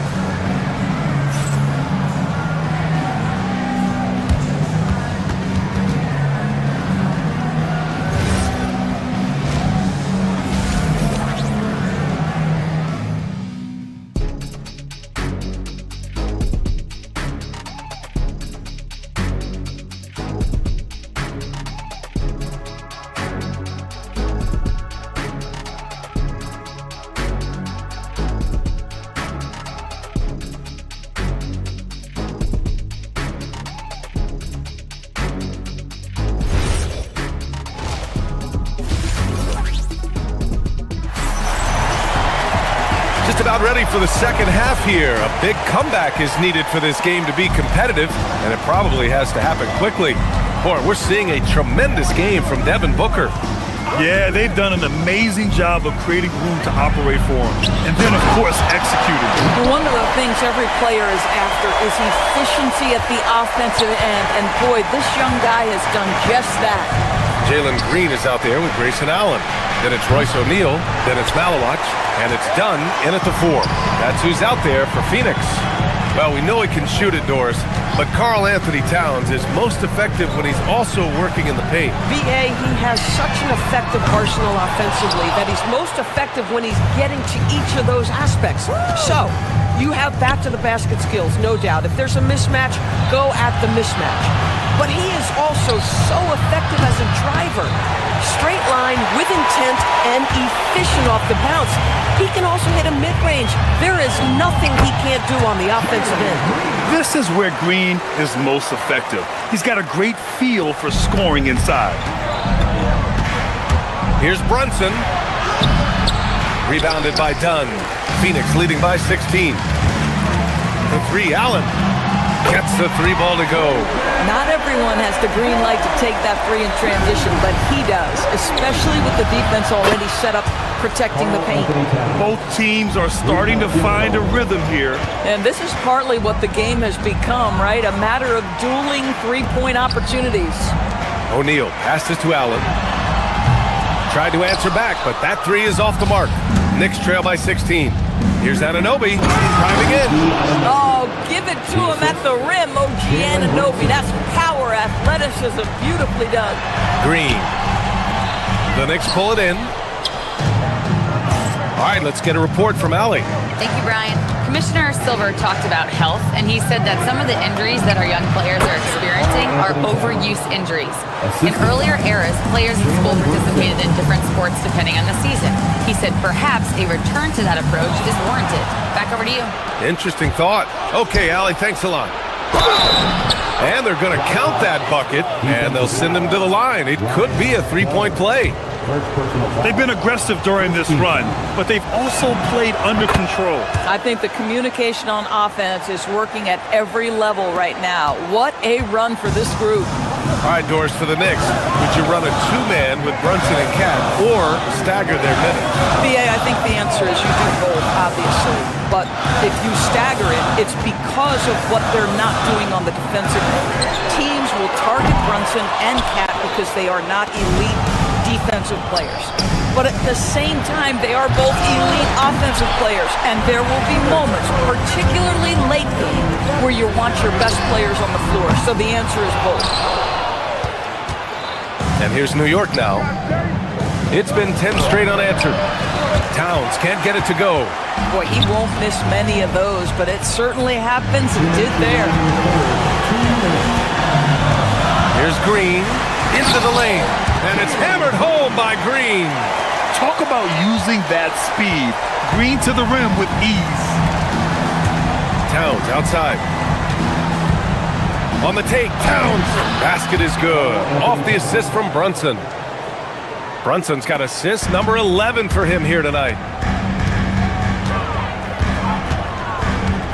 About ready for the second half here. A big comeback is needed for this game to be competitive, and it probably has to happen quickly. Boy, we're seeing a tremendous game from Devin Booker. Yeah, they've done an amazing job of creating room to operate for him, and then, of course, executing. One of the things every player is after is efficiency at the offensive end, and boy, this young guy has done just that. Jalen Green is out there with Grayson Allen. Then it's Royce O'Neal. Then it's Malawach. And it's Dunn in at the 4. That's who's out there for Phoenix. Well, we know he can shoot it, Doris. But Karl Anthony Towns is most effective when he's also working in the paint. BA, he has such an effective arsenal offensively that he's most effective when he's getting to each of those aspects. So, you have back to the basket skills, no doubt. If there's a mismatch, go at the mismatch. But he is also so effective as a driver. Straight line, with intent, and efficient off the bounce. He can also hit a mid-range. There is nothing he can't do on the offensive end. This is where Green is most effective. He's got a great feel for scoring inside. Here's Brunson. Rebounded by Dunn. Phoenix leading by 16. The three, Allen. Gets the three ball to go. Not everyone has the green light to take that three in transition, but he does, especially with the defense already set up protecting the paint. Both teams are starting to find a rhythm here. And this is partly what the game has become, right? A matter of dueling three-point opportunities. O'Neal passes to Allen. Tried to answer back, but that three is off the mark. Knicks trail by 16. Here's Anunoby driving in. Oh, give it to him at the rim, OG Anunoby. That's power, athleticism, beautifully done. Green. The Knicks pull it in. All right, let's get a report from Allie. Thank you, Brian. Commissioner Silver talked about health, and he said that some of the injuries that our young players are experiencing are overuse injuries. In earlier eras, players in school participated in different sports depending on the season. He said perhaps a return to that approach is warranted. Back over to you. Interesting thought. Okay, Allie, thanks a lot. And they're going to count that bucket, and they'll send him to the line. It could be a three-point play. They've been aggressive during this run, but they've also played under control. I think the communication on offense is working at every level right now. What a run for this group. All right, Doris, for the Knicks, would you run a two-man with Brunson and Cat or stagger their minutes? BA, I think the answer is you do both, obviously. But if you stagger it, it's because of what they're not doing on the defensive end. Teams will target Brunson and Cat because they are not elite defensive players. But at the same time, they are both elite offensive players, and there will be moments, particularly late game, where you want your best players on the floor. So the answer is both. And here's New York now. It's been 10 straight unanswered. Towns can't get it to go. Boy, he won't miss many of those, but it certainly happens and did there. Here's Green into the lane, and it's hammered home by Green. Talk about using that speed. Green to the rim with ease. Towns outside. On the take, Towns. Basket is good. Off the assist from Brunson. Brunson's got assist number 11 for him here tonight.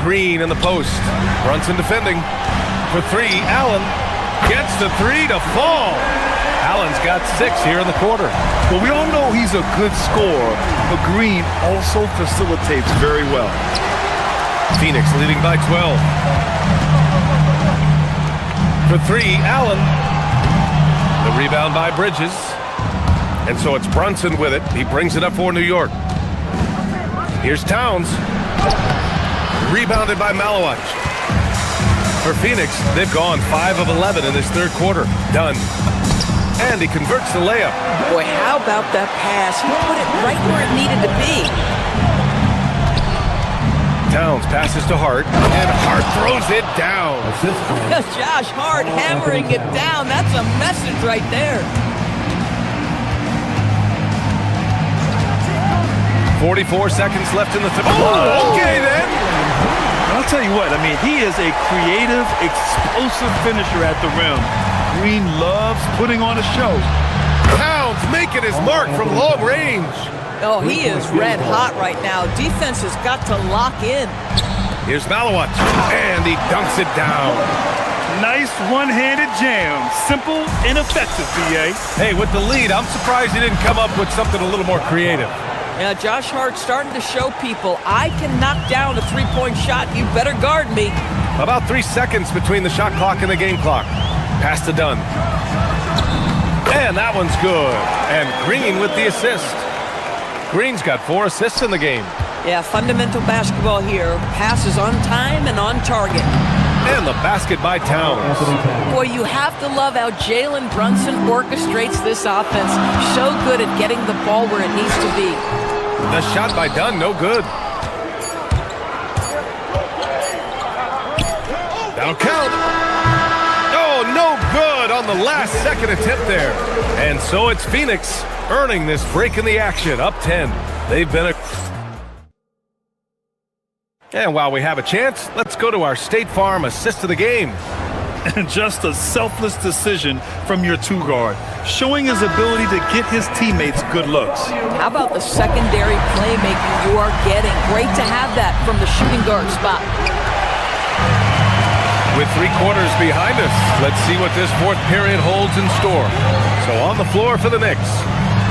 Green in the post. Brunson defending. For three, Allen gets the three to fall. Allen's got 6 here in the quarter. Well, we all know he's a good scorer, but Green also facilitates very well. Phoenix leading by 12. For three, Allen. The rebound by Bridges. And so it's Brunson with it. He brings it up for New York. Here's Towns. Rebounded by Malowich. For Phoenix, they've gone 5 of 11 in this third quarter. Done. And he converts the layup. Boy, how about that pass? He put it right where it needed to be. Towns passes to Hart, and Hart throws it down. Josh Hart hammering it down. That's a message right there. 44 seconds left in the third. Oh, okay then. I'll tell you what, I mean, he is a creative, explosive finisher at the rim. Green loves putting on a show. Towns making his mark from long range. Oh, he is red hot right now. Defense has got to lock in. Here's Malowich, and he dunks it down. Nice one-handed jam. Simple and effective, BA. Hey, with the lead, I'm surprised he didn't come up with something a little more creative. Yeah, Josh Hart starting to show people, I can knock down a three-point shot. You better guard me. About 3 seconds between the shot clock and the game clock. Pass to Dunn. And that one's good. And Green with the assist. Green's got 4 assists in the game. Yeah, fundamental basketball here. Passes on time and on target. And the basket by Towns. Boy, you have to love how Jalen Brunson orchestrates this offense. So good at getting the ball where it needs to be. The shot by Dunn, no good. That'll count. Oh, no good on the last second attempt there. And so it's Phoenix earning this break in the action, up 10. They've been a... And while we have a chance, let's go to our State Farm assist of the game. And just a selfless decision from your two-guard, showing his ability to get his teammates good looks. How about the secondary playmaking you are getting? Great to have that from the shooting guard spot. With 3 quarters behind us, let's see what this fourth period holds in store. So on the floor for the Knicks.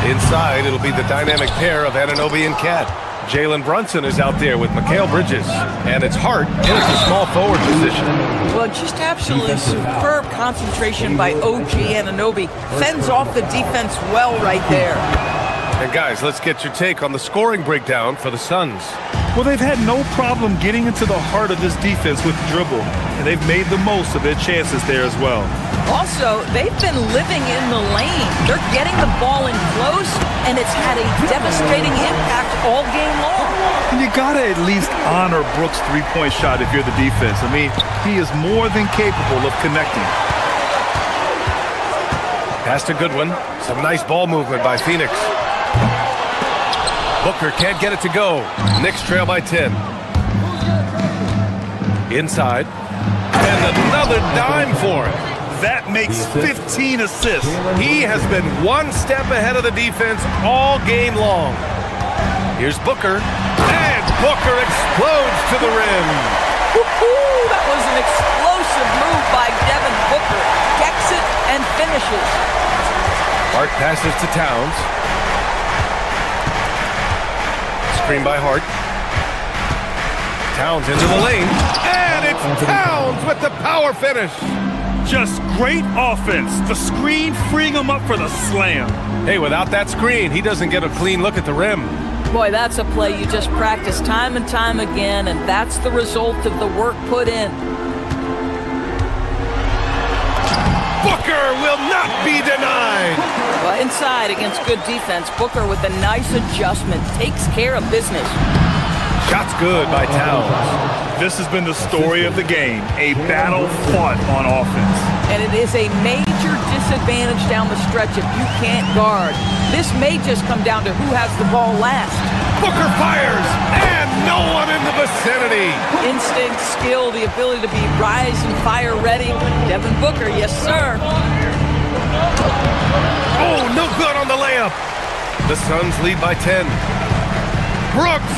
Inside, it'll be the dynamic pair of Anunoby and Cat. Jalen Brunson is out there with Mikal Bridges, and it's Hart in at the small forward position. Well, just absolutely superb concentration by OG Anunoby. Fends off the defense well right there. And guys, let's get your take on the scoring breakdown for the Suns. Well, they've had no problem getting into the heart of this defense with the dribble, and they've made the most of their chances there as well. Also, they've been living in the lane. They're getting the ball in close, and it's had a devastating impact all game long. And you gotta at least honor Brooks' three-point shot if you're the defense. I mean, he is more than capable of connecting. Passed a good one. Some nice ball movement by Phoenix. Booker can't get it to go. Knicks trail by 10. Inside. And another dime for him. That makes 15 assists. He has been one step ahead of the defense all game long. Here's Booker. And Booker explodes to the rim. Woo-hoo! That was an explosive move by Devin Booker. Gets it and finishes. Hart passes to Towns. Screen by Hart. Towns into the lane. And it's Towns with the power finish. Just great offense. The screen freeing him up for the slam. Hey, without that screen, he doesn't get a clean look at the rim. Boy, that's a play you just practice time and time again, and that's the result of the work put in. Booker will not be denied. Well, inside against good defense, Booker with a nice adjustment takes care of business. Shot's good by Towns. This has been the story of the game, a battle fought on offense. And it is a major disadvantage down the stretch if you can't guard. This may just come down to who has the ball last. Booker fires, and no one in the vicinity. Instinct, skill, the ability to be rise and fire ready. Devin Booker, yes sir. Oh, no good on the layup. The Suns lead by 10. Brooks.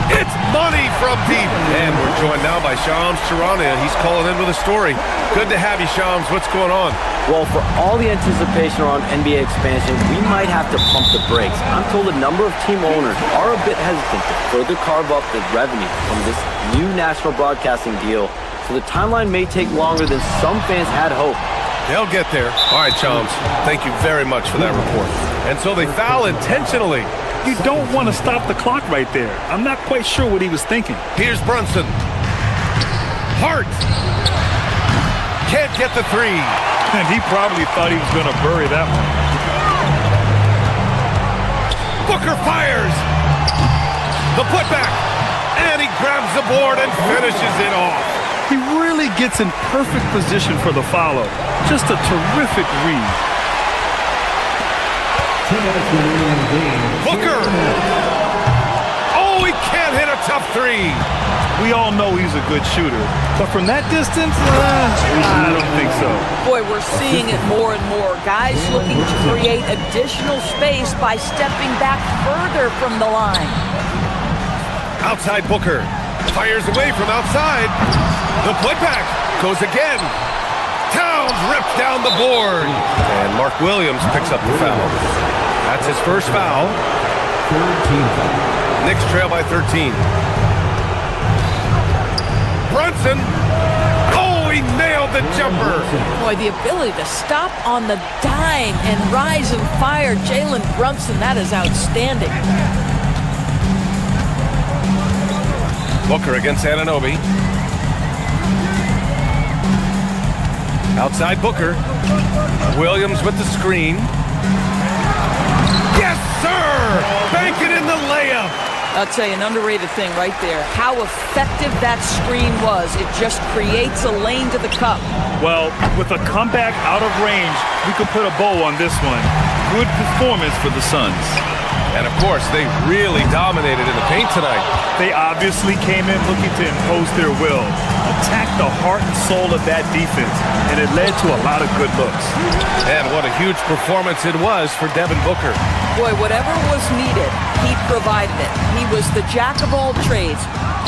It's money from deep. And we're joined now by Shams Charania. He's calling in with a story. Good to have you, Shams. What's going on? Well, for all the anticipation around NBA expansion, we might have to pump the brakes. I'm told a number of team owners are a bit hesitant to further carve up the revenue from this new national broadcasting deal, so the timeline may take longer than some fans had hoped. They'll get there. All right, Shams. Thank you very much for that report. And so they foul intentionally. You don't want to stop the clock right there. I'm not quite sure what he was thinking. Here's Brunson. Hart. Can't get the three. And he probably thought he was going to bury that one. Booker fires. The putback. And he grabs the board and finishes it off. He really gets in perfect position for the follow. Just a terrific read. Booker! Oh, he can't hit a tough three. We all know he's a good shooter, but from that distance, I don't think so. Boy, we're seeing it more and more. Guys looking to create additional space by stepping back further from the line. Outside Booker. Fires away from outside. The putback goes again. Towns rips down the board. And Mark Williams picks up the foul. That's his first foul. Knicks trail by 13. Brunson. Oh, he nailed the jumper. Boy, the ability to stop on the dime and rise and fire. Jalen Brunson, that is outstanding. Booker against Anunoby. Outside Booker. Williams with the screen. Yes, sir! Bank it in the layup. I'll tell you, an underrated thing right there. How effective that screen was. It just creates a lane to the cup. Well, with a comeback out of range, we could put a bow on this one. Good performance for the Suns. And of course, they really dominated in the paint tonight. They obviously came in looking to impose their will, attack the heart and soul of that defense, and it led to a lot of good looks. And what a huge performance it was for Devin Booker. Boy, whatever was needed, he provided it. He was the jack of all trades.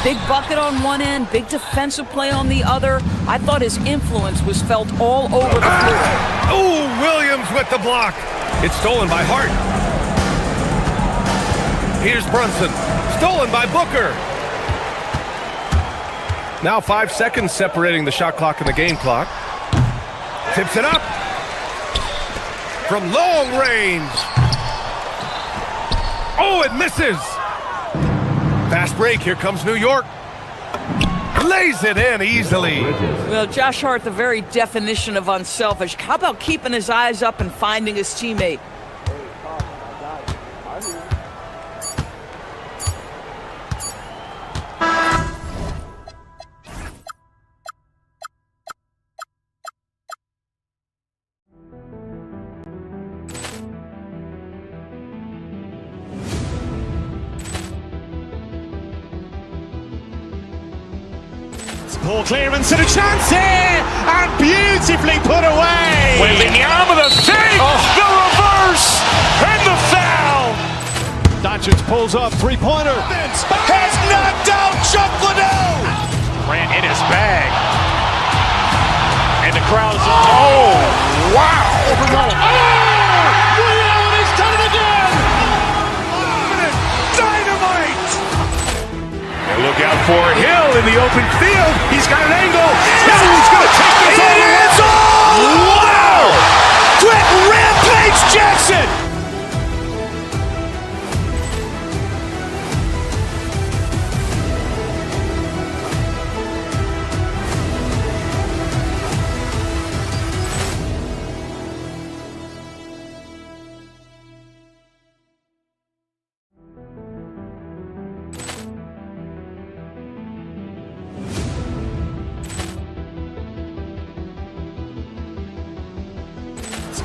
Big bucket on one end, big defensive play on the other. I thought his influence was felt all over the floor. Oh, Williams with the block. It's stolen by Hart. Here's Brunson. Stolen by Booker. Now 5 seconds separating the shot clock and the game clock. Tips it up. From long range. Oh, it misses. Fast break. Here comes New York. Lays it in easily. Well, Josh Hart, the very definition of unselfish. How about keeping his eyes up and finding his teammate? Poor clearance and a chance here, and beautifully put away. Wembanyama the fake, the reverse, and the foul. Doncic pulls up, three-pointer. Has knocked out Chuck Liddell. Grant in his bag, and the crowd is. Oh, wow! Ray Allen has done it again. Dynamite. Look out for Hill in the open field. He's got an angle. Hill's going to take this all the way. Wow! Quick Rampage Jackson.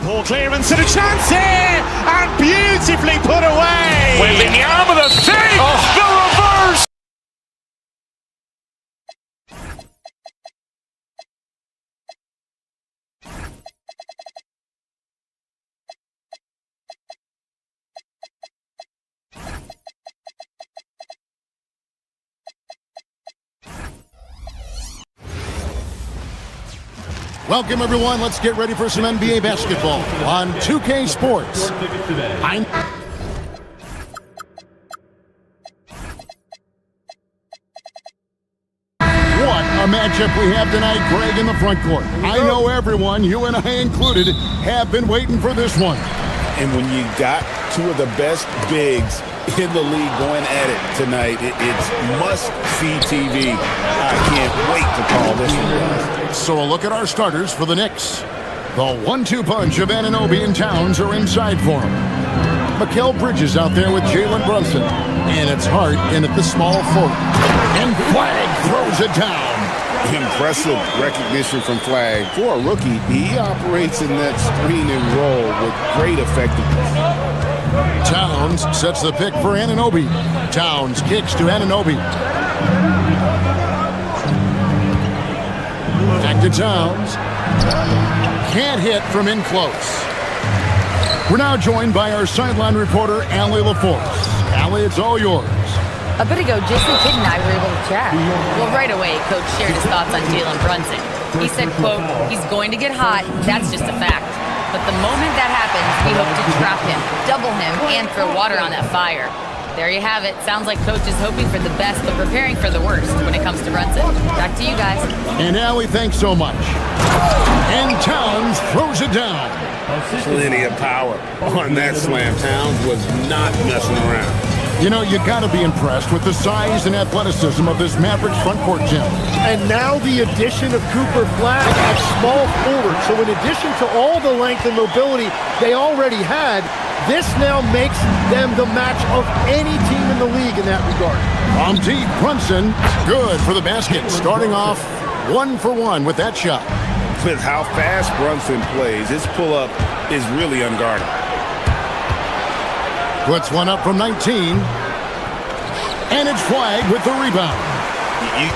Poor clearance and a chance here, and beautifully put away. Wembanyama the fake, the reverse. Welcome, everyone. Let's get ready for some NBA basketball on 2K Sports. What a matchup we have tonight, Greg, in the front court. I know everyone, you and I included, have been waiting for this one. And when you got two of the best bigs in the league going at it tonight, it's must-see TV. I can't wait to call this one. So a look at our starters for the Knicks. The 1-2 punch of Anunoby and Towns are inside for him. Mikal Bridges out there with Jalen Brunson. And it's Hart in at the small forward. And Flag throws it down. Impressive recognition from Flag. For a rookie, he operates in that screen and roll with great effectiveness. Towns sets the pick for Anunoby. Towns kicks to Anunoby. Back to Towns. Can't hit from in close. We're now joined by our sideline reporter, Allie LaForce. Allie, it's all yours. A bit ago, Jason Kidd and I were able to chat. Well, right away, Coach shared his thoughts on Jalen Brunson. He said, quote, he's going to get hot, that's just a fact. But the moment that happens, we hope to trap him, double him, and throw water on that fire. There you have it. Sounds like Coach is hoping for the best, but preparing for the worst when it comes to Brunson. Back to you guys. And Allie, thanks so much. And Towns throws it down. Plenty of power on that slam. Towns was not messing around. You know, you got to be impressed with the size and athleticism of this Mavericks front court, Jim. And now the addition of Cooper Flag at small forward. So in addition to all the length and mobility they already had, this now makes them the match of any team in the league in that regard. From deep, Brunson, good for the basket. Starting off 1 for 1 with that shot. With how fast Brunson plays, his pull-up is really unguarded. Puts one up from 19. And it's Flag with the rebound.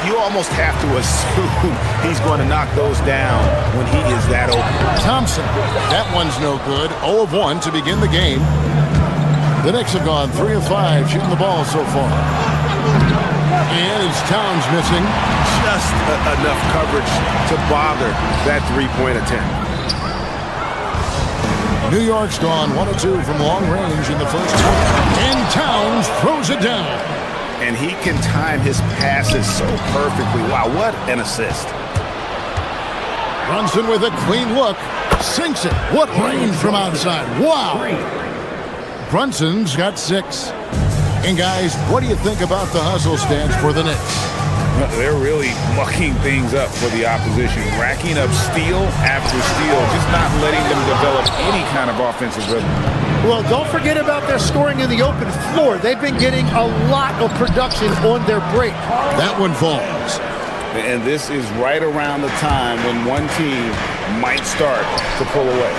You almost have to assume he's going to knock those down when he is that open. Thompson, that one's no good. 0 of 1 to begin the game. The Knicks have gone 3 of 5 shooting the ball so far. And it's Towns missing. Just enough coverage to bother that three-point attempt. New York's gone 1 of 2 from long range in the first quarter. And Towns throws it down. And he can time his passes so perfectly. Wow, what an assist. Brunson with a clean look. Sinks it. What range from outside. Wow. Brunson's got 6. And guys, what do you think about the hustle stance for the Knicks? They're really mucking things up for the opposition, racking up steal after steal, just not letting them develop any kind of offensive rhythm. Well, don't forget about their scoring in the open floor. They've been getting a lot of production on their break. That one falls. And this is right around the time when one team might start to pull away.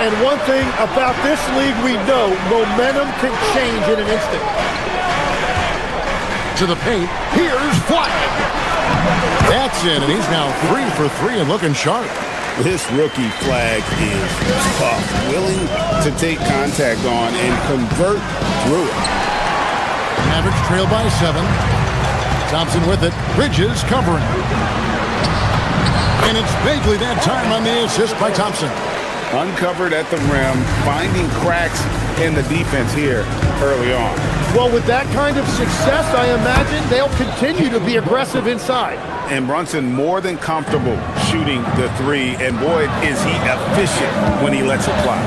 And one thing about this league we know, momentum can change in an instant. To the paint, here's Flag. That's in, and he's now 3 for 3 and looking sharp. This rookie Flag is tough, willing to take contact on and convert through it. Mavericks trail by 7. Thompson with it. Bridges covering. And it's Bagley that time on the assist by Thompson. Uncovered at the rim, finding cracks in the defense here early on. Well, with that kind of success, I imagine they'll continue to be aggressive inside. And Brunson more than comfortable shooting the 3, and boy, is he efficient when he lets it fly.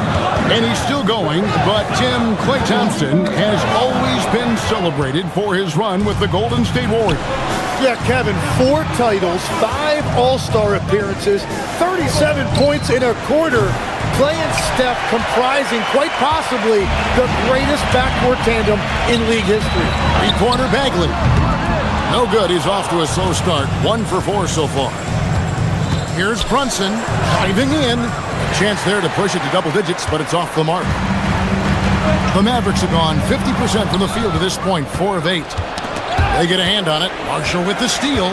And he's still going, but Tim, Klay Thompson has always been celebrated for his run with the Golden State Warriors. Yeah, Kevin, 4 titles, 5 All-Star appearances, 37 points in a quarter. Klay and Steph comprising quite possibly the greatest backcourt tandem in league history. Three-pointer Bagley. No good. He's off to a slow start. 1 for 4 so far. Here's Brunson driving in. A chance there to push it to double digits, but it's off the mark. The Mavericks have gone 50% from the field to this point, 4 of 8. They get a hand on it. Marshall with the steal.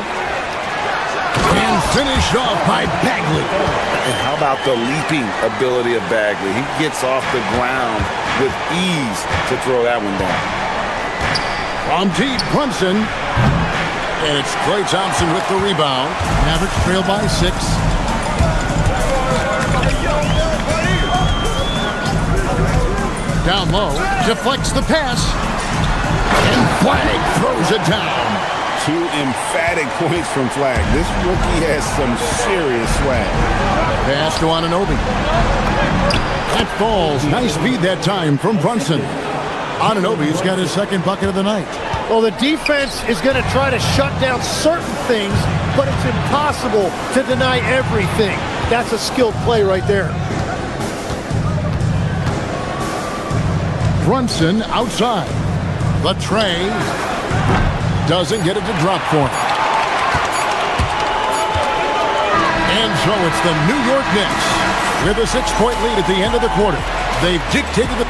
And finished off by Bagley. And how about the leaping ability of Bagley? He gets off the ground with ease to throw that one down. From deep, Brunson. And it's Klay Thompson with the rebound. Mavericks trail by 6. Down low, deflects the pass. And Flag throws it down. 2 emphatic points from Flag. This rookie has some serious swag. Pass to Anunoby. That falls. Nice speed that time from Brunson. Anunoby's got his second bucket of the night. Well, the defense is going to try to shut down certain things, but it's impossible to deny everything. That's a skilled play right there. Brunson outside. The tray doesn't get it to drop for him. And so it's the New York Knicks with a 6-point lead at the end of the quarter. They've dictated the...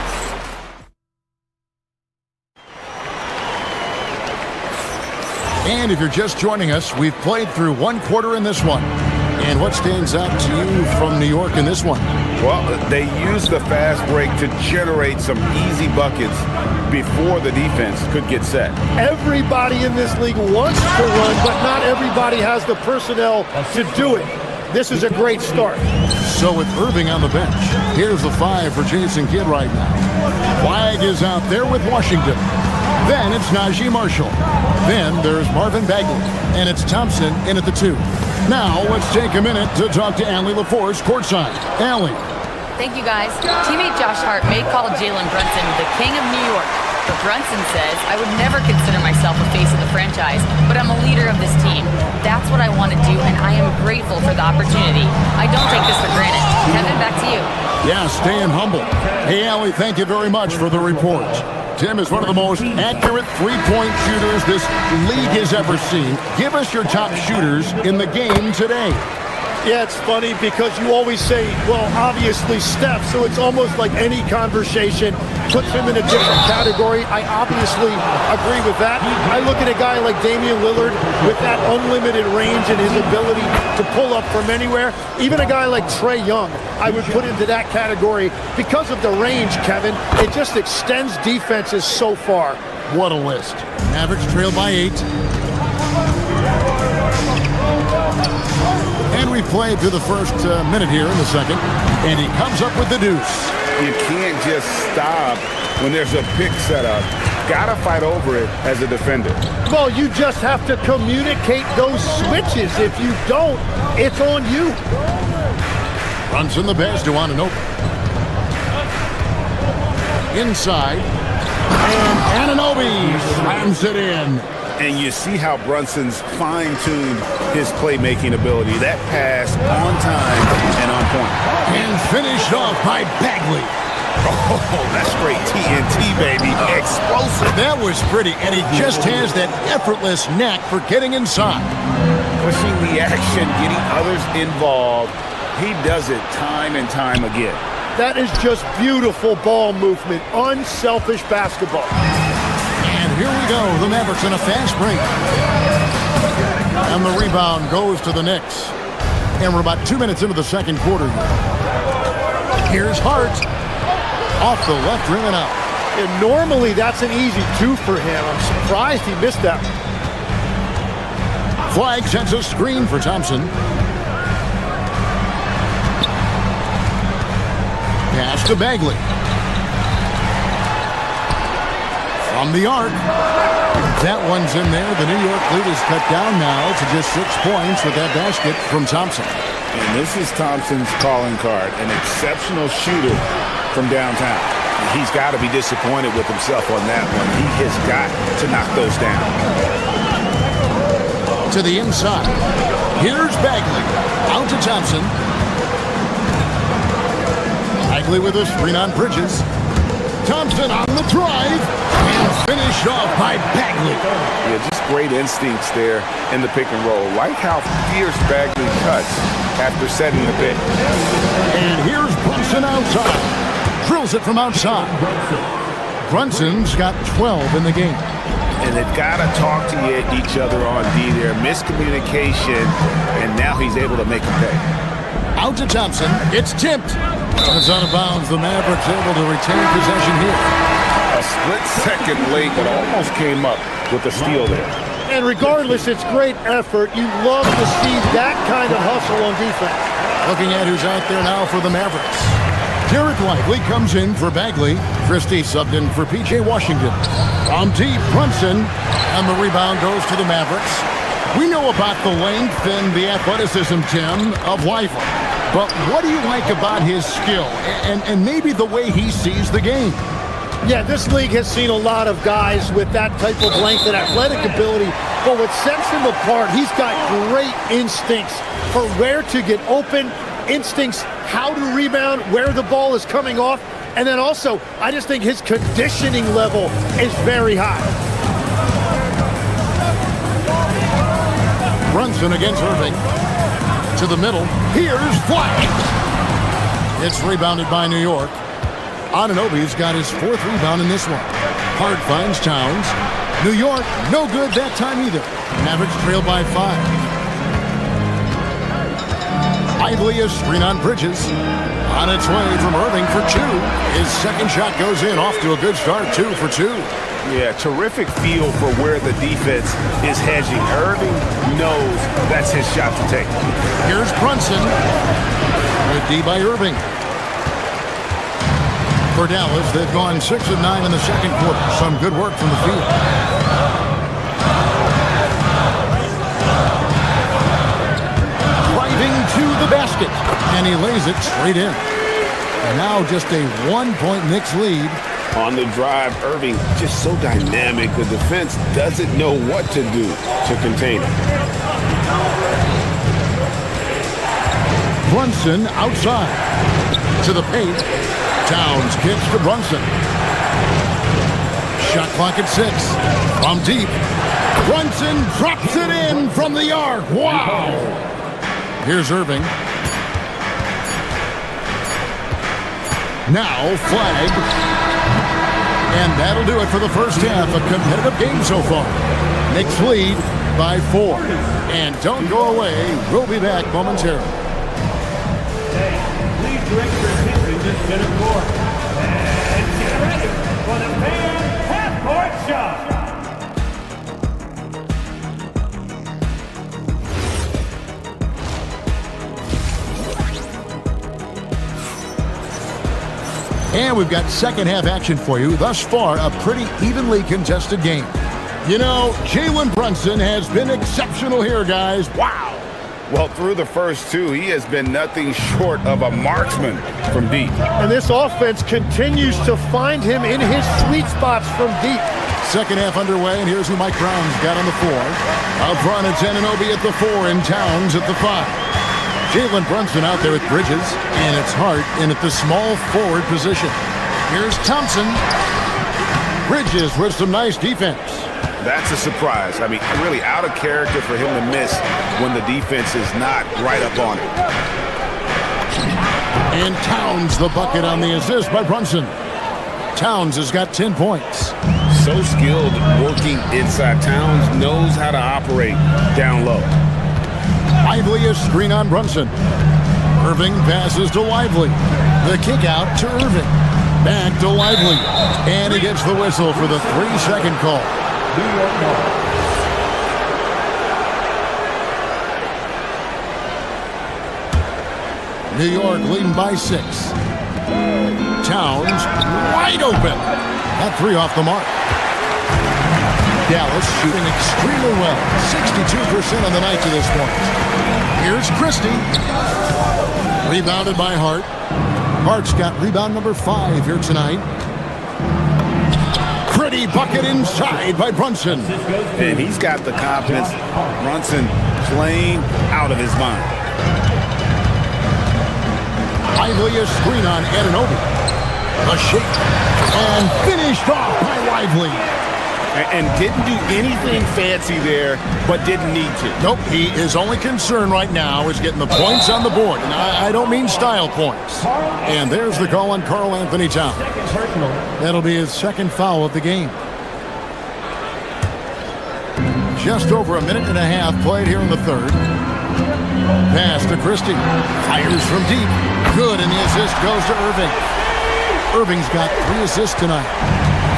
And if you're just joining us, we've played through 1 quarter in this one. And what stands out to you from New York in this one? Well, they used the fast break to generate some easy buckets before the defense could get set. Everybody in this league wants to run, but not everybody has the personnel to do it. This is a great start. So with Irving on the bench, here's the 5 for Jason Kidd right now. Flag is out there with Washington. Then it's Najee Marshall. Then there's Marvin Bagley. And it's Thompson in at the 2. Now let's take a minute to talk to Allie LaForce courtside. Allie. Thank you, guys. Teammate Josh Hart may call Jalen Brunson the king of New York, But Brunson says, I would never consider myself a face of the franchise, but I'm a leader of this team. That's what I want to do, and I am grateful for the opportunity. I don't take this for granted. Kevin, back to you. Yeah, staying humble. Hey, Allie, thank you very much for the report. Tim is one of the most accurate three-point shooters this league has ever seen. Give us your top shooters in the game today. Yeah, it's funny because you always say, well, obviously Steph, so it's almost like any conversation puts him in a different category. I obviously agree with that. I look at a guy like Damian Lillard with that unlimited range and his ability to pull up from anywhere. Even a guy like Trae Young, I would put into that category because of the range, Kevin. It just extends defenses so far. What a list. Mavericks trail by 8. And we've played through the first minute here in the second. And he comes up with the deuce. You can't just stop when there's a pick set up. Gotta fight over it as a defender. Well, you just have to communicate those switches. If you don't, it's on you. Brunson the pass to Anunoby. Inside. And Anunoby slams it in. And you see how Brunson's fine-tuned his playmaking ability. That pass on time and on point. And finished off by Bagley. Oh, that's straight TNT, baby. Explosive. That was pretty, and he just has that effortless knack for getting inside. Pushing the action, getting others involved. He does it time and time again. That is just beautiful ball movement. Unselfish basketball. Here we go, the Mavericks in a fast break. And the rebound goes to the Knicks. And we're about 2 minutes into the second quarter. Here's Hart. Off the left rim and out. And normally that's an easy 2 for him. I'm surprised he missed that. Flag sends a screen for Thompson. Pass to Bagley. From the arc. That one's in there. The New York lead is cut down now to just 6 points with that basket from Thompson. And this is Thompson's calling card. An exceptional shooter from downtown. He's got to be disappointed with himself on that one. He has got to knock those down. To the inside. Here's Bagley. Out to Thompson. Bagley with a screen on Bridges. Thompson on the drive and finished off by Bagley. Yeah, just great instincts there in the pick and roll. Like how fierce Bagley cuts after setting the pick. And here's Brunson outside. Drills it from outside. Brunson's got 12 in the game. And they've got to talk to each other on D there. Miscommunication, and now he's able to make a pay. Out to Thompson. It's tipped. It's out of bounds. The Mavericks able to retain possession here. A split second late, but almost came up with the steal there. And regardless, it's great effort. You love to see that kind of hustle on defense. Looking at who's out there now for the Mavericks. Derek Lively comes in for Bagley. Christie subbed in for P.J. Washington. From deep, Brunson. And the rebound goes to the Mavericks. We know about the length and the athleticism, Tim, of Lively. But what do you like about his skill and maybe the way he sees the game? Yeah, this league has seen a lot of guys with that type of length and athletic ability. But what sets him apart, he's got great instincts for where to get open, instincts how to rebound, where the ball is coming off. And then also, I just think his conditioning level is very high. Brunson against Irving. To the middle. Here's Flash. It's rebounded by New York. Anunoby's got his 4th rebound in this one. Hart finds Towns. New York, no good that time either. Mavericks trail by 5. Lively a screen on Bridges. On its way from Irving for 2. His second shot goes in, off to a good start, 2 for 2. Yeah, terrific feel for where the defense is hedging. Irving knows that's his shot to take. Here's Brunson. Good D by Irving. For Dallas, they've gone 6 of 9 in the second quarter. Some good work from the field. Driving to the basket. And he lays it straight in. And now just a 1-point Knicks lead On the drive, Irving just so dynamic. The defense doesn't know what to do to contain him. Brunson outside. To the paint. Towns kicks to Brunson. Shot clock at 6. From deep. Brunson drops it in from the arc. Wow! Here's Irving. Now flag. And that'll do it for the first half. A competitive game so far. Knicks lead by 4. And don't go away. We'll be back momentarily. Please direct your attention to center court. And get ready for the fan half-court shot. And we've got second half action for you. Thus far, a pretty evenly contested game. You know, Jalen Brunson has been exceptional here, guys. Wow! Well, through the first 2, he has been nothing short of a marksman from deep. And this offense continues to find him in his sweet spots from deep. Second half underway, and here's who Mike Brown's got on the floor. Out front, it's Anunoby at the 4 and Towns at the 5. Jalen Brunson out there with Bridges, and it's Hart in at the small forward position. Here's Thompson. Bridges with some nice defense. That's a surprise. I mean, really out of character for him to miss when the defense is not right up on it. And Towns the bucket on the assist by Brunson. Towns has got 10 points. So skilled working inside. Towns knows how to operate down low. Lively a screen on Brunson. Irving passes to Lively. The kick out to Irving. Back to Lively. And he gets the whistle for the 3-second call. New York leading by 6. Towns wide open. That 3 off the mark. Dallas shooting extremely well. 62% on the night to this point. Here's Christie. Rebounded by Hart. Hart's got rebound number 5 here tonight. Pretty bucket inside by Brunson. And he's got the confidence. Brunson playing out of his mind. Lively a screen on Anunoby. A shake. And finished off by Lively. And didn't do anything fancy there, but didn't need to. Nope, his only concern right now is getting the points on the board. And I don't mean style points. And there's the call on Karl Anthony Towns. That'll be his second foul of the game. Just over a minute and a half played here in the third. Pass to Christie. Fires from deep. Good, and the assist goes to Irving. Irving's got 3 assists tonight.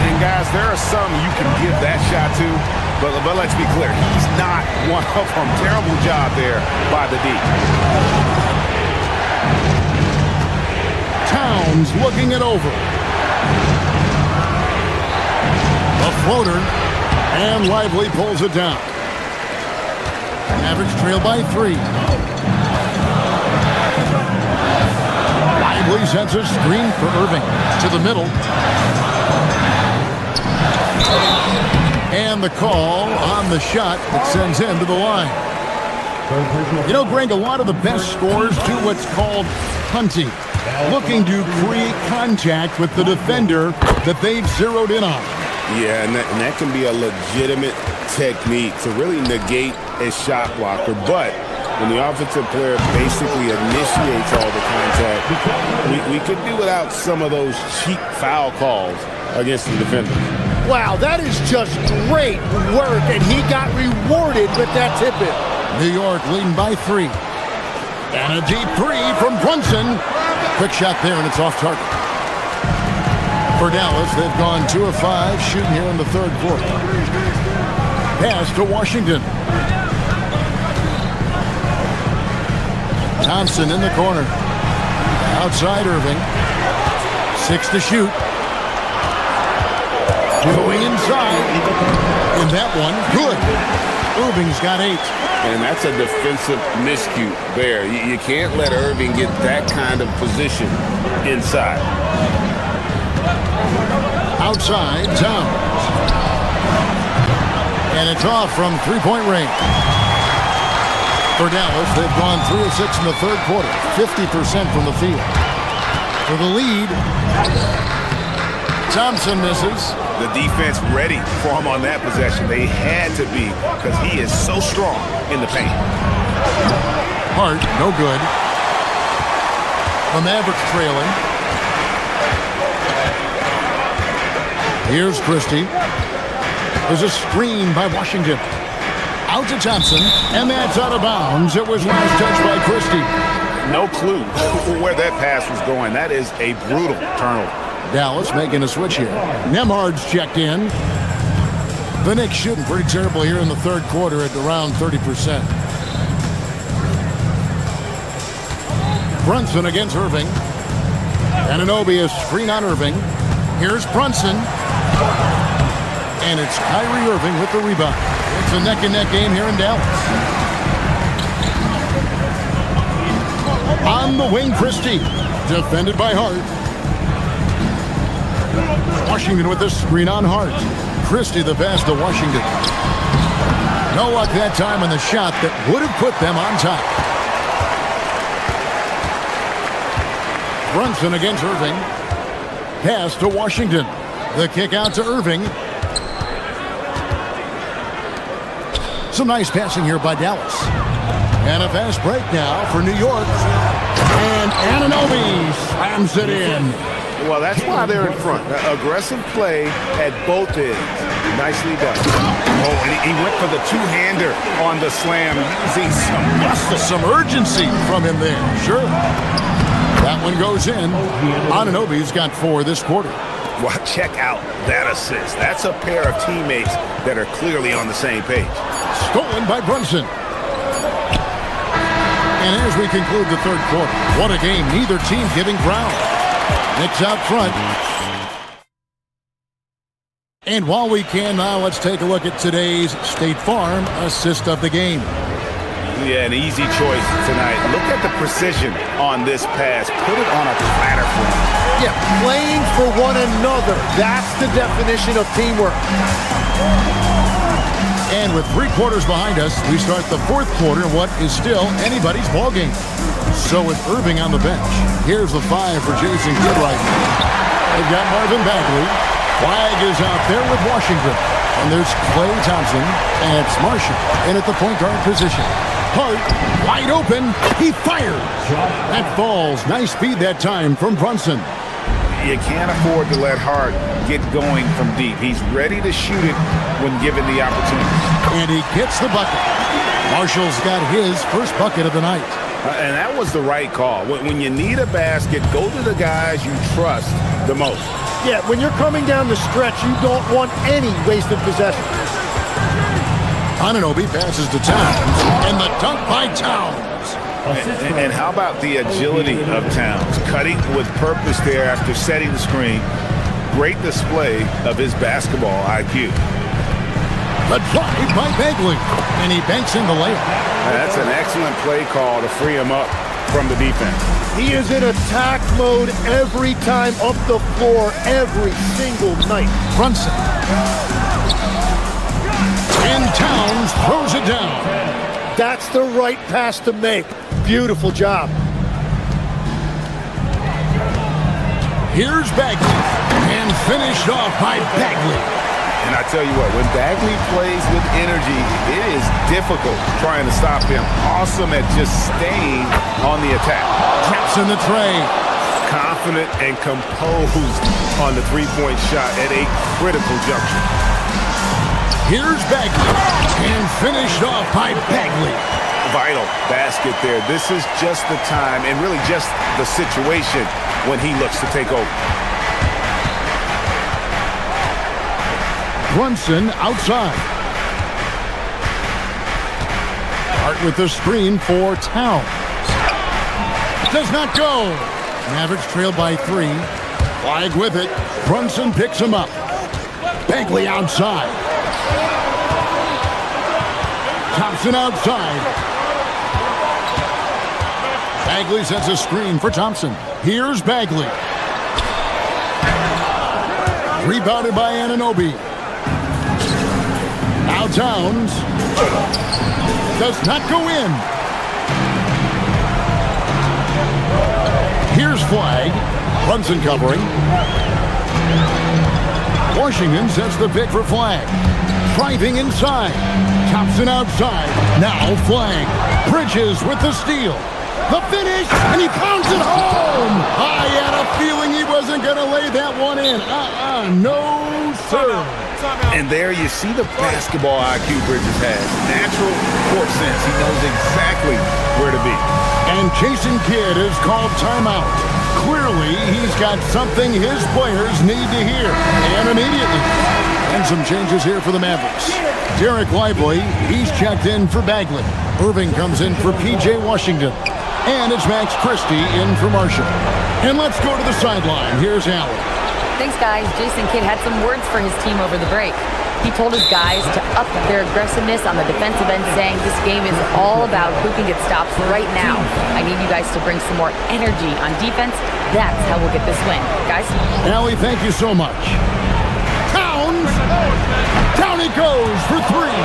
And guys, there are some you can give that shot to, but let's be clear, he's not one of them. Terrible job there by the D. Towns looking it over. A floater, and Lively pulls it down. Mavericks trail by 3. Lively sends a screen for Irving to the middle. And the call on the shot that sends him to the line. You know, Greg, a lot of the best scorers do what's called hunting, looking to create contact with the defender that they've zeroed in on. Yeah, and that can be a legitimate technique to really negate a shot blocker. But when the offensive player basically initiates all the contact, we could do without some of those cheap foul calls against the defender. Wow, that is just great work, and he got rewarded with that tip-in. New York leading by 3. And a deep 3 from Brunson. Quick shot there, and it's off target. For Dallas, they've gone 2 of 5 shooting here in the third quarter. Pass to Washington. Thompson in the corner. Outside Irving. 6 to shoot. Going inside. And that one, good. Irving's got 8. And that's a defensive miscue there. You can't let Irving get that kind of position inside. outside, Towns. And it's off from three-point range. For Dallas, they've gone 3 of 6 in the third quarter, 50% from the field. For the lead, Thompson misses. The defense ready for him on that possession. They had to be because he is so strong in the paint. Hart, no good. The Mavericks trailing. Here's Christie. There's a screen by Washington. Out to Thompson, and that's out of bounds. It was last touched by Christie. No clue where that pass was going. That is a brutal turnover. Dallas making a switch here. Nembhard's checked in. The Knicks shooting pretty terrible here in the third quarter at around 30%. Brunson against Irving. Anunoby, a screen on Irving. Here's Brunson. And it's Kyrie Irving with the rebound. It's a neck-and-neck game here in Dallas. On the wing, Christie. Defended by Hart. Washington with the screen on Hart. Christie the pass to Washington. No luck that time on the shot that would have put them on top. Brunson against Irving. Pass to Washington. The kick out to Irving. Some nice passing here by Dallas. And a fast break now for New York. And Anunoby slams it in. Well, that's why they're in front. Aggressive play at both ends. Nicely done. Oh, and he went for the two-hander on the slam, using some muscle. Some urgency from him there. Sure. That one goes in. Anunoby's got 4 this quarter. Well, check out that assist. That's a pair of teammates that are clearly on the same page. Stolen by Brunson. And as we conclude the third quarter, what a game. Neither team giving ground. Knicks out front. And while we can now, let's take a look at today's State Farm assist of the game. Yeah, an easy choice tonight. Look at the precision on this pass. Put it on a platter for him. Yeah, playing for one another. That's the definition of teamwork. And with 3 quarters behind us, we start the fourth quarter in what is still anybody's ballgame. So with Irving on the bench, here's the 5 for Jason Kidd right now. They've got Marvin Bagley. Flag is out there with Washington. And there's Klay Thompson, and it's Marshall in at the point guard position. Hart, wide open, he fires. That falls. Nice speed that time from Brunson. You can't afford to let Hart get going from deep. He's ready to shoot it when given the opportunity. And he gets the bucket. Marshall's got his first bucket of the night. And that was the right call. When you need a basket, go to the guys you trust the most. Yeah, when you're coming down the stretch, you don't want any wasted possession. Anunoby passes to Towns, and the dunk by Towns. And how about the agility of Towns? Cutting with purpose there after setting the screen. Great display of his basketball IQ. The drive by Bagley, and he banks in the layup. That's an excellent play call to free him up from the defense. He is in attack mode every time up the floor, every single night. Brunson. And Towns throws it down. That's the right pass to make. Beautiful job. Here's Bagley. And finished off by Bagley. And I tell you what, when Bagley plays with energy, it is difficult trying to stop him. Awesome at just staying on the attack. Traps in the tray. Confident and composed on the three-point shot at a critical juncture. Here's Bagley. And finished off by Bagley. Vital basket there. This is just the time and really just the situation when he looks to take over. Brunson outside. Hart with the screen for Towns. Does not go. Mavericks trailed by 3. Flag with it. Brunson picks him up. Bagley outside. Thompson outside. Bagley sets a screen for Thompson. Here's Bagley. Rebounded by Anunoby. Now Towns. Does not go in. Here's Flag. Brunson covering. Washington sets the pick for Flag. Driving inside. Tops it outside. Now Flag. Bridges with the steal. The finish, and he pounds it home. I had a feeling he wasn't going to lay that one in. No, sir. And there you see the basketball IQ Bridges has. Natural court sense. He knows exactly where to be. And Jason Kidd is called timeout. Clearly, he's got something his players need to hear, and immediately. And some changes here for the Mavericks. Derek Lively, he's checked in for Bagley. Irving comes in for P.J. Washington. And it's Max Christie in for Marshall. And let's go to the sideline. Here's Allen. Thanks, guys. Jason Kidd had some words for his team over the break. He told his guys to up their aggressiveness on the defensive end, saying this game is all about who can get stops right now. I need you guys to bring some more energy on defense. That's how we'll get this win. Guys? Allie, thank you so much. Towns! Down he goes for three.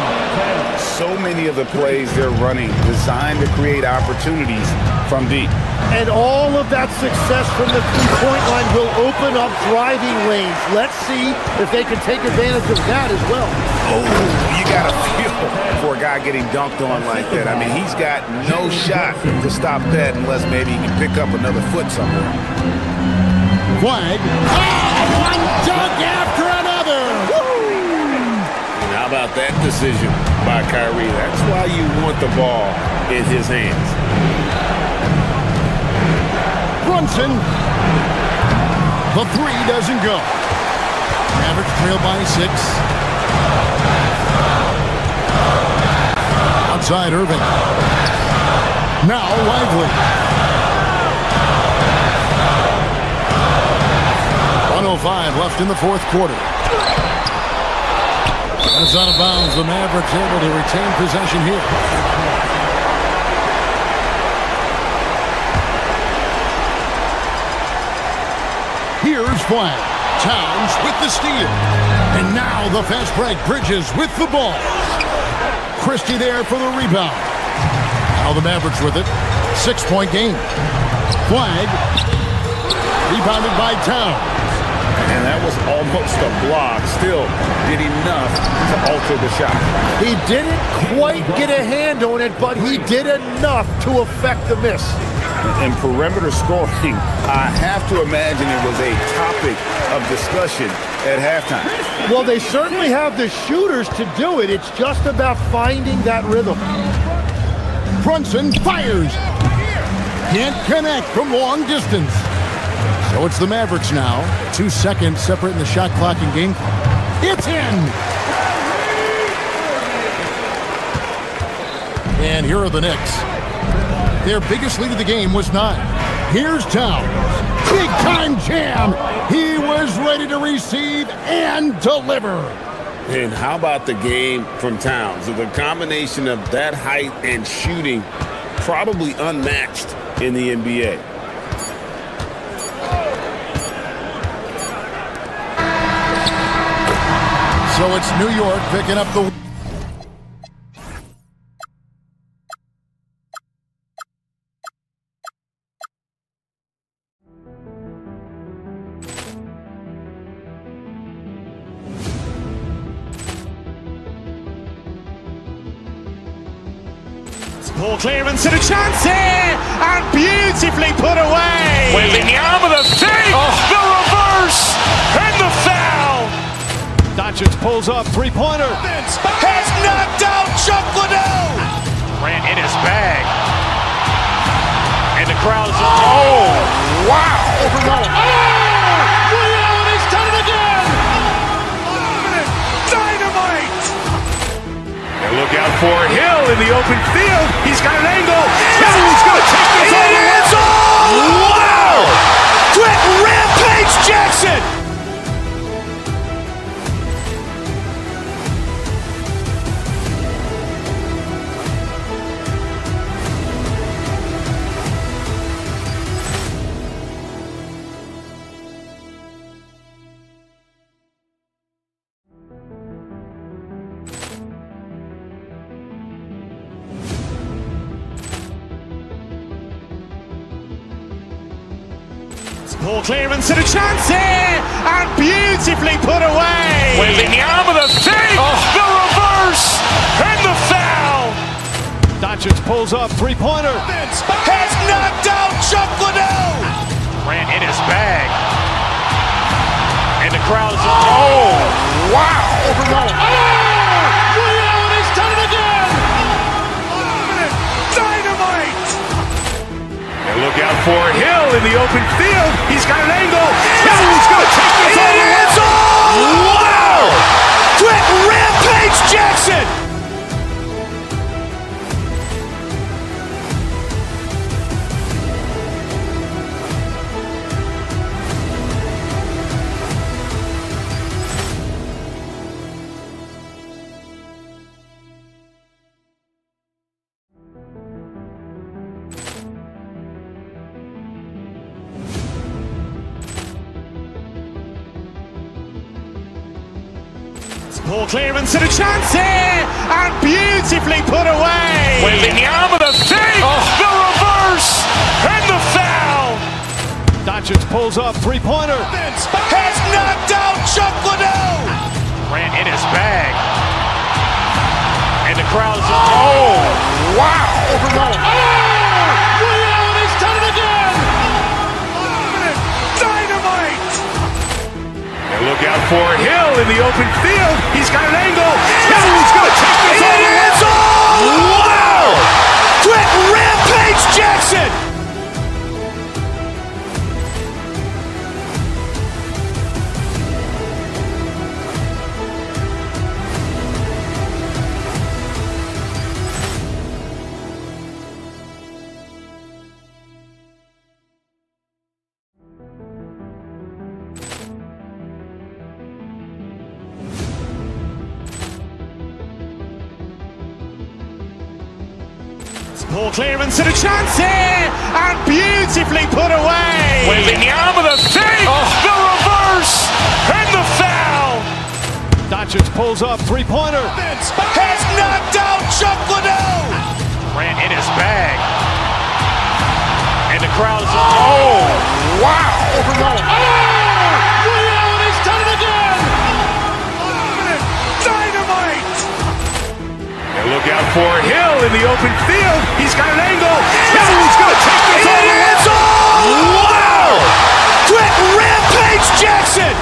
So many of the plays they're running designed to create opportunities from deep. And all of that success from the three-point line will open up driving lanes. Let's see if they can take advantage of that as well. Oh, you got to feel for a guy getting dunked on like that. I mean, he's got no shot to stop that unless maybe he can pick up another foot somewhere. Flag. Oh, one dunk after another. Woo! And how about that decision by Kyrie? That's why you want the ball in his hands. Brunson. The three doesn't go. Mavericks trail by 6. Outside Irving. Now Lively. 1:05 left in the fourth quarter. And it's out of bounds. The Mavericks able to retain possession here. Here's Flag. Towns with the steal. And now the fast break. Bridges with the ball. Christie there for the rebound. Now the Mavericks with it. 6-point game. Flag. Rebounded by Towns. And that was almost a block. Still did enough to alter the shot. He didn't quite get a hand on it, but he did enough to affect the miss. And perimeter scoring, I have to imagine it was a topic of discussion at halftime. Well, they certainly have the shooters to do it. It's just about finding that rhythm. Brunson fires. Can't connect from long distance. So it's the Mavericks now. 2 seconds separating the shot clock and game clock. It's in! And here are the Knicks. Their biggest lead of the game was 9. Here's Towns. Big time jam. He was ready to receive and deliver. And how about the game from Towns? The combination of that height and shooting, probably unmatched in the NBA. So it's New York picking up the... Ball clearance and a chance here, and beautifully put away. Wembanyama the fake, the reverse, and the foul. Doncic pulls up, three-pointer. Has knocked out Chuck Liddell. Ran in his bag, and the crowd is. Oh, wow! Reality's done it again. Dynamite. And look out for Hill in the open field. He's got an angle. Hill's going to take this all the way. Wow! Quick Rampage Jackson. Ball clearance and a chance here, and beautifully put away. Wembanyama the fake, the reverse, and the foul. Doncic pulls up, three-pointer. Has knocked out Chuck Liddell. Grant in his bag. And the crowd's, oh, wow. Ray Allen has done it again. Dynamite. And look out for Hill in the open field. He's got an angle. Hill's going to take this all the way. Wow. Quick Rampage Jackson. Ball clearance and a chance here, and beautifully put away. Wembanyama the fake, the reverse, and the foul. Doncic pulls up, three-pointer. Has knocked out Chuck Liddell. Grant in his bag. And the crowd's, oh, wow. Ray Allen has done it again. Dynamite. And look out for Hill in the open field. He's got an angle. Hill's going to take this all the way. Wow. Quick Rampage Jackson. Ball clearance and a chance here, and beautifully put away. Wembanyama the fake, the reverse, and the foul. Doncic pulls up, three-pointer. Has knocked out Chuck Liddell. Grant in his bag. And the crowd's, oh, wow. Ray Allen has done it again. Dynamite. And look out for Hill in the open field. He's got an angle. Hill's going to take this all the way. Wow. Quick Rampage Jackson.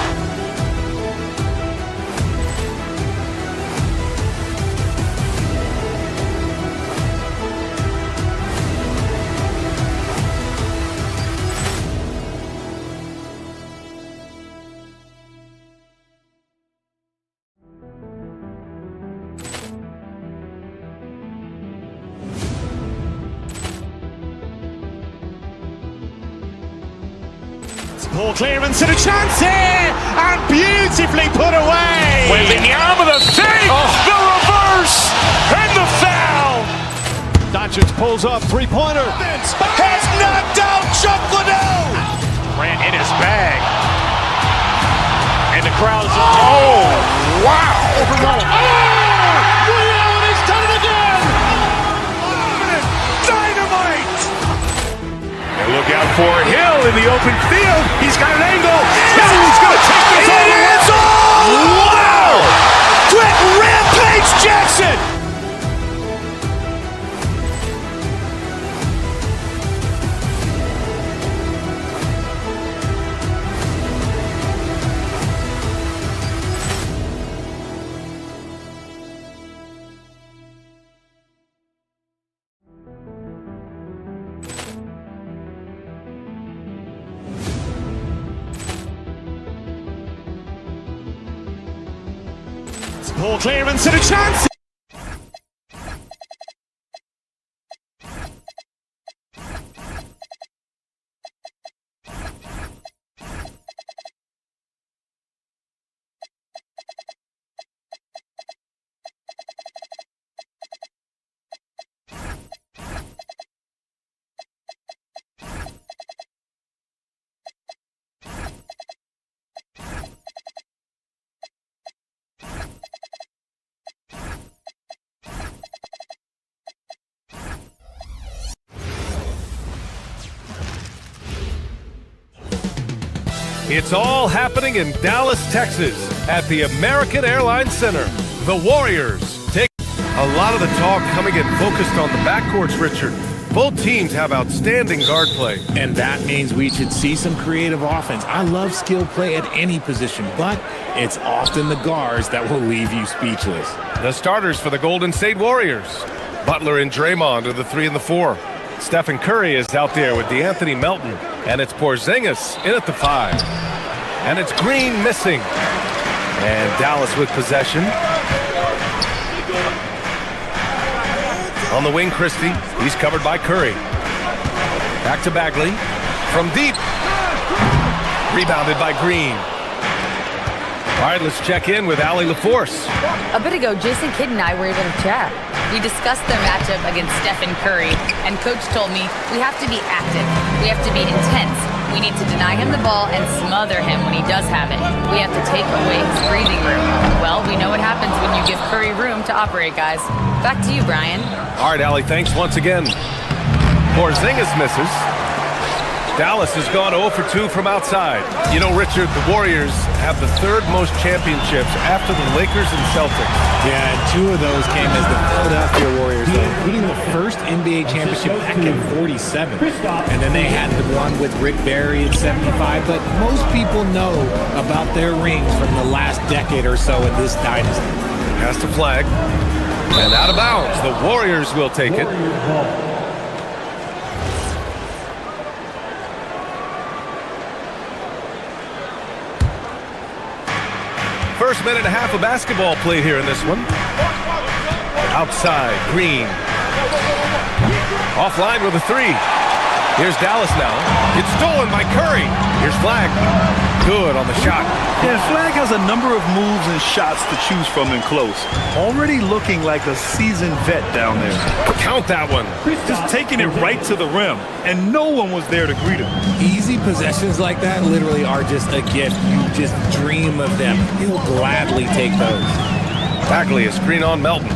Ball clearance and a chance here, and beautifully put away. Wembanyama the fake, the reverse, and the foul. Doncic pulls up, three-pointer. Has knocked out Chuck Liddell. Grant in his bag. And the crowd's, oh, wow. Ray Allen has done it again. Dynamite. And look out for Hill in the open field. He's got an angle. Hill's going to take this all the way. Wow. Quick Rampage Jackson. Ball clearance and a chance. It's all happening in Dallas, Texas at the American Airlines Center. The Warriors take a lot of the talk coming in focused on the backcourts, Richard. Both teams have outstanding guard play. And that means we should see some creative offense. I love skill play at any position, but it's often the guards that will leave you speechless. The starters for the Golden State Warriors. Butler and Draymond are the 3 and the 4. Stephen Curry is out there with DeAnthony Melton. And it's Porzingis in at the 5. And it's Green missing. And Dallas with possession. On the wing, Christie. He's covered by Curry. Back to Bagley. From deep. Rebounded by Green. All right, let's check in with Allie LaForce. A bit ago, Jason Kidd and I were able to chat. We discussed their matchup against Stephen Curry, and Coach told me we have to be active. We have to be intense. We need to deny him the ball and smother him when he does have it. We have to take away his breathing room. Well, we know what happens when you give Curry room to operate, guys. Back to you, Brian. All right, Allie, thanks once again. Porzingis misses. Dallas has gone 0 for 2 from outside. You know, Richard, the Warriors have the 3rd most championships after the Lakers and Celtics. Yeah, and 2 of those came as the Philadelphia Warriors, including the first NBA championship back in '47. And then they had the one with Rick Barry in '75. But most people know about their rings from the last decade or so in this dynasty. Pass the flag. And out of bounds. The Warriors will take it. First minute and a half of basketball played here in this one. Outside, Green. Offline with a 3. Here's Dallas now. It's stolen by Curry. Here's Flag. Good on the shot. Yeah, Flag has a number of moves and shots to choose from in close. Already looking like a seasoned vet down there. Count that one. Just taking it right to the rim, and no one was there to greet him. Easy possessions like that literally are just a gift. You just dream of them. He'll gladly take those. Bagley, a screen on Melton.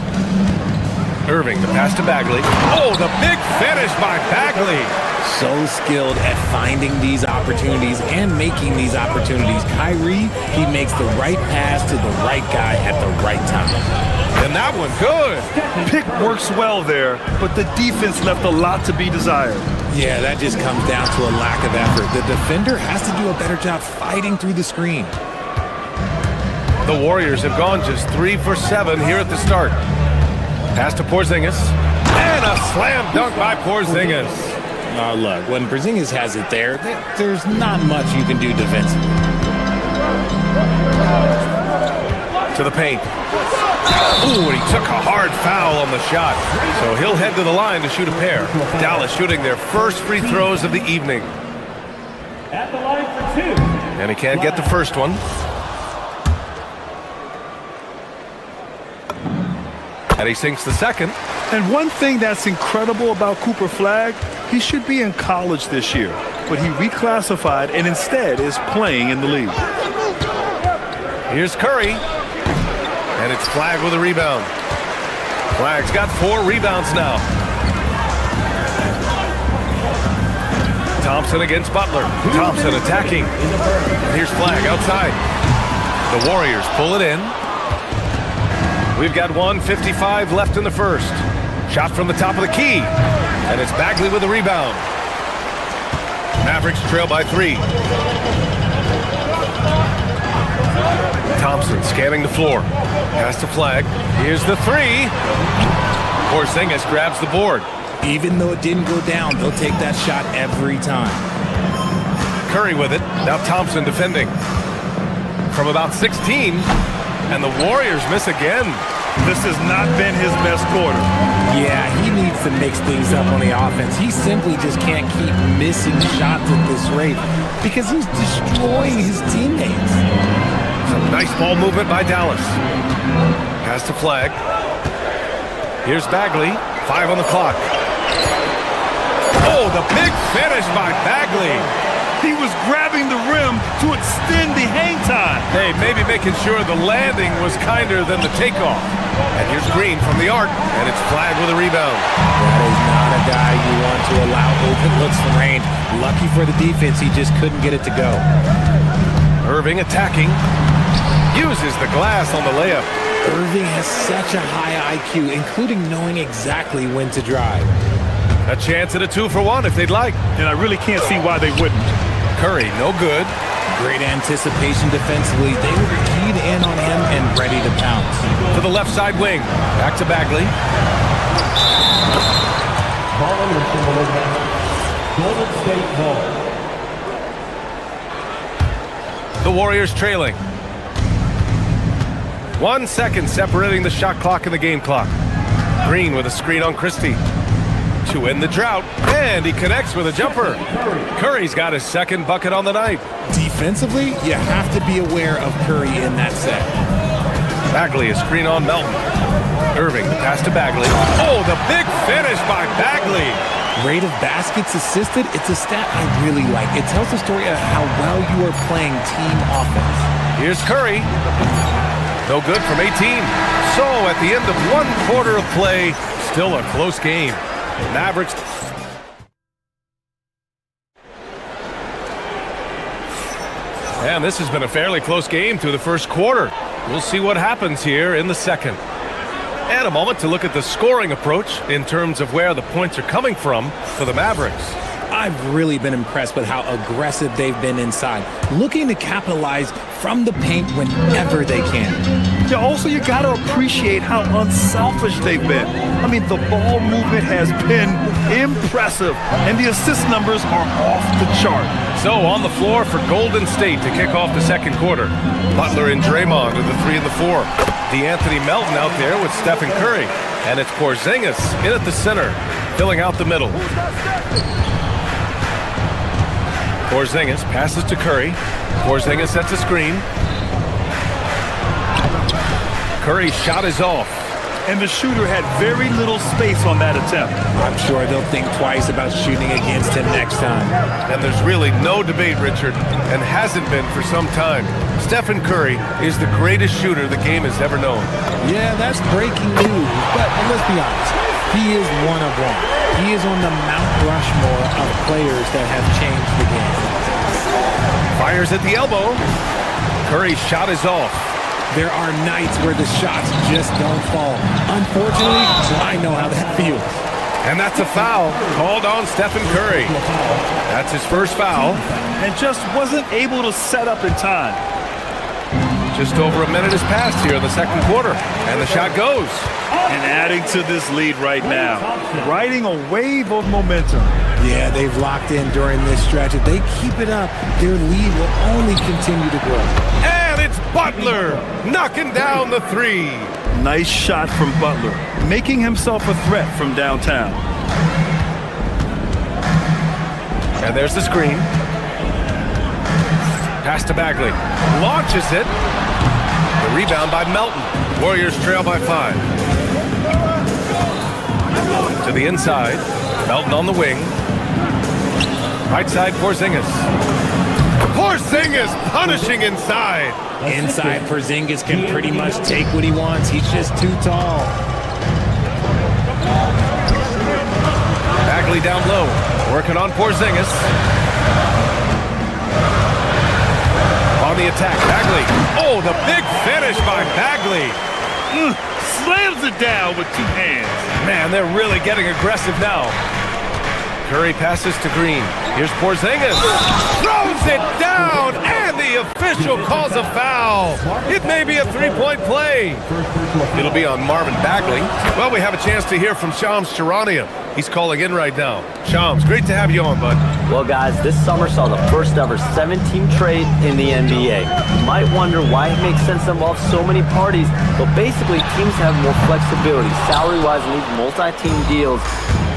Irving, the pass to Bagley. Oh, the big finish by Bagley. So skilled at finding these opportunities and making these opportunities. Kyrie, he makes the right pass to the right guy at the right time. And that one, good. Pick works well there, but the defense left a lot to be desired. Yeah, that just comes down to a lack of effort. The defender has to do a better job fighting through the screen. The Warriors have gone just 3 for 7 here at the start. Pass to Porzingis. And a slam dunk by Porzingis. Oh, look, when Porzingis has it there, there's not much you can do defensively. To the paint. Ooh, and he took a hard foul on the shot. So he'll head to the line to shoot a pair. Dallas shooting their first free throws of the evening. At the line for 2. And he can't get the first one. And he sinks the second. And one thing that's incredible about Cooper Flag, he should be in college this year, but he reclassified and instead is playing in the league. Here's Curry. And it's Flag with a rebound. Flag's got 4 rebounds now. Thompson against Butler. Thompson attacking. And here's Flag outside. The Warriors pull it in. We've got 1:55 left in the first. Shot from the top of the key. And it's Bagley with a rebound. Mavericks trail by 3. Thompson scanning the floor. Pass to Flag. Here's the 3. Porzingis grabs the board. Even though it didn't go down, they'll take that shot every time. Curry with it. Now Thompson defending. From about 16. And the Warriors miss again. This has not been his best quarter. Yeah, he needs to mix things up on the offense. He simply just can't keep missing shots at this rate because he's destroying his teammates. Some nice ball movement by Dallas. Pass to Flag. Here's Bagley. 5 on the clock. Oh, the big finish by Bagley. He was grabbing the rim to extend the hang time. Hey, maybe making sure the landing was kinder than the takeoff. And here's Green from the arc, and it's Flag with a rebound. That is not a guy you want to allow it looks framed. Lucky for the defense, he just couldn't get it to go. Irving attacking. Uses the glass on the layup. Irving has such a high IQ, including knowing exactly when to drive. A chance at a 2-for-1 if they'd like. And I really can't see why they wouldn't. Curry, no good. Great anticipation defensively. They were keyed in on him and ready to pounce. To the left side wing. Back to Bagley. Golden State ball. The Warriors trailing. 1 second separating the shot clock and the game clock. Green with a screen on Christie to end the drought, and he connects with a jumper. Curry's got his second bucket on the night. Defensively, you have to be aware of Curry in that set. Bagley, a screen on Melton. Irving, the pass to Bagley. Oh, the big finish by Bagley. Rate of baskets assisted, it's a stat I really like. It tells the story of how well you are playing team offense. Here's Curry. No good from 18. So at the end of 1 quarter of play, still a close game. Mavericks. And this has been a fairly close game through the first quarter. We'll see what happens here in the second. And a moment to look at the scoring approach in terms of where the points are coming from for the Mavericks. I've really been impressed with how aggressive they've been inside, looking to capitalize from the paint whenever they can. Yeah, also, you got to appreciate how unselfish they've been. I mean, the ball movement has been impressive, and the assist numbers are off the chart. So on the floor for Golden State to kick off the second quarter. Butler and Draymond are the 3 and the 4. DeAnthony Melton out there with Stephen Curry. And it's Porzingis in at the center, filling out the middle. Porzingis passes to Curry. Porzingis sets a screen. Curry's shot is off. And the shooter had very little space on that attempt. I'm sure they'll think twice about shooting against him next time. And there's really no debate, Richard, and hasn't been for some time. Stephen Curry is the greatest shooter the game has ever known. Yeah, that's breaking news, but let's be honest. He is one of one. He is on the Mount Rushmore of players that have changed the game. Fires at the elbow. Curry's shot is off. There are nights where the shots just don't fall. Unfortunately, I know how that feels. And that's a foul called on Stephen Curry. That's his first foul. And just wasn't able to set up in time. Just over a minute has passed here in the second quarter. And the shot goes. And adding to this lead right now. Riding a wave of momentum. Yeah, they've locked in during this stretch. If they keep it up, their lead will only continue to grow. And it's Butler knocking down the 3. Nice shot from Butler, making himself a threat from downtown. And there's the screen. Pass to Bagley. Launches it. The rebound by Melton. Warriors trail by 5. To the inside. Melton on the wing. Right side, Porzingis. Porzingis punishing inside. Inside, Porzingis can pretty much take what he wants. He's just too tall. Bagley down low. Working on Porzingis. On the attack, Bagley. Oh, the big finish by Bagley. Slams it down with 2 hands. Man, they're really getting aggressive now. Curry passes to Green. Here's Porzingis. Throws it down, and the official calls a foul. It may be a 3-point play. It'll be on Marvin Bagley. Well, we have a chance to hear from Shams Charania. He's calling in right now. Shams, great to have you on, bud. Well, guys, this summer saw the first ever 7-team trade in the NBA. You might wonder why it makes sense to involve so many parties, but basically teams have more flexibility, salary-wise, and these multi-team deals.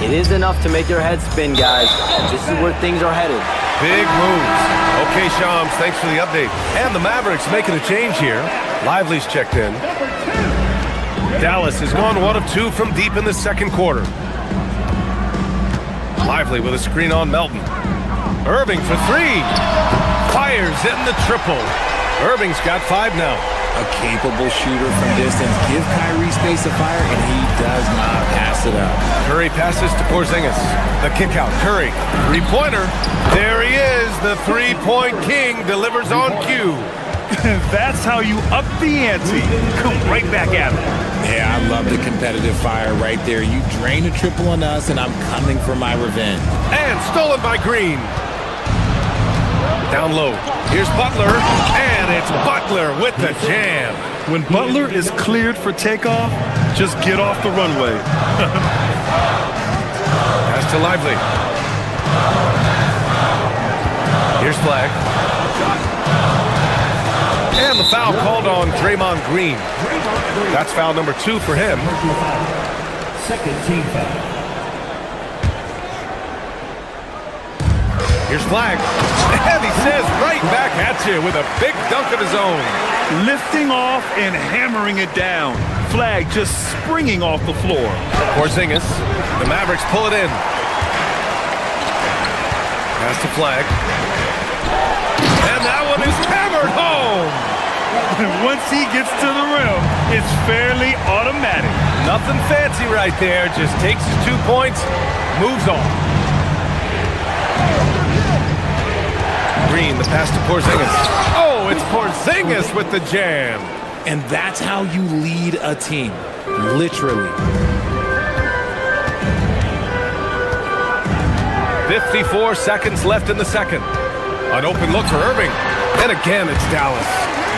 It is enough to make your head spin, guys. This is where things are headed. Big moves. Okay, Shams, thanks for the update. And the Mavericks making a change here. Lively's checked in. Dallas has gone 1 of 2 from deep in the second quarter. Lively with a screen on Melton. Irving for 3. Fires in the triple. Irving's got 5 now. a capable shooter from distance. Give Kyrie space to fire, and he does not pass it up. Curry passes to Porzingis. The kick out. Curry, three-pointer. There he is. The three-point king delivers on cue. That's how you up the ante. Come right back at him. Yeah, I love the competitive fire right there. You drain a triple on us, and I'm coming for my revenge. And stolen by Green. Down low. Here's Butler, and it's Butler with the jam. When Butler is cleared for takeoff, just get off the runway. Pass to Lively. Here's Flag. And the foul called on Draymond Green. That's foul number 2 for him. Second team foul. Here's Flag. And he says right back at you with a big dunk of his own. Lifting off and hammering it down. Flag just springing off the floor. Porzingis. The Mavericks pull it in. Pass to Flag. And that one is hammered home. Once he gets to the rim, it's fairly automatic. Nothing fancy right there. Just takes his 2 points, moves on. Green, the pass to Porzingis. Oh, it's Porzingis with the jam. And that's how you lead a team. Literally. 54 seconds left in the second. An open look for Irving. And again, it's Dallas.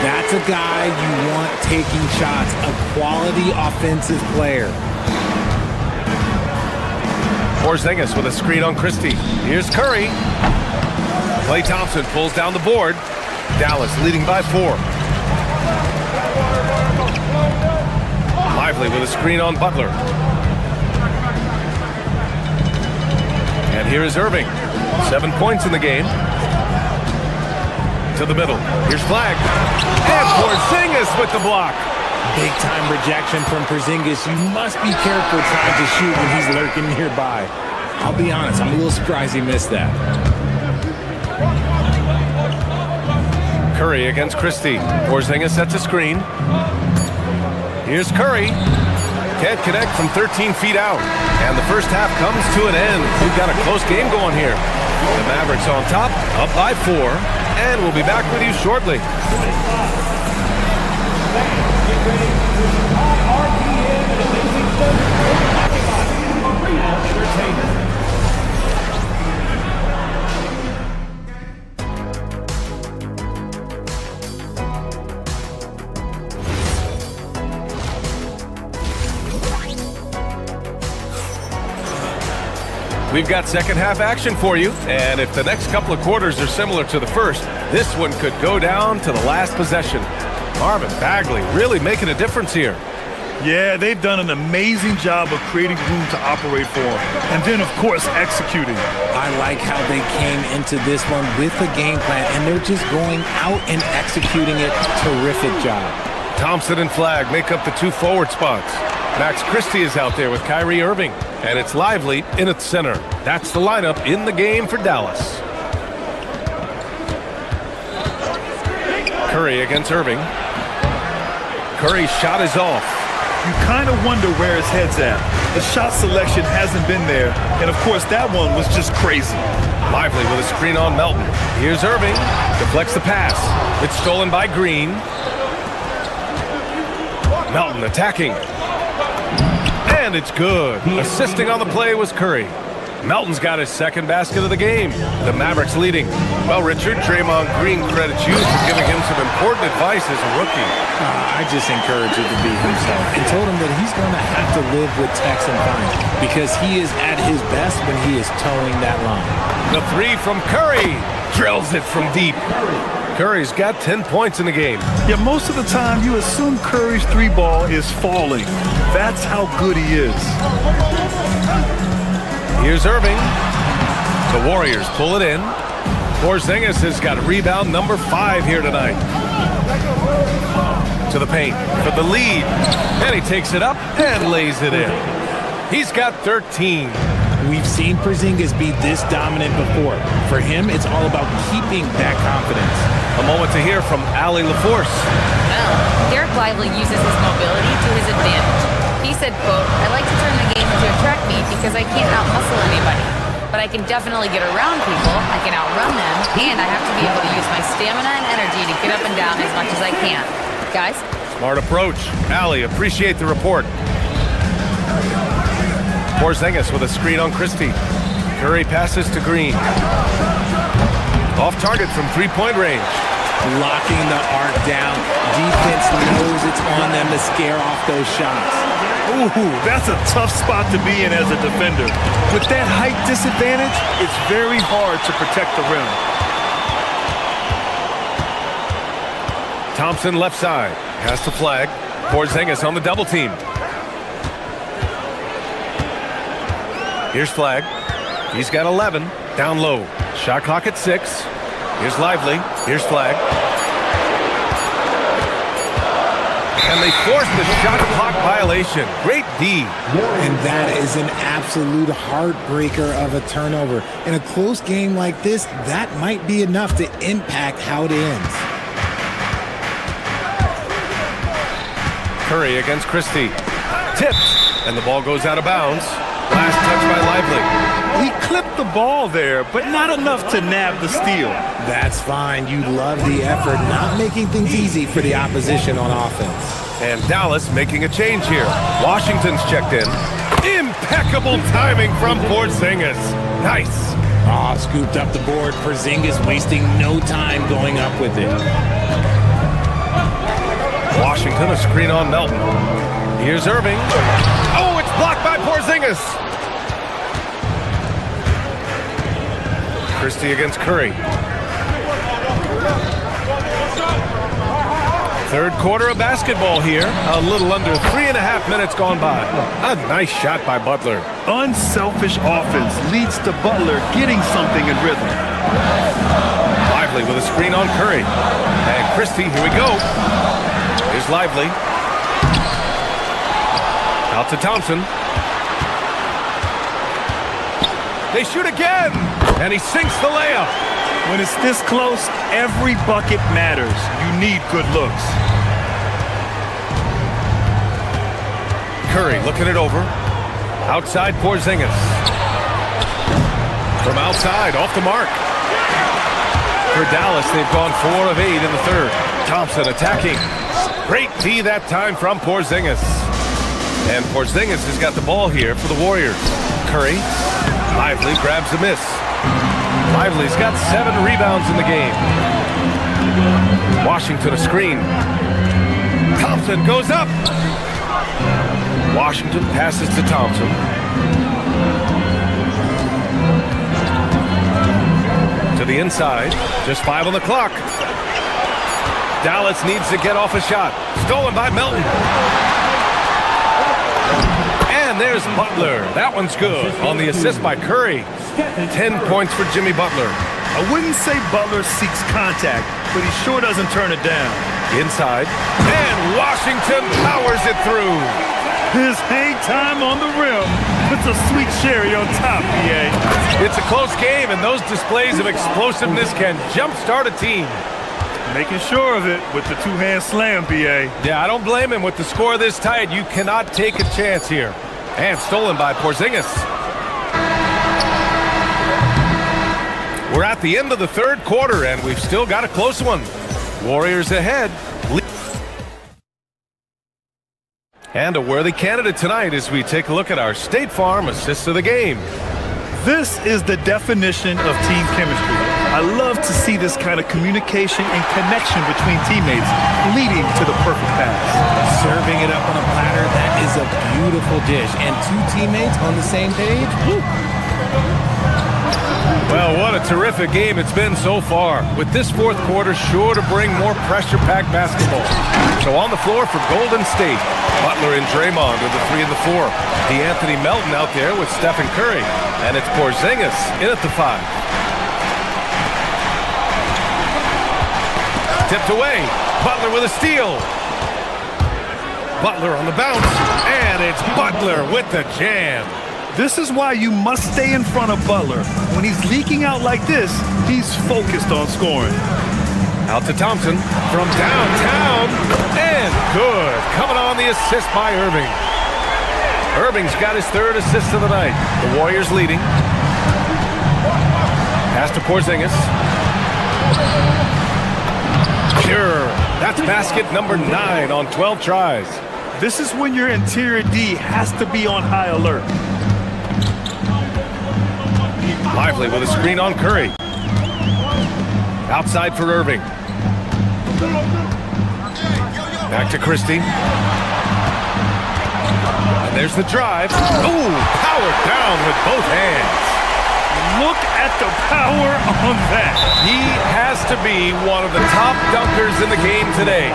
That's a guy you want taking shots, a quality offensive player. Porzingis with a screen on Christie. Here's Curry. Klay Thompson pulls down the board. Dallas leading by 4. Lively with a screen on Butler. And here is Irving. 7 points in the game. To the middle. Here's Flag. And Porzingis with the block. Big time rejection from Porzingis. You must be careful trying to shoot when he's lurking nearby. I'll be honest, I'm a little surprised he missed that. Curry against Christie. Porzingis sets a screen. Here's Curry. Can't connect from 13 feet out. And the first half comes to an end. We've got a close game going here. The Mavericks on top, up by 4. And we'll be back with you shortly. We've got second half action for you, and if the next couple of quarters are similar to the first, this one could go down to the last possession. Marvin Bagley really making a difference here. Yeah, they've done an amazing job of creating room to operate for him, and then, of course, executing. I like how they came into this one with a game plan, and they're just going out and executing it. Terrific job. Thompson and Flag make up the 2 forward spots. Max Christie is out there with Kyrie Irving, and it's Lively in its center. That's the lineup in the game for Dallas. Curry against Irving. Curry's shot is off. You kind of wonder where his head's at. The shot selection hasn't been there, and of course that one was just crazy. Lively with a screen on Melton. Here's Irving. Deflects the pass. It's stolen by Green. Melton attacking. And it's good. Assisting on the play was Curry. Melton's got his second basket of the game. The Mavericks leading. Well, Richard, Draymond Green credits you for giving him some important advice as a rookie. I just encouraged him to be himself and told him that he's going to have to live with text and fines because he is at his best when he is towing that line. The 3 from Curry. Drills it from deep. Curry's got 10 points in the game. Yeah, most of the time you assume Curry's 3 ball is falling. That's how good he is. Here's Irving. The Warriors pull it in. Porzingis has got rebound number 5 here tonight. To the paint for the lead. And he takes it up and lays it in. He's got 13. We've seen Porzingis be this dominant before. For him, it's all about keeping that confidence. A moment to hear from Allie LaForce. Well, Derek Lively uses his mobility to his advantage. He said, quote, "I like to turn the game into a track meet because I can't out-muscle anybody. But I can definitely get around people, I can outrun them, and I have to be able to use my stamina and energy to get up and down as much as I can." Guys? Smart approach. Allie, appreciate the report. Porzingis with a screen on Christie. Curry passes to Green. Off target from three-point range. Locking the arc down. Defense knows it's on them to scare off those shots. Ooh, that's a tough spot to be in as a defender. With that height disadvantage, it's very hard to protect the rim. Thompson left side. Has to flag. Porzingis on the double team. Here's flag. He's got 11. Down low. Shot clock at 6. Here's Lively. Here's flag. And they forced the shot clock violation. Great D. And that is an absolute heartbreaker of a turnover. In a close game like this, that might be enough to impact how it ends. Curry against Christie. Tipped. And the ball goes out of bounds. Last touch by Lively. He clipped the ball there, but not enough to nab the steal. That's fine. You love the effort, not making things easy for the opposition on offense. And Dallas making a change here. Washington's checked in. Impeccable timing from Porzingis. Nice. Scooped up the board. Porzingis wasting no time going up with it. Washington, a screen on Melton. Here's Irving. Oh, it's blocked by Porzingis. Christie against Curry. Third quarter of basketball here. A little under 3.5 minutes gone by. A nice shot by Butler. Unselfish offense leads to Butler getting something in rhythm. Lively with a screen on Curry. And Christie, here we go. Here's Lively. Out to Thompson. They shoot again. And he sinks the layup. When it's this close, every bucket matters. You need good looks. Curry looking it over. Outside Porzingis. From outside, off the mark. For Dallas, they've gone 4 of 8 in the third. Thompson attacking. Great D that time from Porzingis. And Porzingis has got the ball here for the Warriors. Curry. Lively grabs a miss. Lively's got 7 rebounds in the game. Washington a screen. Thompson goes up. Washington passes to Thompson. To the inside. Just 5 on the clock. Dallas needs to get off a shot. Stolen by Melton. And there's Butler. That one's good on the assist by Curry. 10 points for Jimmy Butler. I wouldn't say Butler seeks contact, but he sure doesn't turn it down. Inside. And Washington powers it through. His hang time on the rim puts a sweet cherry on top, BA. It's a close game, and those displays of explosiveness can jumpstart a team. Making sure of it with the two-hand slam, BA. Yeah, I don't blame him. With the score this tight, you cannot take a chance here. And stolen by Porzingis. We're at the end of the third quarter, and we've still got a close one. Warriors ahead. And a worthy candidate tonight as we take a look at our State Farm assist of the game. This is the definition of team chemistry. I love to see this kind of communication and connection between teammates leading to the perfect pass. Serving it up on a platter, that is a beautiful dish. And 2 teammates on the same page? Woo. Well, what a terrific game it's been so far. With this fourth quarter sure to bring more pressure-packed basketball. So on the floor for Golden State, Butler and Draymond with the 3 and the 4. DeAnthony Melton out there with Stephen Curry. And it's Porzingis in at the 5. Tipped away. Butler with a steal. Butler on the bounce. And it's Butler with the jam. This is why you must stay in front of Butler. When he's leaking out like this, he's focused on scoring. Out to Thompson from downtown. And good. Coming on the assist by Irving. Irving's got his third assist of the night. The Warriors leading. Pass to Porzingis. Pure. That's basket number 9 on 12 tries. This is when your interior D has to be on high alert. Lively with a screen on Curry. Outside for Irving. Back to Christie. And there's the drive. Ooh, powered down with both hands. Look at the power on that. He has to be one of the top dunkers in the game today.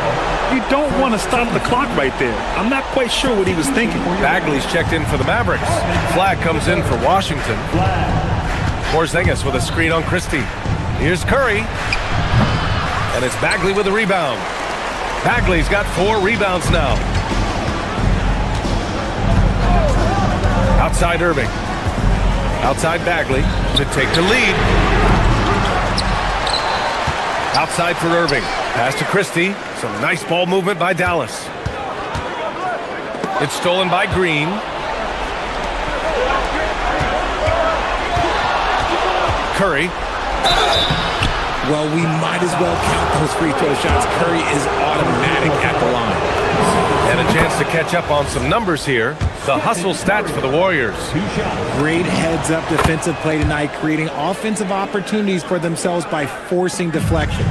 You don't want to stop the clock right there. I'm not quite sure what he was thinking. Bagley's checked in for the Mavericks. Flag comes in for Washington. Porzingis with a screen on Christie. Here's Curry. And it's Bagley with a rebound. Bagley's got 4 rebounds now. Outside Irving. Outside Bagley to take the lead. Outside for Irving. Pass to Christie. Some nice ball movement by Dallas. It's stolen by Green. Curry. Well, we might as well count those free throw shots. Curry is automatic at the line. And a chance to catch up on some numbers here. The hustle stats for the Warriors. Great heads-up defensive play tonight, creating offensive opportunities for themselves by forcing deflections.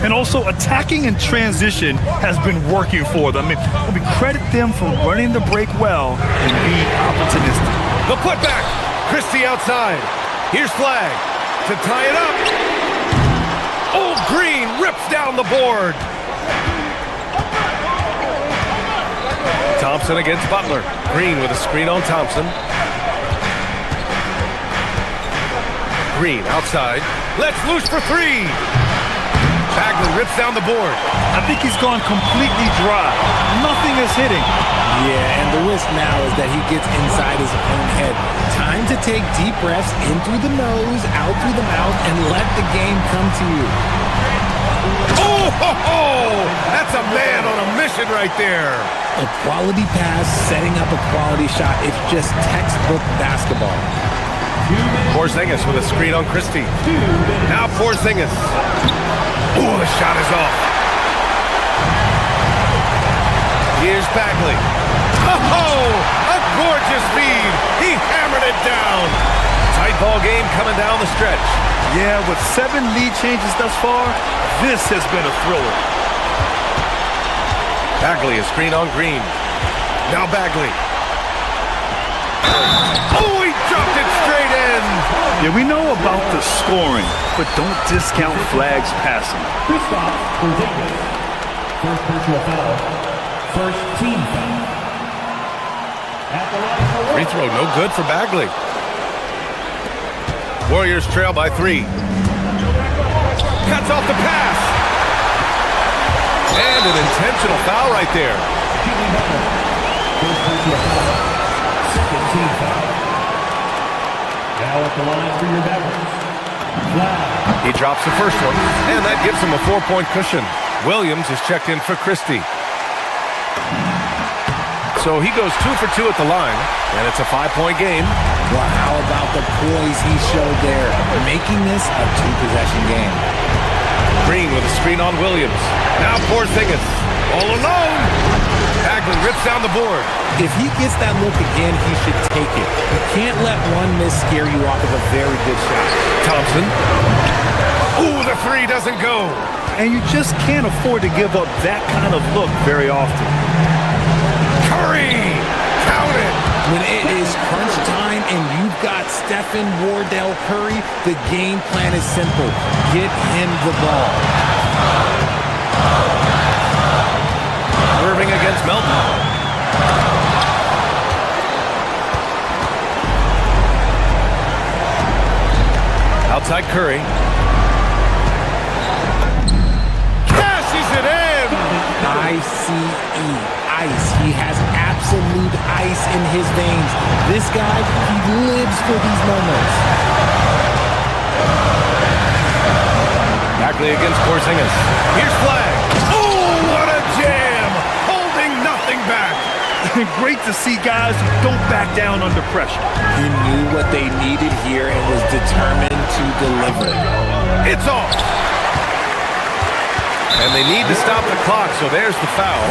And also attacking in transition has been working for them. I mean, credit them for running the break well and being opportunistic. The putback. Christie outside. Here's Flag to tie it up. Oh, Green rips down the board. Thompson against Butler. Green with a screen on Thompson. Green outside. Let's loose for 3. Bagley rips down the board. I think he's gone completely dry. Nothing is hitting. Yeah, and the risk now is that he gets inside his own head. Time to take deep breaths in through the nose, out through the mouth, and let the game come to you. Oh, ho, ho! That's a man on a mission right there. A quality pass, setting up a quality shot. It's just textbook basketball. Porzingis with a screen on Christie. Now Porzingis. Ooh, the shot is off. Here's Bagley. Oh, a gorgeous feed. He hammered it down. Tight ball game coming down the stretch. Yeah, with 7 lead changes thus far, this has been a thriller. Bagley, a screen on Green. Now Bagley. Oh, he dropped it straight in. Yeah, we know about the scoring, but don't discount Flag's passing. First personal foul. First team foul. Free throw, no good for Bagley. Warriors trail by 3. Cuts off the pass. And an intentional foul right there. First personal foul. Second team foul. Now at the line for your Mavericks. Flag. He drops the first one, and that gives him a 4-point cushion. Williams is checked in for Christie. So he goes 2 for 2 at the line, and it's a 5-point game. Well, how about the poise he showed there, making this a 2-possession game. Green with a screen on Williams. Now Porzingis, all alone. Bagley rips down the board. If he gets that look again, he should take it. You can't let one miss scare you off of a very good shot. Thompson. Ooh, the 3 doesn't go. And you just can't afford to give up that kind of look very often. Curry! Count it! When it is crunch time and you've got Stephen Wardell Curry, the game plan is simple. Get him the ball. Irving against Melton. Outside Curry. Cashes it in! I-C-E. Ice. He has absolute ice in his veins. This guy, he lives for these moments. quickly against Porzingis. Here's Flag. Oh, what a jam! Holding nothing back. Great to see guys who don't back down under pressure. He knew what they needed here and was determined to deliver. It's off. And they need to stop the clock, so there's the foul.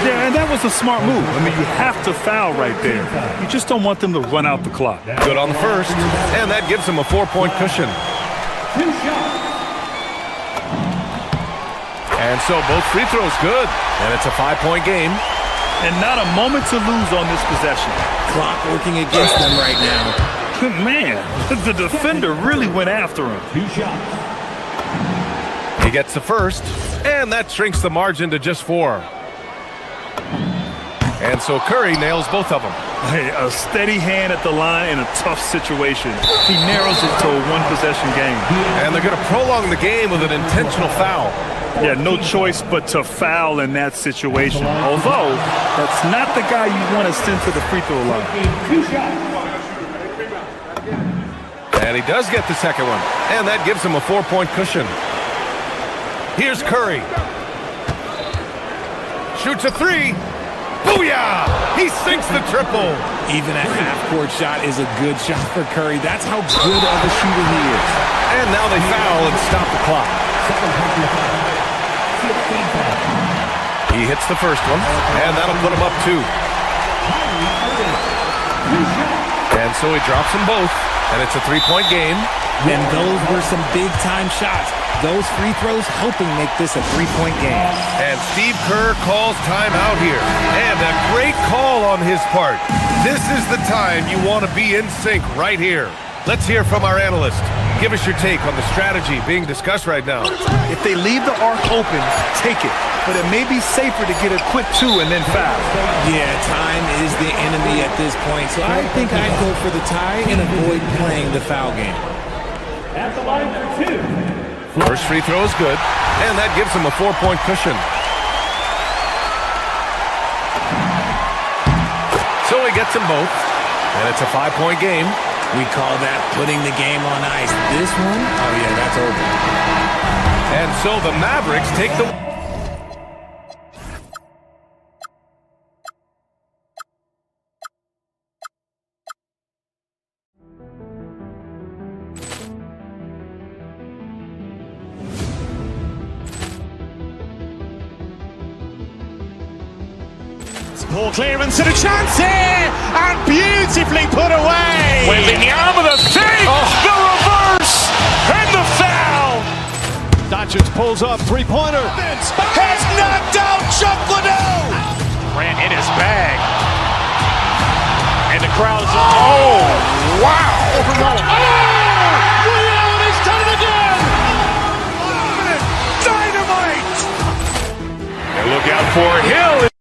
Yeah, and that was a smart move. I mean, you have to foul right there. You just don't want them to run out the clock. Good on the first, and that gives them a 4-point cushion. And so both free throws good, and it's a 5-point game. And not a moment to lose on this possession. Clock working against them right now. Man, the defender really went after him. 2 shots. He gets the first, and that shrinks the margin to just 4. And so Curry nails both of them. Hey, a steady hand at the line in a tough situation. He narrows it to a one-possession game. And they're going to prolong the game with an intentional foul. Yeah, no choice but to foul in that situation. Although, that's not the guy you want to send to the free throw line. 2 shots. And he does get the second one. And that gives him a 4-point cushion. Here's Curry. Shoots a 3. Booyah! He sinks the triple. Even a half-court shot is a good shot for Curry. That's how good of a shooter he is. And now they foul and stop the clock. He hits the first one, and that'll put him up 2. And so he drops them both, and it's a 3-point game. And those were some big-time shots. Those free throws helping make this a 3-point game. And Steve Kerr calls timeout here. And a great call on his part. This is the time you want to be in sync right here. Let's hear from our analyst. Give us your take on the strategy being discussed right now. If they leave the arc open, take it. But it may be safer to get a quick 2 and then foul. Yeah, time is the enemy at this point. So I think I'd go for the tie and avoid playing the foul game. At the line for 2. First free throw is good, and that gives him a 4-point cushion. So he gets them both, and it's a 5-point game. We call that putting the game on ice. This one, oh yeah, that's over. And so the Mavericks take the... Poor clearance and a chance here, and beautifully put away. Wembanyama the save, the reverse, and the foul. Doncic pulls up, 3-pointer. Has knocked out Chuck Liddell. Ran in his bag, and the crowd's oh wow! Oh, Liddell, and he's done it again. Dynamite! And look out for Hill.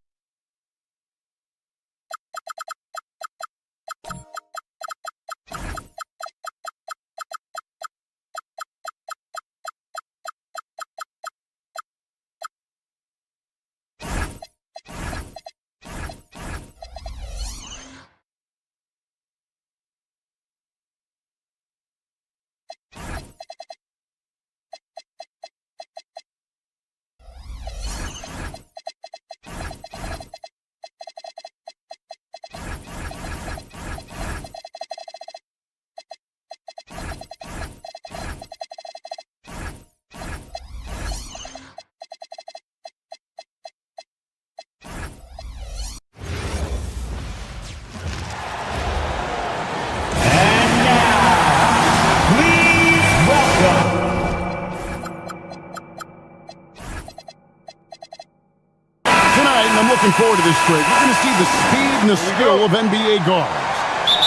Looking forward to this trade. You're going to see the speed and the skill of NBA guards.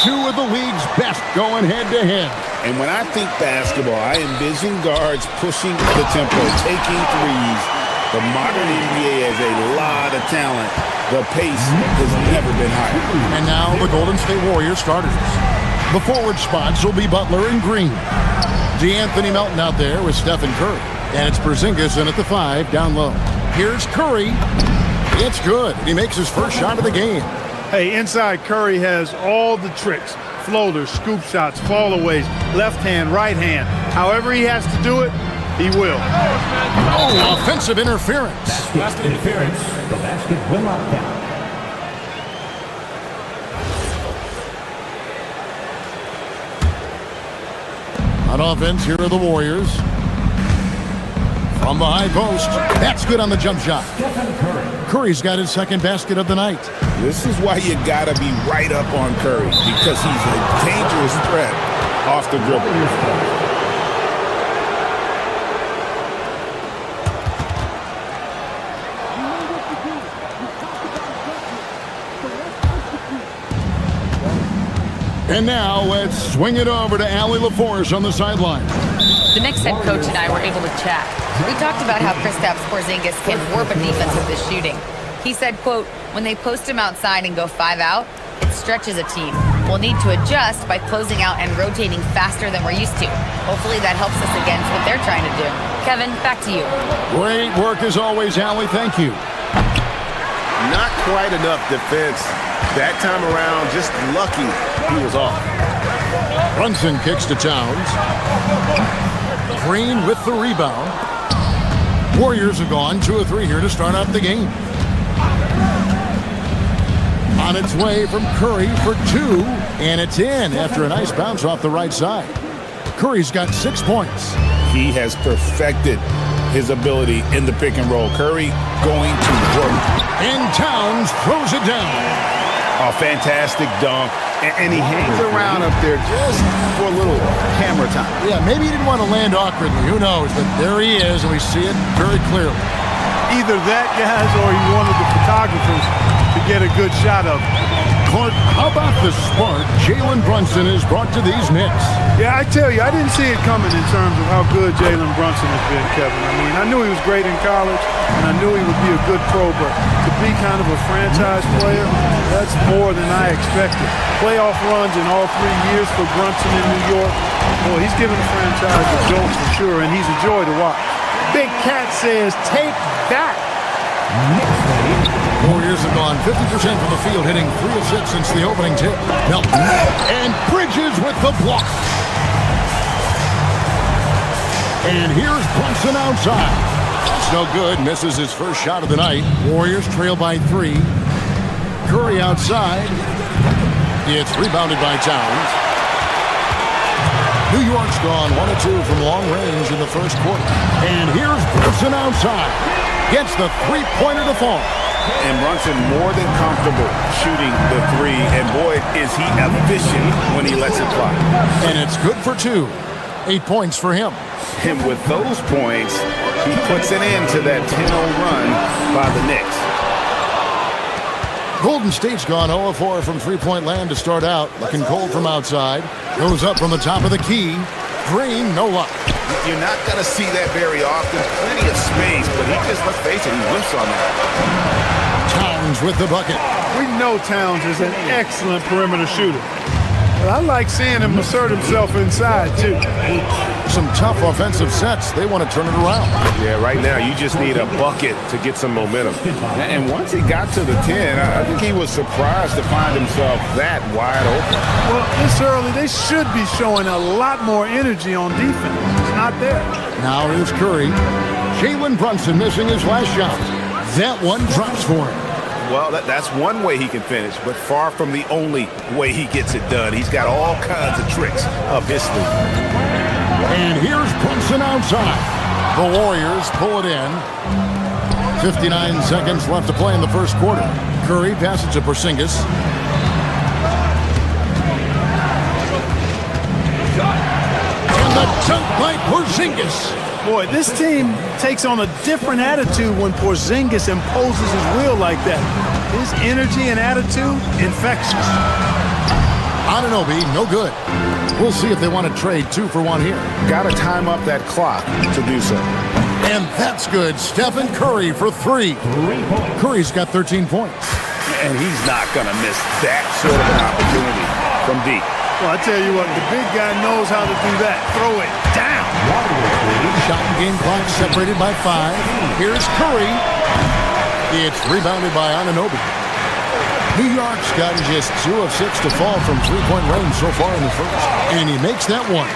2 of the league's best going head-to-head. And when I think basketball, I envision guards pushing the tempo, taking threes. The modern NBA has a lot of talent. The pace has never been higher. And now the Golden State Warriors starters. The forward spots will be Butler and Green. DeAnthony Melton out there with Stephen Curry. And it's Porzingis in at the 5 down low. Here's Curry. It's good. He makes his first shot of the game. Hey, inside Curry has all the tricks. Floaters, scoop shots, fallaways, left hand, right hand. However he has to do it, he will. Oh, offensive interference. Basket interference. The basket will not count. On offense, here are the Warriors. From the high post. That's good on the jump shot. Curry's got his second basket of the night. This is why you got to be right up on Curry, because he's a dangerous threat off the dribble. And now let's swing it over to Allie LaForce on the sideline. The Knicks head coach and I were able to chat. We talked about how Kristaps Porzingis can warp a defense with his shooting. He said, quote, when they post him outside and go 5 out, it stretches a team. We'll need to adjust by closing out and rotating faster than we're used to. Hopefully that helps us against what they're trying to do. Kevin, back to you. Great work as always, Allie. Thank you. Not quite enough defense that time around. Just lucky he was off. Brunson kicks to Towns. Green with the rebound. Warriors have gone 2 of 3 here to start out the game. On its way from Curry for 2, and it's in after a nice bounce off the right side. Curry's got 6 points. He has perfected his ability in the pick and roll. Curry going to work. And Towns throws it down. A fantastic dunk. And he hangs around up there just for a little camera time. Yeah, maybe he didn't want to land awkwardly. Who knows? But there he is, and we see it very clearly. Either that, guys, or he wanted the photographers to get a good shot of it. Clark, how about the spark Jalen Brunson has brought to these Knicks? Yeah, I tell you, I didn't see it coming in terms of how good Jalen Brunson has been, Kevin. I mean, I knew he was great in college, and I knew he would be a good pro, but to be kind of a franchise player, that's more than I expected. Playoff runs in all 3 years for Brunson in New York. Boy, he's given the franchise a jolt for sure, and he's a joy to watch. Big Cat says, take that. Warriors have gone 50% from the field, hitting 3 of 6 since the opening tip. Melton and Bridges with the block. And here's Brunson outside. That's no good. Misses his first shot of the night. Warriors trail by 3. Curry outside. It's rebounded by Towns. New York's gone 1 of 2 from long range in the first quarter. And here's Brunson outside. Gets the 3-pointer to fall. And Brunson more than comfortable shooting the 3. And boy, is he efficient when he lets it fly. And it's good for 2. 8 points for him. And with those points, he puts an end to that 10-0 run by the Knicks. Golden State's gone 0-4 from three-point land to start out. Looking cold from outside. Goes up from the top of the key. Green, no luck. You're not going to see that very often. Plenty of space, but he just, let's face it, he whiffs on that. Towns with the bucket. We know Towns is an excellent perimeter shooter. But I like seeing him assert himself inside, too. Some tough offensive sets. They want to turn it around. Yeah, right now you just need a bucket to get some momentum. And once he got to the 10, I think he was surprised to find himself that wide open. Well, this early, they should be showing a lot more energy on defense. It's not there. Now here's Curry. Jalen Brunson missing his last shot. That one drops for him. Well, that's one way he can finish, but far from the only way he gets it done. He's got all kinds of tricks up his sleeve. And here's Brunson outside. The Warriors pull it in. 59 seconds left to play in the first quarter. Curry passes to Porzingis. And the dunk by Porzingis. Boy, this team takes on a different attitude when Porzingis imposes his will like that. His energy and attitude, infectious. Anunoby, no good. We'll see if they want to trade 2 for 1 here. Got to time up that clock to do so. And that's good. Stephen Curry for 3. Curry's got 13 points. And he's not going to miss that sort of an opportunity from deep. Well, I tell you what, the big guy knows how to do that. Throw it down. Shot and game clock separated by 5. Here's Curry. It's rebounded by Anunoby. New York's gotten just 2 of 6 to fall from three-point range so far in the first, and he makes that one.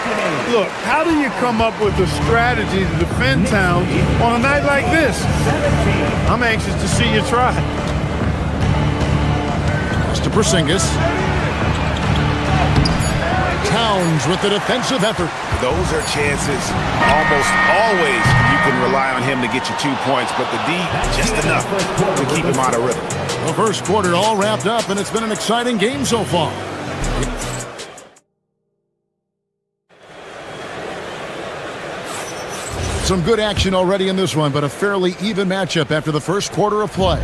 Look, how do you come up with a strategy to defend Towns on a night like this? I'm anxious to see you try. Pass to Porzingis. Towns with the defensive effort. Those are chances almost always you can rely on him to get you 2 points, but the D, just enough to keep him out of rhythm. The first quarter all wrapped up, and it's been an exciting game so far. Some good action already in this one, but a fairly even matchup after the first quarter of play.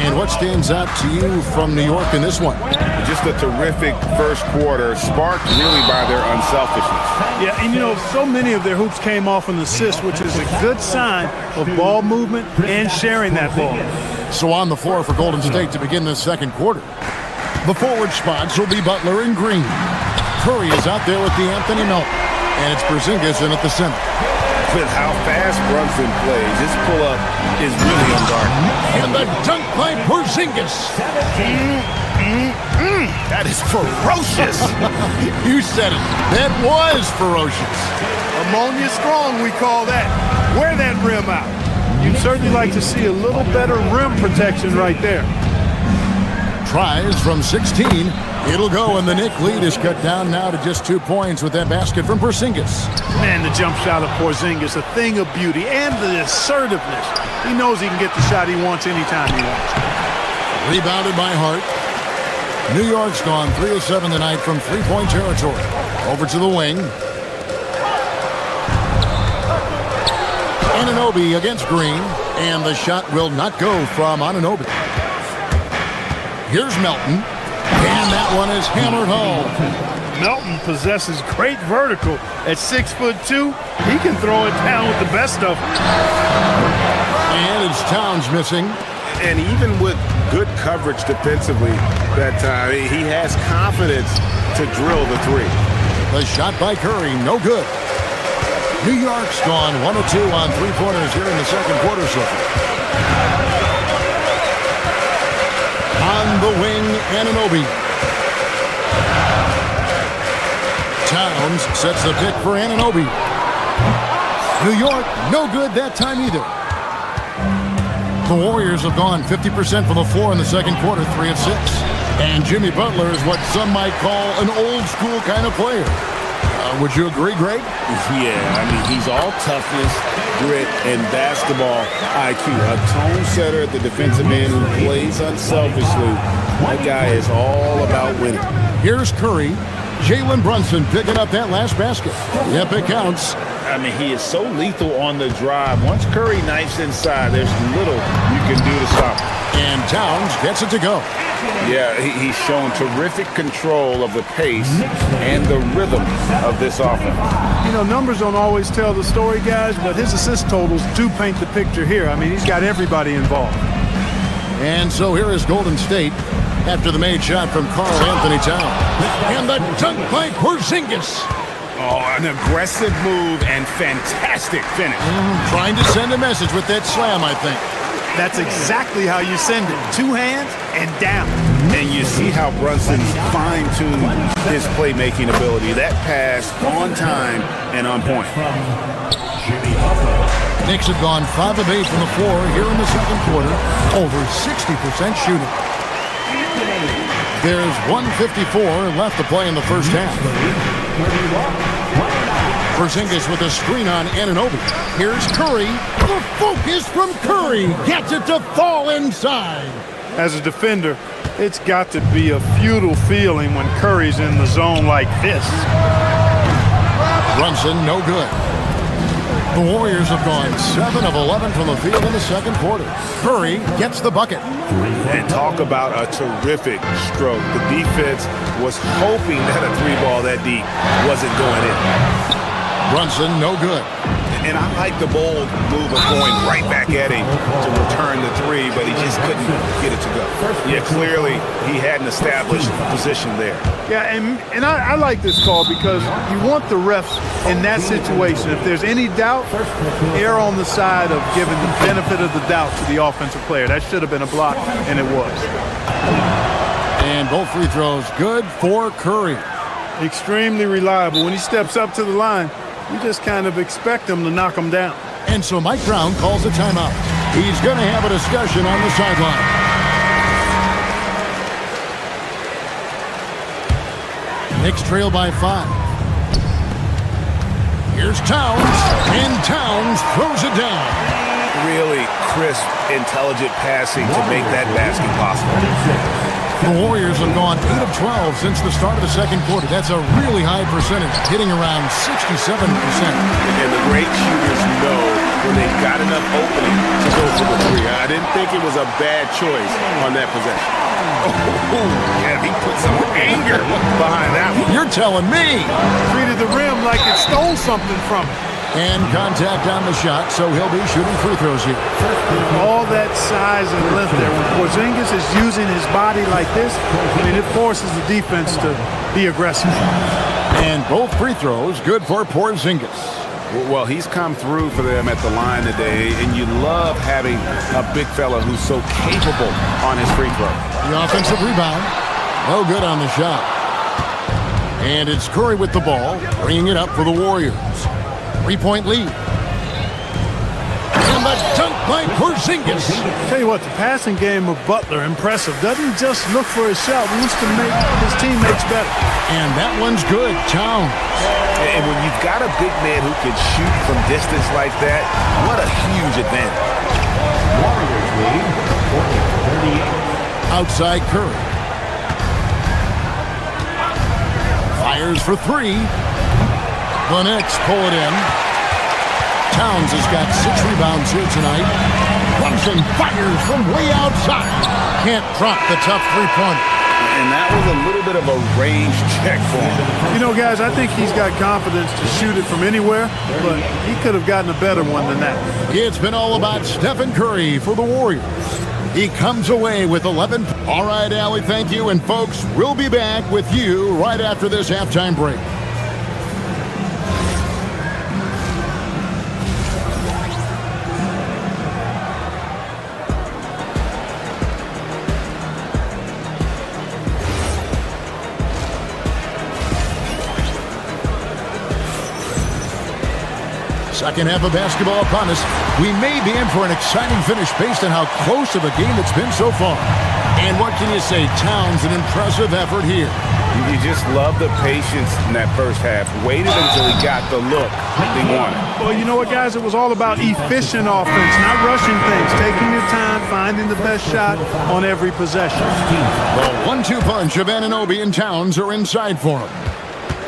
And what stands out to you from New York in this one? Just a terrific first quarter, sparked really by their unselfishness. Yeah, and you know, so many of their hoops came off an assist, which is a good sign of ball movement and sharing that ball. So on the floor for Golden State to begin this second quarter. The forward spots will be Butler and Green. Curry is out there with the Anthony Melton, and it's Porzingis in at the center. With how fast Brunson plays, his pull-up is really unguarded. And the dunk by Porzingis. That is ferocious. You said it. That was ferocious. Ammonia strong, we call that. Wear that rim out. You'd certainly like to see a little better rim protection right there. Tries from 16. It'll go, and the Knick lead is cut down now to just 2 points with that basket from Porzingis. Man, the jump shot of Porzingis, a thing of beauty, and the assertiveness. He knows he can get the shot he wants anytime he wants. Rebounded by Hart. New York's gone 3 of 7 tonight from three-point territory. Over to the wing. Anunoby against Green, and the shot will not go from Anunoby. Here's Melton, and that one is hammered home. Melton possesses great vertical. At 6'2", he can throw it down with the best of them. And it's Towns missing. And even with good coverage defensively that time, he has confidence to drill the three. The shot by Curry, no good. New York's gone 1 of 2 on three-pointers here in the second quarter so far. On the wing, Anunoby. Towns sets the pick for Anunoby. New York, no good that time either. The Warriors have gone 50% from the floor in the second quarter, 3 of 6. And Jimmy Butler is what some might call an old-school kind of player. Would you agree, Greg? Yeah, I mean, he's all toughness, grit, and basketball IQ. A tone setter at the defensive end who plays unselfishly. That guy is all about winning. Here's Curry. Jalen Brunson picking up that last basket. Yep, it counts. I mean, he is so lethal on the drive. Once Curry knifes inside, there's little you can do to stop him. And Towns gets it to go. Yeah, he's shown terrific control of the pace and the rhythm of this offense. You know, numbers don't always tell the story, guys, but his assist totals do paint the picture here. I mean, he's got everybody involved. And so here is Golden State after the made shot from Karl Anthony Towns. And the dunk by Porzingis. Oh, an aggressive move and fantastic finish. Trying to send a message with that slam, I think. That's exactly how you send it. 2 hands and down. And you see how Brunson's fine-tuned his playmaking ability. That pass on time and on point. Knicks have gone 5 of 8 from the floor here in the second quarter. Over 60% shooting. There's 1:54 left to play in the first half. Porzingis with a screen on Anunoby. Here's Curry. The focus from Curry gets it to fall inside. As a defender, it's got to be a futile feeling when Curry's in the zone like this. Brunson, no good. The Warriors have gone 7 of 11 from the field in the second quarter. Curry gets the bucket. And talk about a terrific stroke. The defense was hoping that a 3-ball that deep wasn't going in. Brunson, no good. And I like the bold move of going right back at him to return the 3, but he just couldn't get it to go. Yeah, clearly he hadn't established position there. Yeah, and I like this call because you want the refs in that situation. If there's any doubt, err on the side of giving the benefit of the doubt to the offensive player. That should have been a block, and it was. And both free throws good for Curry. Extremely reliable. When he steps up to the line, you just kind of expect him to knock him down. And so Mike Brown calls a timeout. He's going to have a discussion on the sideline. Knicks trail by 5. Here's Towns, and Towns throws it down. Really crisp, intelligent passing to make that basket possible. The Warriors have gone 8 of 12 since the start of the second quarter. That's a really high percentage, hitting around 67%. And the great shooters know when they've got enough opening to go for the three. I didn't think it was a bad choice on that possession. Oh, yeah, he put some anger behind that one. You're telling me. Treated the rim like it stole something from him. And contact on the shot, so he'll be shooting free throws here. All that size and length there. When Porzingis is using his body like this, I mean, it forces the defense to be aggressive. And both free throws good for Porzingis. Well, he's come through for them at the line today, and you love having a big fella who's so capable on his free throw. The offensive rebound. No good on the shot. And it's Curry with the ball, bringing it up for the Warriors. 3-point lead. And the dunk by Porzingis. Tell you what, the passing game of Butler, impressive. Doesn't just look for his shot, wants to make his teammates better. And that one's good. Towns. And when you've got a big man who can shoot from distance like that, what a huge advantage. Warriors lead 40-38. Outside Curry. Fires for 3. The Knicks pull it in. Towns has got 6 rebounds here tonight. Brunson fires from way outside. Can't drop the tough three-pointer. And that was a little bit of a range check for him. You know, guys, I think he's got confidence to shoot it from anywhere, but he could have gotten a better one than that. It's been all about Stephen Curry for the Warriors. He comes away with 11. All right, Allie, thank you. And folks, we'll be back with you right after this halftime break. Second half of basketball upon us. We may be in for an exciting finish based on how close of a game it's been so far. And what can you say? Towns, an impressive effort here. You just love the patience in that first half. Waited until he got the look he wanted. Well, you know what, guys? It was all about efficient offense, not rushing things, taking your time, finding the best shot on every possession. The 1-2 punch of Anunoby and Towns are inside for him.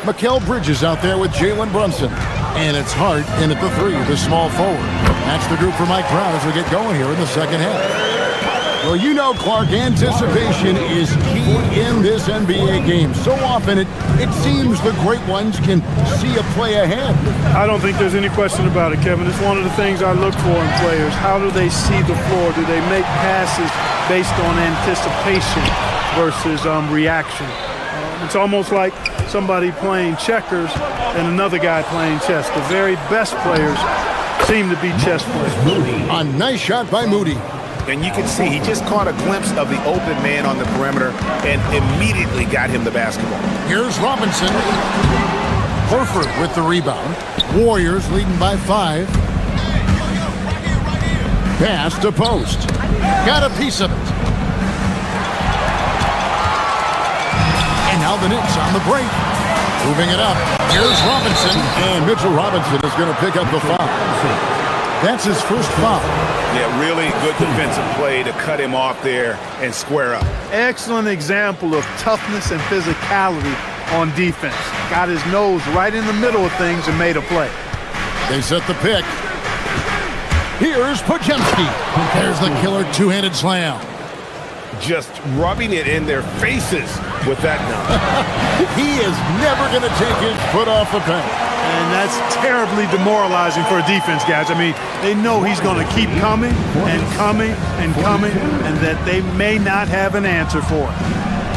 Mikal Bridges out there with Jalen Brunson. And it's Hart in at the 3, the small forward. That's the group for Mike Brown as we get going here in the second half. Well, you know, Clark, anticipation is key in this NBA game. So often it seems the great ones can see a play ahead. I don't think there's any question about it, Kevin. It's one of the things I look for in players. How do they see the floor? Do they make passes based on anticipation versus reaction? It's almost like somebody playing checkers and another guy playing chess. The very best players seem to be chess players. A nice shot by Moody. And you can see he just caught a glimpse of the open man on the perimeter and immediately got him the basketball. Here's Robinson. Horford with the rebound. Warriors leading by 5. Pass to post. Got a piece of it. And now the Knicks on the break. Moving it up. Here's Robinson. And Mitchell Robinson is going to pick up the foul. That's his first foul. Yeah, really good defensive play to cut him off there and square up. Excellent example of toughness and physicality on defense. Got his nose right in the middle of things and made a play. They set the pick. Here's Podziemski. There's the killer two-handed slam. Just rubbing it in their faces with that dunk. He is never going to take his foot off the paint. And that's terribly demoralizing for a defense, guys. I mean, they know he's going to keep coming and coming and coming, and that they may not have an answer for it.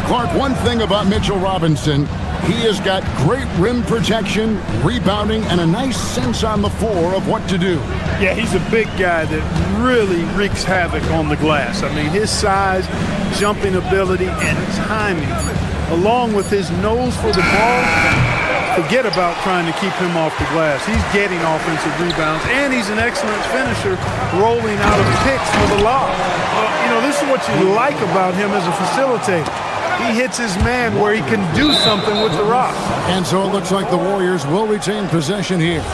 Clark, one thing about Mitchell Robinson, He has got great rim protection, rebounding, and a nice sense on the floor of what to do. Yeah, he's a big guy that really wreaks havoc on the glass. I mean, his size, jumping ability, and timing, along with his nose for the ball, forget about trying to keep him off the glass. He's getting offensive rebounds, and he's an excellent finisher, rolling out of picks for the lob. This is what you like about him as a facilitator. He hits his man where he can do something with the rock. And so it looks like the Warriors will retain possession here.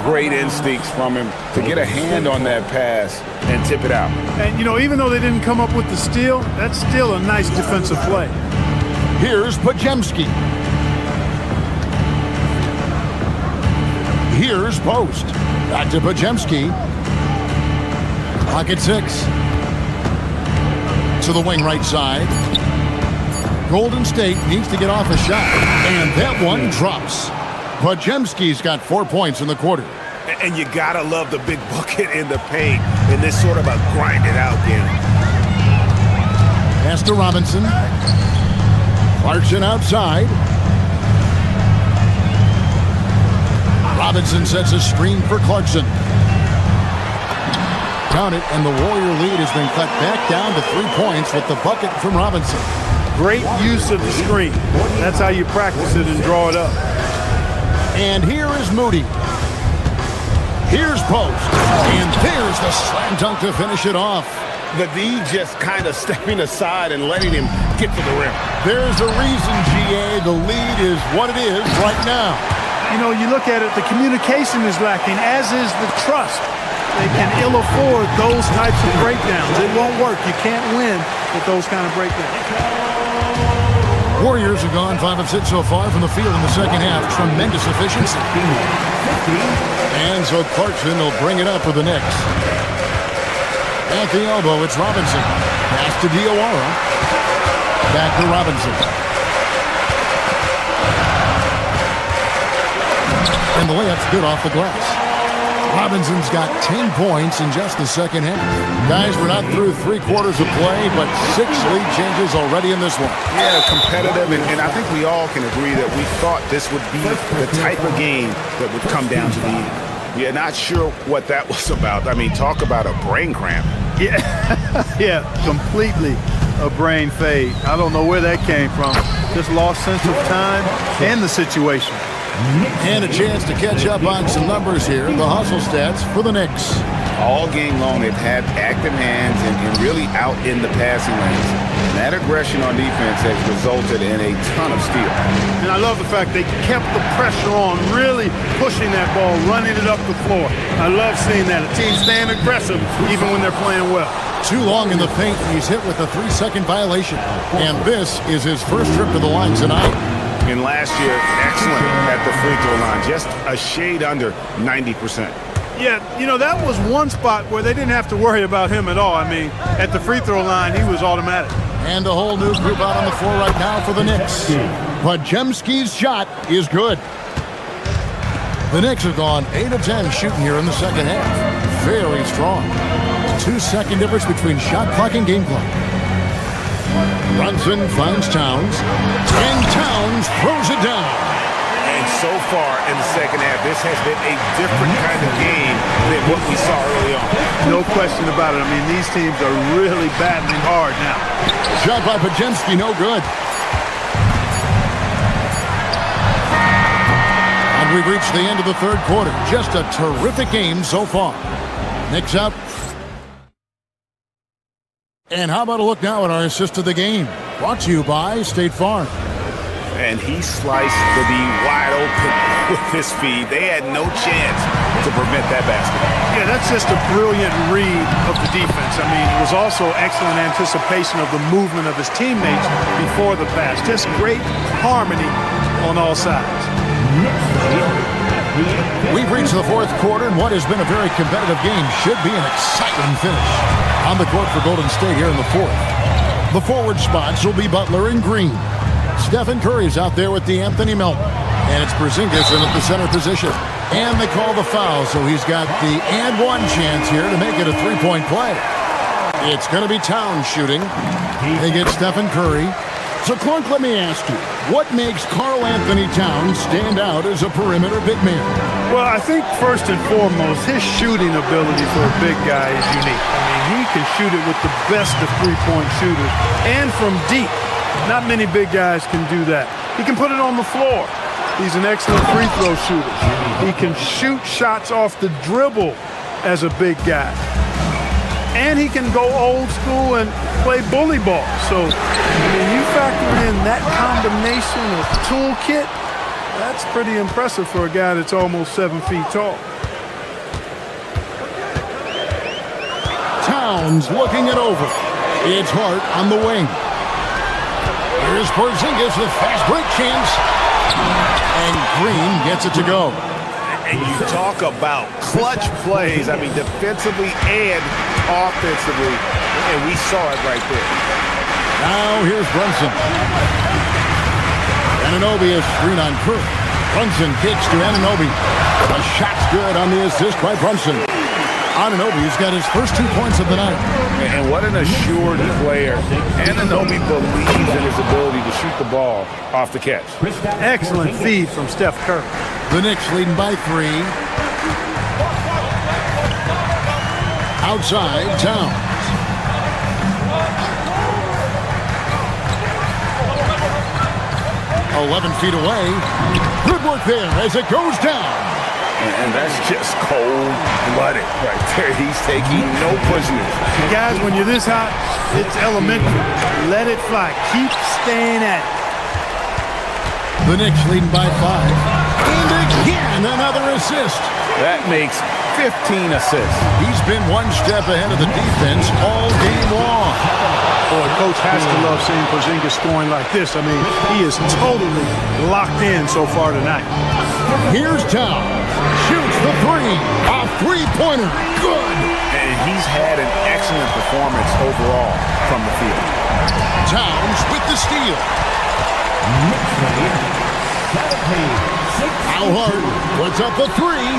Great instincts from him to get a hand on that pass and tip it out. And, even though they didn't come up with the steal, that's still a nice defensive play. Here's Podziemski. Here's Post. Back to Podziemski. Clock at 6. To the wing right side. Golden State needs to get off a shot, and that one drops. Podziemski's got 4 points in the quarter. And you gotta love the big bucket in the paint in this sort of a grind-it-out game. Pass to Robinson. Clarkson outside. Robinson sets a screen for Clarkson. Count it, and the Warrior lead has been cut back down to 3 points with the bucket from Robinson. Great use of the screen. That's how you practice it and draw it up. And here is Moody. Here's Post. And there's the slam dunk to finish it off. The D just kind of stepping aside and letting him get to the rim. There's a reason, GA. The lead is what it is right now. You look at it, the communication is lacking, as is the trust. They can ill afford those types of breakdowns. It won't work. You can't win with those kind of breakdowns. Warriors have gone 5 of 6 so far from the field in the second half. Tremendous efficiency. And so Clarkson will bring it up for the Knicks. At the elbow, it's Robinson. Pass to Diawara. Back to Robinson. And the layup's good off the glass. Robinson's got 10 points in just the second half. Guys, we're not through 3 quarters of play, but 6 lead changes already in this one. Yeah, competitive, and I think we all can agree that we thought this would be the type of game that would come down to the end. Yeah, not sure what that was about. I mean, talk about a brain cramp. Yeah, yeah, completely a brain fade. I don't know where that came from. Just lost sense of time and the situation. And a chance to catch up on some numbers here. The hustle stats for the Knicks. All game long, they've had active hands and really out in the passing lanes. And that aggression on defense has resulted in a ton of steals. And I love the fact they kept the pressure on, really pushing that ball, running it up the floor. I love seeing that. A team staying aggressive even when they're playing well. Too long in the paint, he's hit with a 3-second violation. And this is his first trip to the line tonight. And last year, excellent at the free throw line, just a shade under 90%. Yeah, that was one spot where they didn't have to worry about him at all. I mean, at the free throw line, he was automatic. And a whole new group out on the floor right now for the Knicks. Podziemski's shot is good. The Knicks have gone 8 of 10 shooting here in the second half. Very strong. 2-second difference between shot clock and game clock. Brunson finds Towns, and Towns throws it down. And so far in the second half, this has been a different kind of game than what we saw early on. No question about it. I mean, these teams are really battling hard now. Shot by Podziemski, no good. And we've reached the end of the third quarter. Just a terrific game so far. Knicks out. And how about a look now at our assist of the game? Brought to you by State Farm. And he sliced the D wide open with his feed. They had no chance to prevent that basket. Yeah, that's just a brilliant read of the defense. I mean, it was also excellent anticipation of the movement of his teammates before the pass. Just great harmony on all sides. We've reached the fourth quarter, and what has been a very competitive game should be an exciting finish. On the court for Golden State here in the fourth. The forward spots will be Butler and Green. Stephen Curry's out there with D'Anthony Melton. And it's Porzingis in at the center position. And they call the foul, so he's got the and one chance here to make it a three-point play. It's going to be Towns shooting. They get Stephen Curry. So, Clark, let me ask you, What makes Karl Anthony Towns stand out as a perimeter big man? Well, I think first and foremost, his shooting ability for a big guy is unique. I mean, he can shoot it with the best of three-point shooters and from deep. Not many big guys can do that. He can put it on the floor. He's an excellent free throw shooter. He can shoot shots off the dribble as a big guy. And he can go old school and play bully ball. So, I mean, you factor in that combination of toolkit, that's pretty impressive for a guy that's almost 7 feet tall. Towns looking it over. It's Hart on the wing. Here's Porzingis with fast break chance. And Green gets it to go. And you talk about clutch plays, I mean, defensively and offensively, and we saw it right there. Now here's Brunson. Anunoby is screen on Curry. Brunson kicks to Anunoby. A shot's good on the assist by Brunson. Anunoby's got his first 2 points of the night. And what an assured player. Anunoby believes in his ability to shoot the ball off the catch. Excellent feed from Steph Curry. The Knicks leading by 3. Outside, Towns. "11 feet away. Good work there as it goes down. And that's just cold-blooded right there. He's taking no prisoners. Guys, when you're this hot, it's elementary. Let it fly. Keep staying at it. The Knicks leading by 5. And again, another assist. That makes 15 assists. He's been one step ahead of the defense all game long. Boy, Coach has to love seeing Porzingis scoring like this. I mean, he is totally locked in so far tonight. Here's Towns. Shoots the 3. A three-pointer. Good. And he's had an excellent performance overall from the field. Towns with the steal. Now Hart puts up a 3.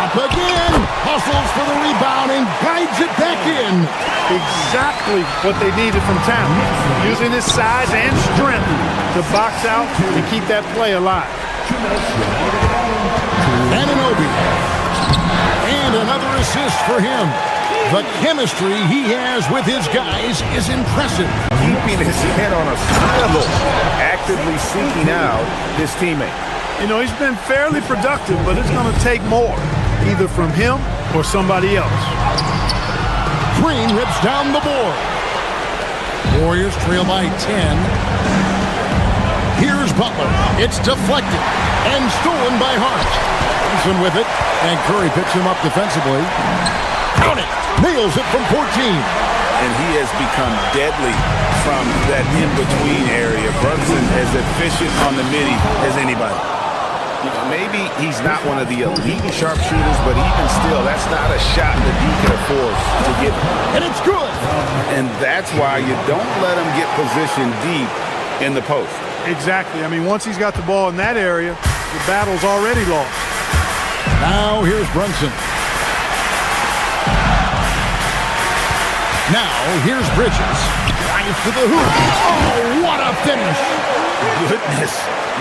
Up again. Hustles for the rebound and guides it back in. Exactly what they needed from Towns. Using his size and strength to box out and keep that play alive. Anunoby. And another assist for him. The chemistry he has with his guys is impressive. Keeping his head on a swivel, actively seeking out his teammate. You know, he's been fairly productive, but it's going to take more, either from him or somebody else. Green rips down the board. Warriors trail by 10. Here's Butler. It's deflected and stolen by Hart. Brunson with it, and Curry picks him up defensively. Count it. Nails it from 14. And he has become deadly from that in-between area. Brunson as efficient on the midi as anybody. You know, maybe he's not one of the elite sharpshooters, but even still, that's not a shot that you can afford to give him. And it's good. And that's why you don't let him get positioned deep in the post. Exactly. I mean, once he's got the ball in that area, the battle's already lost. Now here's Brunson. Now here's Bridges. Drives to the hoop. Oh, what a finish. Goodness.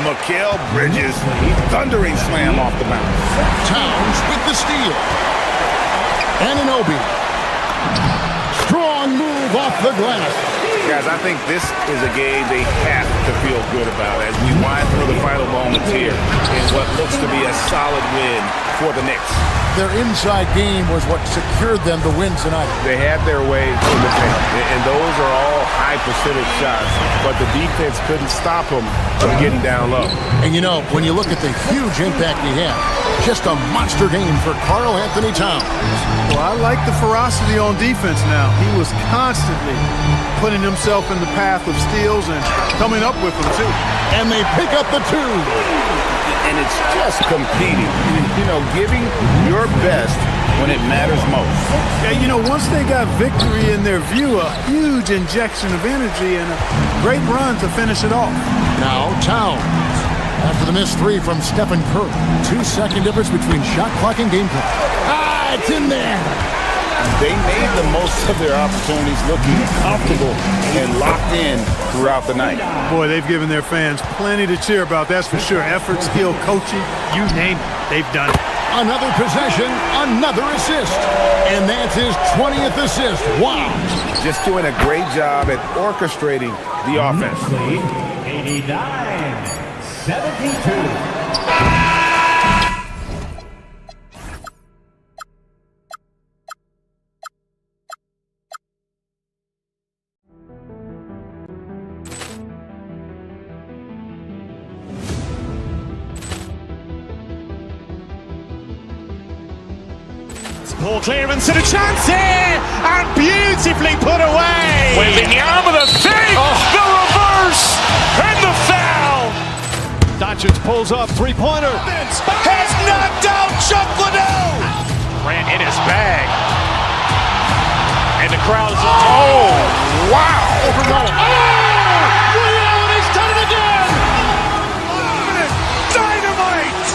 Mikal Bridges, thundering slam off the bounce. Towns with the steal. Anunoby. Strong move off the glass. Guys, I think this is a game they have to feel good about as we wind through the final moments here in what looks to be a solid win for the Knicks. Their inside game was what secured them to win tonight. They had their way to the paint, and those are all high percentage shots, but the defense couldn't stop them from getting down low. And you know, when you look at the huge impact he had, just a monster game for Karl Anthony Towns. Well, I like the ferocity on defense now. He was constantly putting himself in the path of steals and coming up with them, too. And they pick up the 2. And it's just competing, you know, giving your best when it matters most. Yeah, you know, once they got victory in their view, a huge injection of energy and a great run to finish it off. Now Towns. After the missed 3 from Stephen Curry. 2-second difference between shot clock and game clock. Ah, it's in there. They made the most of their opportunities, looking comfortable and locked in throughout the night. Boy, they've given their fans plenty to cheer about, that's for sure. Effort, skill, coaching, you name it, they've done it. Another possession, another assist. And that's his 20th assist. Wow. Just doing a great job at orchestrating the offense. 89-72. Ball clearance and a chance here, and beautifully put away. Wembanyama the fake, the reverse, and the foul. Doncic pulls up, three-pointer. Has knocked out Chuck Liddell. Ran in his bag. And the crowd is, oh, wow. Lee Allen, he's done it again. Dynamite.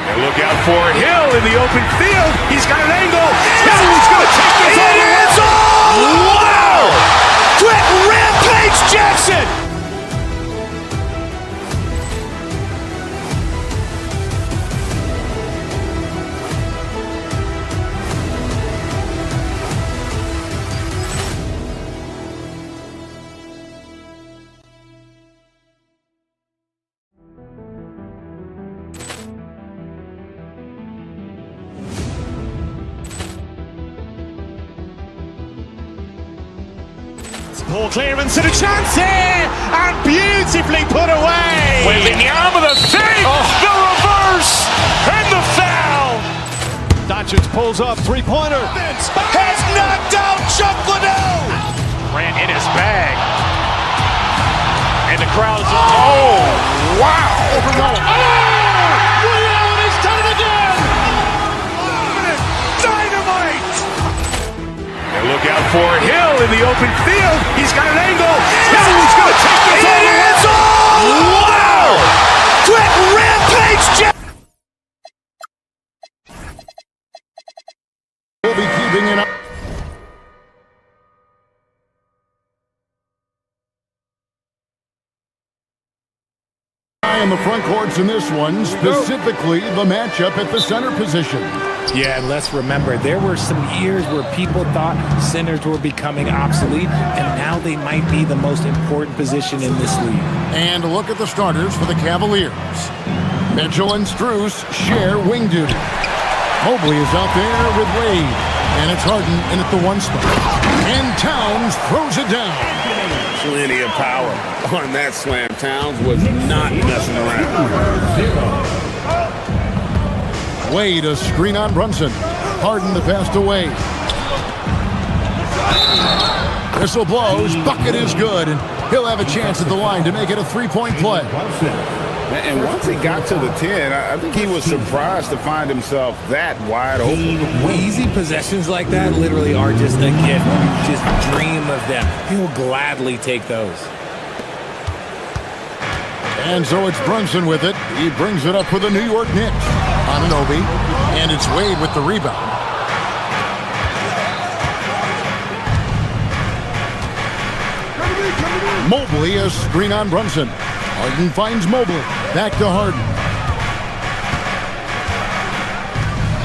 And look out for Hill in the open field. He's got an angle. Hill's going to take this all the way. Wow. Quick Rampage Jackson. Ball clearance and a chance here, and beautifully put away. Wembanyama the fake, the reverse, and the foul. Doncic pulls up, three-pointer. Has knocked out Chuck Liddell. Ran in his bag. And the crowd is, oh, wow. Lee Allen, he's done it again. Dynamite. And look out for Hill in the open field. He's got an angle. Hill's going to take this all the way. Wow. Quick Rampage Jackson. We'll be keeping it up. In the front courts in this one, specifically the matchup at the center position. Yeah, and let's remember, there were some years where people thought centers were becoming obsolete, and now they might be the most important position in this league. And look at the starters for the Cavaliers. Mitchell and Strus share wing duty. Mobley is out there with Wade, and it's Harden in at the one spot. And Towns throws it down. Plenty of power on that slam. Towns was not messing around. Wade, a screen on Brunson. Harden the pass to Wade. Whistle blows, bucket is good, and he'll have a chance at the line to make it a three-point play. And once he got to the 10, I think he was surprised to find himself that wide open. Easy possessions like that literally are just a gift. You just dream of them. He'll gladly take those. And so it's Brunson with it. He brings it up for the New York Knicks. Anunoby, and it's Wade with the rebound. Mobley, a screen on Brunson. Harden finds Mobley. Back to Harden.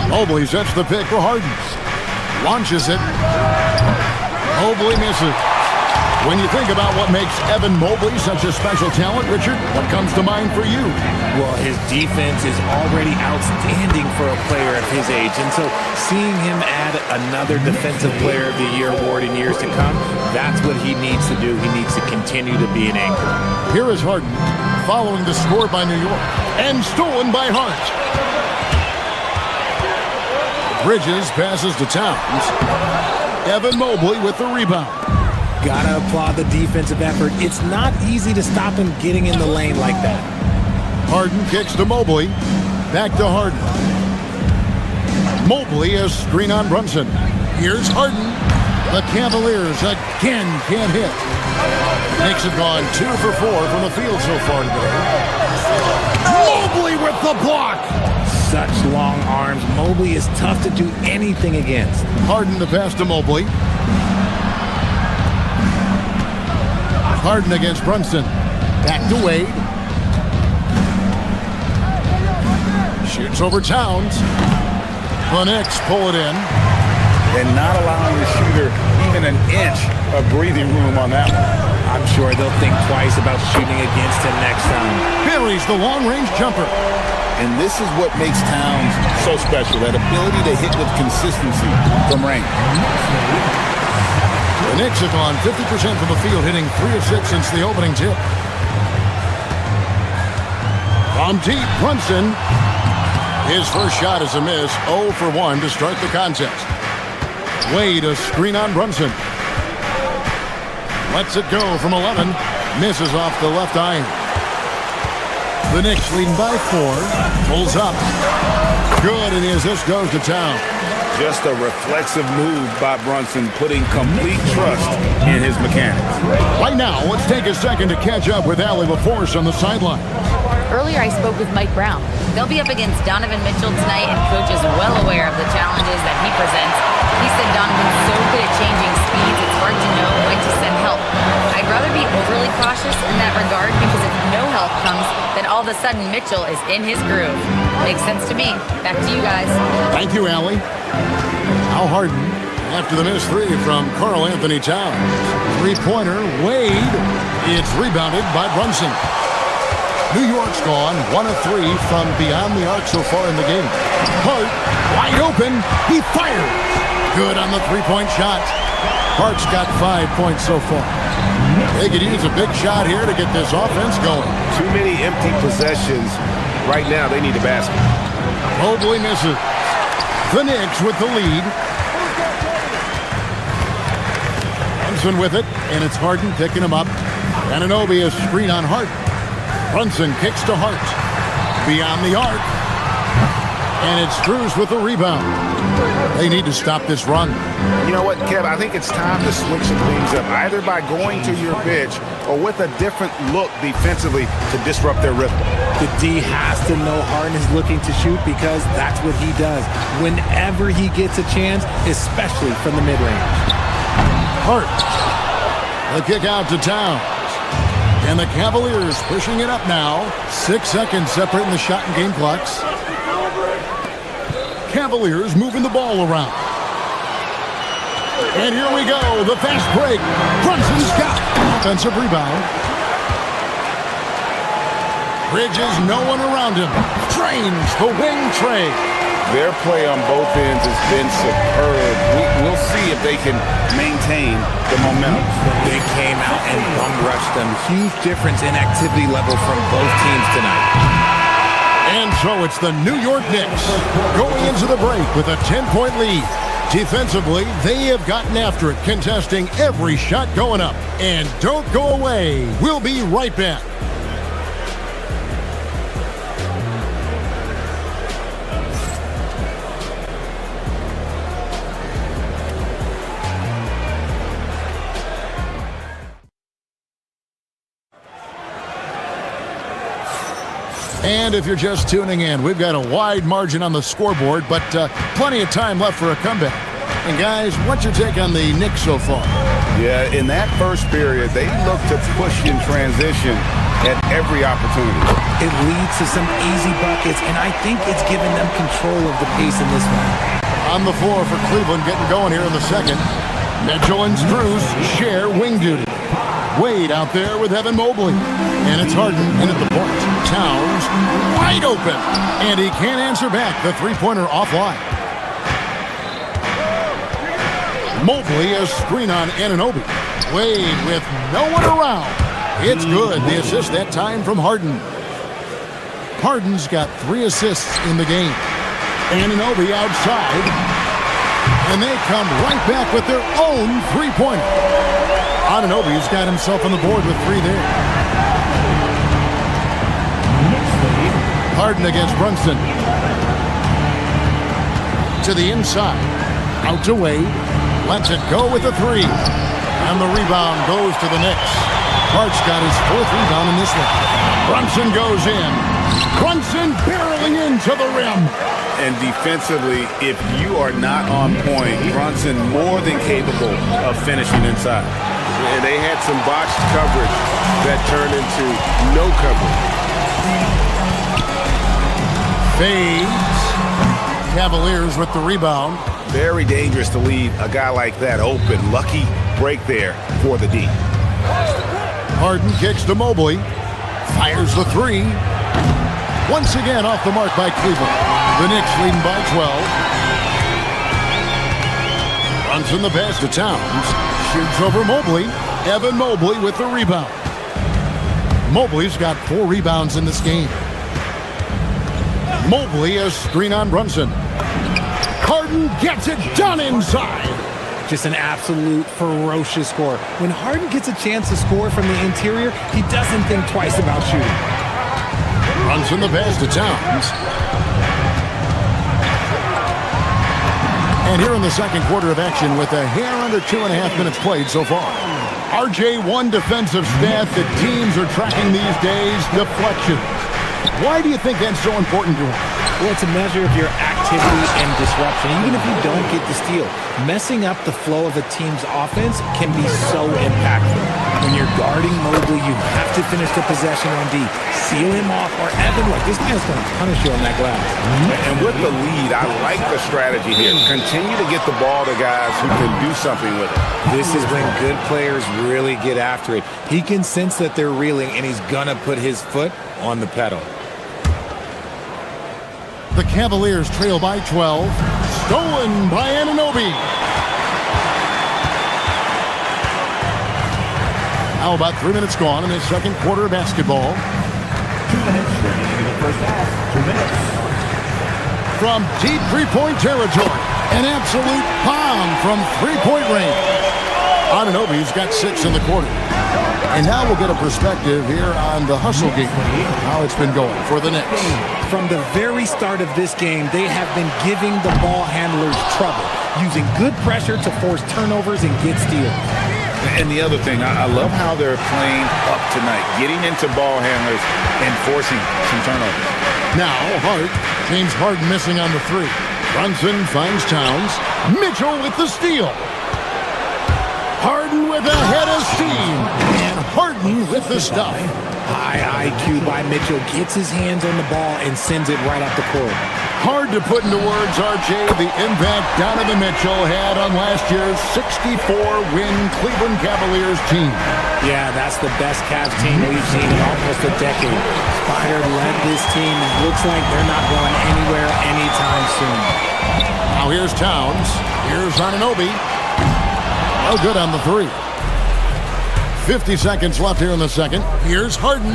Mobley sets the pick for Harden. Launches it. Mobley misses. When you think about what makes Evan Mobley such a special talent, Richard, what comes to mind for you? Well, his defense is already outstanding for a player of his age, and so seeing him add another Defensive Player of the Year award in years to come, that's what he needs to do. He needs to continue to be an anchor. Here is Harden, following the score by New York, and stolen by Hart. Bridges passes to Towns. Evan Mobley with the rebound. Gotta applaud the defensive effort. It's not easy to stop him getting in the lane like that. Harden kicks to Mobley. Back to Harden. Mobley, a screen on Brunson. Here's Harden. The Cavaliers again can't hit. Knicks have gone 2 for 4 from the field so far today. Mobley with the block. Such such long arms. Mobley is tough to do anything against. Harden the pass to Mobley. Harden against Brunson. Back to Wade. Shoots over Towns. The Knicks pull it in. And not allowing the shooter even an inch of breathing room on that one. I'm sure they'll think twice about shooting against him next time. Buries the long-range jumper. And this is what makes Towns so special, that ability to hit with consistency from range. The Knicks have gone 50% from the field, hitting 3 of 6 since the opening tip. From deep, Brunson. His first shot is a miss, 0 for 1 to start the contest. Wade, a screen on Brunson. Lets it go from 11. Misses off the left iron. The Knicks leading by 4. Pulls up. Good, and the assist goes to Town. Just a reflexive move by Brunson, putting complete trust in his mechanics. Right now, let's take a second to catch up with Allie LaForce on the sideline. Earlier, I spoke with Mike Brown. They'll be up against Donovan Mitchell tonight, and Coach is well aware of the challenges that he presents. He said Donovan's so good at changing speeds, it's hard to know when to send help. I'd rather be overly cautious in that regard, because if no help comes, then all of a sudden Mitchell is in his groove. Makes sense to me. Back to you guys. Thank you, Allie. Now Harden, after the missed 3 from Karl Anthony Towns. Three-pointer, Wade. It's rebounded by Brunson. New York's gone 1 of 3 from beyond the arc so far in the game. Hart, wide open, he fires. Good on the three-point shot. Hart's got 5 points so far. They could use a big shot here to get this offense going. Too many empty possessions. Right now, they need a basket. Mobley misses. The Knicks with the lead. Brunson with it, and it's Harden picking him up. Anunoby a screen on Hart. Brunson kicks to Hart. Beyond the arc. And it's Strus with the rebound. They need to stop this run. You know what, Kev? I think it's time to switch some things up, either by going to your bench or with a different look defensively to disrupt their rhythm. The D has to know Harden is looking to shoot, because that's what he does whenever he gets a chance, especially from the mid-range. Hart. The kick out to Towns. And the Cavaliers pushing it up now. 6 seconds separating the shot and game clocks. Cavaliers moving the ball around. And here we go, the fast break. Brunson's got offensive rebound. Bridges, no one around him. Drains the wing trade. Their play on both ends has been superb. We'll see if they can maintain the momentum. They came out and bum-rushed them. Huge difference in activity level from both teams tonight. And so it's the New York Knicks going into the break with a 10-point lead. Defensively, they have gotten after it, contesting every shot going up. And don't go away. We'll be right back. And if you're just tuning in, we've got a wide margin on the scoreboard, but plenty of time left for a comeback. And guys, what's your take on the Knicks so far? Yeah, in that first period, they looked to push in transition at every opportunity. It leads to some easy buckets, and I think it's given them control of the pace in this one. On the floor for Cleveland, getting going here in the second. Mitchell and Strus share wing duty. Wade out there with Evan Mobley. And it's Harden in at the point. Towns wide open. And he can't answer back. The three-pointer offline. Mobley a screen on Anunoby. Wade with no one around. It's good. The assist that time from Harden. Harden's got 3 assists in the game. Anunoby outside. And they come right back with their own three-pointer. Anunoby's got himself on the board with 3 there. Harden against Brunson. To the inside. Out to Wade. Lets it go with a 3. And the rebound goes to the Knicks. Hart's got his 4th rebound in this one. Brunson goes in. Brunson barely driving into the rim. And defensively, if you are not on point, Brunson more than capable of finishing inside. And they had some botched coverage that turned into no coverage. Fades. Cavaliers with the rebound. Very dangerous to leave a guy like that open. Lucky break there for the D. Harden kicks to Mobley. Fires the three. Once again off the mark by Cleveland. The Knicks leading by 12. Runs in the pass to Towns. Shoots over Mobley. Evan Mobley with the rebound. Mobley's got 4 rebounds in this game. Mobley a screen on Brunson. Harden gets it done inside. Just an absolute ferocious score. When Harden gets a chance to score from the interior, he doesn't think twice about shooting. Runs in the pass to Towns. And here in the second quarter of action with a hair under 2.5 minutes played so far. RJ, one defensive stat that teams are tracking these days, deflection. Why do you think that's so important to him? Well, it's a measure of your activity and disruption, even if you don't get the steal. Messing up the flow of a team's offense can be so impactful. When you're guarding Mobley, you have to finish the possession on D. Seal him off, or Evan, look, this man's going to punish you on that glass. And with the lead, I like the strategy here. Continue to get the ball to guys who can do something with it. This is when good players really get after it. He can sense that they're reeling, and he's going to put his foot on the pedal. The Cavaliers trail by 12. Stolen by Anunoby. Now about 3 minutes gone in the second quarter of basketball. 2 minutes remaining in the first half. 2 minutes. From deep three-point territory, an absolute bomb from three-point range. Anunoby's got 6 in the quarter. And now we'll get a perspective here on the hustle game, how it's been going for the Knicks. From the very start of this game, they have been giving the ball handlers trouble, using good pressure to force turnovers and get steals. And the other thing, I love how they're playing up tonight, getting into ball handlers and forcing some turnovers. Now, James Harden missing on the three. Brunson finds Towns. Mitchell with the steal. Harden with a head of steam. And Harden with the stuff. High IQ by Mitchell, gets his hands on the ball and sends it right up the court. Hard to put into words, RJ, the impact Donovan Mitchell had on last year's 64-win Cleveland Cavaliers team. Yeah, that's the best Cavs team we've seen in almost a decade. Spider led this team, and looks like they're not going anywhere anytime soon. Now here's Towns. Here's Anunoby. No good on the three. 50 seconds left here in the second. Here's Harden.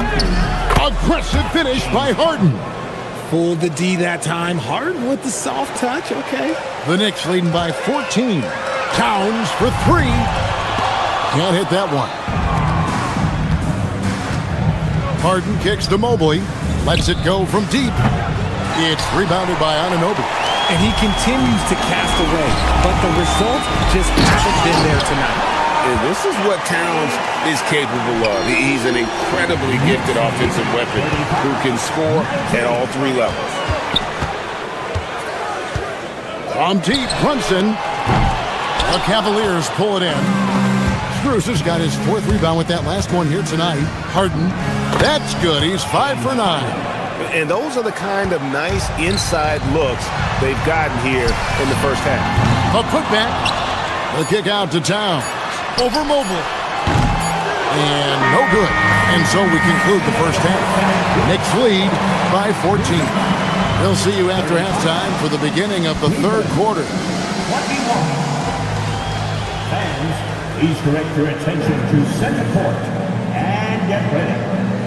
Aggressive finish by Harden. Fooled the D that time. Harden with the soft touch. Okay. The Knicks leading by 14. Towns for three. Can't hit that one. Harden kicks to Mobley. Lets it go from deep. It's rebounded by Anunoby. And he continues to cast away, but the results just haven't been there tonight. And this is what Towns is capable of. He's an incredibly gifted offensive weapon who can score at all 3 levels. From deep, Brunson. The Cavaliers pull it in. Strus has got his 4th rebound with that last one here tonight. Harden, that's good. He's 5 for 9. And those are the kind of nice inside looks they've gotten here in the first half. A putback. The kick out to Towns. Over Mobley. And no good. And so we conclude the first half. Knicks lead by 14. We'll see you after halftime for the beginning of the third quarter. Fans, please direct your attention to center court and get ready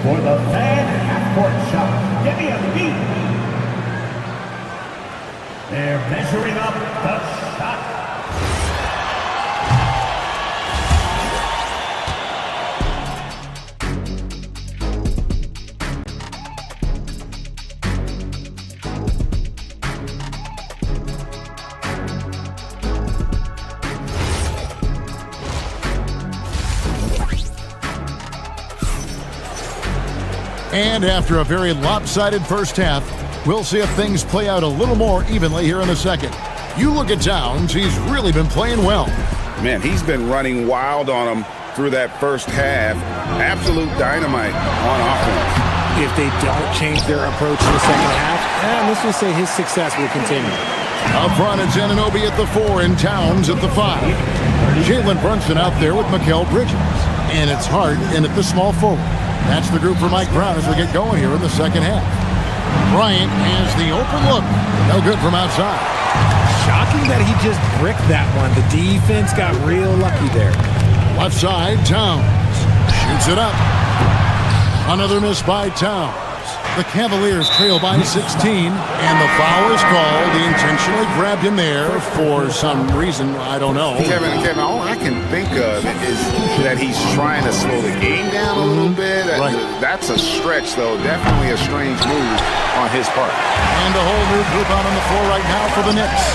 for the fan half-court shot. Give me a beat. They're measuring up the shot. And after a very lopsided first half, We'll see if things play out a little more evenly here in a second. You look at Towns, he's really been playing well. Man, he's been running wild on them through that first half. Absolute dynamite on offense. If they don't change their approach in the second half, let's just say his success will continue. Up front, it's Anunoby at the 4 and Towns at the 5. Jalen Brunson out there with Mikal Bridges. And it's Hart in at the small forward. That's the group for Mike Brown as we get going here in the second half. Bryant has the open look. No good from outside. Shocking that he just bricked that one. The defense got real lucky there. Left side, Towns. Shoots it up. Another miss by Towns. The Cavaliers trail by 16, and the foul is called. He intentionally grabbed him there for some reason, I don't know. Kevin, all I can think of is that he's trying to slow the game down a little bit. Right. That's a stretch, though. Definitely a strange move on his part. And a whole new group out on the floor right now for the Knicks.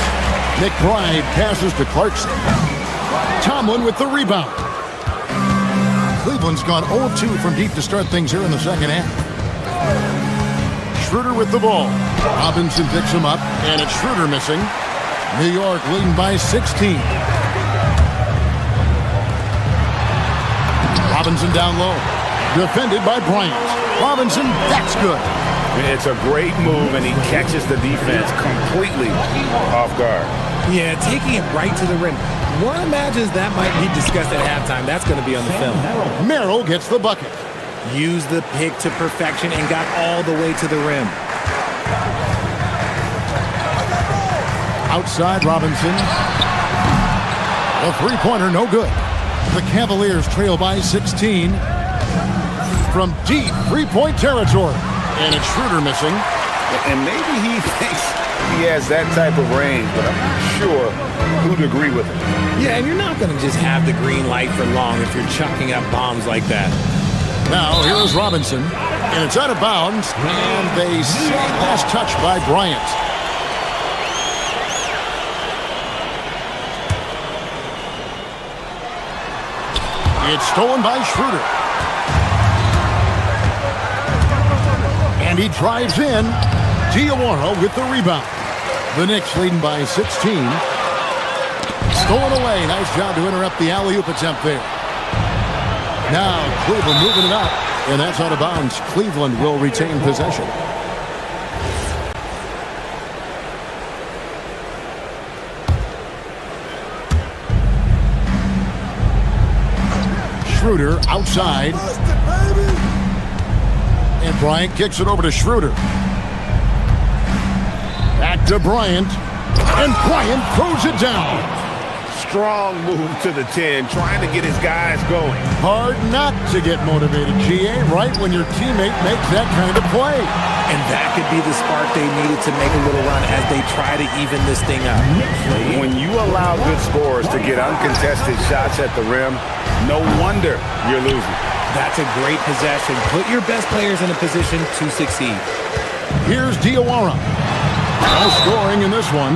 Nick Bride passes to Clarkson. Tomlin with the rebound. Cleveland's gone 0 of 2 from deep to start things here in the second half. Schroeder with the ball. Robinson picks him up, and it's Schroeder missing. New York leading by 16. Robinson down low. Defended by Bryant. Robinson, that's good. It's a great move, and he catches the defense completely off guard. Yeah, taking it right to the rim. One imagines that might be discussed at halftime. That's going to be on the film. Merrill gets the bucket. Used the pick to perfection and got all the way to the rim. Outside Robinson. A three-pointer, no good. The Cavaliers trail by 16 from deep three-point territory. And it's Schroeder missing. And maybe he thinks he has that type of range, but I'm not sure who'd agree with him. Yeah, and you're not going to just have the green light for long if you're chucking up bombs like that. Now, here's Robinson, and it's out of bounds, and they say last touch by Bryant. It's stolen by Schroeder. And he drives in. Diawara with the rebound. The Knicks leading by 16. Stolen away. Nice job to interrupt the alley-oop attempt there. Now Cleveland moving it up, and that's out of bounds. Cleveland will retain possession. Schroeder outside. And Bryant kicks it over to Schroeder. Back to Bryant. And Bryant throws it down. Strong move to the 10, trying to get his guys going. Hard not to get motivated, GA, right when your teammate makes that kind of play. And that could be the spark they needed to make a little run as they try to even this thing up. When you allow good scorers to get uncontested shots at the rim, no wonder you're losing. That's a great possession. Put your best players in a position to succeed. Here's Diawara. No scoring in this one.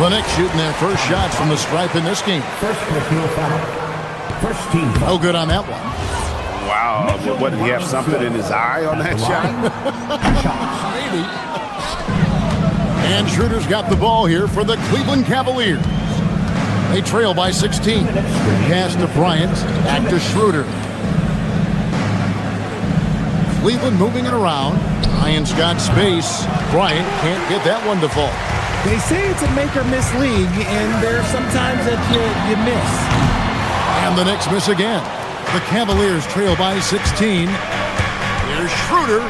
The Knicks shooting their first shots from the stripe in this game. First personal foul. First team foul. No good on that one. Wow. What, did he have something in his eye on that shot? Maybe. And Schroeder's got the ball here for the Cleveland Cavaliers. They trail by 16. Pass to Bryant. Back to Schroeder. Cleveland moving it around. Bryant's got space. Bryant can't get that one to fall. They say it's a make-or-miss league, and there are some times that you miss. And the Knicks miss again. The Cavaliers trail by 16. Here's Schroeder.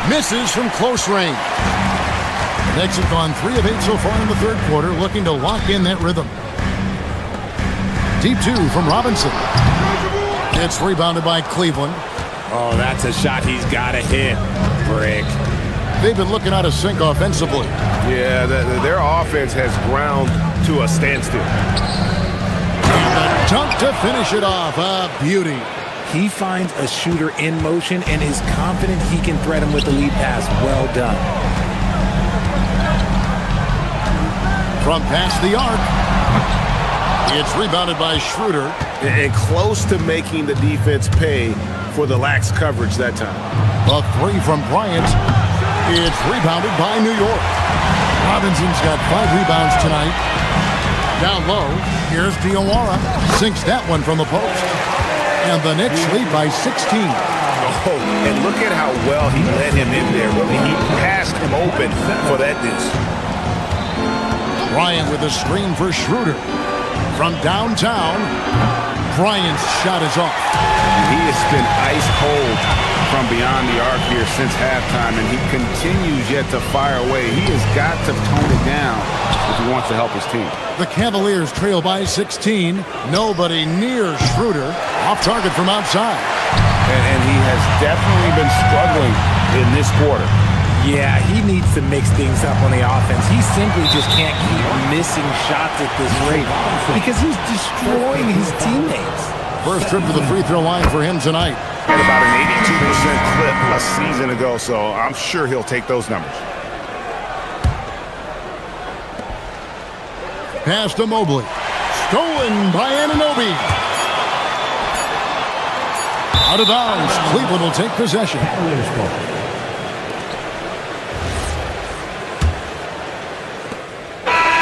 Misses from close range. The Knicks have gone 3 of 8 so far in the third quarter, looking to lock in that rhythm. Deep 2 from Robinson. It's rebounded by Cleveland. Oh, that's a shot he's got to hit. Brick. They've been looking out of sync offensively. Yeah, their offense has ground to a standstill. And a dunk to finish it off. A beauty. He finds a shooter in motion and is confident he can thread him with the lead pass. Well done. From past the arc. It's rebounded by Schroeder. And close to making the defense pay for the lax coverage that time. A 3 from Bryant. It's rebounded by New York. Robinson's got 5 rebounds tonight. Down low, here's Diawara. Sinks that one from the post. And the Knicks lead by 16. Oh, and look at how well he led him in there. Really, he passed him open for that deuce. Bryant with a screen for Schroeder. From downtown, Bryant's shot is off. He has been ice cold from beyond the arc here since halftime, and he continues yet to fire away. He has got to tone it down if he wants to help his team. The Cavaliers trail by 16. Nobody near Schroeder. Off target from outside. And he has definitely been struggling in this quarter. Yeah, he needs to mix things up on the offense. He simply just can't keep missing shots at this rate because he's destroying his teammates. First trip to the free throw line for him tonight. At about an 82% clip a season ago, so I'm sure he'll take those numbers. Pass to Mobley. Stolen by Anunoby. Out of bounds. Cleveland will take possession.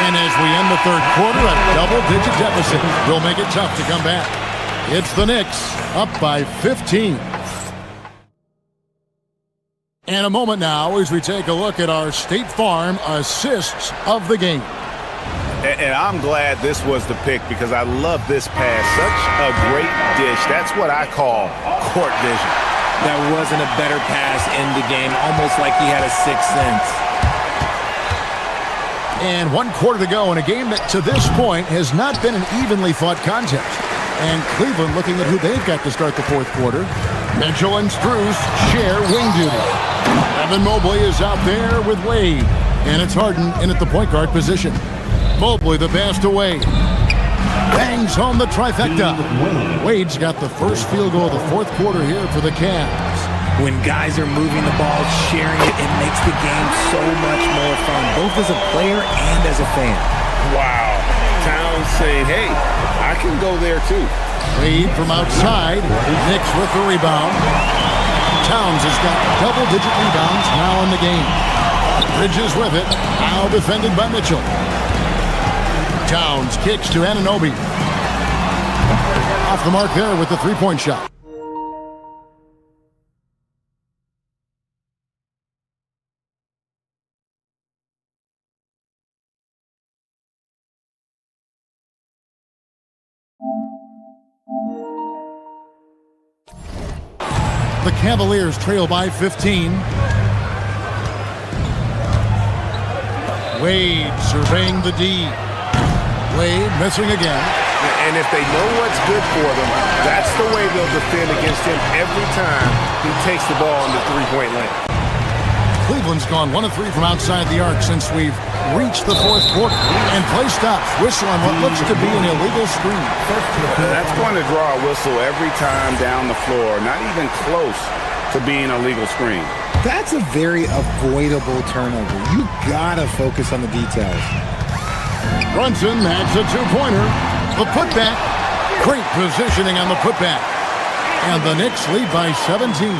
And as we end the third quarter, a double-digit deficit will make it tough to come back. It's the Knicks, up by 15. And a moment now as we take a look at our State Farm assists of the game. And I'm glad this was the pick because I love this pass. Such a great dish. That's what I call court vision. That wasn't a better pass in the game, almost like he had a sixth sense. And 1 quarter to go in a game that to this point has not been an evenly fought contest. And Cleveland looking at who they've got to start the fourth quarter. Mitchell and Strus share wing duty. Evan Mobley is out there with Wade. And it's Harden in at the point guard position. Mobley the pass to Wade. Bangs home the trifecta. Wade's got the first field goal of the fourth quarter here for the Cavs. When guys are moving the ball, sharing it, it makes the game so much more fun, both as a player and as a fan. Wow. Towns saying, hey, I can go there too. Wade from outside. Knicks with the rebound. Towns has got double-digit rebounds now in the game. Bridges with it. Now defended by Mitchell. Towns kicks to Anunoby. Off the mark there with the three-point shot. The Cavaliers trail by 15. Wade surveying the D. Wade missing again. And if they know what's good for them, that's the way they'll defend against him every time he takes the ball in the three-point lane. Cleveland's gone 1 of 3 from outside the arc since we've reached the fourth quarter. And play stops. Whistle on what looks to be an illegal screen. That's going to draw a whistle every time down the floor. Not even close to being a legal screen. That's a very avoidable turnover. You gotta focus on the details. Brunson adds a two-pointer. The putback. Great positioning on the putback. And the Knicks lead by 17.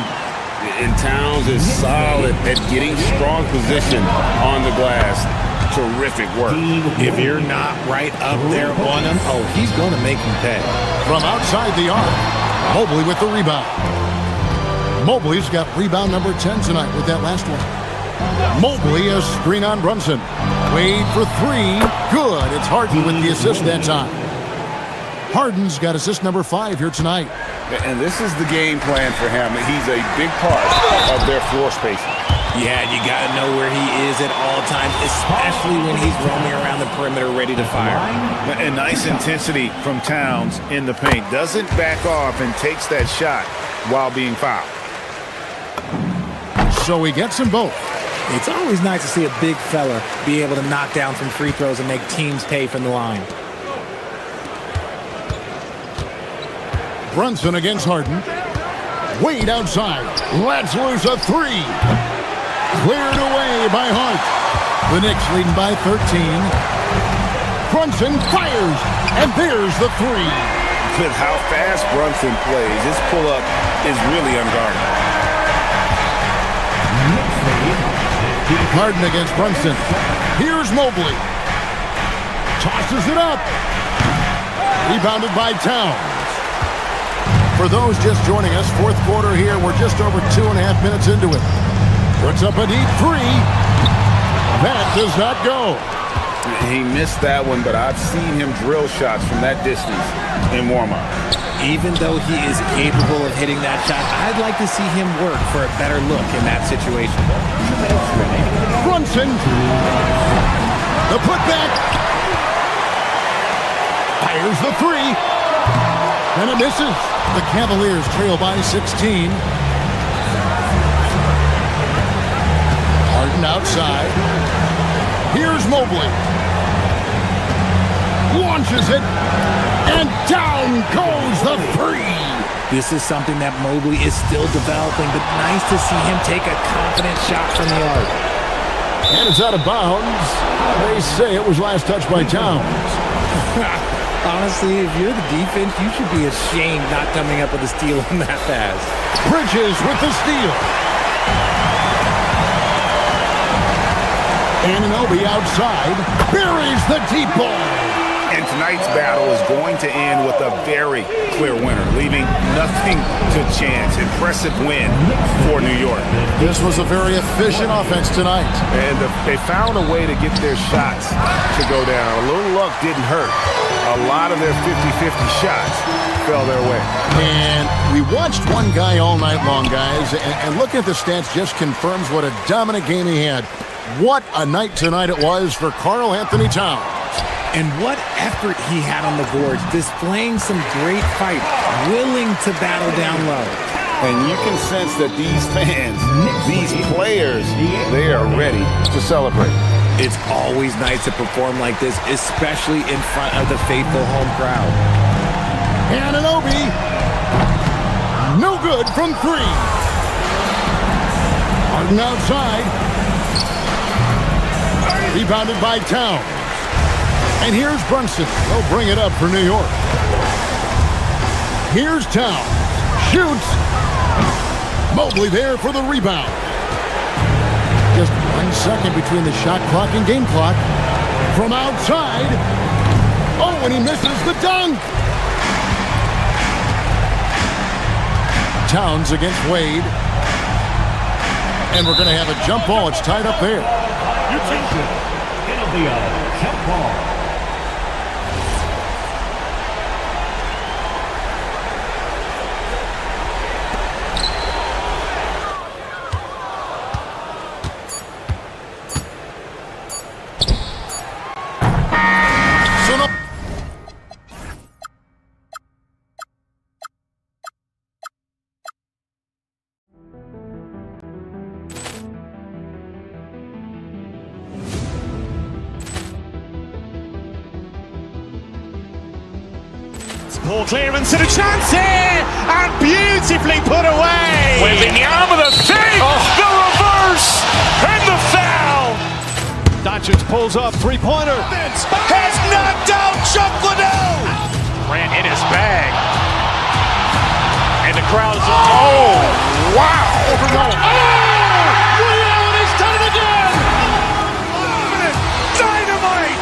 And Towns is solid at getting strong position on the glass. Terrific work. If you're not right up there on him, oh, he's going to make him pay. From outside the arc, Mobley with the rebound. Mobley's got rebound number 10 tonight with that last one. Mobley a screen on Brunson. Wade for 3. Good. It's Harden with the assist that time. Harden's got assist number 5 here tonight. And this is the game plan for him. He's a big part of their floor spacing. Yeah, you got to know where he is at all times, especially when he's roaming around the perimeter ready to fire. A nice intensity from Towns in the paint. Doesn't back off and takes that shot while being fouled. So he gets them both. It's always nice to see a big fella be able to knock down some free throws and make teams pay from the line. Brunson against Harden. Wade outside. Lets loose a 3. Cleared away by Hart. The Knicks leading by 13. Brunson fires. And there's the 3. With how fast Brunson plays, his pull-up is really unguarded. Harden against Brunson. Here's Mobley. Tosses it up. Rebounded by Towns. For those just joining us, fourth quarter here. We're just over 2.5 minutes into it. Puts up a deep three. That does not go. He missed that one, but I've seen him drill shots from that distance in warm-up. Even though he is capable of hitting that shot, I'd like to see him work for a better look in that situation. Brunson. The putback. Fires the three. And it misses. The Cavaliers trail by 16. Harden outside. Here's Mobley. Launches it. And down goes the three. This is something that Mobley is still developing, but nice to see him take a confident shot from the arc. And it's out of bounds. They say it was last touched by Towns. Honestly, if you're the defense, you should be ashamed not coming up with a steal in that fast. Bridges with the steal. Anunoby outside. Buries the deep ball. And tonight's battle is going to end with a very clear winner, leaving nothing to chance. Impressive win for New York. This was a very efficient offense tonight. And they found a way to get their shots to go down. A little luck didn't hurt. A lot of their 50-50 shots fell their way. And we watched one guy all night long, guys, and looking at the stats just confirms what a dominant game he had. What a night tonight it was for Karl Anthony Towns. And what effort he had on the boards, displaying some great fight, willing to battle down low. And you can sense that these fans, these players, they are ready to celebrate. It's always nice to perform like this, especially in front of the faithful home crowd. Anunoby, no good from three. Harden outside. Rebounded by Towns. And here's Brunson. They'll bring it up for New York. Here's Towns. Shoots. Mobley there for the rebound. Just 1 second between the shot clock and game clock. From outside. Oh, and he misses the dunk. Towns against Wade. And we're going to have a jump ball. It's tied up there. It'll be a jump ball. Poor clearance and a chance here, and beautifully put away. Wembanyama with a save, the reverse, and the foul. Doncic pulls up, three-pointer. Has knocked out Chuck Liddell. Ran in his bag, and the crowd is wow! Liddell has done it again. Dynamite!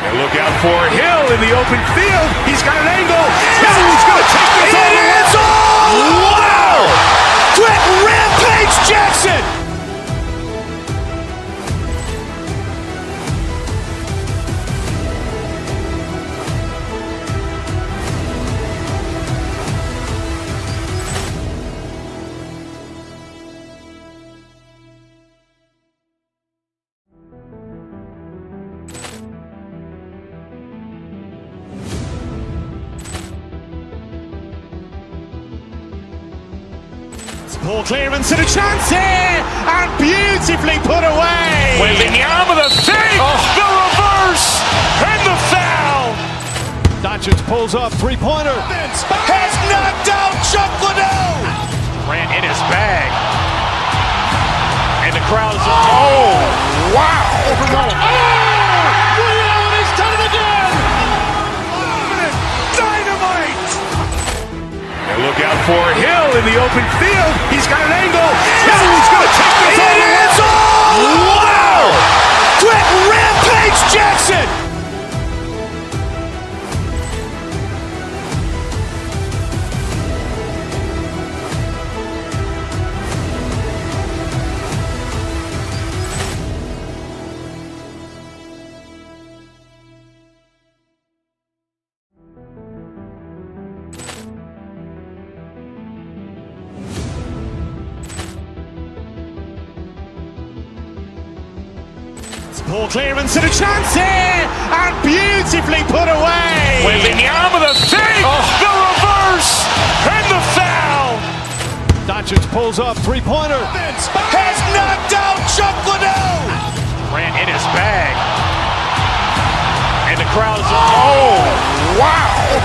And look out for Hill in the open field. He's got an angle. Hill's going to take this all the way. Wow! Quick Rampage Jackson! Poor clearance and a chance here, and beautifully put away. Wembanyama with a save, the reverse, and the foul. Doncic pulls up, three-pointer. Has knocked out Chuck Liddell. Ran in his bag, and the crowd is wow! Liddell has done it again. Dynamite! And look out for Hill in the open field. He's got an angle. Hill's going to take this all the way. Ball clearance and a chance here, and beautifully put away. Wembanyama the save, the reverse, and the foul. Doncic pulls up, three-pointer. Has knocked out Chuck Liddell. Ran in his bag. And the crowd is, oh, wow.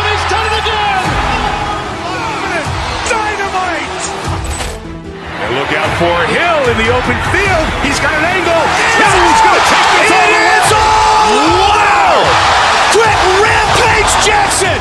He's done it again. Dynamite. And look out for Hill in the open field. He's got an angle. Hill's going to take this all the way. Wow. Quick Rampage Jackson.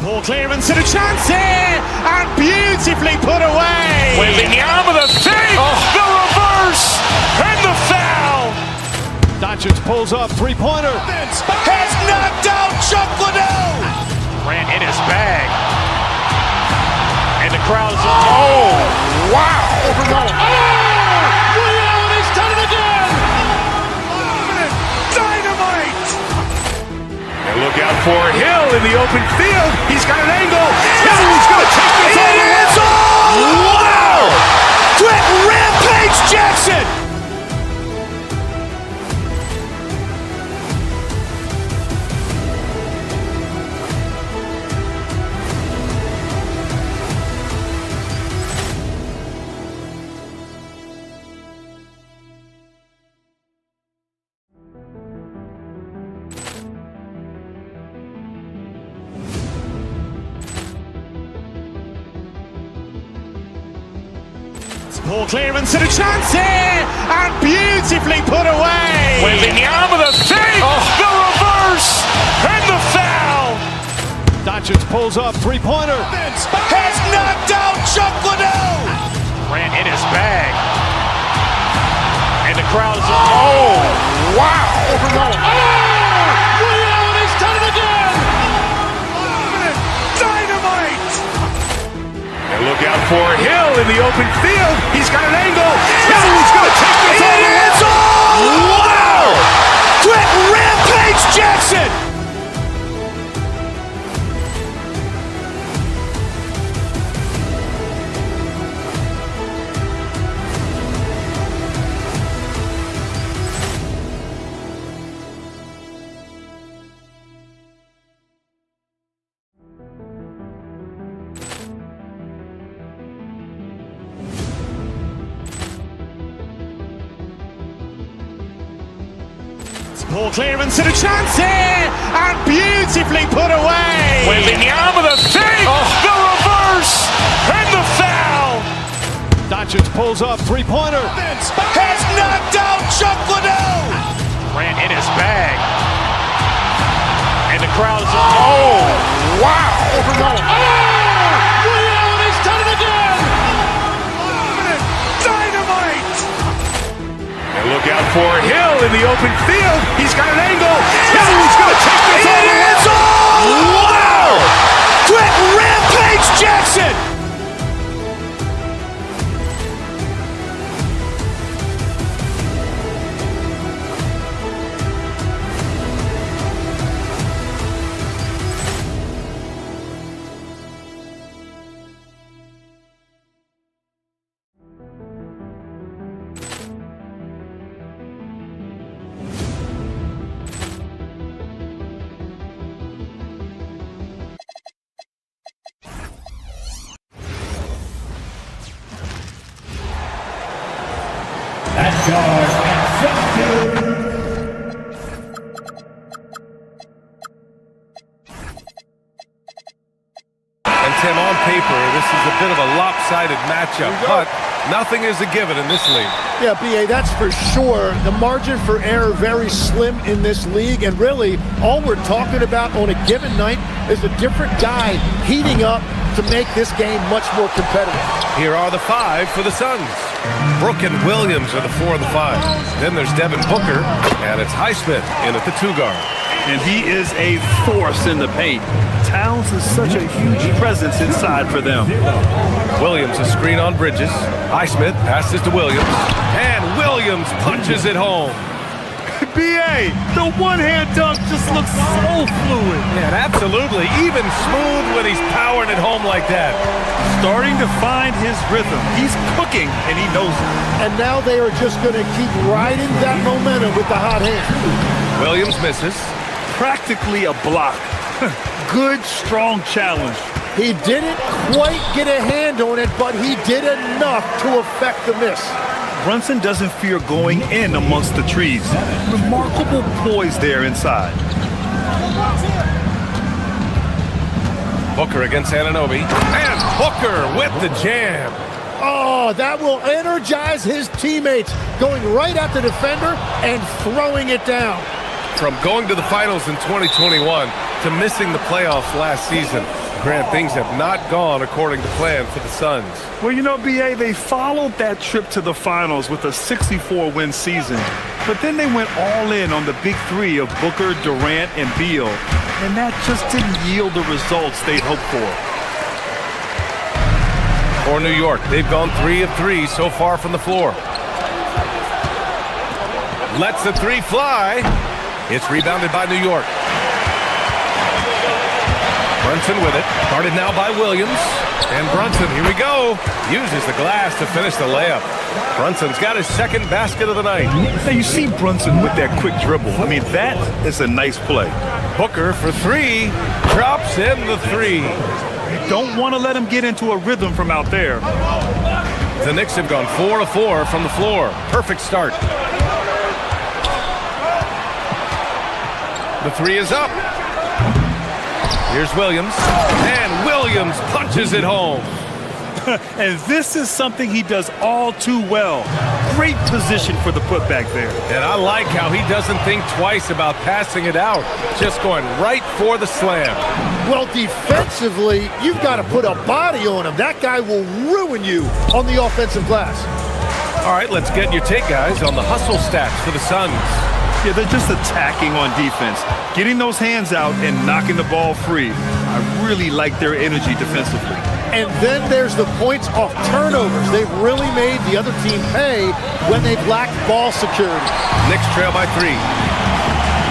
Ball clearance and a chance here, and beautifully put away. Wembanyama the save, the reverse, and the foul. Doncic pulls up, three-pointer. Has knocked out Chuck Liddell. Ran in his bag. And the crowd is, oh, wow. He's done it again. Dynamite. And look out for Hill in the open field. He's got an angle. Hill's going to take this all the way. Wow. Quick Rampage Jackson. Ball clearance and a chance here, and beautifully put away. Wembanyama the save, the reverse, and the foul. Doncic pulls up, three-pointer. Has knocked out Chuck Liddell. Ran in his bag. And the crowd is, oh, wow. He's done it again. Dynamite. And look out for Hill in the open field. He's got an angle. Hill's going to take this all the way. Wow. Quick Rampage Jackson. Ball clearance and a chance here, and beautifully put away. Wembanyama the save, the reverse, and the foul. Doncic pulls up, three-pointer. Has knocked out Chuck Liddell. Ran in his bag. And the crowd is, oh, wow. He's done it again. Dynamite. And look out for Hill in the open field. He's got an angle. Hill's going to take this all the way. Wow. Quick Rampage Jackson. At guard, And Tim, on paper, this is a bit of a lopsided matchup, but nothing is a given in this league. Yeah, B.A., that's for sure. The margin for error very slim in this league, and really all we're talking about on a given night is a different guy heating up to make this game much more competitive. Here are the five for the Suns. Brooke and Williams are the 4 and the 5. Then there's Devin Booker, and it's Highsmith in at the 2 guard. And he is a force in the paint. Towns is such a huge presence inside for them. Williams a screen on Bridges. Highsmith passes to Williams, and Williams punches it home. B.A., the one-hand dunk just looks so fluid. Yeah, absolutely. Even smooth when he's powering it home like that. Starting to find his rhythm. He's cooking, and he knows it. And now they are just going to keep riding that momentum with the hot hand. Williams misses. Practically a block. Good, strong challenge. He didn't quite get a hand on it, but he did enough to affect the miss. Brunson doesn't fear going in amongst the trees. Remarkable poise there inside. Booker against Anunoby. And Booker with the jam. Oh, that will energize his teammates, going right at the defender and throwing it down. From going to the finals in 2021 to missing the playoffs last season, Grant, things have not gone according to plan for the Suns. Well, you know, B.A., they followed that trip to the finals with a 64-win season. But then they went all in on the big three of Booker, Durant, and Beal. And that just didn't yield the results they'd hoped for. For New York, they've gone 3 of 3 so far from the floor. Lets the 3 fly. It's rebounded by New York. Brunson with it. Guarded now by Williams. And Brunson, here we go. Uses the glass to finish the layup. Brunson's got his second basket of the night. Now you see Brunson with that quick dribble. I mean, that is a nice play. Booker for 3. Drops in the 3. You don't want to let him get into a rhythm from out there. The Knicks have gone 4 of 4 from the floor. Perfect start. The 3 is up. Here's Williams, and Williams punches it home. And this is something he does all too well. Great position for the putback there. And I like how he doesn't think twice about passing it out, just going right for the slam. Well, defensively, you've got to put a body on him. That guy will ruin you on the offensive glass. All right, let's get your take, guys, on the hustle stats for the Suns. Yeah, they're just attacking on defense, getting those hands out and knocking the ball free. I really like their energy defensively. And then there's the points off turnovers. They've really made the other team pay when they've lacked ball security. Knicks trail by 3.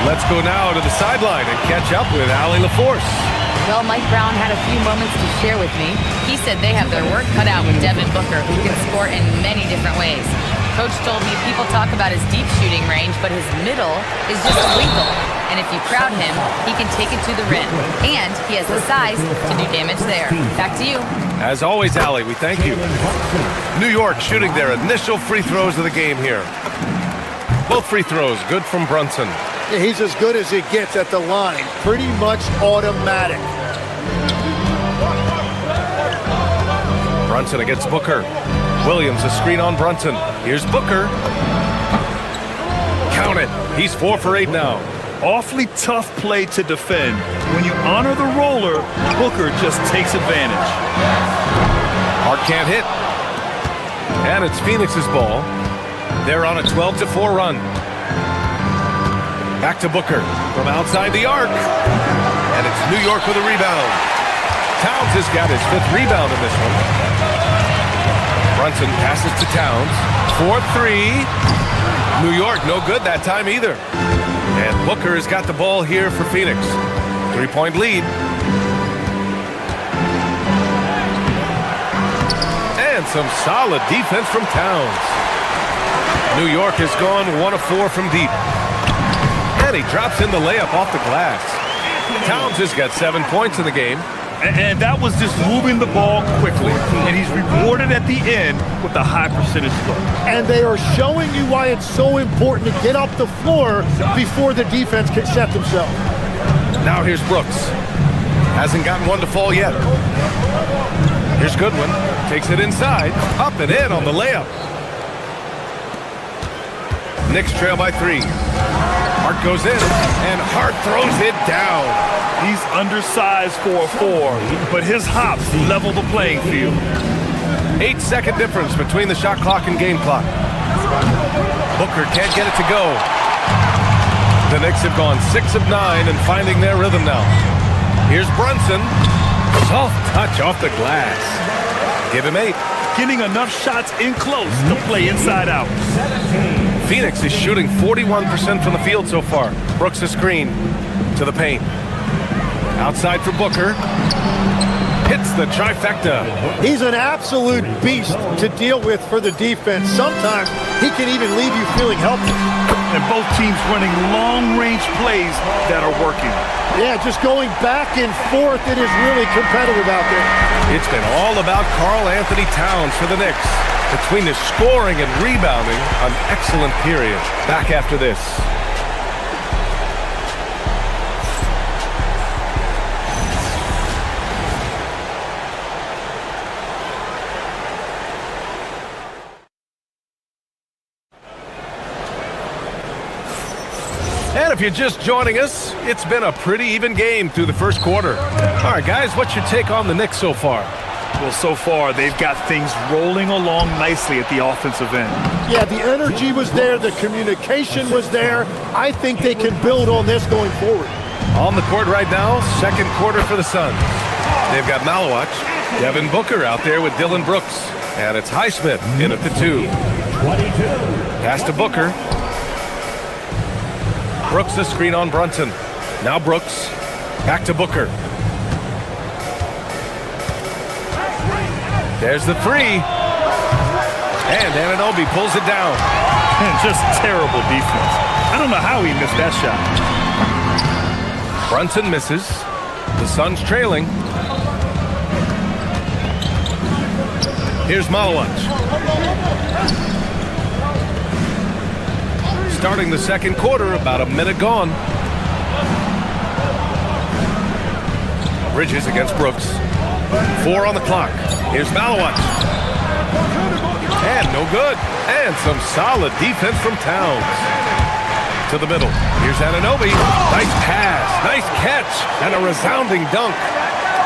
Let's go now to the sideline and catch up with Allie LaForce. Well, Mike Brown had a few moments to share with me. He said they have their work cut out with Devin Booker, who can score in many different ways. Coach told me people talk about his deep shooting range, but his middle is just lethal. And if you crowd him, he can take it to the rim. And he has the size to do damage there. Back to you. As always, Allie, we thank you. New York shooting their initial free throws of the game here. Both free throws good from Brunson. Yeah, he's as good as it gets at the line. Pretty much automatic. Brunson against Booker. Williams, a screen on Brunson. Here's Booker. Count it. He's 4 for 8 now. Awfully tough play to defend. When you honor the roller, Booker just takes advantage. Hart can't hit. And it's Phoenix's ball. They're on a 12-4 run. Back to Booker from outside the arc. And it's New York with a rebound. Towns has got his 5th rebound in this one. Brunson passes to Towns. 4-3. New York, no good that time either. And Booker has got the ball here for Phoenix. 3-point lead. And some solid defense from Towns. New York has gone 1 of 4 from deep. And he drops in the layup off the glass. Towns has got 7 points in the game. And that was just moving the ball quickly. And he's rewarded at the end with a high percentage look. And they are showing you why it's so important to get off the floor before the defense can set themselves. Now here's Brooks. Hasn't gotten one to fall yet. Here's Goodwin. Takes it inside. Up and in on the layup. Knicks trail by 3. Hart goes in, and Hart throws it down. He's undersized for a 4, but his hops level the playing field. 8-second difference between the shot clock and game clock. Booker can't get it to go. The Knicks have gone 6 of 9 and finding their rhythm now. Here's Brunson. Soft touch off the glass. Give him 8. Getting enough shots in close to play inside out. Phoenix is shooting 41% from the field so far. Brooks a screen to the paint. Outside for Booker. Hits the trifecta. He's an absolute beast to deal with for the defense. Sometimes he can even leave you feeling helpless. And both teams running long-range plays that are working. Yeah, just going back and forth. It is really competitive out there. It's been all about Karl Anthony Towns for the Knicks. Between the scoring and rebounding, an excellent period. Back after this. And if you're just joining us, it's been a pretty even game through the first quarter. All right, guys, what's your take on the Knicks so far? Well, so far, they've got things rolling along nicely at the offensive end. Yeah, the energy was there. The communication was there. I think they can build on this going forward. On the court right now, second quarter for the Suns. They've got Malawach, Devin Booker out there with Dylan Brooks. And it's Highsmith in at the 2. Pass to Booker. Brooks the screen on Brunson. Now Brooks. Back to Booker. There's the 3. And Anunoby pulls it down. And just terrible defense. I don't know how he missed that shot. Brunson misses. The Suns trailing. Here's Malawach. Starting the second quarter, about a minute gone. Bridges against Brooks. 4 on the clock. Here's Malawach. And no good. And some solid defense from Towns. To the middle. Here's Anunoby. Nice pass. Nice catch. And a resounding dunk.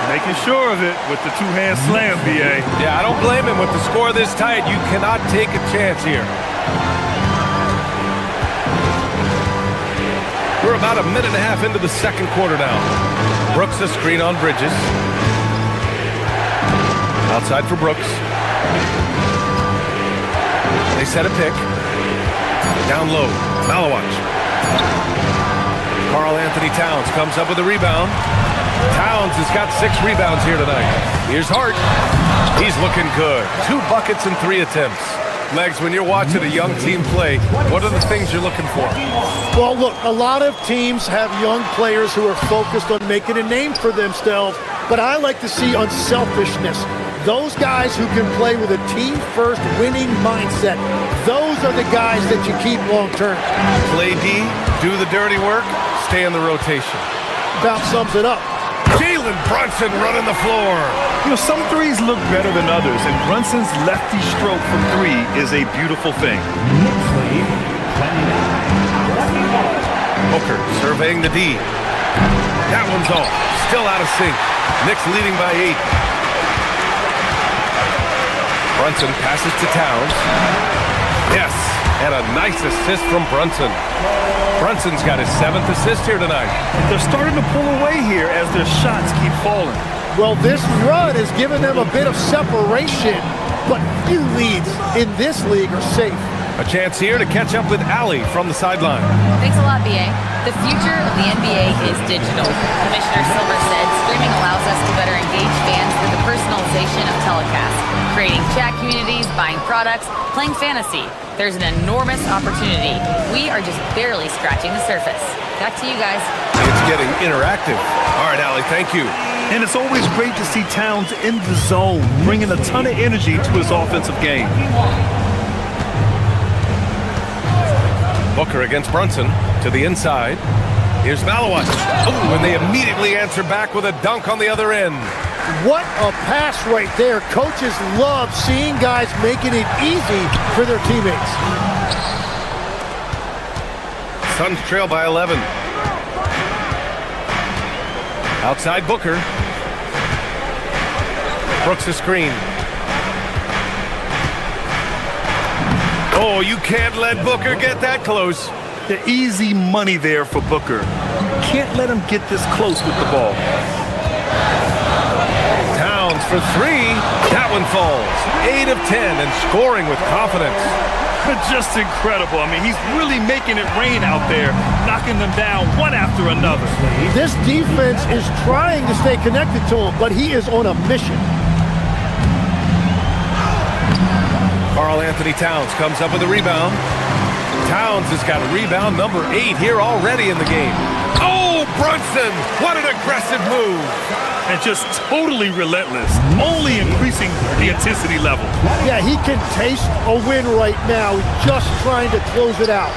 Making sure of it with the two-hand slam, B.A. Yeah, I don't blame him. With the score this tight, you cannot take a chance here. We're about a minute and a half into the second quarter now. Brooks a screen on Bridges. Outside for Brooks. They set a pick. Down low. Malawach. Karl Anthony Towns comes up with a rebound. Towns has got 6 rebounds here tonight. Here's Hart. He's looking good. 2 buckets and 3 attempts. Legs, when you're watching a young team play, what are the things you're looking for? Well, look, a lot of teams have young players who are focused on making a name for themselves, but I like to see unselfishness. Those guys who can play with a team-first winning mindset, those are the guys that you keep long-term. Play D, do the dirty work, stay in the rotation. About sums it up. Jalen Brunson running the floor. You know, some threes look better than others, and Brunson's lefty stroke from 3 is a beautiful thing. Booker surveying the D. That one's off. Still out of sync. Knicks leading by 8. Brunson passes to Towns. Yes, and a nice assist from Brunson. Brunson's got his 7th assist here tonight. They're starting to pull away here as their shots keep falling. Well, this run has given them a bit of separation, but few leads in this league are safe. A chance here to catch up with Allie from the sideline. Thanks a lot, BA. The future of the NBA is digital. Commissioner Silver said streaming allows us to better engage fans through the personalization of telecasts, creating chat communities, buying products, playing fantasy. There's an enormous opportunity. We are just barely scratching the surface. Back to you guys. It's getting interactive. All right, Allie, thank you. And it's always great to see Towns in the zone, bringing a ton of energy to his offensive game. Booker against Brunson to the inside. Here's Malawach. Oh, and they immediately answer back with a dunk on the other end. What a pass right there. Coaches love seeing guys making it easy for their teammates. Suns trail by 11. Outside Booker. Brooks a screen. Oh, you can't let Booker get that close. The easy money there for Booker. Can't let him get this close with the ball. Towns for three. That one falls. 8 of 10 and scoring with confidence. Just incredible. I mean, he's really making it rain out there, knocking them down one after another. This defense is trying to stay connected to him, but he is on a mission. Karl Anthony Towns comes up with a rebound. Towns has got rebound number 8 here already in the game. Oh, Brunson! What an aggressive move! And just totally relentless, only increasing the intensity level. Yeah, he can taste a win right now, just trying to close it out.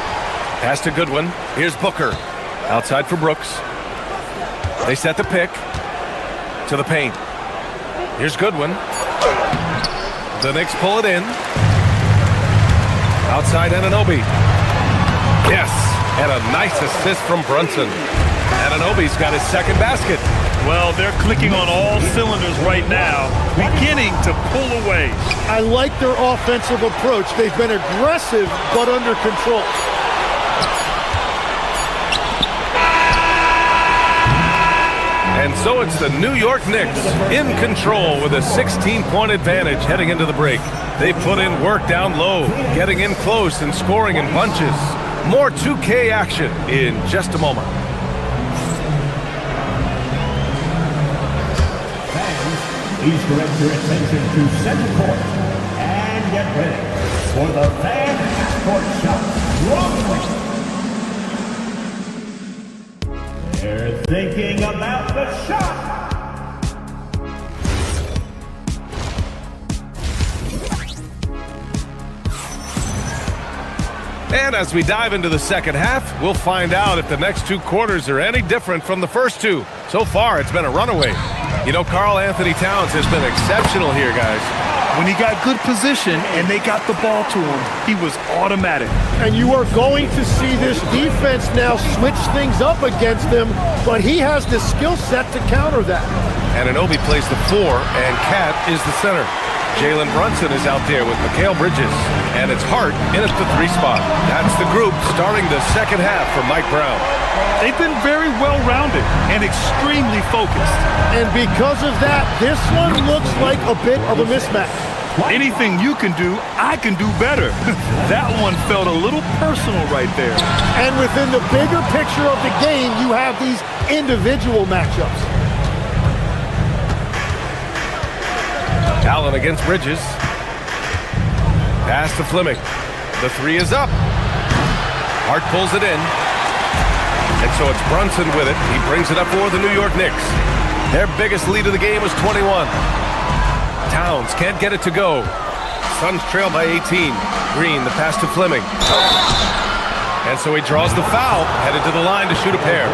Pass to Goodwin. Here's Booker. Outside for Brooks. They set the pick to the paint. Here's Goodwin. The Knicks pull it in. Outside Anunoby. Yes, and a nice assist from Brunson. Anunoby's got his second basket. Well, they're clicking on all cylinders right now, beginning to pull away. I like their offensive approach. They've been aggressive, but under control. And so it's the New York Knicks in control with a 16-point advantage heading into the break. They put in work down low, getting in close and scoring in bunches. More 2K action in just a moment. Please direct your attention to center court and get ready for the fan half-court shot. They're thinking about the shot. And as we dive into the second half, we'll find out if the next 2 quarters are any different from the first 2. So far, it's been a runaway. You know, Karl Anthony Towns has been exceptional here, guys. When he got good position and they got the ball to him, he was automatic. And you are going to see this defense now switch things up against him, but he has the skill set to counter that. Anunoby plays the 4, and Cat is the center. Jalen Brunson is out there with Mikal Bridges, and it's Hart in at the 3 spot. That's the group starting the second half for Mike Brown. They've been very well-rounded and extremely focused. And because of that, this one looks like a bit of a mismatch. Anything you can do, I can do better. That one felt a little personal right there. And within the bigger picture of the game, you have these individual matchups. Allen against Bridges. Pass to Fleming. The 3 is up. Hart pulls it in. And so it's Brunson with it. He brings it up for the New York Knicks. Their biggest lead of the game was 21. Towns can't get it to go. Suns trail by 18. Green, the pass to Fleming. And so he draws the foul, headed to the line to shoot a pair.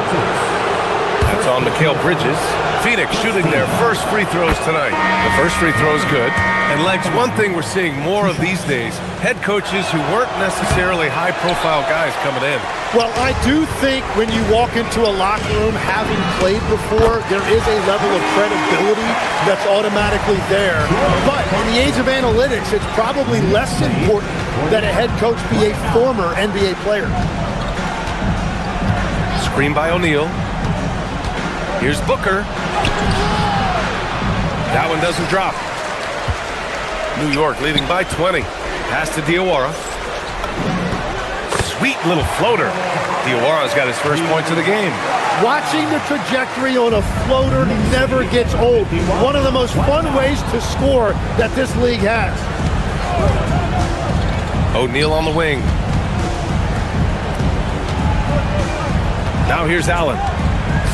That's on Mikal Bridges. Phoenix shooting their first free throws tonight. The first free throw is good. And Legs, one thing we're seeing more of these days, head coaches who weren't necessarily high-profile guys coming in. Well, I do think when you walk into a locker room having played before, there is a level of credibility that's automatically there. But in the age of analytics, it's probably less important that a head coach be a former NBA player. Screen by O'Neal. Here's Booker. That one doesn't drop. New York leading by 20. Pass to Diawara. Sweet little floater. Diawara's got his first points of the game. Watching the trajectory on a floater never gets old. One of the most fun ways to score that this league has. O'Neal on the wing. Now here's Allen.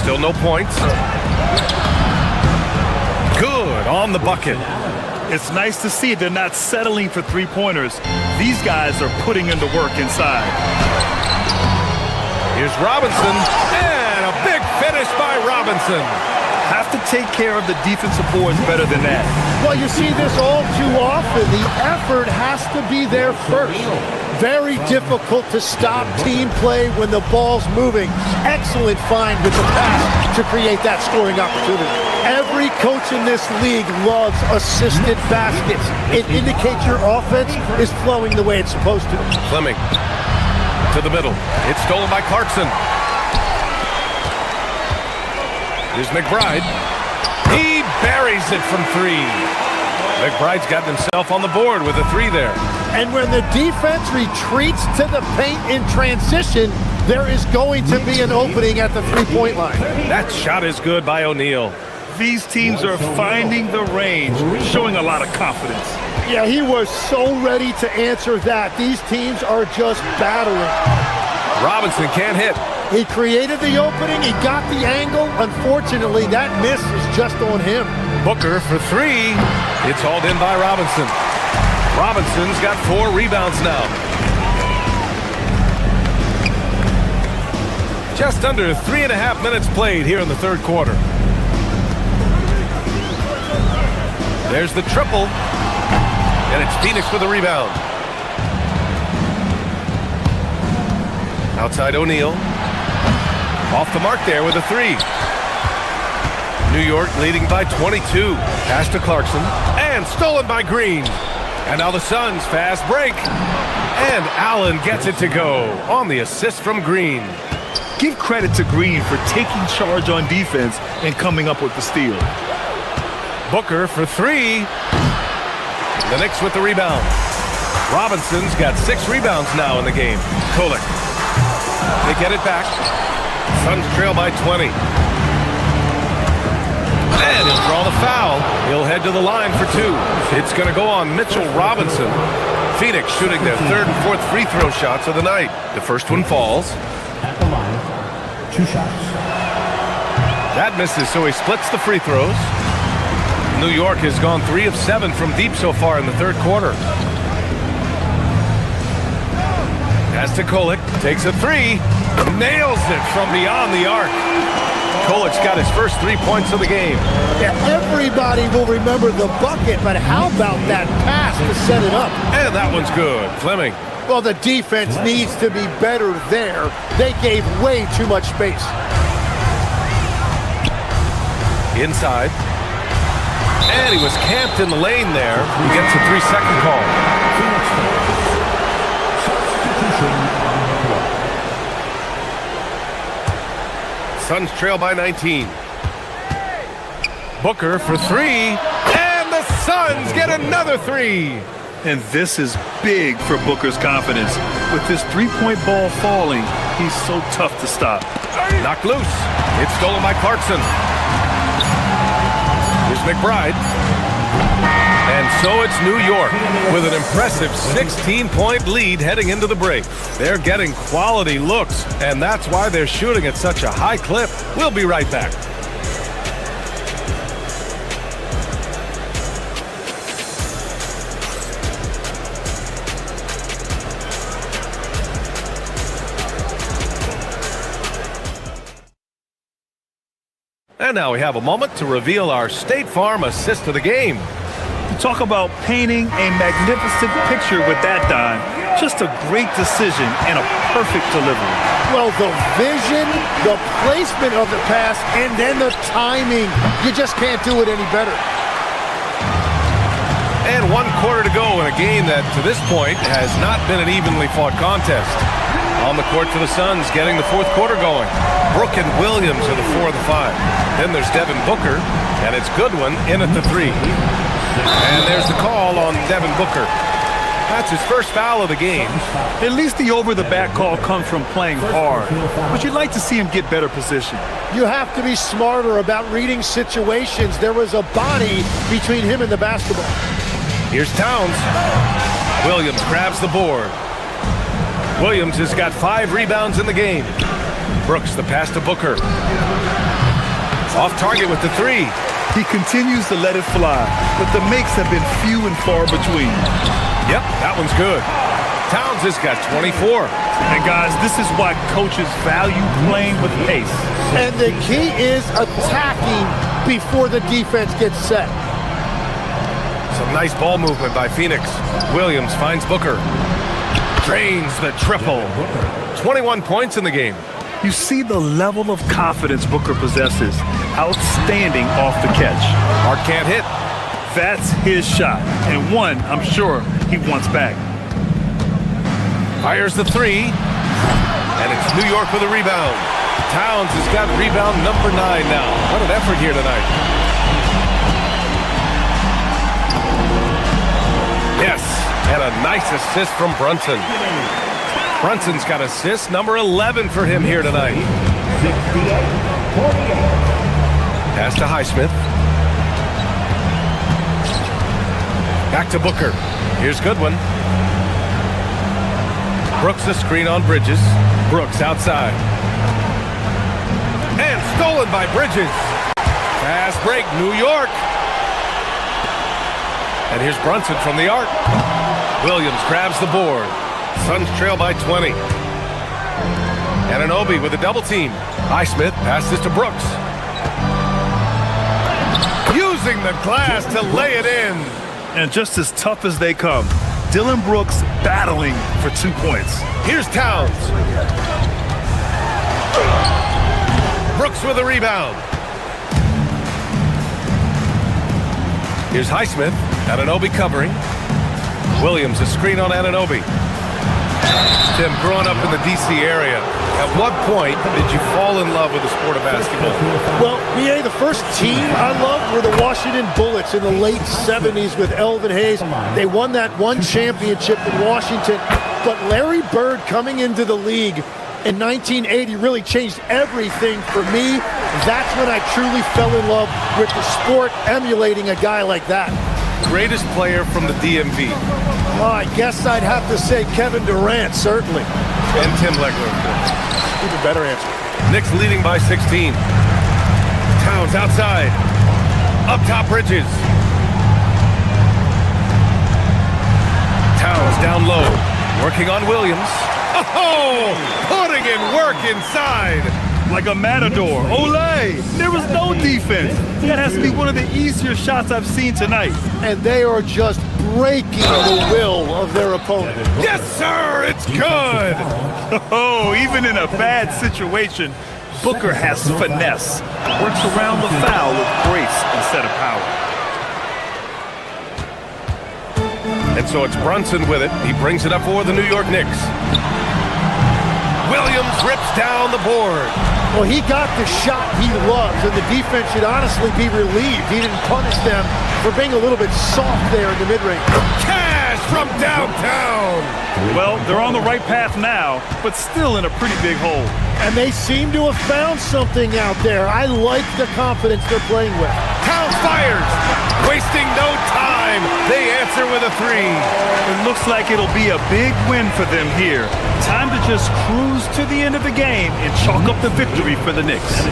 Still no points. Good on the bucket. It's nice to see they're not settling for 3-pointers. These guys are putting in the work inside. Here's Robinson, and a big finish by Robinson. have to take care of the defensive boards better than that. Well, you see this all too often. The effort has to be there first. Very difficult to stop team play when the ball's moving. Excellent find with the pass to create that scoring opportunity. Every coach in this league loves assisted baskets. It indicates your offense is flowing the way it's supposed to. Fleming to the middle. It's stolen by Clarkson. Here's McBride. He buries it from three. McBride's gotten himself on the board with a three there. And when the defense retreats to the paint in transition, there is going to be an opening at the three-point line. That shot is good by O'Neal. These teams are finding the range, showing a lot of confidence. Yeah, he was so ready to answer that. These teams are just battling. Robinson can't hit. He created the opening. He got the angle. Unfortunately, that miss is just on him. Booker for three. It's hauled in by Robinson. Robinson's got 4 rebounds now. Just under 3.5 minutes played here in the third quarter. There's the triple. And it's Phoenix with the rebound. Outside O'Neal. Off the mark there with a three. New York leading by 22. Pass to Clarkson. And stolen by Green. And now the Suns fast break. And Allen gets it to go on the assist from Green. Give credit to Green for taking charge on defense and coming up with the steal. Booker for three. The Knicks with the rebound. Robinson's got 6 rebounds now in the game. Kolek. They get it back. Suns trail by 20. And he'll draw the foul. He'll head to the line for 2. It's going to go on Mitchell Robinson. Phoenix shooting their 3rd and 4th free throw shots of the night. The first one falls. At the line, 2 shots. That misses, so he splits the free throws. New York has gone 3 of 7 from deep so far in the third quarter. Pass to Kolek, takes a 3, nails it from beyond the arc. Kolek's got his first 3 points of the game. Yeah, everybody will remember the bucket, but how about that pass to set it up? And that one's good. Fleming. Well, the defense needs to be better there. They gave way too much space. Inside. And he was camped in the lane there. He gets a 3-second call. Suns trail by 19. Booker for 3. And the Suns get another 3. And this is big for Booker's confidence. With this three-point ball falling, he's so tough to stop. Knocked loose. It's stolen by Clarkson. Here's McBride. And so it's New York with an impressive 16-point lead heading into the break. They're getting quality looks, and that's why they're shooting at such a high clip. We'll be right back. And now we have a moment to reveal our State Farm assist of the game. Talk about painting a magnificent picture with that dime. Just a great decision and a perfect delivery. Well, the vision, the placement of the pass, and then the timing. You just can't do it any better. And 1 quarter to go in a game that, to this point, has not been an evenly fought contest. On the court for the Suns, getting the fourth quarter going. Brook and Williams are the 4 of the 5. Then there's Devin Booker, and it's Goodwin in at the 3. And there's the call on Devin Booker. That's his first foul of the game. At least the over-the-back call comes from playing hard, but you'd like to see him get better position. You have to be smarter about reading situations. There was a body between him and the basketball. Here's Towns. Williams grabs the board. Williams has got 5 rebounds in the game. Brooks, the pass to Booker. Off target with the 3. He continues to let it fly, but the makes have been few and far between. Yep, that one's good. Towns has got 24. And guys, this is why coaches value playing with pace. And the key is attacking before the defense gets set. Some nice ball movement by Phoenix. Williams finds Booker. Drains the triple. 21 points in the game. You see the level of confidence Booker possesses. Outstanding off the catch. Hart can't hit. That's his shot, and one I'm sure he wants back. Fires the three, and it's New York with a rebound. Towns has got rebound number 9 now. What an effort here tonight. Yes, and a nice assist from Brunson. Brunson's got assist number 11 for him here tonight. Pass to Highsmith. Back to Booker. Here's Goodwin. Brooks a screen on Bridges. Brooks outside. And stolen by Bridges. Fast break, New York. And here's Brunson from the arc. Williams grabs the board. Suns trail by 20. Anunoby with a double team. Highsmith passes to Brooks. Using the glass to lay it in. And just as tough as they come, Dillon Brooks battling for 2 points. Here's Towns. Brooks with a rebound. Here's Highsmith. Anunoby covering. Williams a screen on Anunoby. Tim, growing up in the D.C. area, at what point did you fall in love with the sport of basketball? Well, BA, the first team I loved were the Washington Bullets in the late 70s with Elvin Hayes. They won that one championship in Washington. But Larry Bird coming into the league in 1980 really changed everything for me. That's when I truly fell in love with the sport, emulating a guy like that. Greatest player from the DMV? Well, I guess I'd have to say Kevin Durant, certainly. And Tim Legler, of course. Even better answer. Knicks leading by 16. Towns outside. Up top, Bridges. Towns down low. Working on Williams. Oh! Putting in work inside. Like a matador. Olay! There was no defense. That has to be one of the easier shots I've seen tonight. And they are just breaking the will of their opponent. Yes, sir! It's good! Oh, even in a bad situation, Booker has finesse. Works around the foul with grace instead of power. And so it's Brunson with it. He brings it up for the New York Knicks. Williams rips down the board. Well, he got the shot he loves, and the defense should honestly be relieved. He didn't punish them for being a little bit soft there in the mid-range. Cash from downtown. Well, they're on the right path now, but still in a pretty big hole. And they seem to have found something out there. I like the confidence they're playing with. Towns fires. Wasting no time. They answer with a three. It looks like it'll be a big win for them here. Time to just cruise to the end of the game and chalk up the victory for the Knicks.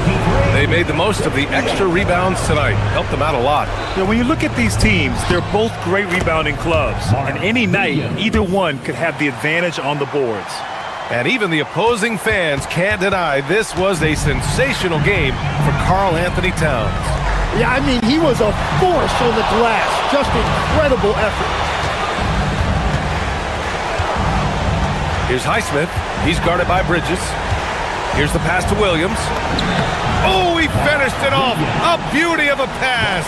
They made the most of the extra rebounds tonight. Helped them out a lot. Now, when you look at these teams, they're both great rebounding clubs. And any night, either one could have the advantage on the boards. And even the opposing fans can't deny this was a sensational game for Karl Anthony Towns. Yeah, I mean, he was a force on the glass. Just incredible effort. Here's Highsmith. He's guarded by Bridges. Here's the pass to Williams. Oh, he finished it off. A beauty of a pass.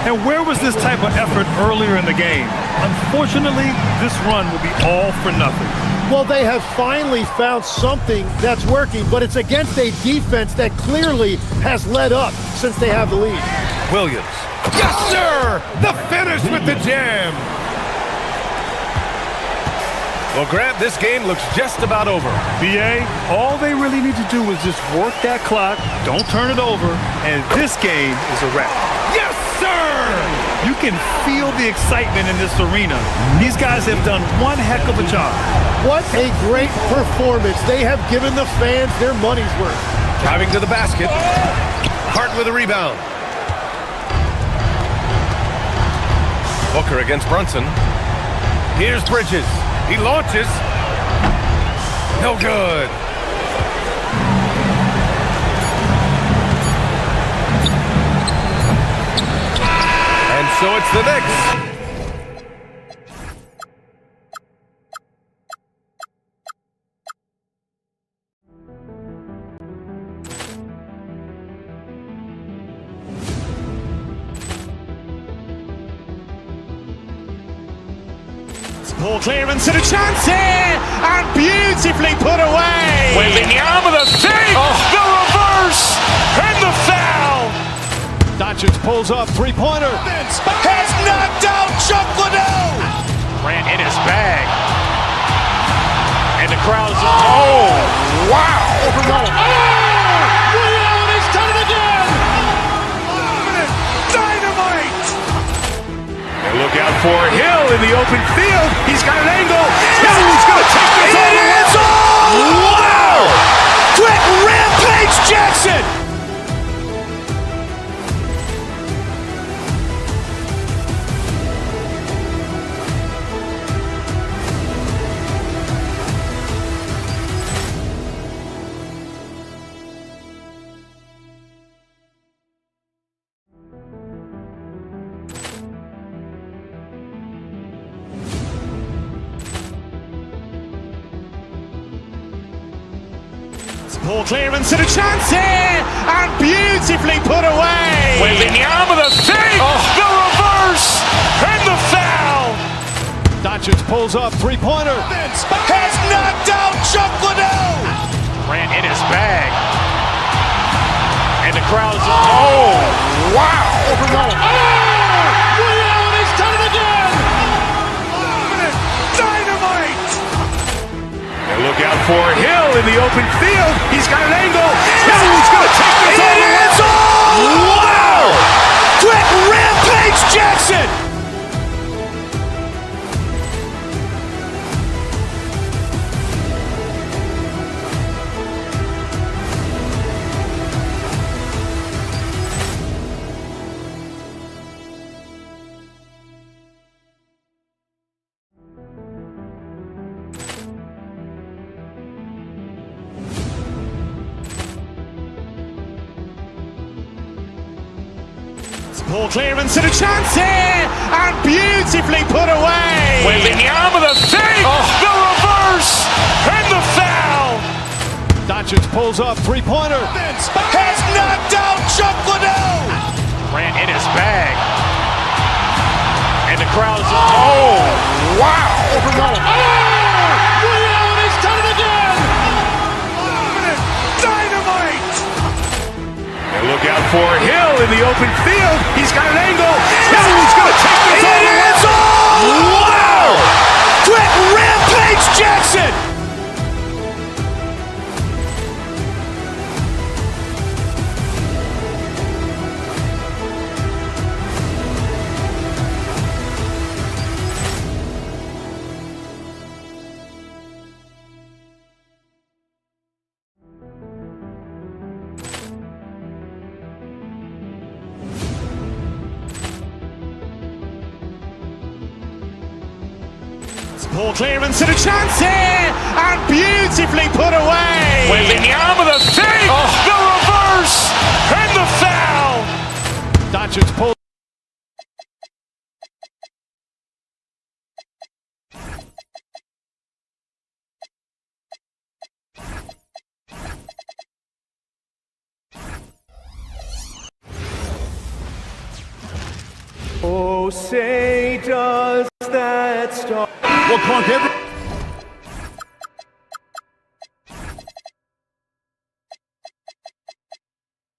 And where was this type of effort earlier in the game? Unfortunately, this run will be all for nothing. Well, they have finally found something that's working, but it's against a defense that clearly has led up since they have the lead. Williams. Yes, sir! The finish with the jam. Well, Grant, this game looks just about over. BA, all they really need to do is just work that clock, don't turn it over, and this game is a wrap. Yes, sir! You can feel the excitement in this arena. These guys have done one heck of a job. What a great performance. They have given the fans their money's worth. Driving to the basket. Hart with a rebound. Booker against Brunson. Here's Bridges. He launches. No good. against the Knicks. Ball clearance and a chance here, and beautifully put away. Wembanyama the fake, the reverse, and the foul. Doncic pulls up, three-pointer. Has knocked out Chuck Liddell. Grant in his bag. And the crowd's, oh, wow. He's done it again. Dynamite. And look out for Hill in the open field. He's got an angle. Hill's going to take this all the way. Wow. Quick Rampage Jackson. Ball clearance and a chance here, and beautifully put away. Wembanyama the fake, the reverse, and the foul. Doncic pulls up, three-pointer. Has knocked out Chuck Liddell. Grant in his bag. And the crowd's, oh, wow. He's done it again. Dynamite. And look out for Hill in the open field. He's got an angle. Hill's going to take this all the way. Wow. Quick Rampage Jackson. Ball clearance and a chance here, and beautifully put away. Wembanyama the fake, the reverse, and the foul. Doncic pulls up, three-pointer. Has knocked out Chuck Liddell. Grant in his bag. And the crowd's, oh, wow. He's done it again. Dynamite. And look out for Hill in the open field. He's got an angle. Hill's going to take this all the way. Wow. Quick Rampage Jackson. Ball clearance and a chance here, and beautifully put away. Wembanyama the fake, the reverse, and the foul. Doncic pulls. Oh, say does that star. Well, Clark,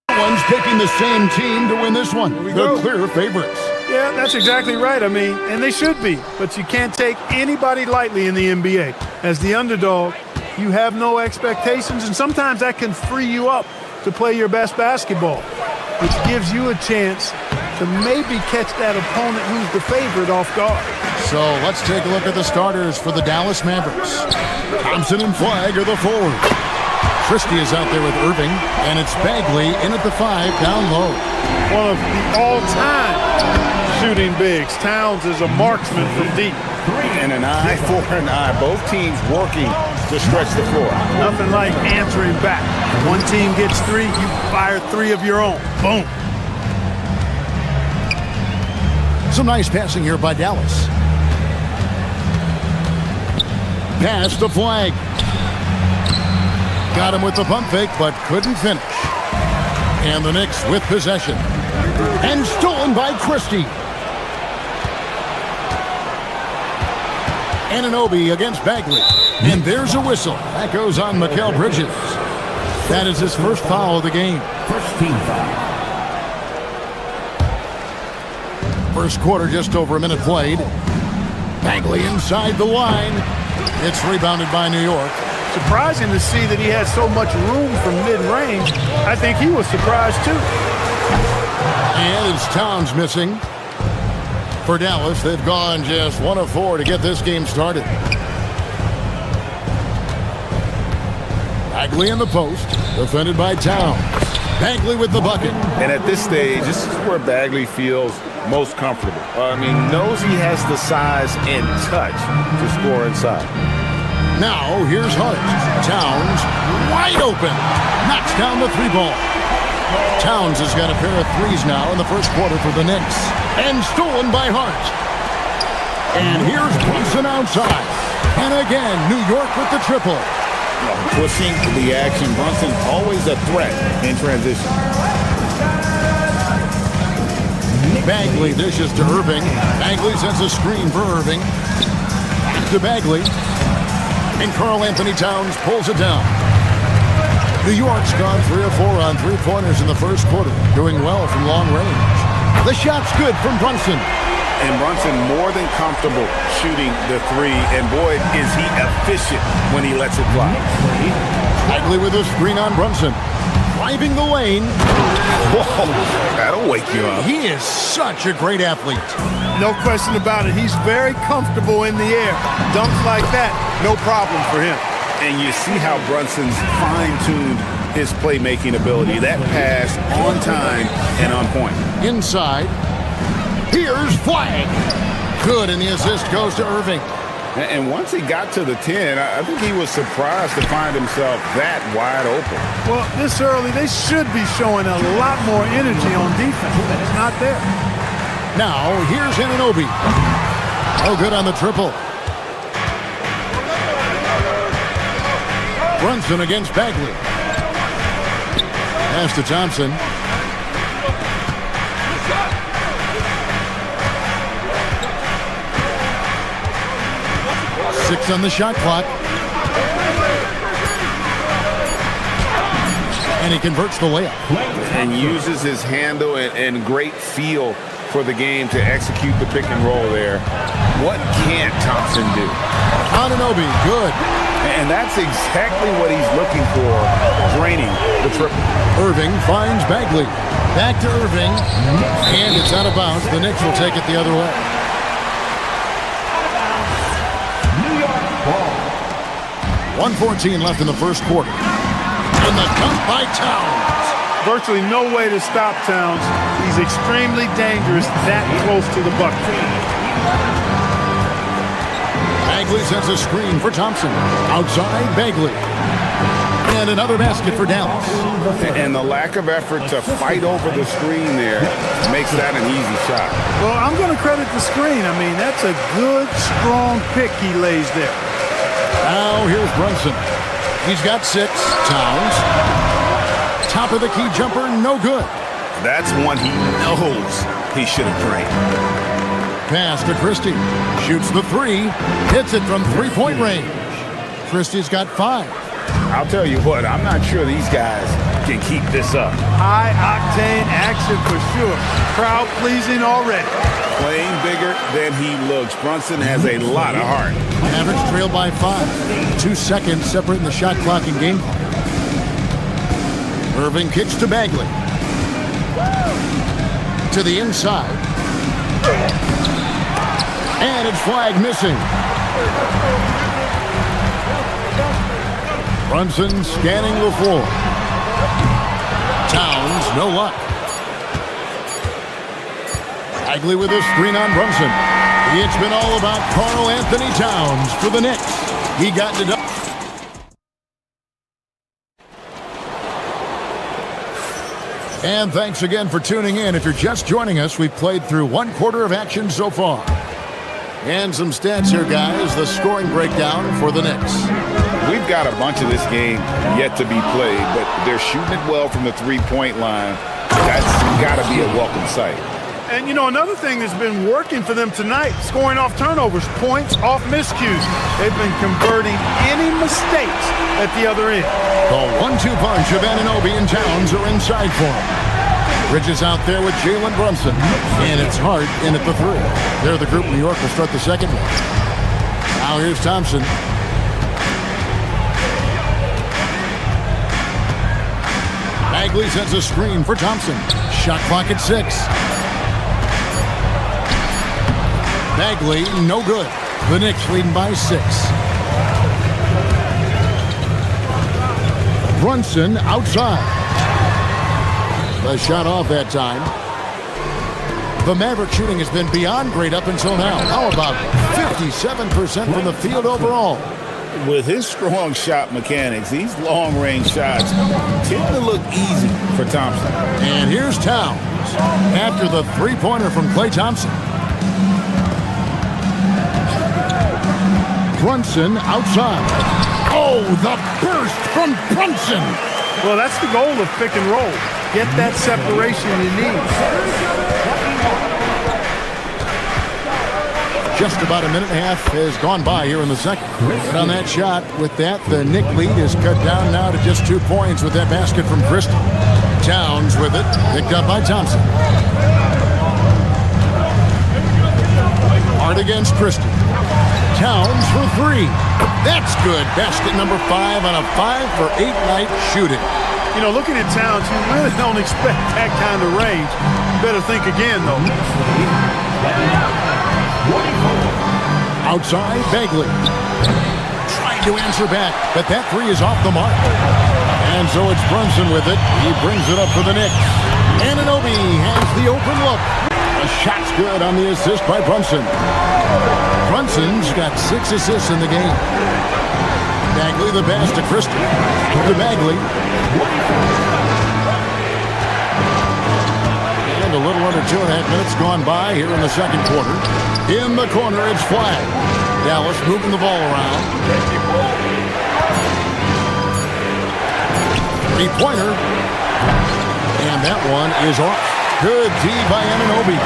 everyone's picking the same team to win this one. They're clear favorites. Yeah, that's exactly right. I mean, and they should be. But you can't take anybody lightly in the NBA. As the underdog, you have no expectations, and sometimes that can free you up to play your best basketball, which gives you a chance to maybe catch that opponent who's the favorite off guard. So let's take a look at the starters for the Dallas Mavericks. Thompson and Flagg are the forward. Christie is out there with Irving, and it's Bagley in at the 5 down low. One of the all-time shooting bigs. Towns is a marksman from deep. And an eye for an eye. Both teams working to stretch the floor. Nothing like answering back. One team gets 3, you fire 3 of your own. Boom. Some nice passing here by Dallas. Pass the flag. Got him with the pump fake, but couldn't finish. And the Knicks with possession. And stolen by Christie. Anunoby against Bagley. And there's a whistle. That goes on Mikal Bridges. That is his first foul of the game. First team foul. First quarter, just over a minute played. Bagley inside the line. It's rebounded by New York. Surprising to see that he had so much room from mid-range. I think he was surprised too. And it's Towns missing. For Dallas, they've gone just 1 of 4 to get this game started. Bagley in the post, defended by Towns. Bagley with the bucket. And at this stage, this is where Bagley feels most comfortable. Knows he has the size and touch to score inside. Now, here's Hart. Towns, wide open. Knocks down the 3-ball. Towns has got a pair of threes now in the first quarter for the Knicks. And stolen by Hart. And here's Brunson outside. And again, New York with the triple. Pushing the action. Brunson always a threat in transition. Bagley dishes to Irving. Bagley sends a screen for Irving. Back to Bagley. And Karl Anthony Towns pulls it down. New York's gone 3 of 4 on 3-pointers in the first quarter, doing well from long range. The shot's good from Brunson. And Brunson more than comfortable shooting the 3, and boy, is he efficient when he lets it fly. Bagley with a screen on Brunson. Driving the lane. Whoa, that'll wake you up. He is such a great athlete. No question about it. He's very comfortable in the air. Dunks like that, no problem for him. And you see how Brunson's fine-tuned his playmaking ability. That pass on time and on point. Inside. Here's Flag. Good, and the assist goes to Irving. And once he got to the 10, I think he was surprised to find himself that wide open. Well, this early, they should be showing a lot more energy on defense, and it's not there. Now, here's Anunoby. Oh, good on the triple. Brunson against Bagley. Pass to Thompson. Six on the shot clock. And he converts the layup. And uses his handle and great feel for the game to execute the pick and roll there. What can't Thompson do? Anunoby, good. And that's exactly what he's looking for, draining the triple. Irving finds Bagley. Back to Irving. And it's out of bounds. The Knicks will take it the other way. 1:14 left in the first quarter. And the dunk by Towns. Virtually no way to stop Towns. He's extremely dangerous that close to the bucket. Bagley sends a screen for Thompson. Outside, Bagley. And another basket for Dallas. And the lack of effort to fight over the screen there makes that an easy shot. Well, I'm going to credit the screen. I mean, that's a good, strong pick he lays there. Now here's Brunson. He's got 6. Towns. Top of the key jumper, no good. That's one he knows he should have drained. Pass to Christie. Shoots the 3. Hits it from 3-point range. Christie's got 5. I'll tell you what, I'm not sure these guys can keep this up. High-octane action for sure. Crowd pleasing already. Playing bigger than he looks. Brunson has a lot of heart. Average trail by 5. 2 seconds separating the shot clock and game clock. Irving kicks to Bagley. To the inside. And it's Flag missing. Brunson scanning the floor. Towns, no luck. Bagley with a screen on Brunson. It's been all about Karl Anthony Towns for the Knicks. He got it up. And thanks again for tuning in. If you're just joining us, we've played through one quarter of action so far. And some stats here, guys. The scoring breakdown for the Knicks. We've got a bunch of this game yet to be played, but they're shooting it well from the three-point line. That's got to be a welcome sight. And, you know, another thing that's been working for them tonight, scoring off turnovers, points off miscues. They've been converting any mistakes at the other end. The 1-2 punch of Anunoby and Towns are inside for him. Bridges out there with Jalen Brunson. And it's Hart in at the 3. They're the group. New York will start the second one. Now here's Thompson. Bagley sets a screen for Thompson. Shot clock at 6. Bagley, no good. The Knicks leading by 6. Brunson outside. The shot off that time. The Maverick shooting has been beyond great up until now. How about 57% from the field overall? With his strong shot mechanics, these long-range shots tend to look easy for Thompson. And here's Towns after the three-pointer from Klay Thompson. Brunson outside. Oh, the burst from Brunson. Well, that's the goal of pick and roll. Get that separation you need. Just about a minute and a half has gone by here in the second. And on that shot, with that, the Knick lead is cut down now to just 2 points with that basket from Christie. Towns with it, picked up by Thompson. Hard against Christie. Towns for 3. That's good. Basket number 5 on a 5-for-8 night shooting. You know, looking at Towns, you really don't expect that kind of range. You better think again, though. Outside, Bagley. Trying to answer back, but that 3 is off the mark. And so it's Brunson with it. He brings it up for the Knicks. Anunoby has the open look. A shot's good on the assist by Brunson. Brunson's got 6 assists in the game. Bagley the pass to Christie. To Bagley. And a little under 2.5 minutes gone by here in the second quarter. In the corner, it's flag. Dallas moving the ball around. 3-pointer. And that one is off. Good D by Anunoby.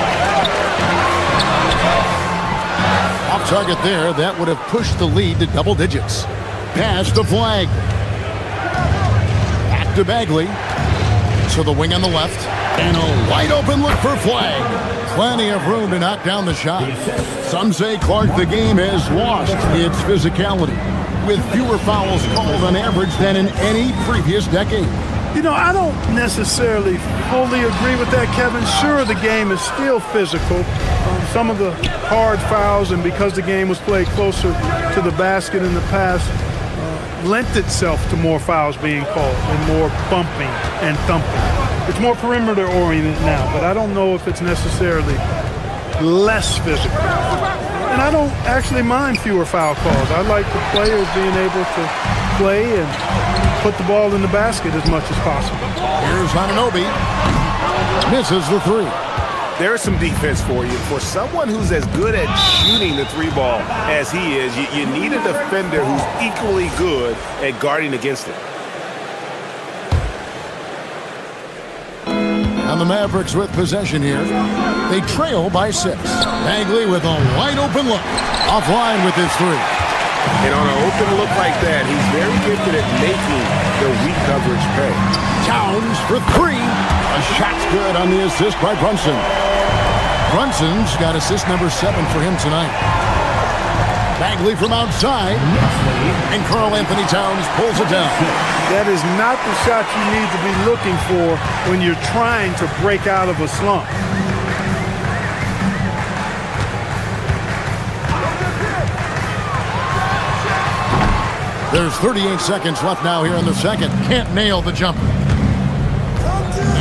Off target there. That would have pushed the lead to double digits. Pass to Flag. Back to Bagley. To the wing on the left. And a wide open look for Flag. Plenty of room to knock down the shot. Some say, Clark, the game has lost its physicality, with fewer fouls called on average than in any previous decade. You know, I don't necessarily fully agree with that, Kevin. Sure, the game is still physical. Some of the hard fouls, and because the game was played closer to the basket in the past, lent itself to more fouls being called and more bumping and thumping. It's more perimeter-oriented now, but I don't know if it's necessarily less physical. And I don't actually mind fewer foul calls. I like the players being able to play and put the ball in the basket as much as possible. Here's Anunoby. Misses the 3. There's some defense for you. For someone who's as good at shooting the 3-ball as he is, you need a defender who's equally good at guarding against it. And the Mavericks with possession here. They trail by 6. Bagley with a wide open look. Offline with his 3. And on an open look like that, he's very gifted at making the weak coverage pay. Towns for 3. A shot's good on the assist by Brunson. Brunson's got assist number 7 for him tonight. Bagley from outside. And Karl Anthony Towns pulls it down. That is not the shot you need to be looking for when you're trying to break out of a slump. There's 38 seconds left now here in the second. Can't nail the jumper.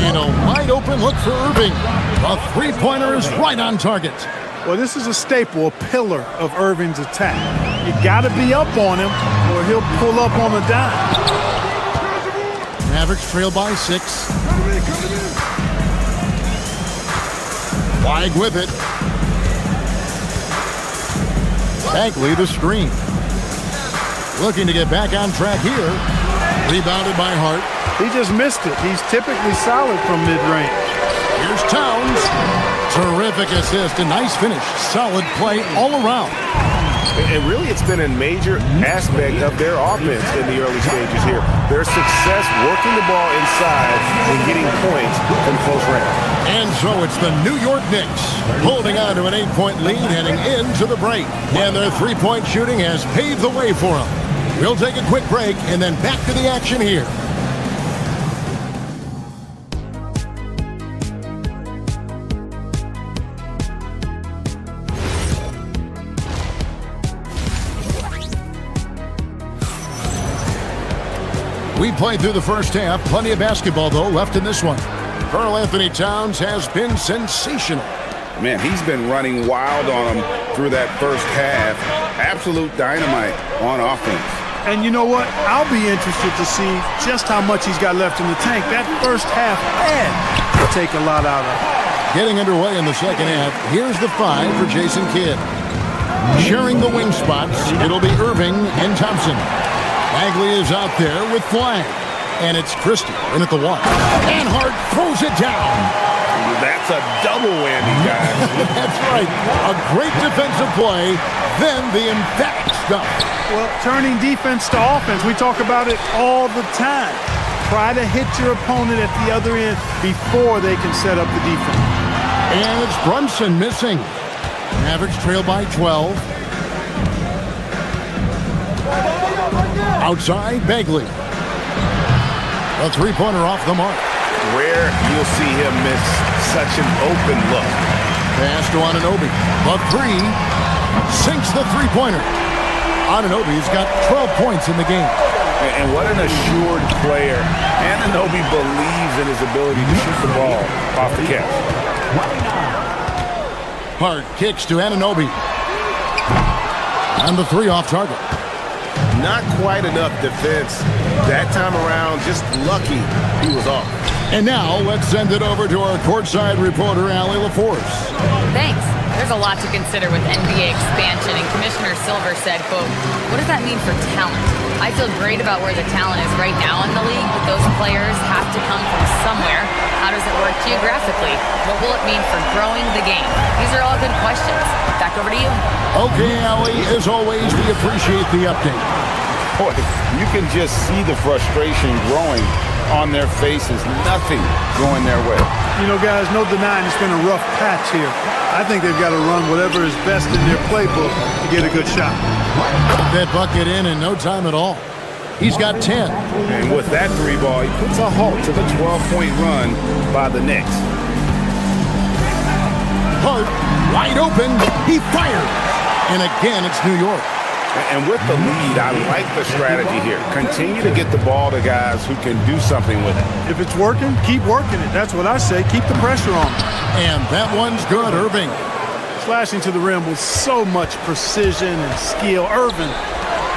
And a wide open look for Irving. A 3-pointer is right on target. Well, this is a staple, a pillar of Irving's attack. You got to be up on him or he'll pull up on the dime. Mavericks trail by 6. Flag with it. Bagley the screen. Looking to get back on track here. Rebounded by Hart. He just missed it. He's typically solid from mid-range. Here's Towns. Terrific assist. A nice finish. Solid play all around. And really, it's been a major aspect of their offense in the early stages here. Their success working the ball inside and getting points from close range. And so it's the New York Knicks holding on to an 8-point lead heading into the break. And their three-point shooting has paved the way for them. We'll take a quick break and then back to the action here. We played through the first half. Plenty of basketball, though, left in this one. Karl Anthony Towns has been sensational. Man, he's been running wild on them through that first half. Absolute dynamite on offense. And you know what? I'll be interested to see just how much he's got left in the tank. That first half will take a lot out of it. Getting underway in the second half. Here's the 5 for Jason Kidd. Sharing the wing spots, it'll be Irving and Thompson. Bagley is out there with flag. And it's Christie in at the 1. And Hart throws it down. That's a double whammy, guys. That's right. A great defensive play, then the emphatic stuff. Well, turning defense to offense, we talk about it all the time. Try to hit your opponent at the other end before they can set up the defense. And it's Brunson missing. Mavericks trail by 12. Outside, Bagley. A three-pointer off the mark. Rare you'll see him miss such an open look. Pass to Anunoby. The 3 sinks the three-pointer. Anunoby's got 12 points in the game. And what an assured player. Anunoby believes in his ability to shoot the ball off the catch. Hart kicks to Anunoby. And the 3 off target. Not quite enough defense. That time around, just lucky he was off. And now, let's send it over to our courtside reporter, Allie LaForce. Thanks. There's a lot to consider with NBA expansion, and Commissioner Silver said, quote, "What does that mean for talent? I feel great about where the talent is right now in the league, but those players have to come from somewhere. How does it work geographically? What will it mean for growing the game?" These are all good questions. Back over to you. Okay, Allie, as always, we appreciate the update. Boy, you can just see the frustration growing on their faces. Nothing going their way. You know, guys, no denying it's been a rough patch here. I think they've got to run whatever is best in their playbook to get a good shot. That bucket in no time at all. He's got 10. And with that 3 ball, he puts a halt to the 12-point run by the Knicks. Hart, wide open. He fires. And again, it's New York. And with the lead, I like the strategy here. Continue to get the ball to guys who can do something with it. If it's working, keep working it. That's what I say. Keep the pressure on. And that one's good, Irving. Slashing to the rim with so much precision and skill. Irving,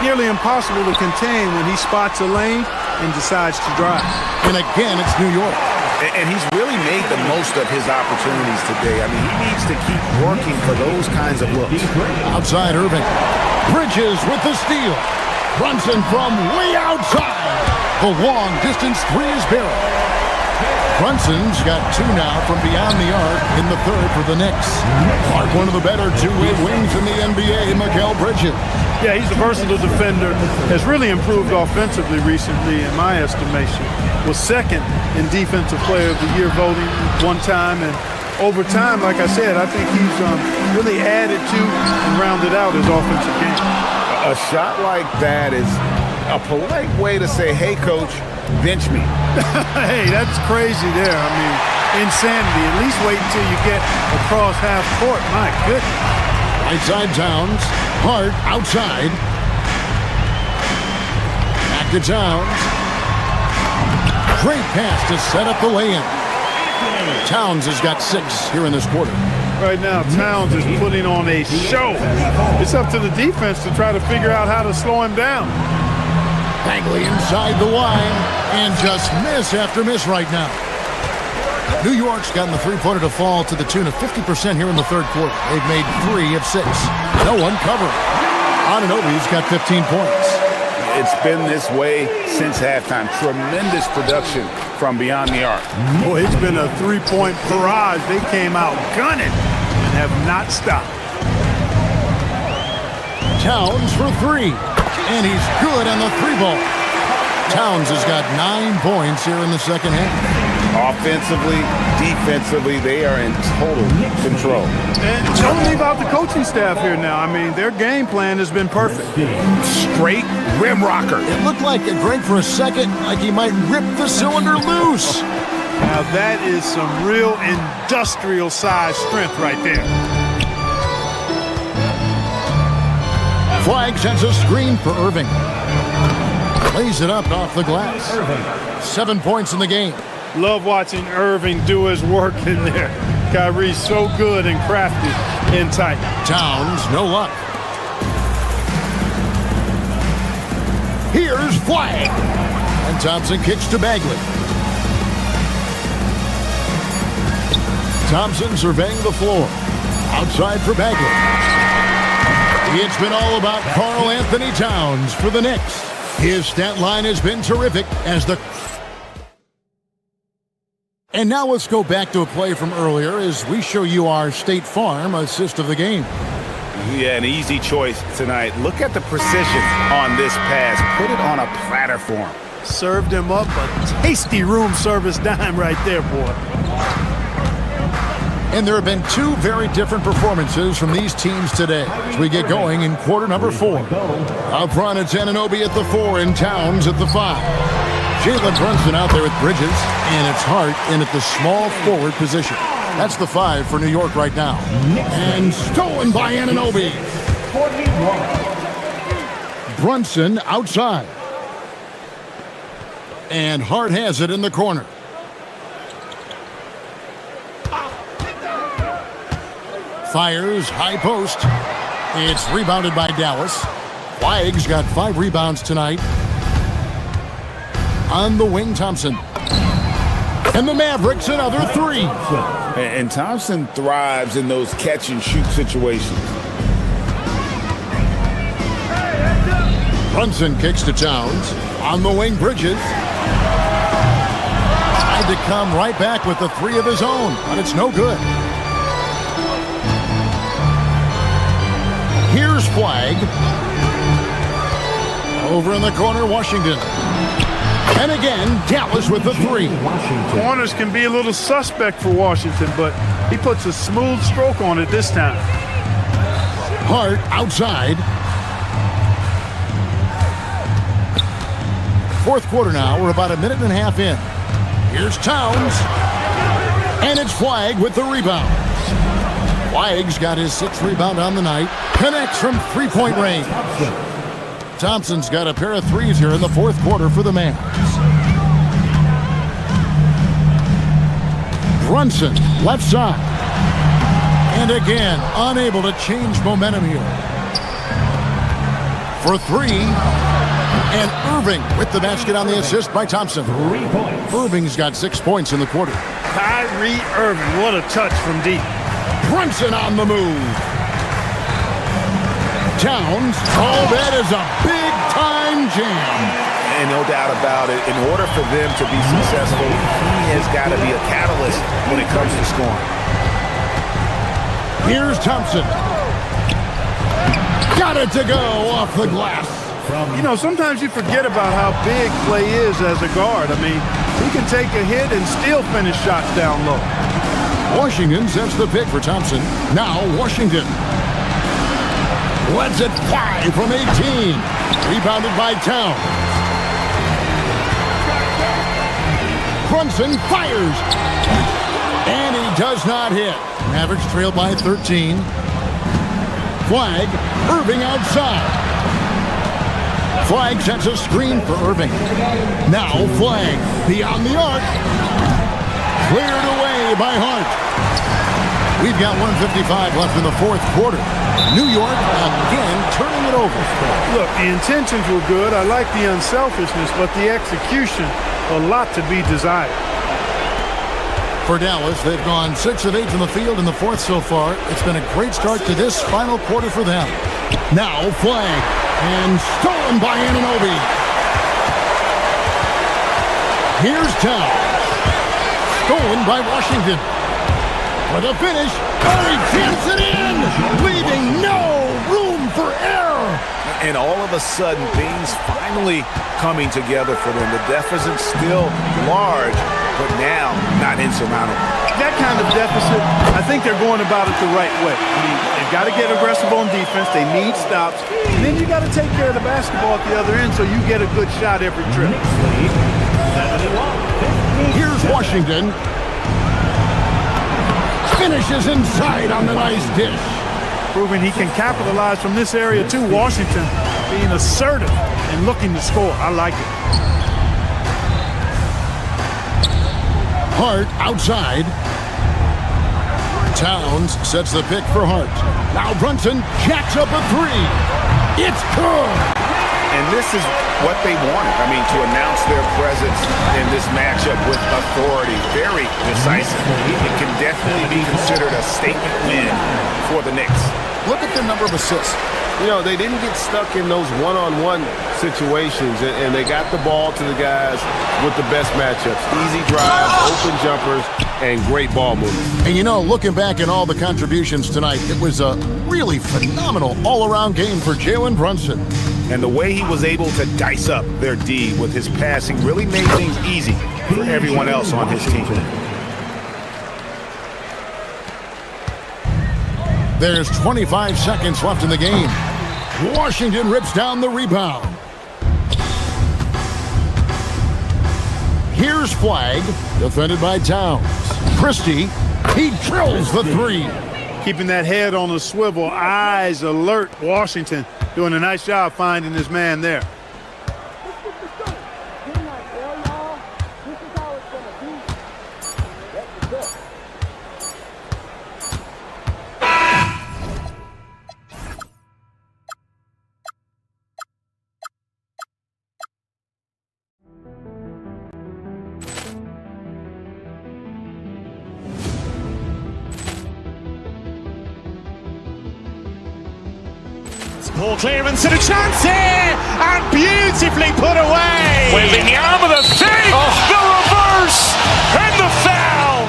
nearly impossible to contain when he spots a lane and decides to drive. And again, it's New York. And he's really made the most of his opportunities today. I mean, he needs to keep working for those kinds of looks. Outside Irving. Bridges with the steal. Brunson from way outside. The long-distance 3 is barreled. Brunson's got 2 now from beyond the arc in the 3rd for the Knicks. Like one of the better two-way wings in the NBA, Mikal Bridges. Yeah, he's a versatile defender. Has really improved offensively recently, in my estimation. Was 2nd in Defensive Player of the Year voting one time, and over time, like I said, I think he's really added to and rounded out his offensive game. A shot like that is a polite way to say, "Hey, coach, bench me." Hey, that's crazy there. I mean, insanity. At least wait until you get across half court. My goodness. Right side Towns. Hart outside. Back to Towns. Great pass to set up the lay-in. Towns has got 6 here in this quarter. Right now, Towns is putting on a show. It's up to the defense to try to figure out how to slow him down. Bagley inside the line and just miss after miss right now. New York's gotten the three-pointer to fall to the tune of 50% here in the third quarter. They've made 3 of 6. No one covering. Anunoby's got 15 points. It's been this way since halftime. Tremendous production from beyond the arc. Boy, it's been a three-point barrage. They came out gunning and have not stopped. Towns for 3. And he's good on the 3-ball. Towns has got 9 points here in the second half. Offensively, defensively, they are in total control. And don't leave out the coaching staff here now. I mean, their game plan has been perfect. Straight rim rocker. It looked like Greg for a second, like he might rip the cylinder loose. Now that is some real industrial size strength right there. Flag sends a screen for Irving. Lays it up off the glass. 7 points in the game. Love watching Irving do his work in there. Kyrie's so good and crafty and tight. Towns, no luck. Here's Flag. And Thompson kicks to Bagley. Thompson surveying the floor. Outside for Bagley. It's been all about Karl Anthony Towns for the Knicks. His stat line has been terrific as the... And now let's go back to a play from earlier as we show you our State Farm assist of the game. Yeah, an easy choice tonight. Look at the precision on this pass. Put it on a platter for him. Served him up a tasty room service dime right there, boy. And there have been 2 very different performances from these teams today as we get going in quarter number 4. Up front, it's Anunoby at the 4 and Towns at the 5. Jalen Brunson out there with Bridges, and it's Hart in at the small forward position. That's the 5 for New York right now. And stolen by Anunoby. Brunson outside. And Hart has it in the corner. Fires, high post. It's rebounded by Dallas. Flag's got 5 rebounds tonight. On the wing, Thompson. And the Mavericks another 3. And Thompson thrives in those catch-and-shoot situations. Brunson kicks to Towns. On the wing, Bridges. Tried to come right back with the 3 of his own, but it's no good. Here's Flag. Over in the corner, Washington. And again, Dallas with the 3. Corners can be a little suspect for Washington, but he puts a smooth stroke on it this time. Hart outside. Fourth quarter now. We're about a minute and a half in. Here's Towns. And it's Flag with the rebound. Flag's got his 6th rebound on the night. Connects from 3-point range. Thompson's got a pair of 3s here in the fourth quarter for the Mavs. Brunson, left side. And again, unable to change momentum here. For 3. And Irving with the basket on the assist by Thompson. Irving's got 6 points in the quarter. Kyrie Irving, what a touch from deep. Brunson on the move. Towns, oh, that is a big-time jam. And no doubt about it, in order for them to be successful, he has got to be a catalyst when it comes to scoring. Here's Thompson. Got it to go off the glass. You know, sometimes you forget about how big Clay is as a guard. I mean, he can take a hit and still finish shots down low. Washington sets the pick for Thompson. Now Washington lets it fly from 18. Rebounded by Towns. Brunson fires. And he does not hit. Mavericks trailed by 13. Flag. Irving outside. Flag sets a screen for Irving. Now Flag beyond the arc. Cleared away by Hart. We've got 1:55 left in the fourth quarter. New York again turning it over. Look, the intentions were good. I like the unselfishness, but the execution, a lot to be desired. For Dallas, they've gone 6 of 8 from the field in the fourth so far. It's been a great start to this final quarter for them. Now flag and stolen by Anunoby. Here's Towns. Stolen by Washington. For the finish, Curry jams it in, leaving no room for error. And all of a sudden, things finally coming together for them. The deficit's still large, but now not insurmountable. That kind of deficit, I think they're going about it the right way. I mean, they've got to get aggressive on defense. They need stops. And then you got to take care of the basketball at the other end so you get a good shot every trip. Here's Washington. Finishes inside on the nice dish. Proving he can capitalize from this area too. Washington being assertive and looking to score. I like it. Hart outside. Towns sets the pick for Hart. Now Brunson jacks up a three. It's good. And this is what they wanted. I mean, to announce their presence in this matchup with authority, very decisive. It can definitely be considered a statement win for the Knicks. Look at their number of assists. You know, they didn't get stuck in those one-on-one situations, and they got the ball to the guys with the best matchups. Easy drives, open jumpers, and great ball movement. And you know, looking back at all the contributions tonight, it was a really phenomenal all-around game for Jalen Brunson. And the way he was able to dice up their D with his passing really made things easy for everyone else on his team. There's 25 seconds left in the game. Washington rips down the rebound. Here's Flag, defended by Towns. Christie, he drills the three. Keeping that head on a swivel, eyes alert. Washington doing a nice job finding his man there. Ball clearance and a chance here, and beautifully put away. Wembanyama the fake, the reverse, and the foul.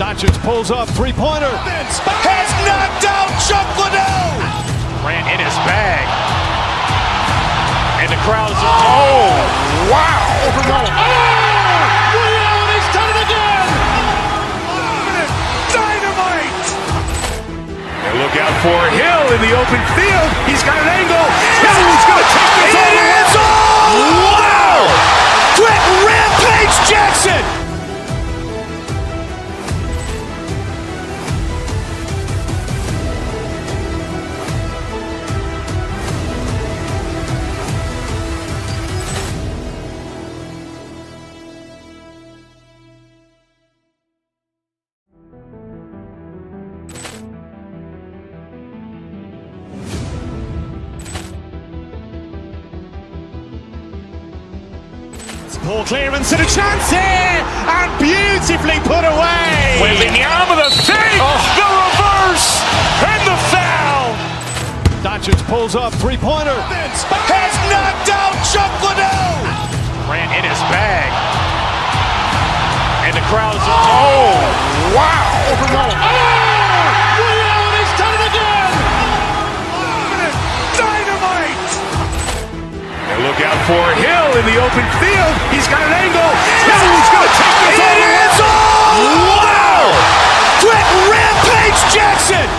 Doncic pulls up, three-pointer. Has knocked out Chuck Liddell. Grant in his bag. And the crowd is, oh, wow. Overrun. He's done it again. Dynamite. And look out for Hill in the open field. He's got an angle. Hill's going to take this all the way. Wow. Quick Rampage Jackson. Ball clearance and a chance here, and beautifully put away. Wembanyama the fake, the reverse, and the foul. Doncic pulls up, three-pointer. Has knocked out Chuck Liddell. Grant in his bag. And the crowd is, oh, wow. Overrun. He's done it again. Dynamite. And look out for Hill in the open field. He's got an angle. Hill's going to take this all the way. Wow. Quick Rampage Jackson.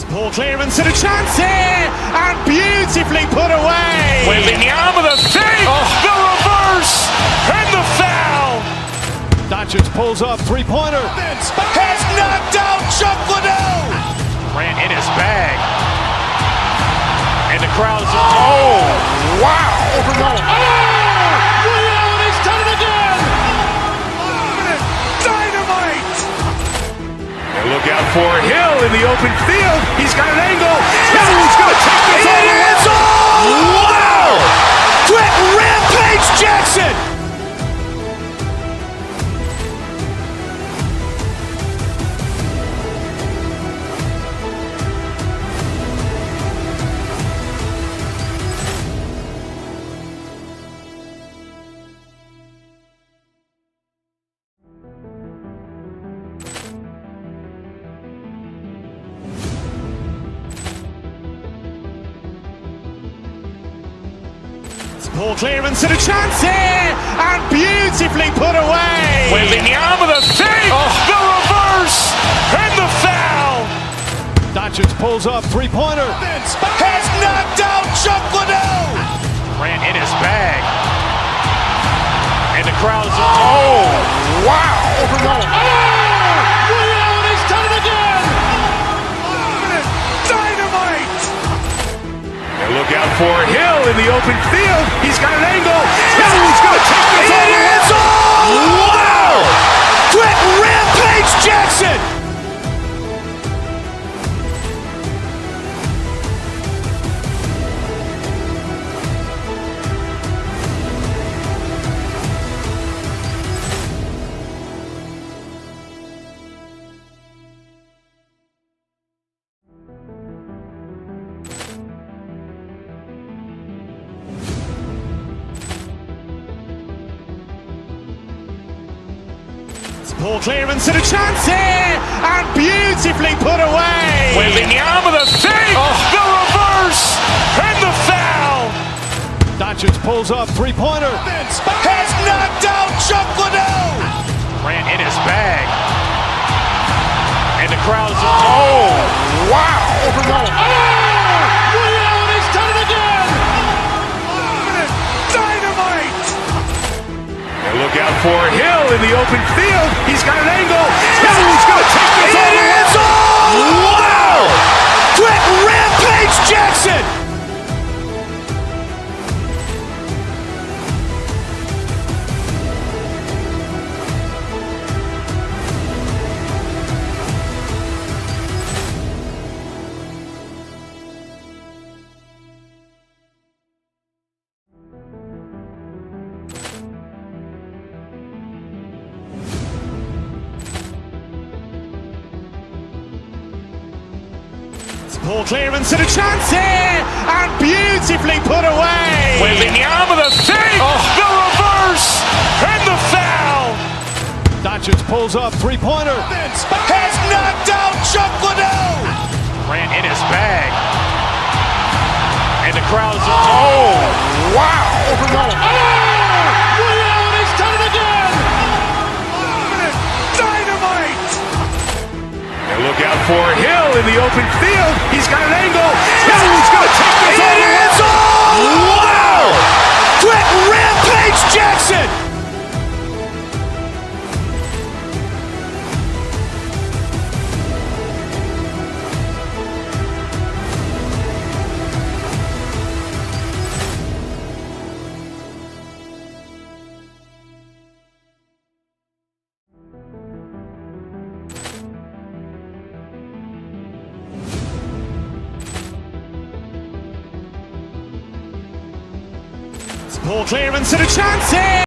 Ball clearance and a chance here, and beautifully put away. Wembanyama the fake, the reverse, and the foul. Doncic pulls up, three-pointer. Has knocked out Chuck Liddell. crowd is, oh, wow. Overrun. Ray Allen has done it again. Dynamite. And look out for Hill in the open field. He's got an angle. Hill's going to take this all the way. Wow. Quick Rampage Jackson. Ball clearance and a chance here, and beautifully put away. Waving the arm of the thing, the reverse, and the foul. Doncic pulls up, three-pointer. Has knocked out Chuck Liddell. Ran in his bag. And the crowd is, oh, wow. Overrun. Ray Allen has done it again. Dynamite. And look out for Hill in the open field. He's got an angle. Hill's going to take this all the way. Wow. Quick Rampage Jackson. Ball clearance and a chance here, and beautifully put away. Waving the arm of the thing, the reverse, and the foul. Doncic pulls up, three-pointer. Has knocked out Chuck Liddell. Ran in his bag. And the crowd is, oh, wow. Overrun. Ray Allen has done it again. Dynamite. And look out for Hill in the open field. He's got an angle. Hill's going to take this all the way. Wow. Quick Rampage Jackson. Ball clearance and a chance here, and beautifully put away. Waving the arm of the thing, the reverse, and the foul. Doncic pulls up, three-pointer. Has knocked out Chuck Liddell. Ran in his bag. And the crowd is, oh, wow. Overrun. Ray Allen has done it again. Dynamite. And look out for Hill in the open field. He's got an angle. Hill's going to take this all the way. Wow. Quick Rampage Jackson. Ball clearance and a chance here.